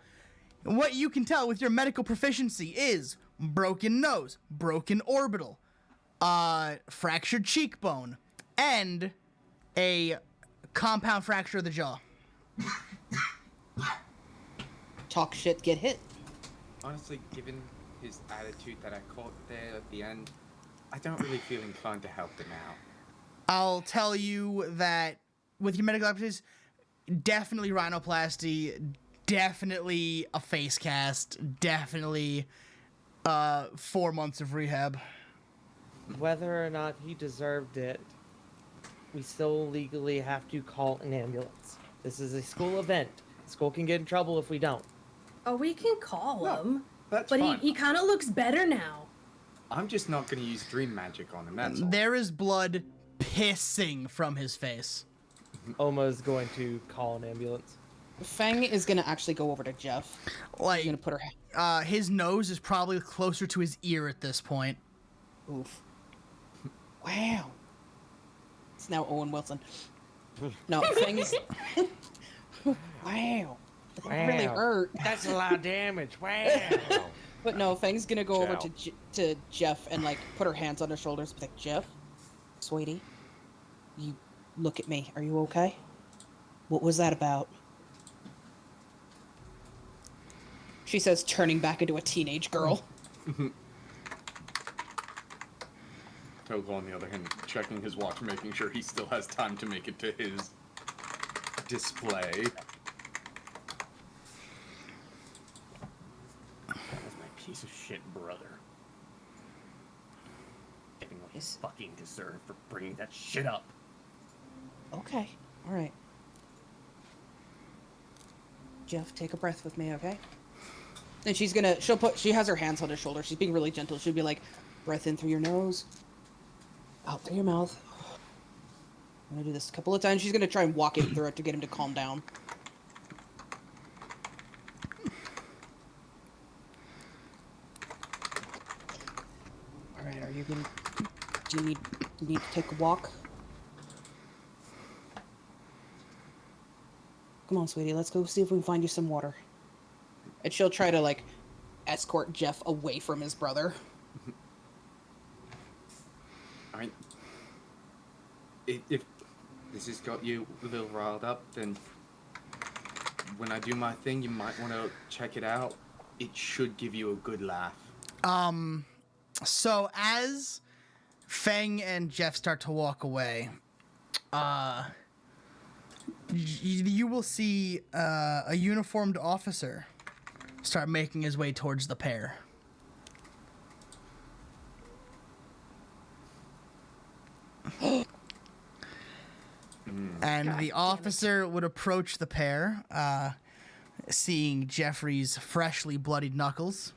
S8: what you can tell with your medical proficiency is broken nose, broken orbital, fractured cheekbone, and a compound fracture of the jaw.
S9: Talk shit, get hit.
S16: Honestly, given his attitude that I caught there at the end, I don't really feel inclined to help him out.
S8: I'll tell you that with your medical opportunities, definitely rhinoplasty, definitely a face cast, definitely 4 months of rehab.
S10: Whether or not he deserved it, we still legally have to call an ambulance. This is a school event. School can get in trouble if we don't.
S13: Oh, we can call him.
S16: That's
S13: but
S16: fine.
S13: he kind of looks better now.
S16: I'm just not going to use dream magic on him, that's all.
S8: There is blood pissing from his face.
S10: Oma's going to call an ambulance.
S9: Fang is gonna actually go over to Jeff.
S8: Like,
S9: She's gonna put her.
S8: His nose is probably closer to his ear at this point.
S9: Oof. Wow. It's now Owen Wilson. No, Fang's. Wow. That really hurt.
S11: That's a lot of damage. Wow.
S9: But no, Fang's gonna go over
S11: Ciao.
S9: to Jeff and like put her hands on his shoulders. Be like, Jeff, sweetie, you look at me. Are you okay? What was that about? She says, turning back into a teenage girl.
S12: Togo, on the other hand, checking his watch, making sure he still has time to make it to his display.
S14: That was my piece of shit brother. Getting what he fucking deserved for bringing that shit up.
S9: Okay, all right. Jeff, take a breath with me, okay? And she has her hands on his shoulder. She's being really gentle. She'll be like, breath in through your nose, out through your mouth. I'm gonna do this a couple of times. She's gonna try and walk him through it to get him to calm down. All right, do you need to take a walk? Come on, sweetie, let's go see if we can find you some water. And she'll try to, like, escort Jeff away from his brother.
S16: Alright. If this has got you a little riled up, then when I do my thing, you might want to check it out. It should give you a good laugh.
S8: So as Fang and Jeff start to walk away, you will see a uniformed officer start making his way towards the pair. And the officer would approach the pair, seeing Jeffrey's freshly bloodied knuckles.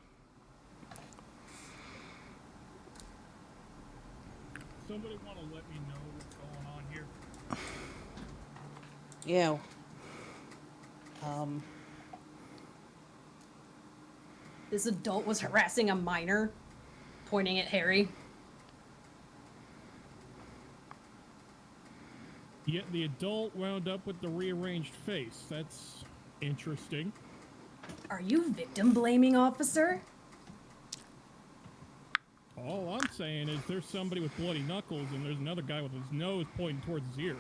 S20: Somebody want to let me know what's going on here?
S9: Yeah.
S13: This adult was harassing a minor, pointing at Harry.
S20: Yet the adult wound up with the rearranged face. That's interesting.
S13: Are you victim blaming, officer?
S20: All I'm saying is there's somebody with bloody knuckles and there's another guy with his nose pointing towards his ear.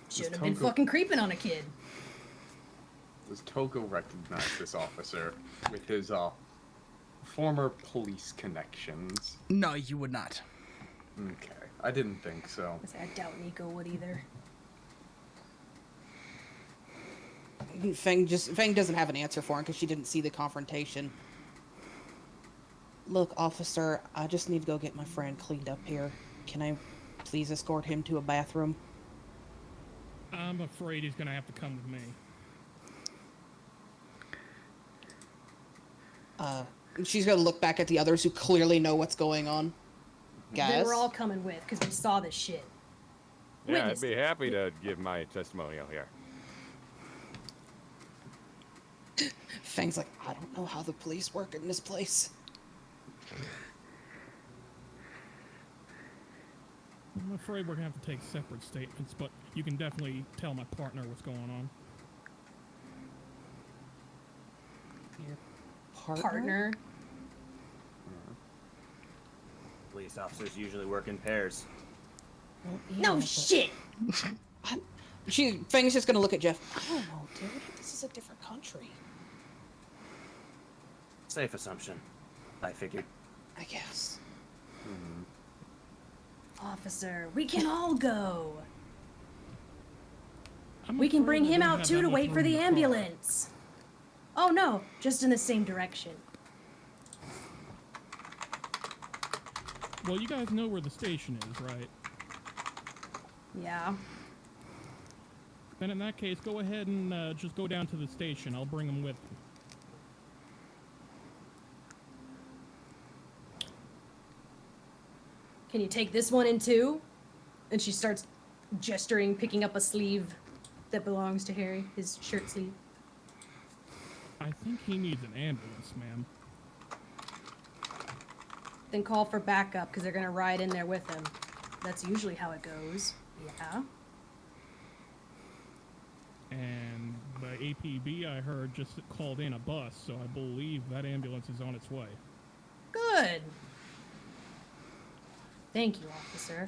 S13: Should have been fucking creeping on a kid.
S12: Does Togo recognize this officer with his former police connections?
S8: No, you would not.
S12: Okay, I didn't think so.
S13: I doubt Nico would either.
S9: Fang doesn't have an answer for him because she didn't see the confrontation. Look, officer, I just need to go get my friend cleaned up here. Can I please escort him to a bathroom?
S20: I'm afraid he's gonna have to come with me.
S9: She's gonna look back at the others who clearly know what's going on. Guys?
S13: Then we're all coming with, because we saw this shit.
S11: Yeah, I'd be happy to give my testimonial here.
S9: Fang's like, I don't know how the police work in this place.
S20: I'm afraid we're gonna have to take separate statements, but you can definitely tell my partner what's going on.
S9: Your
S13: partner?
S14: Police officers usually work in pairs.
S9: Well,
S13: No
S9: but-
S13: shit!
S9: Fang's just gonna look at Jeff. I don't know, dude. This is a different country.
S14: Safe assumption, I figured.
S9: I guess.
S13: Officer, we can all go.
S20: I'm
S13: We can
S20: afraid
S13: bring
S20: we
S13: him
S20: don't
S13: out
S20: have
S13: too
S20: that
S13: to
S20: much
S13: wait for
S20: room in
S13: the
S20: car.
S13: ambulance. Oh no, just in the same direction.
S20: Well, you guys know where the station is, right?
S13: Yeah.
S20: Then in that case, go ahead and just go down to the station. I'll bring him with me.
S13: Can you take this one in too? And she starts gesturing, picking up a sleeve that belongs to Harry, his shirt sleeve.
S20: I think he needs an ambulance, ma'am.
S13: Then call for backup because they're gonna ride in there with him. That's usually how it goes. Yeah.
S20: And the APB, I heard, just called in a bus, so I believe that ambulance is on its way.
S13: Good. Thank you, officer.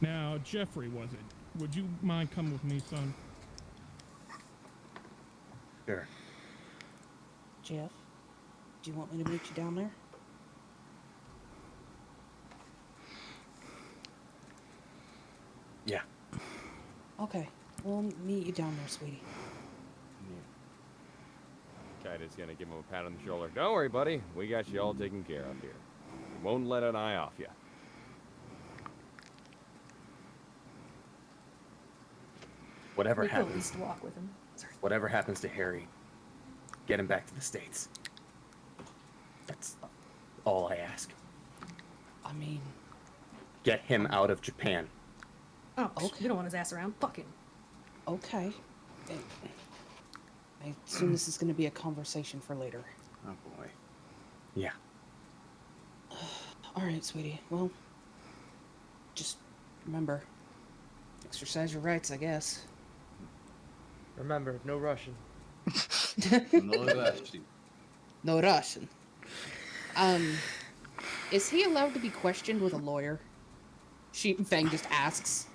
S20: Now, Jeffrey, was it? Would you mind coming with me, son?
S14: Sure.
S9: Jeff, do you want me to meet you down there?
S14: Yeah.
S9: Okay, we'll meet you down there, sweetie.
S11: Kaida's gonna give him a pat on the shoulder. Don't worry, buddy. We got you all taken care of here. We won't let an eye off you.
S14: Whatever
S13: We could at
S14: happens,
S13: least walk with him. Sorry.
S14: whatever happens to Harry, get him back to the States. That's all I ask.
S9: I mean,
S14: Get him out of Japan.
S13: Oh, we don't want his ass around. Fuck him.
S9: okay. I assume this is going to be a conversation for later.
S14: Oh boy. Yeah.
S9: All right, sweetie. Well, just remember, exercise your rights, I guess.
S10: Remember, no Russian.
S12: No Russian.
S9: No Russian. Is he allowed to be questioned with a lawyer? Fang just asks.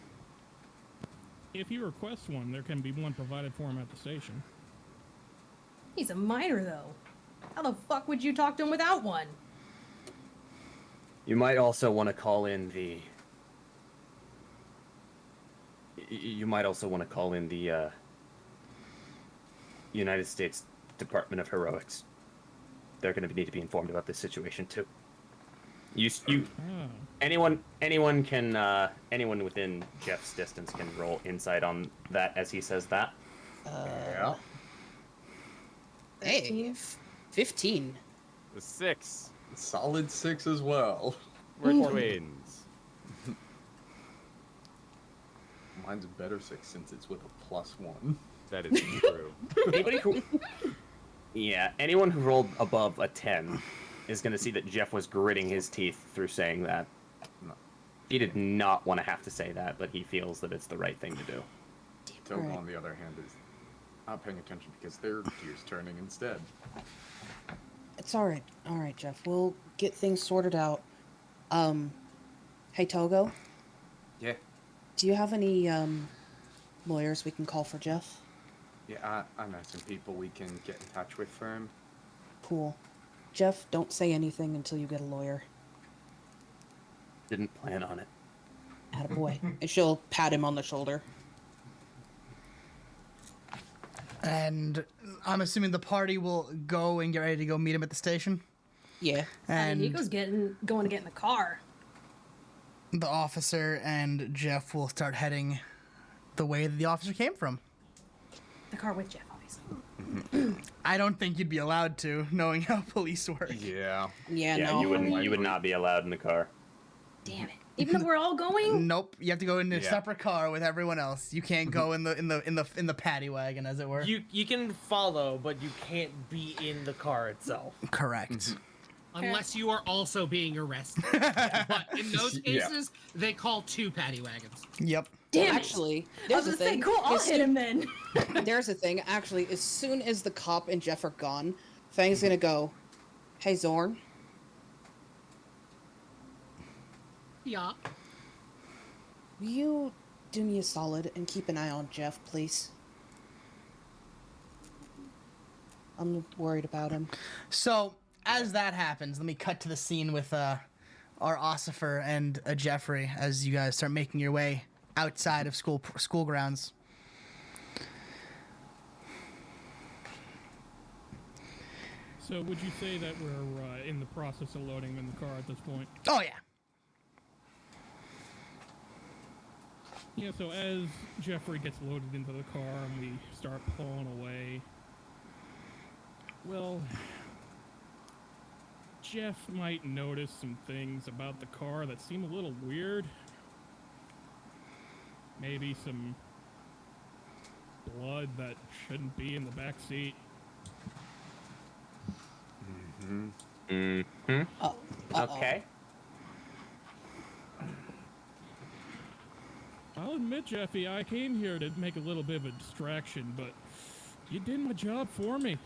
S20: If he requests one, there can be one provided for him at the station.
S13: He's a minor, though. How the fuck would you talk to him without one?
S14: You might also want to call in the. You might also want to call in the United States Department of Heroics. They're going to need to be informed about this situation too. Anyone can anyone within Jeff's distance can roll insight on that as he says that.
S12: Yeah.
S9: Hey, 15.
S11: The 6.
S12: Solid 6 as well.
S11: We're twins.
S12: Mine's a better 6 since it's with a +1.
S11: That is true.
S14: Anybody who, yeah, anyone who rolled above a 10 is going to see that Jeff was gritting his teeth through saying that. He did not want to have to say that, but he feels that it's the right thing to do.
S12: Togo,
S9: Alright.
S12: on the other hand, is not paying attention because their gears turning instead.
S9: It's all right, Jeff. We'll get things sorted out. Hey, Togo,
S12: Yeah.
S9: do you have any lawyers we can call for Jeff?
S12: Yeah, I know some people we can get in touch with for him.
S9: Cool. Jeff, don't say anything until you get a lawyer.
S14: Didn't plan on it.
S9: Attaboy. And she'll pat him on the shoulder.
S8: And I'm assuming the party will go and get ready to go meet him at the station.
S9: Yeah.
S8: And
S13: Nico's going to get in the car.
S8: the officer and Jeff will start heading the way that the officer came from.
S13: The car with Jeff, obviously.
S8: I don't think you'd be allowed to, knowing how police work.
S12: Yeah.
S9: Yeah,
S14: Yeah,
S9: no.
S14: you would not be allowed in the car.
S13: Damn it. Even though we're all going?
S8: Nope, you have to go in a
S12: Yeah.
S8: separate car with everyone else. You can't go in the paddy wagon, as it were.
S10: You can follow, but you can't be in the car itself.
S8: Correct.
S18: Unless you are also being arrested. But in those
S12: Yeah.
S18: cases, they call 2 paddy wagons.
S8: Yep.
S13: Damn it.
S9: Actually,
S13: I
S9: there's
S13: was
S9: a
S13: gonna say,
S9: thing.
S13: cool, I'll
S9: As
S13: hit him then.
S9: There's a thing. Actually, as soon as the cop and Jeff are gone, Fang's gonna go, "Hey, Zorn,
S18: Yeah.
S9: will you do me a solid and keep an eye on Jeff, please? I'm worried about him."
S8: So, as that happens, let me cut to the scene with our Ossifer and Jeffrey as you guys start making your way outside of school grounds.
S20: So would you say that we're in the process of loading him in the car at this point?
S8: Oh, yeah.
S20: Yeah, so as Jeffrey gets loaded into the car and we start pulling away, well, Jeff might notice some things about the car that seem a little weird. Maybe some blood that shouldn't be in the back seat.
S14: Okay.
S20: I'll admit, Jeffy, I came here to make a little bit of a distraction, but you did my job for me.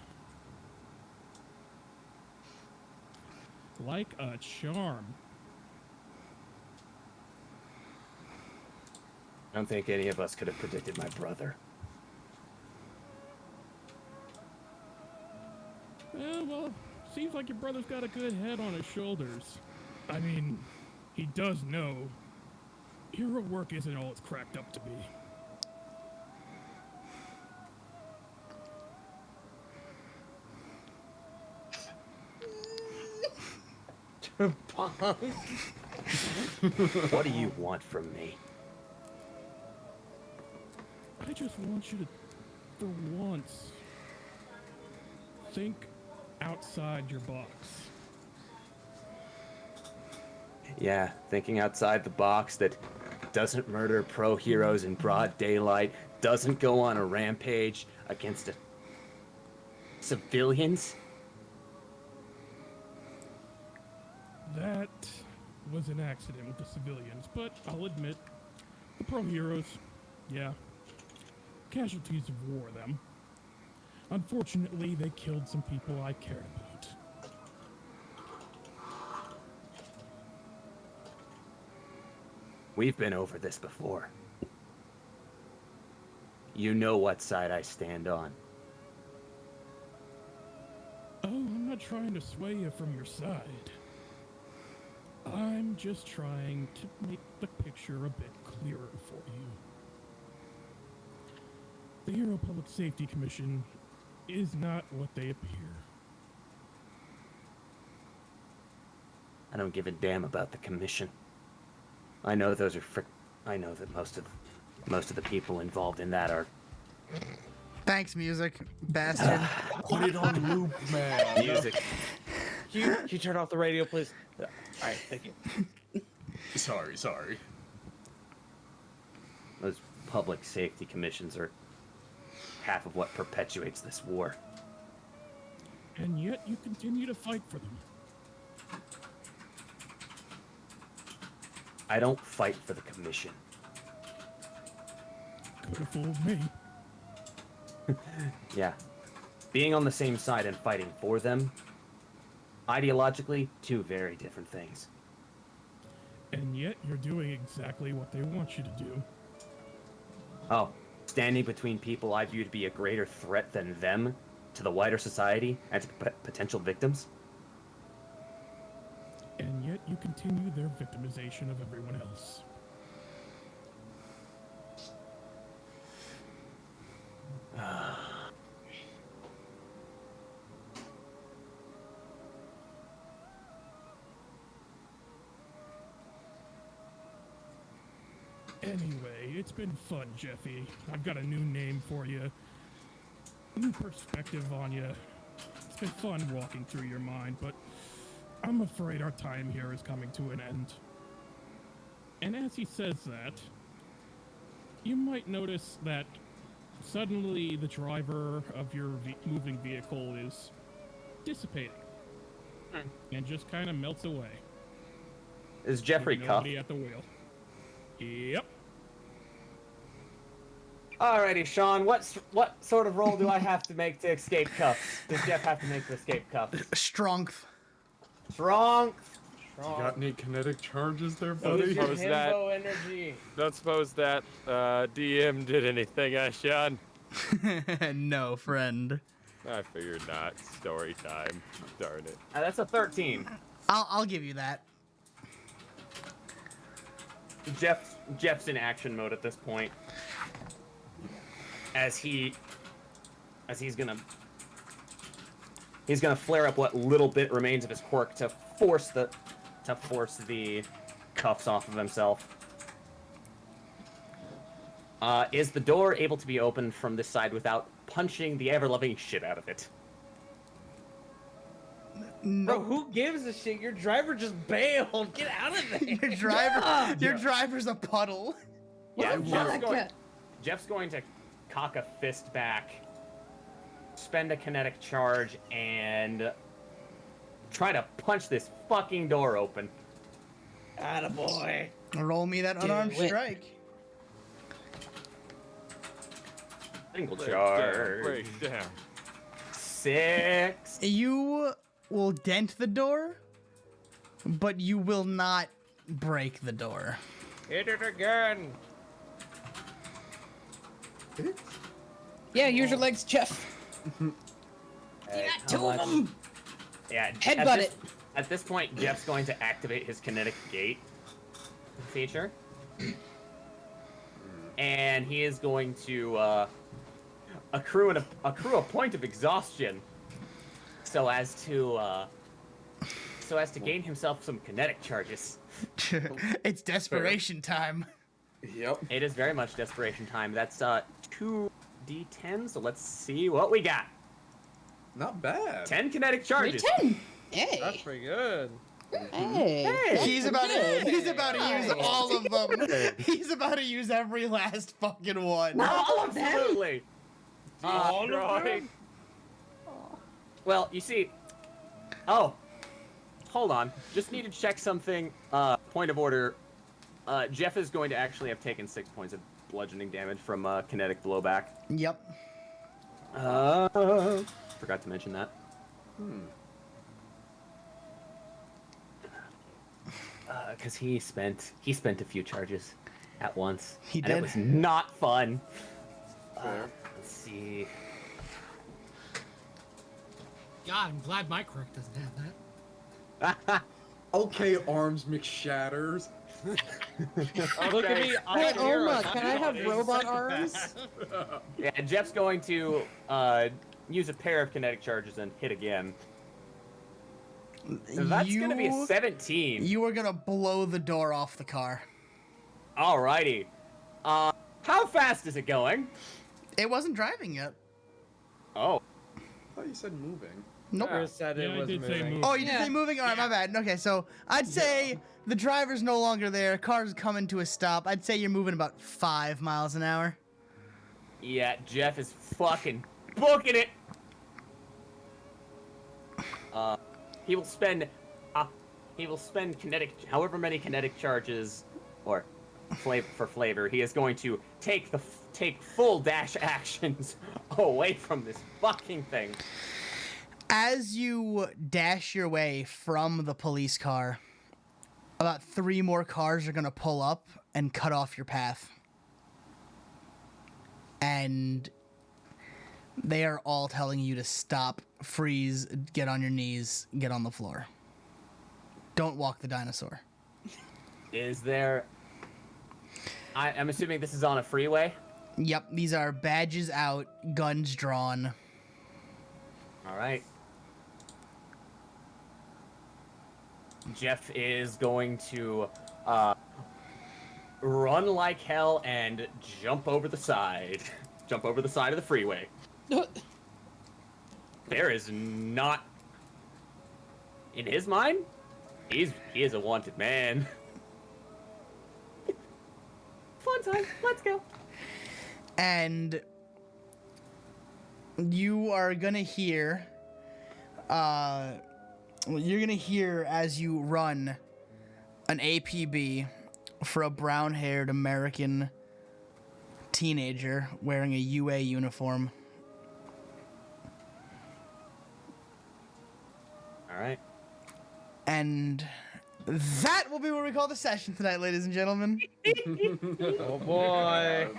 S20: Like a charm.
S14: I don't think any of us could have predicted my brother.
S20: Well, seems like your brother's got a good head on his shoulders. I mean, he does know hero work isn't all it's cracked up to be.
S14: What do you want from me?
S20: I just want you to, for once, think outside your box.
S14: Yeah, thinking outside the box that doesn't murder pro heroes in broad daylight, doesn't go on a rampage against civilians.
S20: That was an accident with the civilians, but I'll admit, the pro heroes, yeah, casualties of war, them. Unfortunately, they killed some people I cared about.
S14: We've been over this before. You know what side I stand on.
S20: Oh, I'm not trying to sway you from your side. I'm just trying to make the picture a bit clearer for you. The Hero Public Safety Commission is not what they appear.
S14: I don't give a damn about the commission. I know those are I know that most of the people involved in that are.
S8: Thanks, music, bastard.
S12: Put it on loop, man.
S14: Music.
S10: Can you turn off the radio, please? All right, thank you.
S12: Sorry.
S14: Those public safety commissions are half of what perpetuates this war.
S20: And yet you continue to fight for them.
S14: I don't fight for the commission.
S20: Could have fooled me.
S14: Yeah. Being on the same side and fighting for them, ideologically, two very different things.
S20: And yet you're doing exactly what they want you to do.
S14: Oh, standing between people I view to be a greater threat than them to the wider society and to potential victims?
S20: And yet you continue their victimization of everyone else. Anyway, it's been fun, Jeffy. I've got a new name for you. New perspective on you. It's been fun walking through your mind, but I'm afraid our time here is coming to an end. And as he says that, you might notice that suddenly the driver of your moving vehicle is dissipating. And just kind of melts away.
S14: Is Jeffrey
S20: With
S14: cuffed?
S20: nobody at the wheel. Yep.
S14: Alrighty, Sean, what sort of role do I have to make to escape cuffs? Does Jeff have to make to escape cuffs?
S8: Strength.
S14: Strength.
S12: You got any kinetic charges there,
S11: Don't
S12: buddy?
S11: suppose that,
S10: energy.
S11: don't suppose that DM did anything, Sean?
S8: No, friend.
S11: I figured not. Story time. Darn it.
S14: That's a 13.
S8: I'll give you that.
S14: Jeff's in action mode at this point. As he's gonna flare up what little bit remains of his quirk to force the cuffs off of himself. Is the door able to be opened from this side without punching the ever-loving shit out of it?
S8: No.
S10: Bro, who gives a shit? Your driver just bailed. Get out of there.
S8: Your driver's a puddle.
S14: Yeah,
S13: Fuck.
S14: Jeff's going to cock a fist back, spend a kinetic charge, and try to punch this fucking door open.
S10: Attaboy.
S8: Roll me that unarmed
S9: it.
S8: strike.
S14: Single
S11: Break
S14: charge.
S11: down.
S14: 6.
S8: You will dent the door, but you will not break the door.
S11: Hit it again.
S9: Yeah, use your legs, Jeff.
S14: Two of them. Yeah.
S9: Headbutt it.
S14: At this point, Jeff's going to activate his kinetic gate feature, and he is going to accrue a point of exhaustion, so as to gain himself some kinetic charges.
S8: It's desperation time.
S12: Yep.
S14: It is very much desperation time. That's 2d10, so let's see what we got.
S12: Not bad.
S14: 10 kinetic charges.
S9: 10. Hey.
S10: That's pretty good.
S9: Hey.
S8: He's about to use all of them. He's about to use every last fucking one.
S13: All of them.
S14: Absolutely.
S11: All of them?
S14: Well, you see. Oh, hold on. Just need to check something. Point of order. Jeff is going to actually have taken 6 points of bludgeoning damage from kinetic blowback.
S8: Yep.
S14: Forgot to mention that. Because he spent a few charges at once.
S8: He
S14: and
S8: did.
S14: It was not fun. Let's see.
S18: God, I'm glad my quirk doesn't have that.
S12: Okay, arms McShatters.
S10: Oh, look at me. I'm
S9: Hey,
S10: here.
S9: Oma, can I have robot arms?
S14: Yeah, Jeff's going to use a pair of kinetic charges and hit again. That's going to be a 17.
S8: You are gonna blow the door off the car.
S14: Alrighty. How fast is it going?
S8: It wasn't driving yet.
S14: Oh.
S12: I thought you said moving.
S8: Nope.
S10: Chris said it
S20: Yeah, I
S10: was
S20: did say
S10: moving.
S20: moving.
S8: Oh, you did say moving? Alright, my bad. Okay, so I'd say the driver's no longer there. Car's coming to a stop. I'd say you're moving about 5 miles an hour.
S14: Yeah, Jeff is fucking booking it. He will spend kinetic, however many kinetic charges, or for flavor. He is going to take full dash actions away from this fucking thing.
S8: As you dash your way from the police car, about 3 more cars are gonna pull up and cut off your path. And they are all telling you to stop, freeze, get on your knees, get on the floor. Don't walk the dinosaur.
S14: Is there... I'm assuming this is on a freeway?
S8: Yep, these are badges out, guns drawn.
S14: Alright. Jeff is going to run like hell and jump over the side. Jump over the side of the freeway. There is not... In his mind, he is a wanted man. Fun time, let's go.
S8: And you are gonna hear, you're gonna hear as you run an APB for a brown-haired American teenager wearing a UA uniform.
S14: All right.
S8: And that will be what we call the session tonight, ladies and gentlemen.
S10: Oh boy.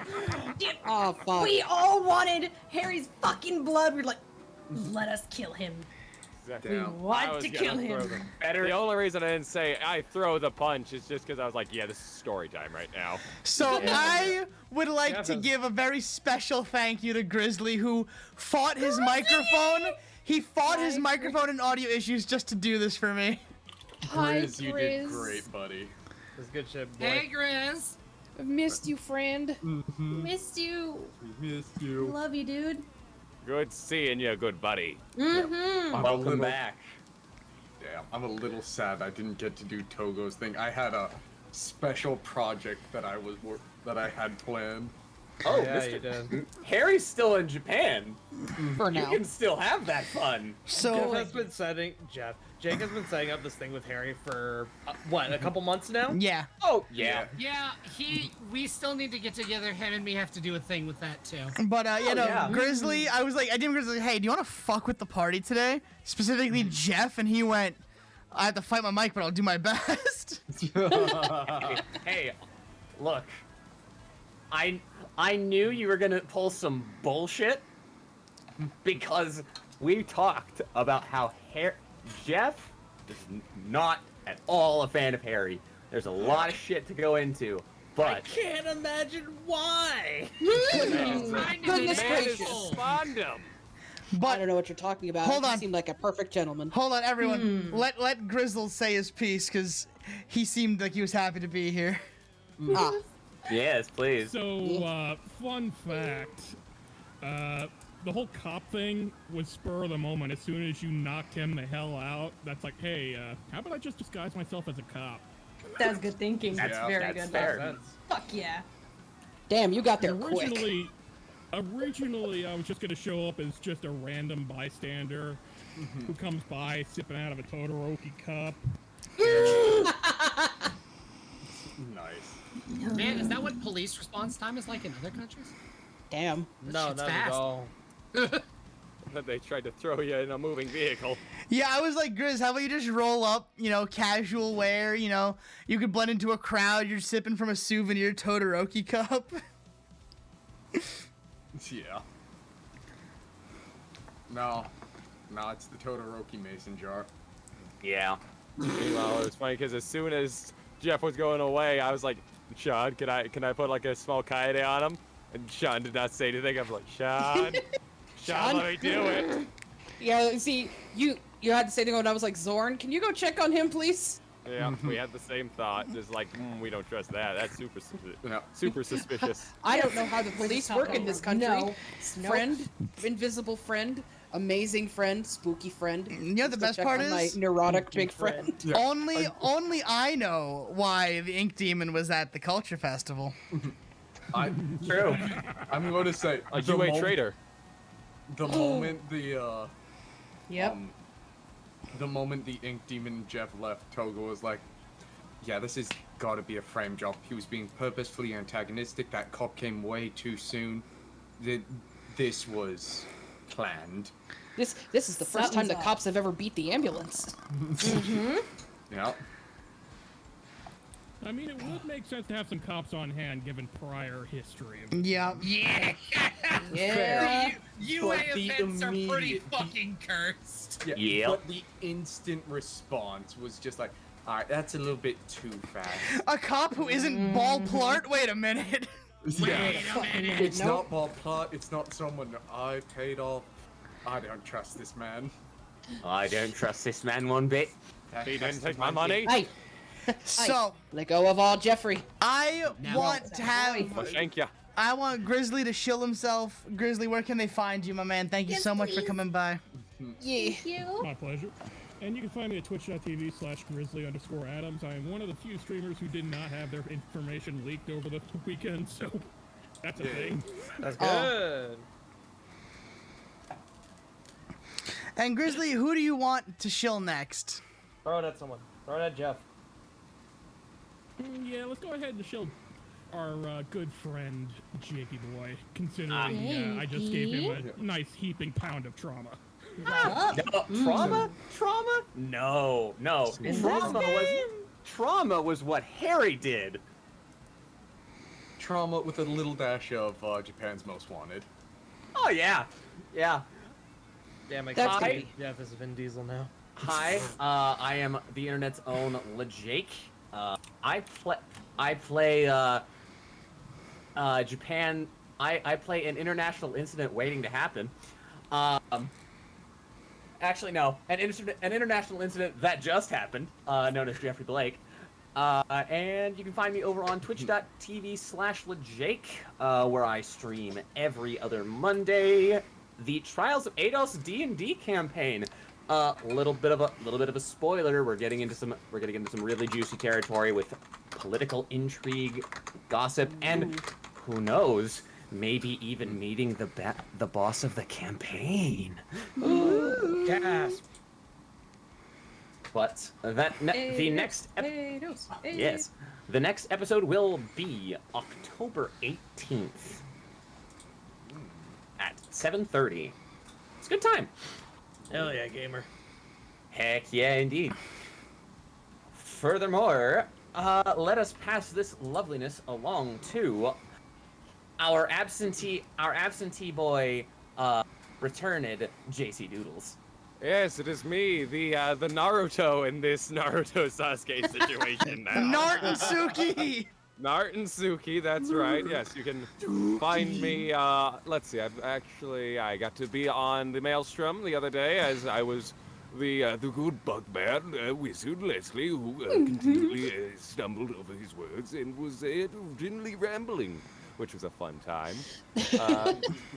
S9: Oh, fuck.
S13: We all wanted Harry's fucking blood. We're like, let us kill him.
S11: Exactly.
S13: We want to kill him.
S11: The only reason I didn't say I throw the punch is just because I was like, yeah, this is story time right now.
S8: So I would like to give a very special thank you to Grizzly, who fought his microphone. He fought his microphone and audio issues just to do this for me.
S9: Hi,
S12: Grizz, you did great, buddy.
S10: That's good shit, boy.
S18: Hey, Grizz.
S9: I've missed you, friend.
S13: Missed you.
S12: We missed you.
S13: Love you, dude.
S11: Good seeing you, good buddy.
S13: Mm-hmm.
S12: I'm
S14: Welcome back.
S12: Yeah, I'm a little sad I didn't get to do Togo's thing. I had special project that I had planned.
S14: Oh,
S10: Yeah,
S14: Mr.
S10: you did.
S14: Harry's still in Japan.
S9: For
S14: You
S9: now.
S14: can still have that fun.
S10: Jake has been setting up this thing with Harry for what, a couple months now?
S8: Yeah.
S14: Oh, yeah.
S18: Yeah, we still need to get together. Him and me have to do a thing with that too.
S8: But you know,
S14: yeah.
S8: Grizzly, I did Grizzly, hey, do you want to fuck with the party today? Specifically Jeff, and he went, I have to fight my mic, but I'll do my best.
S14: Hey, look. I knew you were gonna pull some bullshit because we talked about how Jeff is not at all a fan of Harry. There's a lot of shit to go into, but
S10: I can't imagine why.
S9: Goodness gracious.
S11: Despondum.
S9: I don't know what you're talking about.
S8: Hold
S9: He
S8: on.
S9: seemed like a perfect gentleman.
S8: Hold on, everyone. Let Grizzle say his piece, because he seemed like he was happy to be here.
S9: Ah.
S14: yes, please.
S20: So, fun fact. The whole cop thing was spur of the moment. As soon as you knocked him the hell out, that's like, hey, how about I just disguise myself as a cop?
S13: That's good thinking. That's very good.
S14: fair.
S13: Fuck yeah.
S9: Damn, you got there quick.
S20: Originally, I was just gonna show up as just a random bystander who comes by sipping out of a Todoroki cup.
S12: Nice.
S18: Man, is that what police response time is like in other countries?
S9: Damn.
S10: No,
S18: shit's
S10: not at
S18: fast.
S10: all.
S11: That they tried to throw you in a moving vehicle.
S8: Yeah, I was like, Grizz, how about you just roll up, you know, casual wear, you know, you could blend into a crowd, you're sipping from a souvenir Todoroki cup.
S12: Yeah. No, it's the Todoroki mason jar.
S14: Yeah.
S11: Meanwhile, it was funny because as soon as Jeff was going away, I was like, Sean, can I put like a small kaede on him? And Sean did not say anything. I was like, Sean, let me do it.
S9: Yeah, see, you had the same thing when I was like, Zorn, can you go check on him, please?
S11: Yeah, we had the same thought. Just like, we don't trust that. That's super suspicious.
S9: I don't know how the police work in this country.
S13: No.
S9: Friend, invisible friend, amazing friend, spooky friend.
S8: You know the
S9: Just
S8: best
S9: check
S8: part
S9: on my
S8: is?
S9: neurotic big friend.
S8: Only I know why the Ink Demon was at the Culture Festival.
S14: True.
S12: I'm going to say
S11: A UA traitor.
S12: The moment the
S13: Yep.
S12: the moment the Ink Demon Jeff left, Toga was like, yeah, this has got to be a frame job. He was being purposefully antagonistic. That cop came way too soon. This was planned.
S9: This is the first time the cops have ever beat the ambulance.
S12: Yeah.
S20: I mean, it would make sense to have some cops on hand given prior history.
S8: Yeah.
S18: Yeah.
S9: Yeah.
S18: UA
S12: But the
S18: events are pretty
S12: immediate-
S18: fucking cursed.
S12: Yeah.
S14: Yep.
S12: But the instant response was just like, all right, that's a little bit too fast.
S8: A cop who isn't Ball Plart? Wait a minute.
S12: It's not Bob Plot. It's not someone I paid off. I don't trust this man.
S14: I don't trust this man one bit.
S11: He didn't take my money.
S9: Hey.
S8: So,
S9: let go of all Jeffrey.
S8: I want to have...
S11: Thank you.
S8: I want Grizzly to shill himself. Grizzly, where can they find you, my man? Thank you so much for coming by.
S9: Yeah.
S20: My pleasure. And you can find me at twitch.tv/grizzly_Adams. I am one of the few streamers who did not have their information leaked over the weekend, so that's a thing.
S10: That's good.
S8: And Grizzly, who do you want to shill next?
S10: Throw it at someone. Throw it at Jeff.
S20: Yeah, let's go ahead and shill our good friend, Jakey Boy, considering I just gave him a nice heaping pound of trauma.
S14: No, trauma? Trauma? No. Trauma was what Harry did.
S12: Trauma with a little dash of Japan's Most Wanted.
S14: Oh yeah.
S10: Damn, I
S14: That's
S10: can't
S14: right.
S10: believe Jeff is Vin Diesel now.
S14: Hi, I am the internet's own LeJake. I play Japan. I play an international incident waiting to happen. Actually, no, an international incident that just happened, known as Jeffrey Blake. And you can find me over on twitch.tv/LeJake, where I stream every other Monday the Trials of Eidos D&D campaign. little bit of a spoiler. We're getting into some really juicy territory with political intrigue, gossip, and who knows, maybe even meeting the boss of the campaign.
S10: Gasp.
S14: But the next episode will be October 18th at 7:30. It's a good time.
S10: Hell yeah, gamer.
S14: Heck yeah, indeed. Furthermore, let us pass this loveliness along to our absentee boy, returned JC Doodles.
S11: Yes, it is me, the Naruto in this Naruto Sasuke situation now.
S8: Nartensuki!
S11: Nartensuki, that's right. Yes, you can find me. Let's see. I got to be on the Maelstrom the other day as I was the good bugman wizard Leslie, who continually stumbled over his words and was generally rambling, which was a fun time.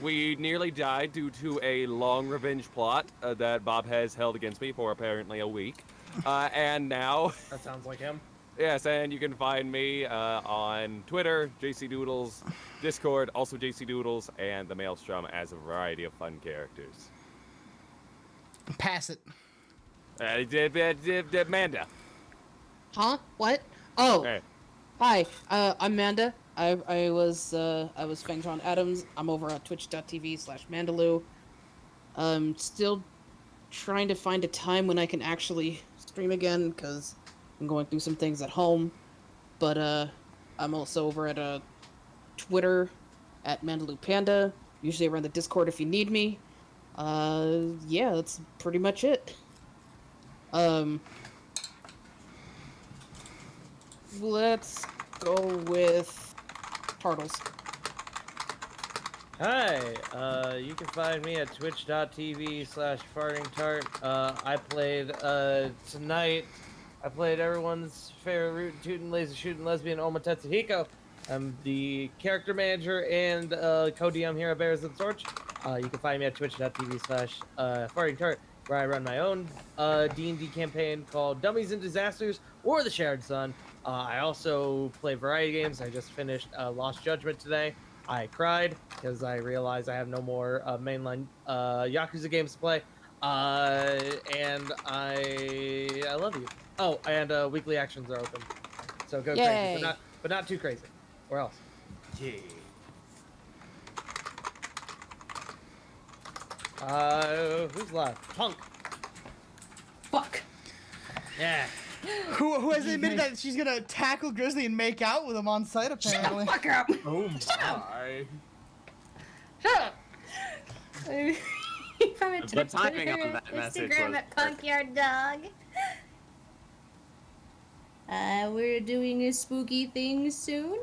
S11: We nearly died due to a long revenge plot that Bob has held against me for apparently a week, and now.
S10: That sounds like him.
S11: Yes, and you can find me on Twitter, JC Doodles, Discord, also JC Doodles, and the Maelstrom as a variety of fun characters.
S8: Pass it.
S11: Amanda.
S9: Huh? What? Oh.
S11: Hey.
S9: Hi. I'm Amanda. I was Feng John Adams. I'm over at twitch.tv/Mandaloo. Still trying to find a time when I can actually stream again, because I'm going through some things at home. But I'm also over at Twitter at Mandaloo Panda. Usually around the Discord if you need me. Yeah, that's pretty much it. Let's go with Turtles.
S10: Hi, you can find me at twitch.tv/fartingtart. I played, tonight, I played everyone's favorite rootin' tootin' lazy shooting lesbian Oma Tetsuhiko. I'm the character manager and co-DM here at Bears of the Torch. You can find me at twitch.tv/fartingtart, where I run my own D&D campaign called Dummies and Disasters or The Shared Sun. I also play variety games. I just finished Lost Judgment today. I cried because I realized I have no more mainline Yakuza games to play. And I love you. Oh, and weekly actions are open. So go crazy, but not too crazy. Or else.
S14: Yeah.
S10: Who's left? Punk.
S13: Fuck.
S10: Yeah.
S8: Who has admitted that she's gonna tackle Grizzly and make out with him on site, apparently.
S13: Shut the fuck up!
S12: Oh
S13: Shut up!
S12: my.
S13: Shut up!
S14: The timing on that message
S13: Instagram
S14: was
S13: at Punkyard Dog. We're doing a spooky thing soon.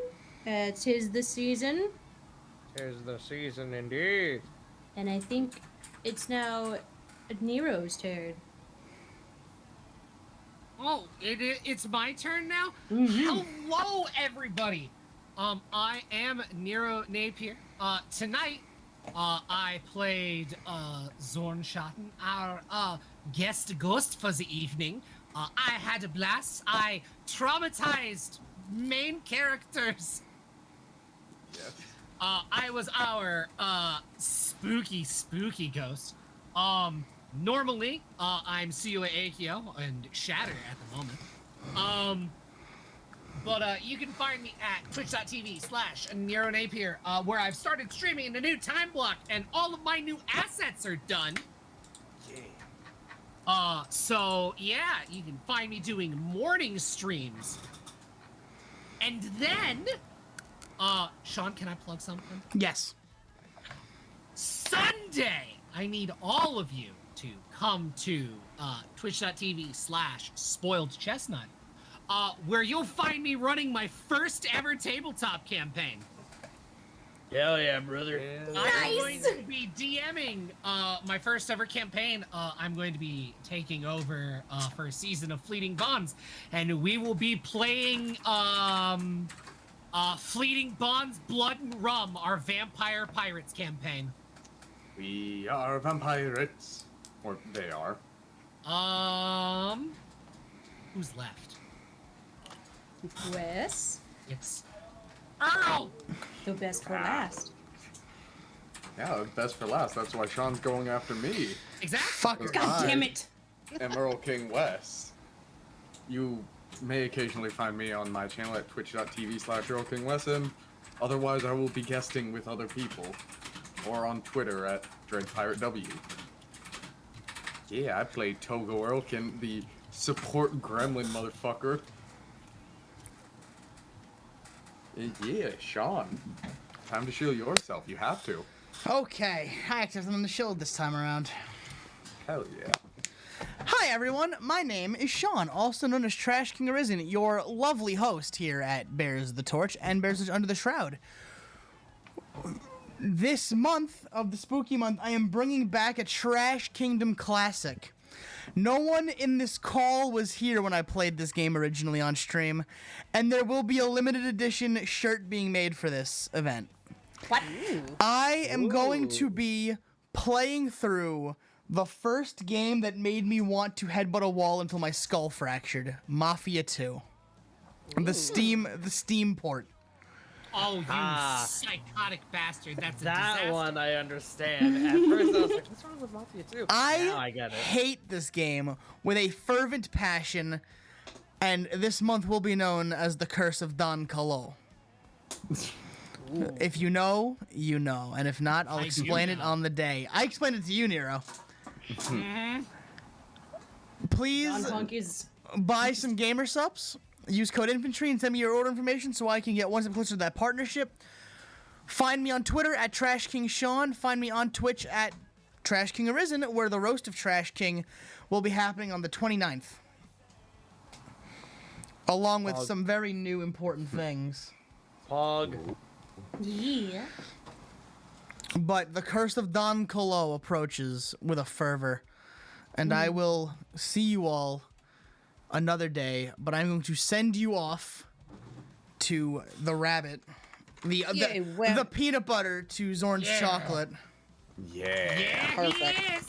S13: 'Tis the season.
S10: 'Tis the season indeed.
S13: And I think it's now Nero's turn.
S18: Oh, it's my turn now?
S13: Mm-hmm.
S18: Hello, everybody! I am Nero Napier. Tonight, I played Zorn Schotten, our guest ghost for the evening. I had a blast. I traumatized main characters.
S12: Yes.
S18: I was our spooky ghost. Normally, I'm Siua Akio and Shatter at the moment. But you can find me at twitch.tv/Nero Napier, where I've started streaming in a new time block, and all of my new assets are done. So yeah, you can find me doing morning streams. And then, Sean, can I plug something?
S8: Yes.
S18: Sunday, I need all of you to come to twitch.tv/SpoiledChestnut, where you'll find me running my first ever tabletop campaign.
S10: Hell yeah, brother.
S18: I'm going to be DMing my first ever campaign. I'm going to be taking over for a season of Fleeting Bonds, and we will be playing Fleeting Bonds Blood and Rum, our Vampire Pirates campaign.
S12: We are vampirates. Or they are.
S18: Who's left?
S13: Wes?
S18: It's Earl!
S13: The best for last.
S12: Yeah, best for last. That's why Sean's going after me.
S18: Exactly.
S8: Fuck.
S13: God damn it!
S12: I'm Earl King West. You may occasionally find me on my channel at twitch.tv/Earl King West, and otherwise I will be guesting with other people, or on Twitter at DreadPirateW. Yeah, I played Togo Earlkin, the support gremlin motherfucker. Yeah, Sean. Time to show yourself. You have to.
S8: Okay, I actually have something to show this time around.
S12: Hell yeah.
S8: Hi everyone, my name is Sean, also known as Trash King Arisen, your lovely host here at Bears the Torch and Bears Under the Shroud. This month of the spooky month, I am bringing back a Trash Kingdom classic. No one in this call was here when I played this game originally on stream, and there will be a limited edition shirt being made for this event.
S13: What?
S8: I am going to be playing through the first game that made me want to headbutt a wall until my skull fractured, Mafia 2. The Steam port.
S18: Oh, you psychotic bastard. That's a
S10: That
S18: disaster.
S10: one I understand. At first I was like, what's wrong with Mafia 2? Now I get it.
S8: hate this game with a fervent passion, and this month will be known as the Curse of Don Calo. If you know, you know. And if not, I'll explain it on the day. I explained it to you, Nero. Please buy some gamer subs. Use code infantry and send me your order information so I can get one step closer to that partnership. Find me on Twitter at Trash King Sean. Find me on Twitch at Trash King Arisen, where the roast of Trash King will be happening on the 29th. Along with some very new important things.
S10: Pog.
S13: Yeah.
S8: But the Curse of Don Calo approaches with a fervor. And I will see you all another day, but I'm going to send you off to the rabbit. The peanut butter to Zorn's chocolate.
S12: Yeah.
S18: Perfect. He is.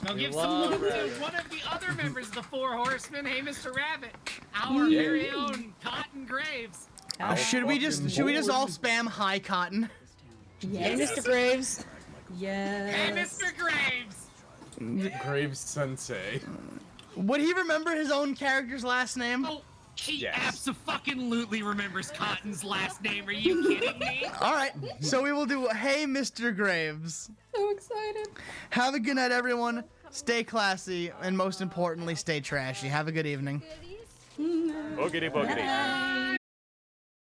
S18: Now give some love to one of the other members of the Four Horsemen. Hey, Mr. Rabbit. Our very own Cotton Graves.
S8: Should we just all spam hi Cotton?
S9: Hey, Mr. Graves.
S13: Yes.
S18: Hey, Mr. Graves.
S12: Graves Sensei.
S8: Would he remember his own character's last name?
S18: Oh, he abso-fucking-lutely remembers Cotton's last name. Are you kidding me?
S8: All right, so we will do Hey, Mr. Graves.
S9: So excited.
S8: Have a good night, everyone. Stay classy, and most importantly, stay trashy. Have a good evening.
S11: Boogity boogity.